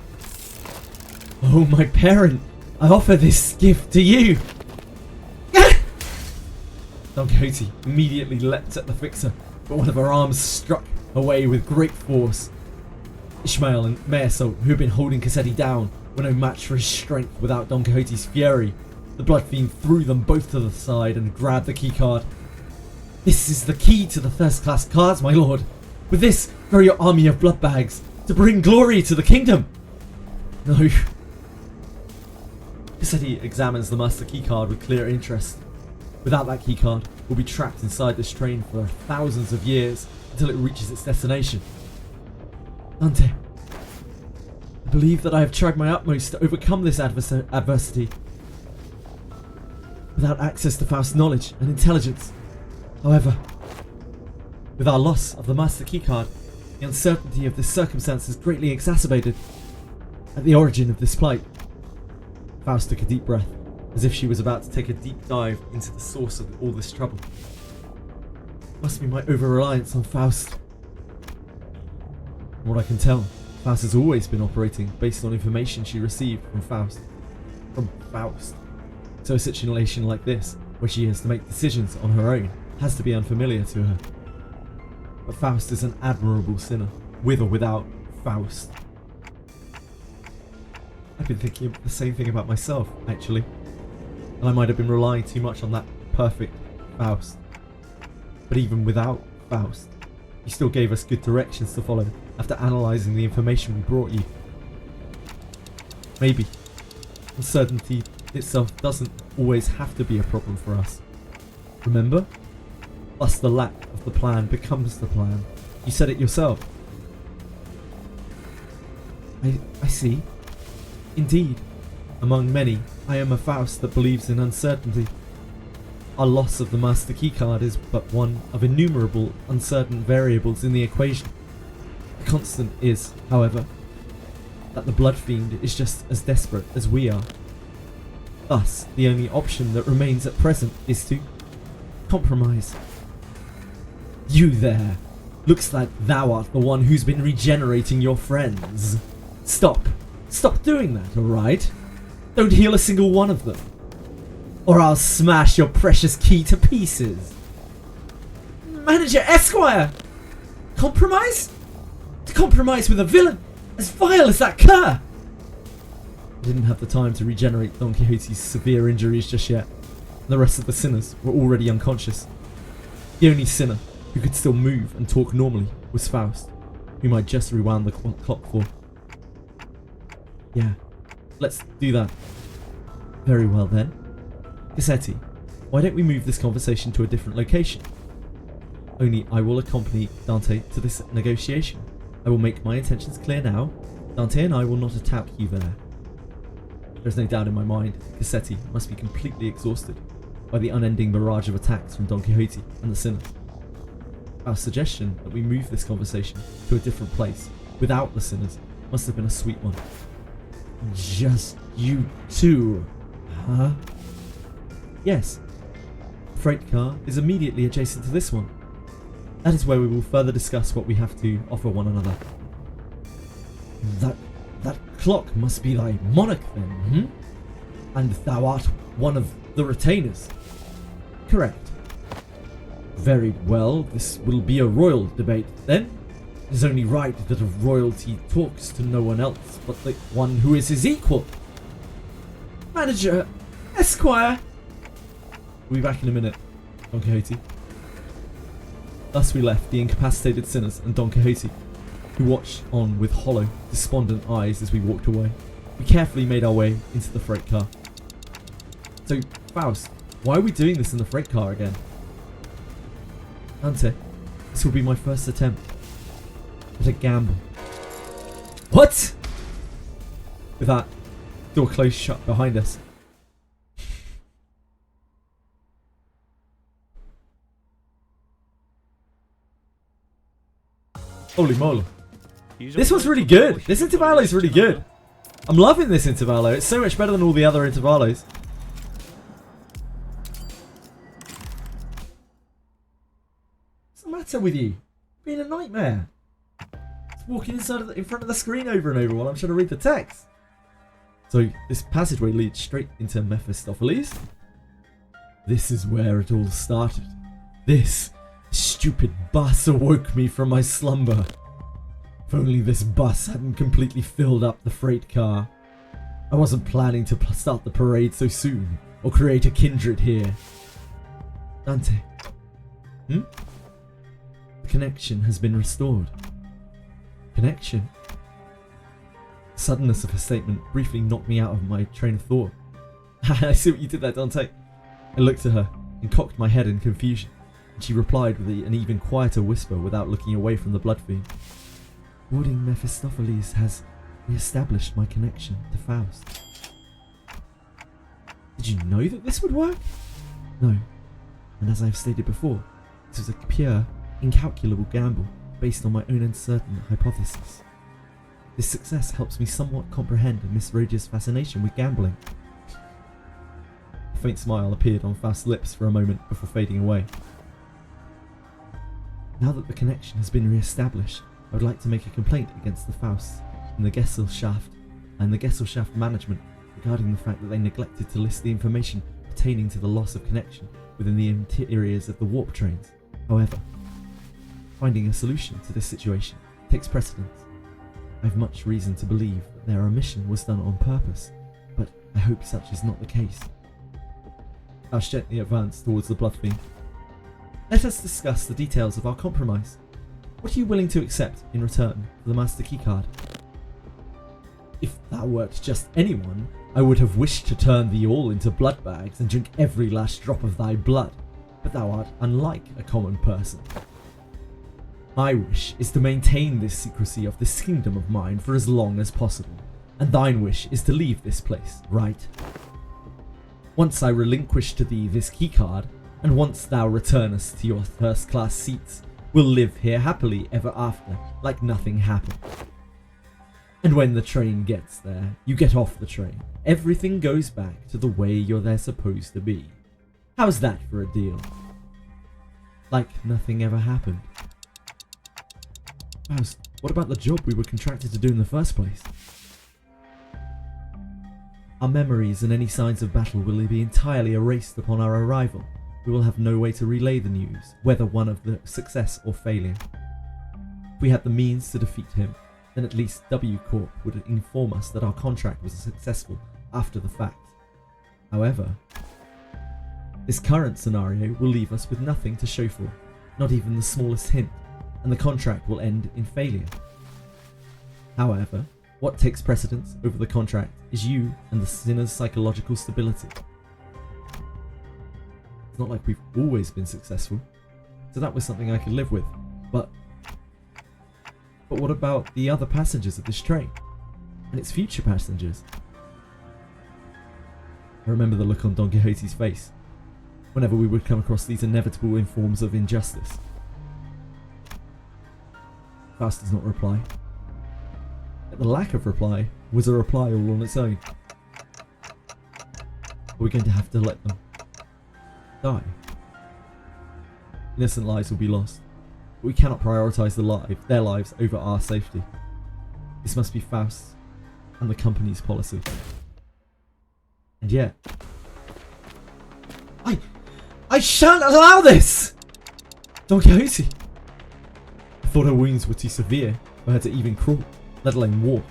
Oh, my parent, I offer this gift to you. Don Quixote immediately leapt at the fixer, but one of her arms struck away with great force. Ishmael and Marisol, who had been holding Cassetti down, were no match for his strength without Don Quixote's fury. The Blood Fiend threw them both to the side and grabbed the keycard. This is the key to the first-class cards, my lord. With this, grow your army of blood bags to bring glory to the kingdom. No. Cassetti examines the master keycard with clear interest. Without that keycard, we'll be trapped inside this train for thousands of years until it reaches its destination. Dante, I believe that I have tried my utmost to overcome this adversity. Without access to Faust's knowledge and intelligence. However, with our loss of the master keycard, the uncertainty of this circumstance is greatly exacerbated. At the origin of this plight, Faust took a deep breath, as if she was about to take a deep dive into the source of all this trouble. It must be my over-reliance on Faust. From what I can tell, Faust has always been operating based on information she received from Faust. So a situation like this, where she has to make decisions on her own, has to be unfamiliar to her. But Faust is an admirable sinner, with or without Faust. I've been thinking of the same thing about myself, actually. And I might have been relying too much on that perfect Faust. But even without Faust, you still gave us good directions to follow after analysing the information we brought you. Maybe uncertainty itself doesn't always have to be a problem for us. Remember? Thus the lack of the plan becomes the plan. You said it yourself. I see. Indeed, among many, I am a Faust that believes in uncertainty. Our loss of the master keycard is but one of innumerable uncertain variables in the equation. The constant is, however, that the Blood Fiend is just as desperate as we are. Thus, the only option that remains at present is to compromise. You there! Looks like thou art the one who's been regenerating your friends. Stop! Stop doing that, alright? Don't heal a single one of them. Or I'll smash your precious key to pieces. Manager Esquire! Compromise? To compromise with a villain as vile as that cur! I didn't have the time to regenerate Don Quixote's severe injuries just yet. The rest of the sinners were already unconscious. The only sinner who could still move and talk normally was Faust, whom I'd just rewound the clock for. Yeah, let's do that. Very well then. Cassetti, why don't we move this conversation to a different location? Only I will accompany Dante to this negotiation. I will make my intentions clear now. Dante and I will not attack you there. There's no doubt in my mind Cassetti must be completely exhausted by the unending barrage of attacks from Don Quixote and the sinners. Our suggestion that we move this conversation to a different place without the sinners must have been a sweet one. Just you two, huh? Yes. The freight car is immediately adjacent to this one. That is where we will further discuss what we have to offer one another. That clock must be thy monarch then, And thou art one of the retainers. Correct. Very well, this will be a royal debate then. It is only right that a royalty talks to no one else but the one who is his equal. Manager, Esquire. We'll be back in a minute, Don Quixote. Thus we left the incapacitated sinners and Don Quixote, who watched on with hollow, despondent eyes as we walked away. We carefully made our way into the freight car. So, Faust, why are we doing this in the freight car again? Dante, this will be my first attempt at a gamble. What? With that, door closed shut behind us. Holy moly. This one's really good. This Intervallo is really good. I'm loving this Intervallo. It's so much better than all the other Intervallos. What's the matter with you? Being a nightmare. Just walking in front of the screen over and over while I'm trying to read the text. So this passageway leads straight into Mephistopheles. This is where it all started. This stupid bus awoke me from my slumber. If only this bus hadn't completely filled up the freight car. I wasn't planning to start the parade so soon, or create a kindred here. Dante. The connection has been restored. Connection? The suddenness of her statement briefly knocked me out of my train of thought. I see what you did there, Dante. I looked at her and cocked my head in confusion, and she replied with an even quieter whisper without looking away from the blood fiend. Warding Mephistopheles has re-established my connection to Faust. Did you know that this would work? No, and as I have stated before, this was a pure, incalculable gamble based on my own uncertain hypothesis. This success helps me somewhat comprehend Miss Rhoda's fascination with gambling. A faint smile appeared on Faust's lips for a moment before fading away. Now that the connection has been re-established, I would like to make a complaint against the Fausts and the Gesellschaft and the Gesellschaft management regarding the fact that they neglected to list the information pertaining to the loss of connection within the interiors of the warp trains. However, finding a solution to this situation takes precedence. I have much reason to believe that their omission was done on purpose, but I hope such is not the case. Faust gently advanced towards the blood fiend. Let us discuss the details of our compromise. What are you willing to accept in return for the master keycard? If thou wert just anyone, I would have wished to turn thee all into blood bags and drink every last drop of thy blood, but thou art unlike a common person. My wish is to maintain this secrecy of this kingdom of mine for as long as possible, and thine wish is to leave this place, right? Once I relinquish to thee this keycard, and once thou returnest to your first-class seats, we'll live here happily ever after, like nothing happened. And when the train gets there, you get off the train. Everything goes back to the way they're supposed to be. How's that for a deal? Like nothing ever happened. Faust, what about the job we were contracted to do in the first place? Our memories and any signs of battle will be entirely erased upon our arrival. We will have no way to relay the news, whether one of the success or failure. If we had the means to defeat him, then at least W Corp would inform us that our contract was successful after the fact. However, this current scenario will leave us with nothing to show for, not even the smallest hint, and the contract will end in failure. However, what takes precedence over the contract is you and the sinner's psychological stability. It's not like we've always been successful, so that was something I could live with, but what about the other passengers of this train? And its future passengers? I remember the look on Don Quixote's face whenever we would come across these inevitable forms of injustice. Faust does not reply. Yet the lack of reply was a reply all on its own. Are we going to have to let them die? Innocent lives will be lost. But we cannot prioritise their lives over our safety. This must be Faust's and the company's policy. And yet, I shan't allow this! Don Quixote! I thought her wounds were too severe for her to even crawl, let alone walk.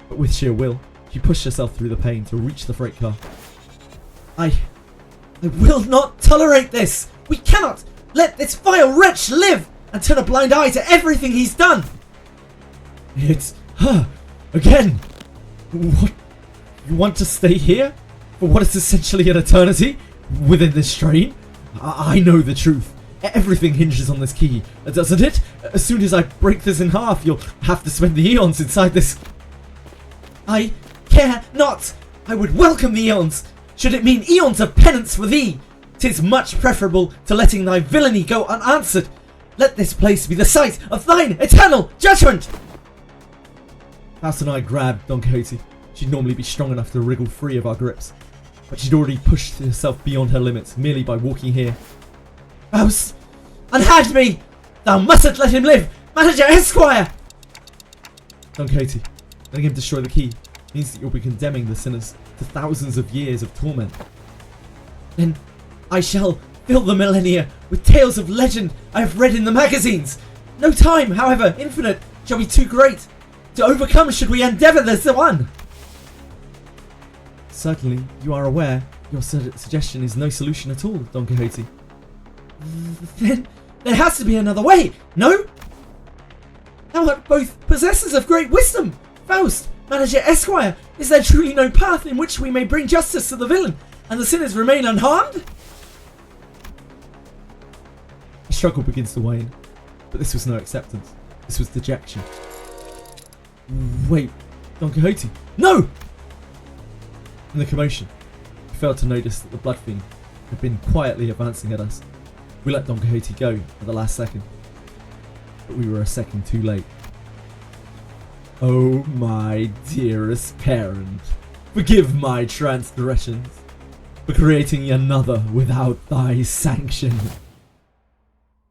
But with sheer will, she pushed herself through the pain to reach the freight car. I will not tolerate this! We cannot let this vile wretch live and turn a blind eye to everything he's done! It's her again! What? You want to stay here? For what is essentially an eternity? Within this train? I know the truth. Everything hinges on this key, doesn't it? As soon as I break this in half, you'll have to spend the eons inside this. I care not! I would welcome the eons, should it mean eons of penance for thee! 'Tis much preferable to letting thy villainy go unanswered. Let this place be the site of thine eternal judgment! Faust and I grabbed Don Quixote. She'd normally be strong enough to wriggle free of our grips, but she'd already pushed herself beyond her limits merely by walking here. Faust, unhand me! Thou mustn't let him live! Manager Esquire! Don Quixote, letting him destroy the key means that you'll be condemning the sinners to thousands of years of torment. Then I shall fill the millennia with tales of legend I have read in the magazines. No time, however infinite, shall be too great to overcome should we endeavour this one. Certainly, you are aware your suggestion is no solution at all, Don Quixote. Then there has to be another way, no? Thou art both possessors of great wisdom, Faust. Manager Esquire, is there truly no path in which we may bring justice to the villain and the sinners remain unharmed? The struggle begins to wane, but this was no acceptance. This was dejection. Wait, Don Quixote, no! In the commotion, we failed to notice that the Blood Fiend had been quietly advancing at us. We let Don Quixote go at the last second, but we were a second too late. Oh my dearest parent, forgive my transgressions for creating another without thy sanction.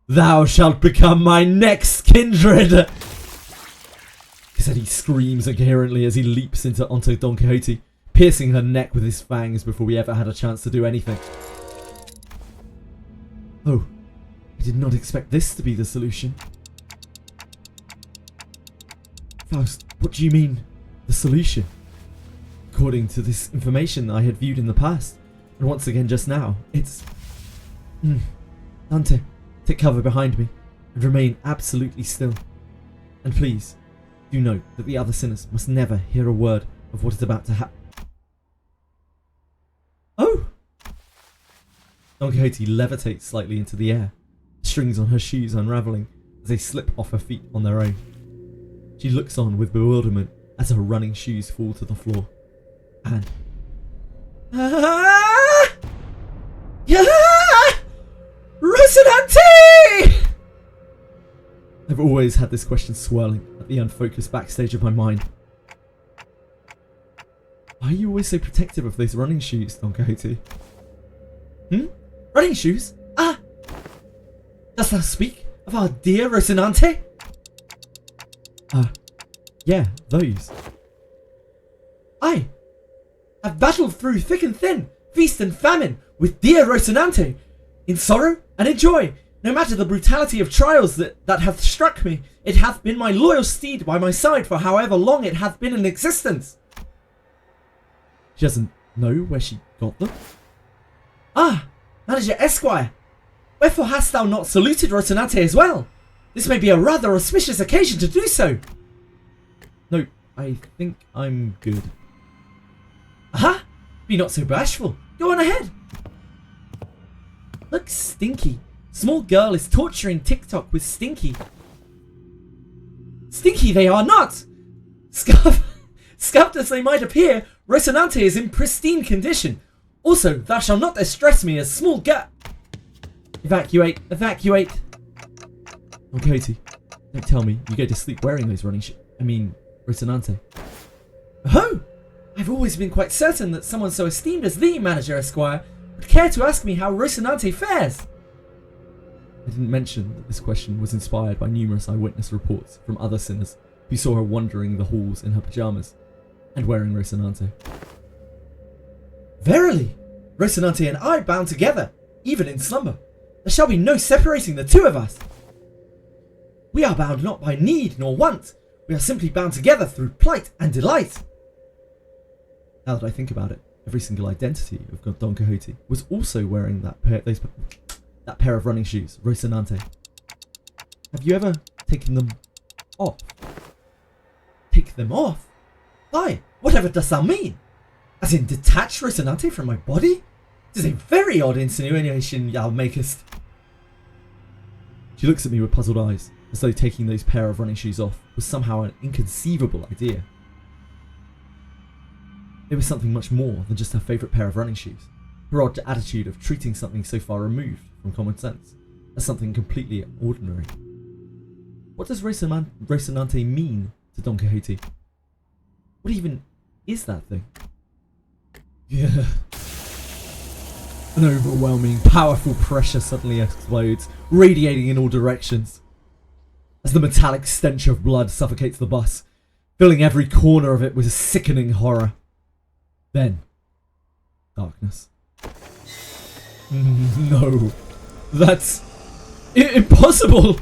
Thou shalt become my next kindred! He said he screams incoherently as he leaps onto Don Quixote, piercing her neck with his fangs before we ever had a chance to do anything. Oh, I did not expect this to be the solution. Faust, what do you mean, the solution? According to this information I had viewed in the past, and once again just now, it's... Dante, take cover behind me, and remain absolutely still. And please, do note that the other sinners must never hear a word of what is about to happen. Oh! Don Quixote levitates slightly into the air, the strings on her shoes unravelling as they slip off her feet on their own. She looks on with bewilderment as her running shoes fall to the floor. And... Rocinante! I've always had this question swirling at the unfocused backstage of my mind. Why are you always so protective of those running shoes, Don Quixote? Running shoes? Ah! Dost thou speak of our dear Rocinante? Yeah, those. I have battled through thick and thin, feast and famine, with dear Rocinante, in sorrow and in joy. No matter the brutality of trials that hath struck me, it hath been my loyal steed by my side for however long it hath been in existence. She doesn't know where she got them? Ah, Manager Esquire, wherefore hast thou not saluted Rocinante as well? This may be a rather auspicious occasion to do so. No, I think I'm good. Aha! Be not so bashful. Go on ahead. Look, Stinky. Small girl is torturing TikTok with Stinky. Stinky they are not! Scuffed as they might appear, Rocinante is in pristine condition. Also, thou shalt not distress me as small girl. Evacuate, evacuate. Oh, Katie, don't tell me you go to sleep wearing those running Rocinante. Oh! I've always been quite certain that someone so esteemed as thee, Manager Esquire, would care to ask me how Rocinante fares. I didn't mention that this question was inspired by numerous eyewitness reports from other sinners who saw her wandering the halls in her pyjamas and wearing Rocinante. Verily, Rocinante and I bound together, even in slumber. There shall be no separating the two of us. We are bound not by need nor want. We are simply bound together through plight and delight. Now that I think about it, every single identity of Don Quixote was also wearing that pair of running shoes, Rocinante. Have you ever taken them off? Take them off? Why, whatever dost thou mean? As in detach Rocinante from my body? It is a very odd insinuation thou makest. She looks at me with puzzled eyes, as though taking those pair of running shoes off was somehow an inconceivable idea. It was something much more than just her favourite pair of running shoes. Her odd attitude of treating something so far removed from common sense as something completely ordinary. What does Rocinante mean to Don Quixote? What even is that thing? Yeah. An overwhelming, powerful pressure suddenly explodes, radiating in all directions. As the metallic stench of blood suffocates the bus, filling every corner of it with a sickening horror. Then, darkness. No, that's impossible!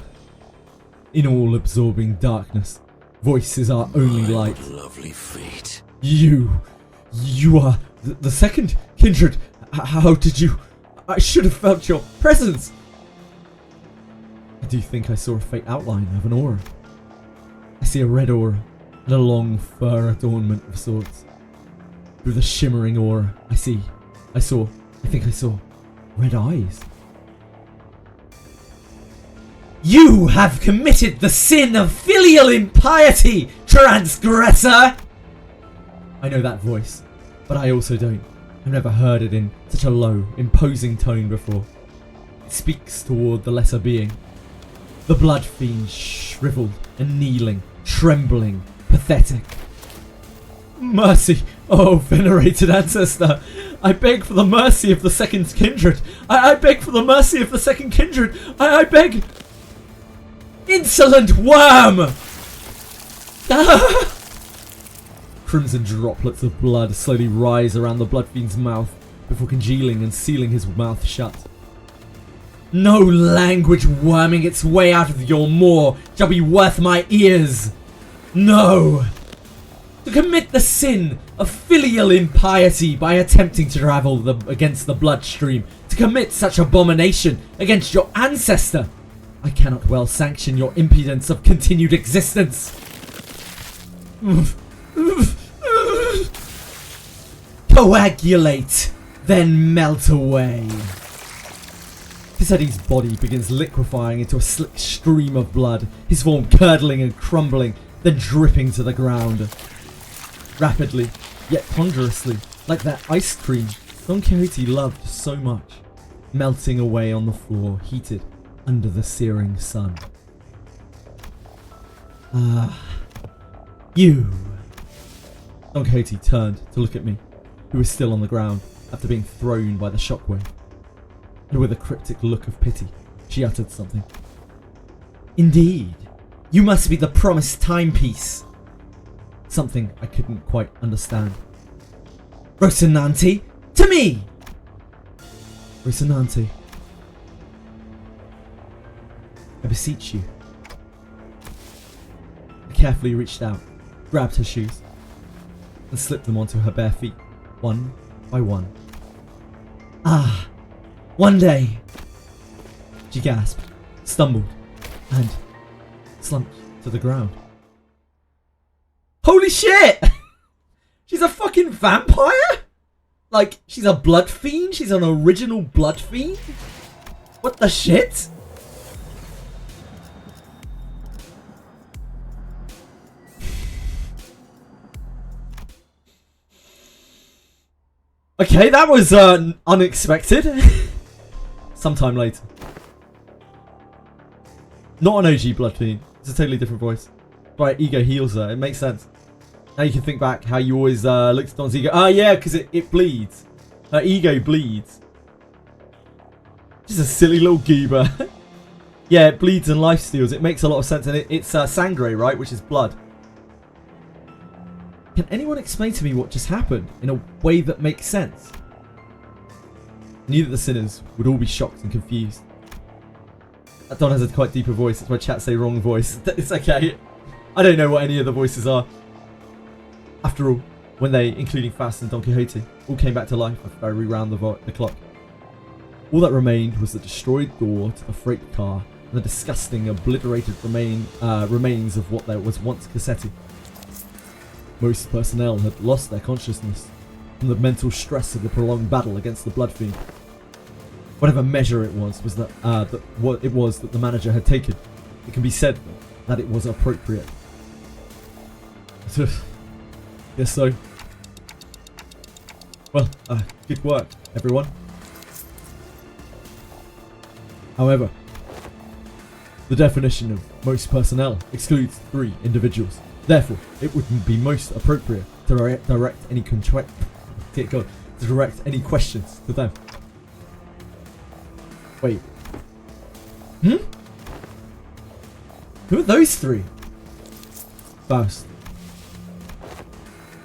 In all-absorbing darkness, voice is our only light. Lovely fate. You are the second kindred. How did you? I should have felt your presence. I do think I saw a faint outline of an aura. I see a red aura, and a long fur adornment of sorts. Through the shimmering aura, I think I saw red eyes. You have committed the sin of filial impiety, transgressor! I know that voice, but I also don't. I've never heard it in such a low, imposing tone before. It speaks toward the lesser being. The blood fiend shriveled and kneeling, trembling, pathetic. Mercy, oh venerated ancestor! I beg for the mercy of the second kindred! I beg for the mercy of the second kindred! I beg! Insolent worm! Crimson droplets of blood slowly rise around the blood fiend's mouth before congealing and sealing his mouth shut. No language worming its way out of your maw shall be worth my ears! No! To commit the sin of filial impiety by attempting to travel against the bloodstream, to commit such abomination against your ancestor, I cannot well sanction your impudence of continued existence. Coagulate, then melt away. Pisetti's body begins liquefying into a slick stream of blood, his form curdling and crumbling, then dripping to the ground. Rapidly, yet ponderously, like that ice cream Don Quixote loved so much, melting away on the floor, heated under the searing sun. You. Don Quixote turned to look at me, who was still on the ground after being thrown by the shockwave. And with a cryptic look of pity, she uttered something. Indeed, you must be the promised timepiece. Something I couldn't quite understand. Rocinante, to me! Rocinante, I beseech you. I carefully reached out, grabbed her shoes, and slipped them onto her bare feet, one by one. Ah, one day! She gasped, stumbled, and slumped to the ground. Holy shit! She's a fucking vampire? Like, she's a blood fiend? She's an original blood fiend? What the shit? Okay, that was unexpected. Sometime later. Not an OG blood fiend. It's a totally different voice. Right, ego heals her. It makes sense. Now you can think back how you always looked at Don's ego. Ah, yeah, because it bleeds. Her ego bleeds. Just a silly little goober. Yeah, it bleeds and life steals. It makes a lot of sense. And it's sangre, right? Which is blood. Can anyone explain to me what just happened in a way that makes sense? I knew that the sinners would all be shocked and confused. That Don has a quite deeper voice. That's why chat say wrong voice. It's okay. I don't know what any of the voices are. After all, when they, including Faust and Don Quixote, all came back to life after I rewound the clock, all that remained was the destroyed door to the freight car and the disgusting, obliterated remains of what there was once Cassetti. Most personnel had lost their consciousness from the mental stress of the prolonged battle against the Blood Fiend. Whatever measure it was that the manager had taken, it can be said that it was appropriate. Guess so. Well, good work, everyone. However, the definition of most personnel excludes 3 individuals. Therefore, it would be most appropriate to direct any questions to them. Wait. Who are those 3? Faust,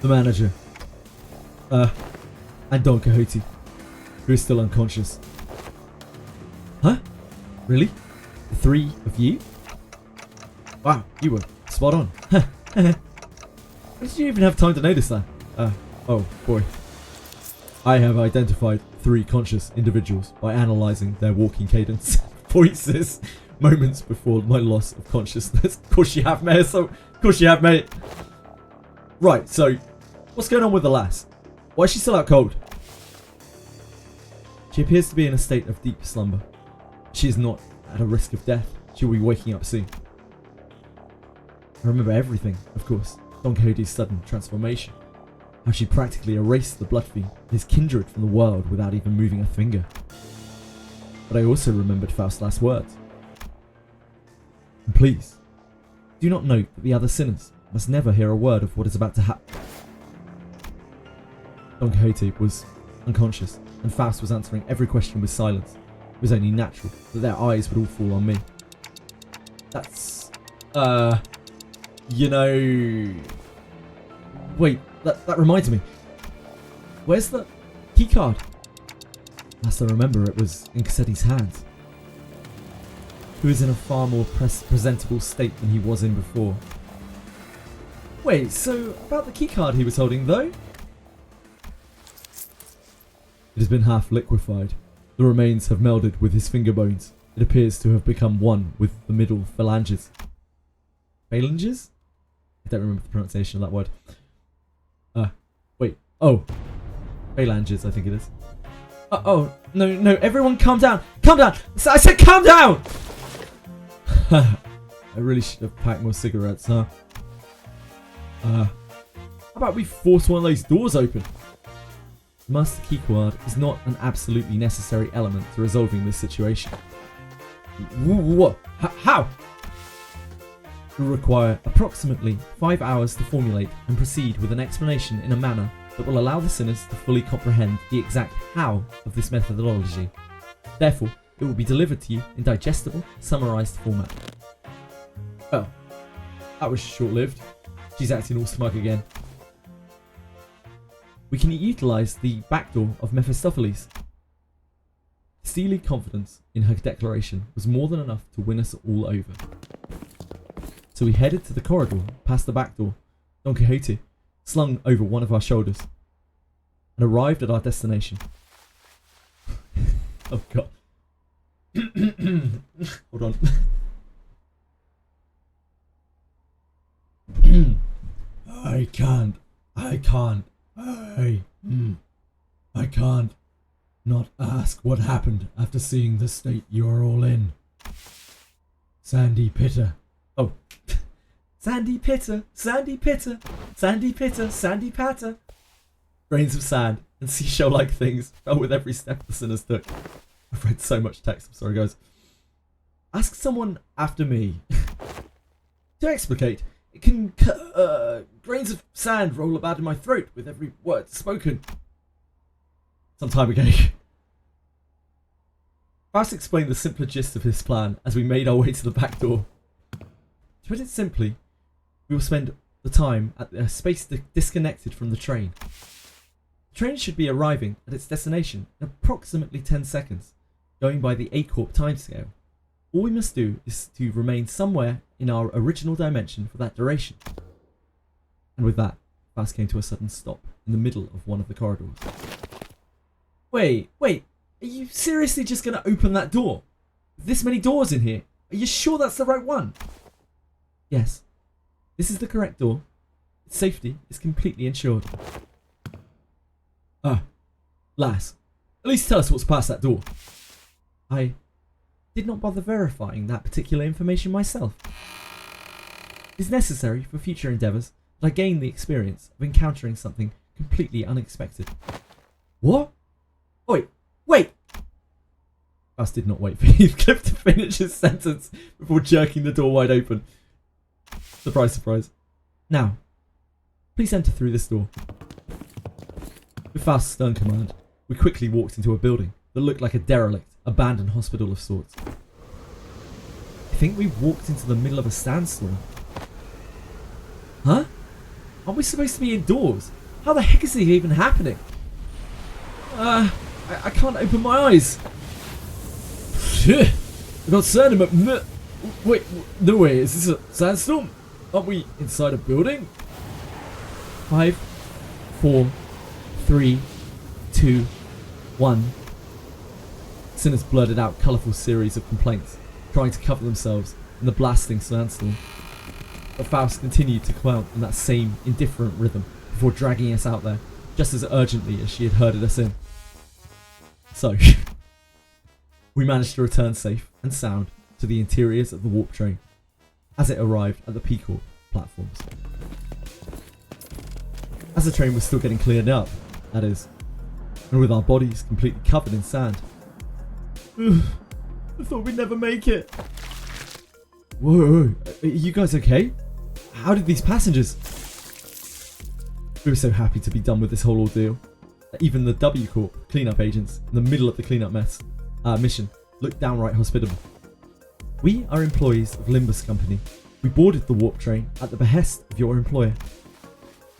the manager, and Don Quixote, who is still unconscious. Huh? Really? The 3 of you? Wow, you were spot on. When did you even have time to notice that? Oh boy. I have identified 3 conscious individuals by analysing their walking cadence, voices, moments before my loss of consciousness. Of course you have, mate. Of course you have, mate. Right, so what's going on with the lass? Why is she still out cold? She appears to be in a state of deep slumber. She is not at a risk of death. She will be waking up soon. I remember everything, of course. Don Quixote's sudden transformation. How she practically erased the blood fiend, his kindred, from the world without even moving a finger. But I also remembered Faust's last words. And please, do not note that the other sinners must never hear a word of what is about to happen. Don Quixote was unconscious, and Faust was answering every question with silence. It was only natural that their eyes would all fall on me. That's, you know... Wait, that reminds me. Where's the keycard? Last I remember, it was in Cassetti's hands. He was in a far more presentable state than he was in before. Wait, so about the keycard he was holding, though? It has been half liquefied. The remains have melded with his finger bones. It appears to have become one with the middle phalanges. Phalanges? I don't remember the pronunciation of that word. Wait. Oh. Phalanges, I think it is. Oh, no, everyone calm down. Calm down! I said calm down! I really should have packed more cigarettes, huh? How about we force one of those doors open? The master keycard is not an absolutely necessary element to resolving this situation. What? How? It will require approximately 5 hours to formulate and proceed with an explanation in a manner that will allow the sinners to fully comprehend the exact how of this methodology. Therefore, it will be delivered to you in digestible, summarized format. Oh, that was short-lived. She's acting all smug again. We can utilize the backdoor of Mephistopheles. Steely confidence in her declaration was more than enough to win us all over. So we headed to the corridor past the back door, Don Quixote slung over one of our shoulders, and arrived at our destination. Oh god. Hold on. I can't not ask what happened after seeing the state you are all in. Sandy Pitter. Oh. Sandy Pitter, Sandy Pitter, Sandy Pitter, Sandy Patter. Grains of sand and seashell-like things fell with every step the sinners took. I've read so much text, I'm sorry guys. Ask someone after me. To explicate, it can grains of sand roll about in my throat with every word spoken. Some time ago. Faust explained the simpler gist of his plan as we made our way to the back door. To put it simply, we will spend the time at a space disconnected from the train. The train should be arriving at its destination in approximately 10 seconds, going by the A-Corp timescale. All we must do is to remain somewhere in our original dimension for that duration. And with that, Faust came to a sudden stop in the middle of one of the corridors. Wait, are you seriously just going to open that door? With this many doors in here, are you sure that's the right one? Yes, this is the correct door. Its safety is completely ensured. Lass, at least tell us what's past that door. I did not bother verifying that particular information myself. It is necessary for future endeavours that I gain the experience of encountering something completely unexpected. What? Wait! Faust did not wait for Heathcliff to finish his sentence before jerking the door wide open. Surprise, surprise. Now, please enter through this door. With Faust's stern command, we quickly walked into a building that looked like a derelict, abandoned hospital of sorts. I think we walked into the middle of a sandstorm. Huh? Aren't we supposed to be indoors? How the heck is it even happening? I can't open my eyes. I got sand in my... Wait, no way, is this a sandstorm? Aren't we inside a building? 5, 4, 3, 2, 1. Sinners blurted out colourful series of complaints, trying to cover themselves in the blasting sandstorm. But Faust continued to come out in that same indifferent rhythm before dragging us out there, just as urgently as she had herded us in. So, we managed to return safe and sound to the interiors of the warp train as it arrived at the Peacock platforms. As the train was still getting cleared up, that is, and with our bodies completely covered in sand. I thought we'd never make it. Whoa, are you guys okay? How did these passengers... We were so happy to be done with this whole ordeal that even the W Corp cleanup agents in the middle of the cleanup mission looked downright hospitable. We are employees of Limbus Company. We boarded the warp train at the behest of your employer.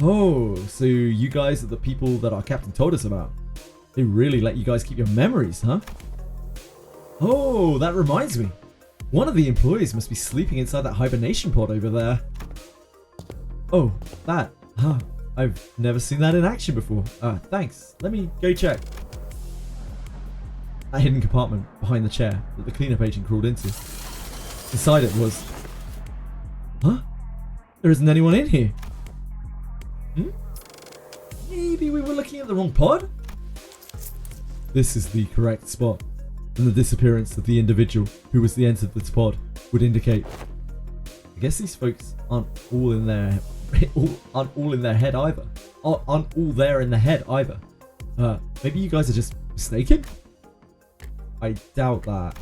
Oh, so you guys are the people that our captain told us about. They really let you guys keep your memories, huh? Oh, that reminds me. One of the employees must be sleeping inside that hibernation pod over there. Oh, that. Huh. I've never seen that in action before. Thanks. Let me go check. That hidden compartment behind the chair that the cleanup agent crawled into. Inside it was... Huh? There isn't anyone in here. Maybe we were looking at the wrong pod? This is the correct spot, and the disappearance of the individual who was the entered this pod would indicate. I guess these folks aren't all in their head either. Aren't all there in the head either. Maybe you guys are just mistaken? I doubt that.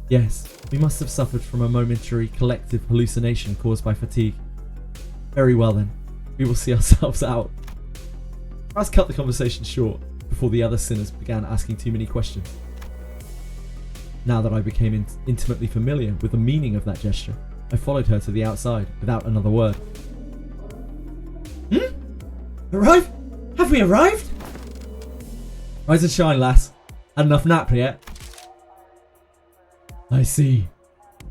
Yes, we must have suffered from a momentary collective hallucination caused by fatigue. Very well then, we will see ourselves out. Let's cut the conversation short before the other sinners began asking too many questions. Now that I became intimately familiar with the meaning of that gesture, I followed her to the outside without another word. Arrived? Have we arrived? Rise and shine, lass. Had enough nap yet? I see.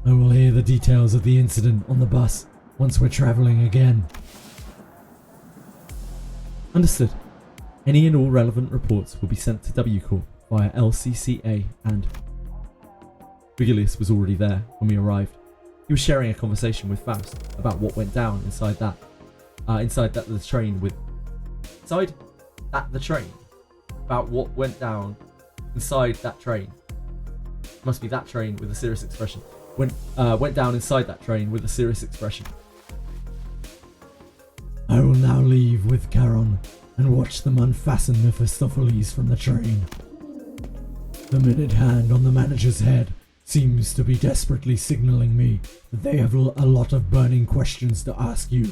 I will hear the details of the incident on the bus once we're travelling again. Understood. Any and all relevant reports will be sent to W Corp via LCCA and... Vigilius was already there when we arrived. He was sharing a conversation with Faust about what went down inside the train. About what went down inside that train. Must be that train with a serious expression. Went down inside that train with a serious expression. I will now leave with Charon and watch them unfasten Mephistopheles from the train. The minute hand on the manager's head seems to be desperately signaling me that they have a lot of burning questions to ask you.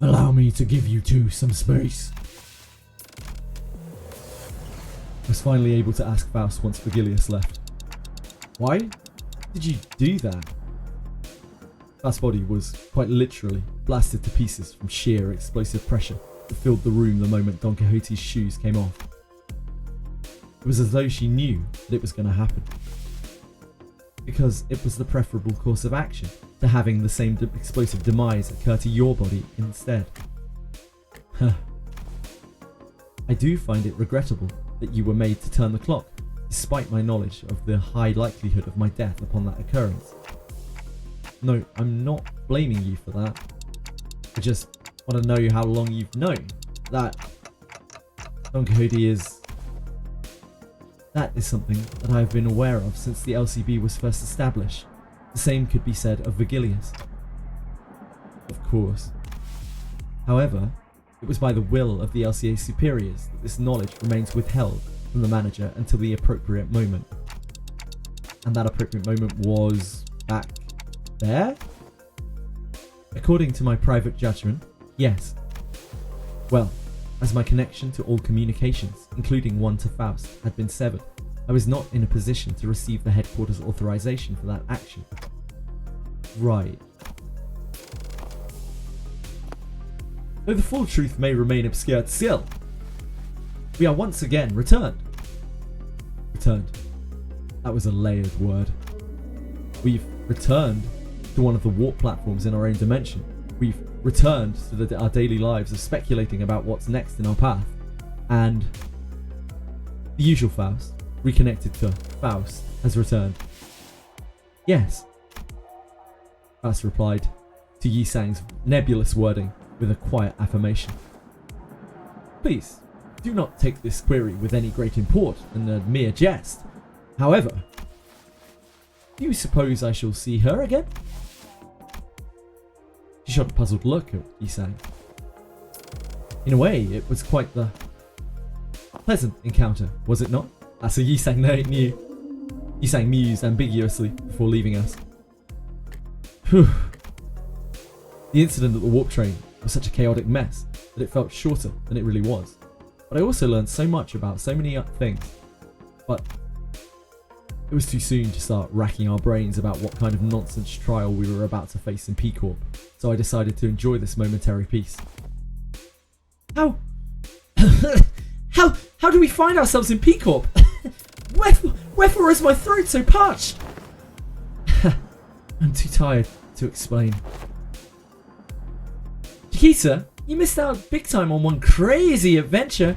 Allow me to give you two some space. I was finally able to ask Faust once Vigilius left. Why did you do that? Faust's body was quite literally blasted to pieces from sheer explosive pressure that filled the room the moment Don Quixote's shoes came off. It was as though she knew that it was going to happen. Because it was the preferable course of action to having the same explosive demise occur to your body instead. I do find it regrettable that you were made to turn the clock, despite my knowledge of the high likelihood of my death upon that occurrence. No, I'm not blaming you for that. I just want to know how long you've known that Don Quixote is... That is something that I have been aware of since the LCB was first established. The same could be said of Vigilius. Of course. However, it was by the will of the LCA superiors that this knowledge remains withheld from the manager until the appropriate moment. And that appropriate moment was back there? According to my private judgment, yes. Well, as my connection to all communications, including one to Faust, had been severed, I was not in a position to receive the headquarters authorization for that action. Right. Though the full truth may remain obscure still, we are once again returned. Returned. That was a layered word. We've returned to one of the warp platforms in our own dimension. We've returned to our daily lives of speculating about what's next in our path. And the usual Faust, reconnected to Faust, has returned. Yes. Faust replied, to Yisang's nebulous wording with a quiet affirmation. Please, do not take this query with any great import and a mere jest. However, do you suppose I shall see her again? She shot a puzzled look at Yisang. In a way, it was quite the pleasant encounter, was it not? So Yisang knew. Yisang mused ambiguously before leaving us. Whew. The incident at the warp train was such a chaotic mess that it felt shorter than it really was. But I also learned so much about so many things. But it was too soon to start racking our brains about what kind of nonsense trial we were about to face in P Corp, so I decided to enjoy this momentary peace. How do we find ourselves in P Corp? Wherefore is my throat so parched? I'm too tired to explain. Chiquita, you missed out big time on one crazy adventure.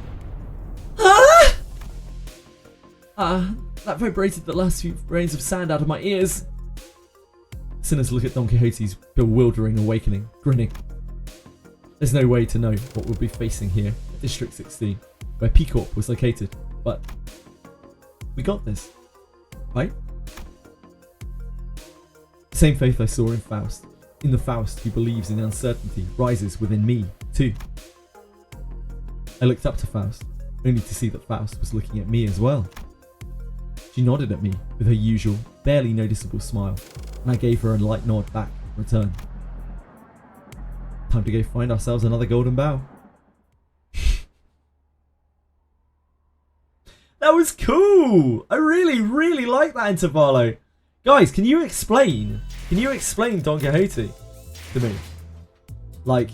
That vibrated the last few grains of sand out of my ears. Sinners look at Don Quixote's bewildering awakening, grinning. There's no way to know what we'll be facing here at District 16, where P Corp was located, but we got this, right? The same faith I saw in Faust, in the Faust who believes in uncertainty, rises within me, too. I looked up to Faust, only to see that Faust was looking at me as well. She nodded at me with her usual, barely noticeable smile, and I gave her a light nod back in return. Time to go find ourselves another golden bough. That was cool! I really like that Intervallo. Guys, can you explain Don Quixote to me? Like,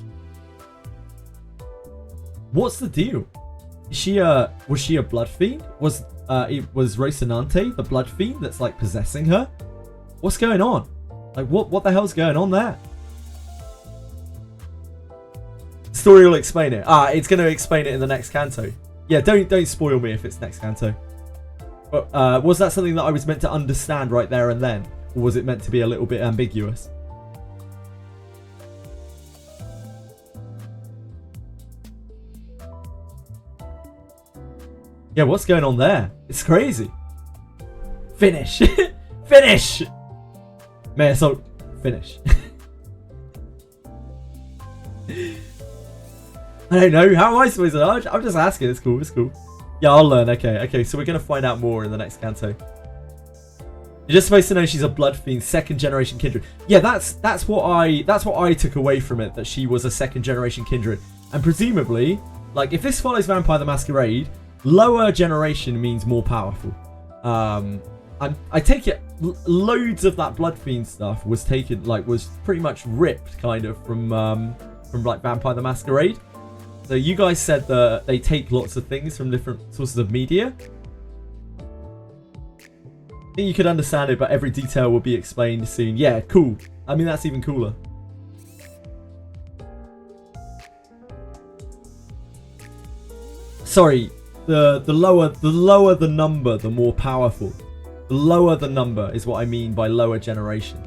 what's the deal? Was she a blood fiend? Was Rocinante the blood fiend that's like possessing her? What's going on? Like, what the hell's going on there? Story will explain it. It's going to explain it in the next canto. Yeah, don't spoil me if it's next canto. But was that something that I was meant to understand right there and then, or was it meant to be a little bit ambiguous? Yeah, what's going on there? It's crazy. Finish. Finish. May assault. Finish. I don't know. How am I supposed to know? I'm just asking. It's cool. It's cool. Yeah, I'll learn. Okay. So we're gonna find out more in the next canto. You're just supposed to know she's a blood fiend, second generation kindred. Yeah, that's what I took away from it. That she was a second generation kindred, and presumably, like if this follows Vampire the Masquerade, lower generation means more powerful. I take it loads of that blood fiend stuff was taken, like was pretty much ripped kind of from like Vampire the Masquerade. So you guys said that they take lots of things from different sources of media. I think you could understand it, but every detail will be explained soon. Yeah, cool. I mean, that's even cooler. Sorry, the lower the number, the more powerful. The lower the number is what I mean by lower generation.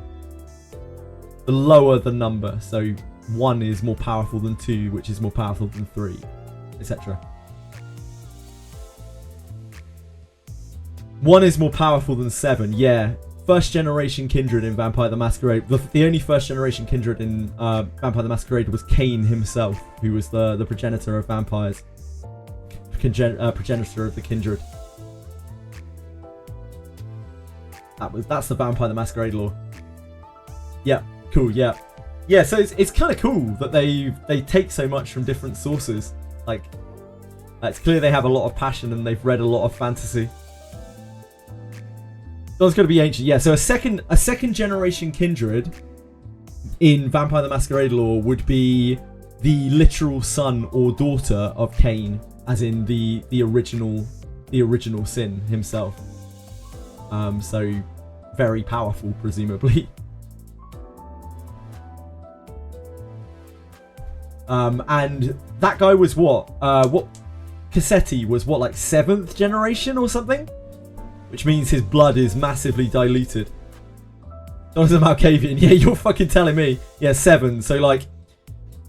The lower the number, so 1 is more powerful than 2, which is more powerful than 3, etc. 1 is more powerful than 7, yeah. First generation kindred in Vampire the Masquerade. The only first generation kindred in Vampire the Masquerade was Cain himself, who was the progenitor of vampires. Progenitor of the kindred. That's the Vampire the Masquerade lore. Yeah, cool, yeah. Yeah, so it's kind of cool that they take so much from different sources. Like, it's clear they have a lot of passion and they've read a lot of fantasy. So it's going to be ancient. Yeah, so a second generation kindred in Vampire the Masquerade lore would be the literal son or daughter of Cain, as in the original sin himself. So very powerful, presumably. And that guy was what Cassetti was what, like 7th generation or something? Which means his blood is massively diluted. Jonathan Malkavian. Yeah, you're fucking telling me. Yeah, 7. So, like,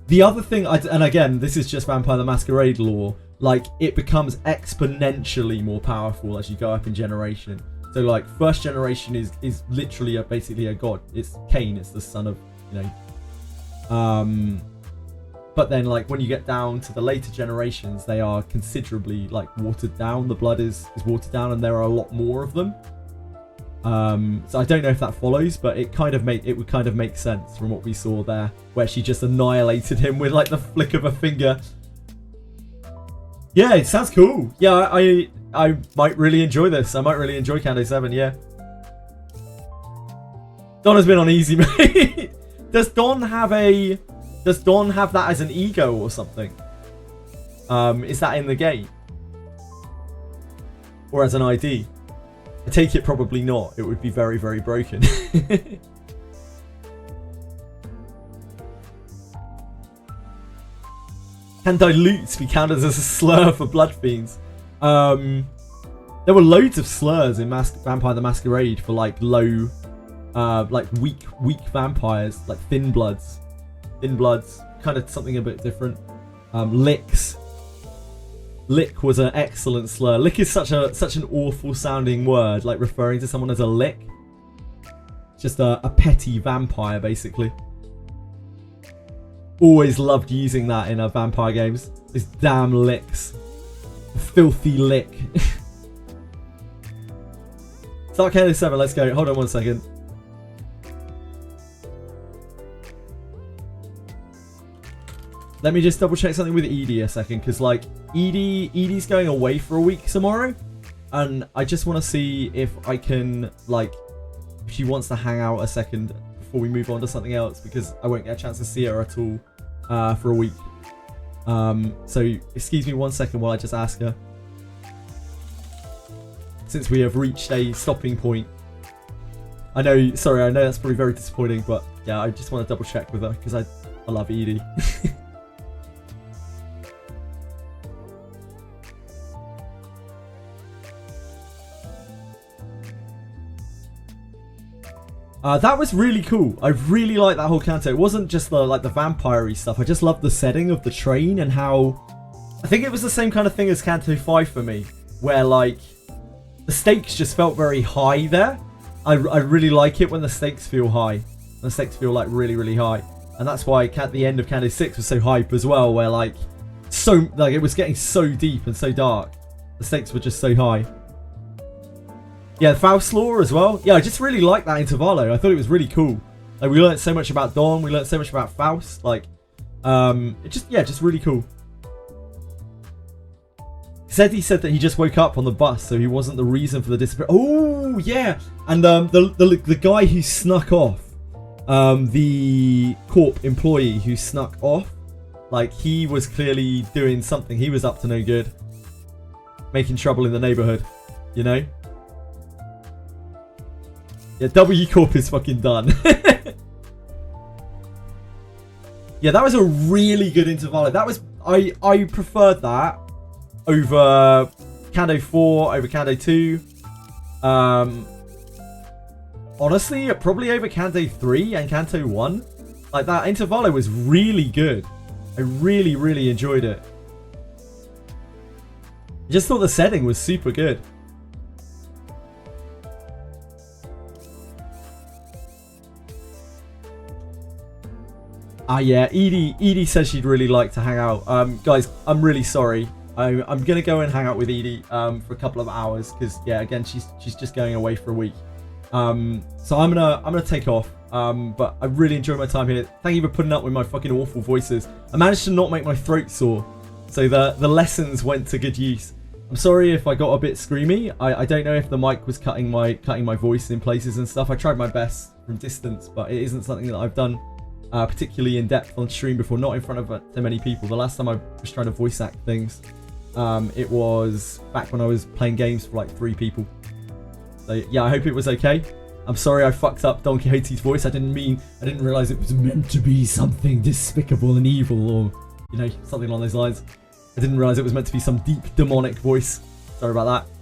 the other thing, and again, this is just Vampire the Masquerade lore, like, it becomes exponentially more powerful as you go up in generation. So, like, first generation is literally basically a god. It's Cain. It's the son of, you know. But then, like, when you get down to the later generations, they are considerably, like, watered down. The blood is watered down, and there are a lot more of them. So I don't know if that follows, but it would kind of make sense from what we saw there, where she just annihilated him with, like, the flick of a finger. Yeah, it sounds cool. Yeah, I might really enjoy this. I might really enjoy Kando 7, yeah. Don has been on easy, mate. Does Don have that as an ego or something? Is that in the game? Or as an ID? I take it probably not. It would be very, very broken. Can dilutes be counted as a slur for blood fiends? There were loads of slurs in Vampire the Masquerade for, like, low, like weak vampires, like thin bloods, kind of something a bit different. Licks. Lick was an excellent slur. Lick is such an awful sounding word, like referring to someone as a lick. Just a petty vampire, basically. Always loved using that in vampire games. These damn licks. A filthy lick. Start Kando 7, let's go. Hold on 1 second. Let me just double check something with Edie a second, because, like, Edie's going away for a week tomorrow, and I just want to see if I can, like, if she wants to hang out a second before we move on to something else, because I won't get a chance to see her at all for a week. So excuse me 1 second while I just ask her, since we have reached a stopping point. I know that's probably very disappointing, but yeah, I just want to double check with her because I love Edie. That was really cool. I really liked that whole canto. It wasn't just the vampire-y stuff. I just loved the setting of the train and how... I think it was the same kind of thing as Canto 5 for me, where, like, the stakes just felt very high there. I really like it when the stakes feel high. When the stakes feel, like, really, really high. And that's why the end of Canto 6 was so hype as well, where, like, it was getting so deep and so dark. The stakes were just so high. Yeah, Faust lore as well. Yeah, I just really liked that Intervallo. I thought it was really cool. Like, we learned so much about Dawn. We learned so much about Faust. Like, just really cool. He said that he just woke up on the bus, so he wasn't the reason for the disappearance. Oh, yeah. And the guy who snuck off, the Corp employee who snuck off, like, he was clearly doing something. He was up to no good. Making trouble in the neighborhood, you know? Yeah, W Corp is fucking done. Yeah, that was a really good Intervallo. That was... I preferred that over Canto 4, over Canto 2. Honestly, probably over Canto 3 and Canto 1. Like, that Intervallo was really good. I really, really enjoyed it. I just thought the setting was super good. Yeah, Edie says she'd really like to hang out. Guys, I'm really sorry. I'm gonna go and hang out with Edie for a couple of hours because, yeah, again, she's just going away for a week. So I'm gonna take off. But I really enjoyed my time here. Thank you for putting up with my fucking awful voices. I managed to not make my throat sore, so the lessons went to good use. I'm sorry if I got a bit screamy. I don't know if the mic was cutting my voice in places and stuff. I tried my best from distance, but it isn't something that I've done particularly in depth on stream before, not in front of so many people. The last time I was trying to voice act things, it was back when I was playing games for like 3 people. So yeah, I hope it was okay. I'm sorry I fucked up Don Quixote's voice. I didn't realize it was meant to be something despicable and evil, or, you know, something along those lines. I didn't realize it was meant to be some deep demonic voice. Sorry about that.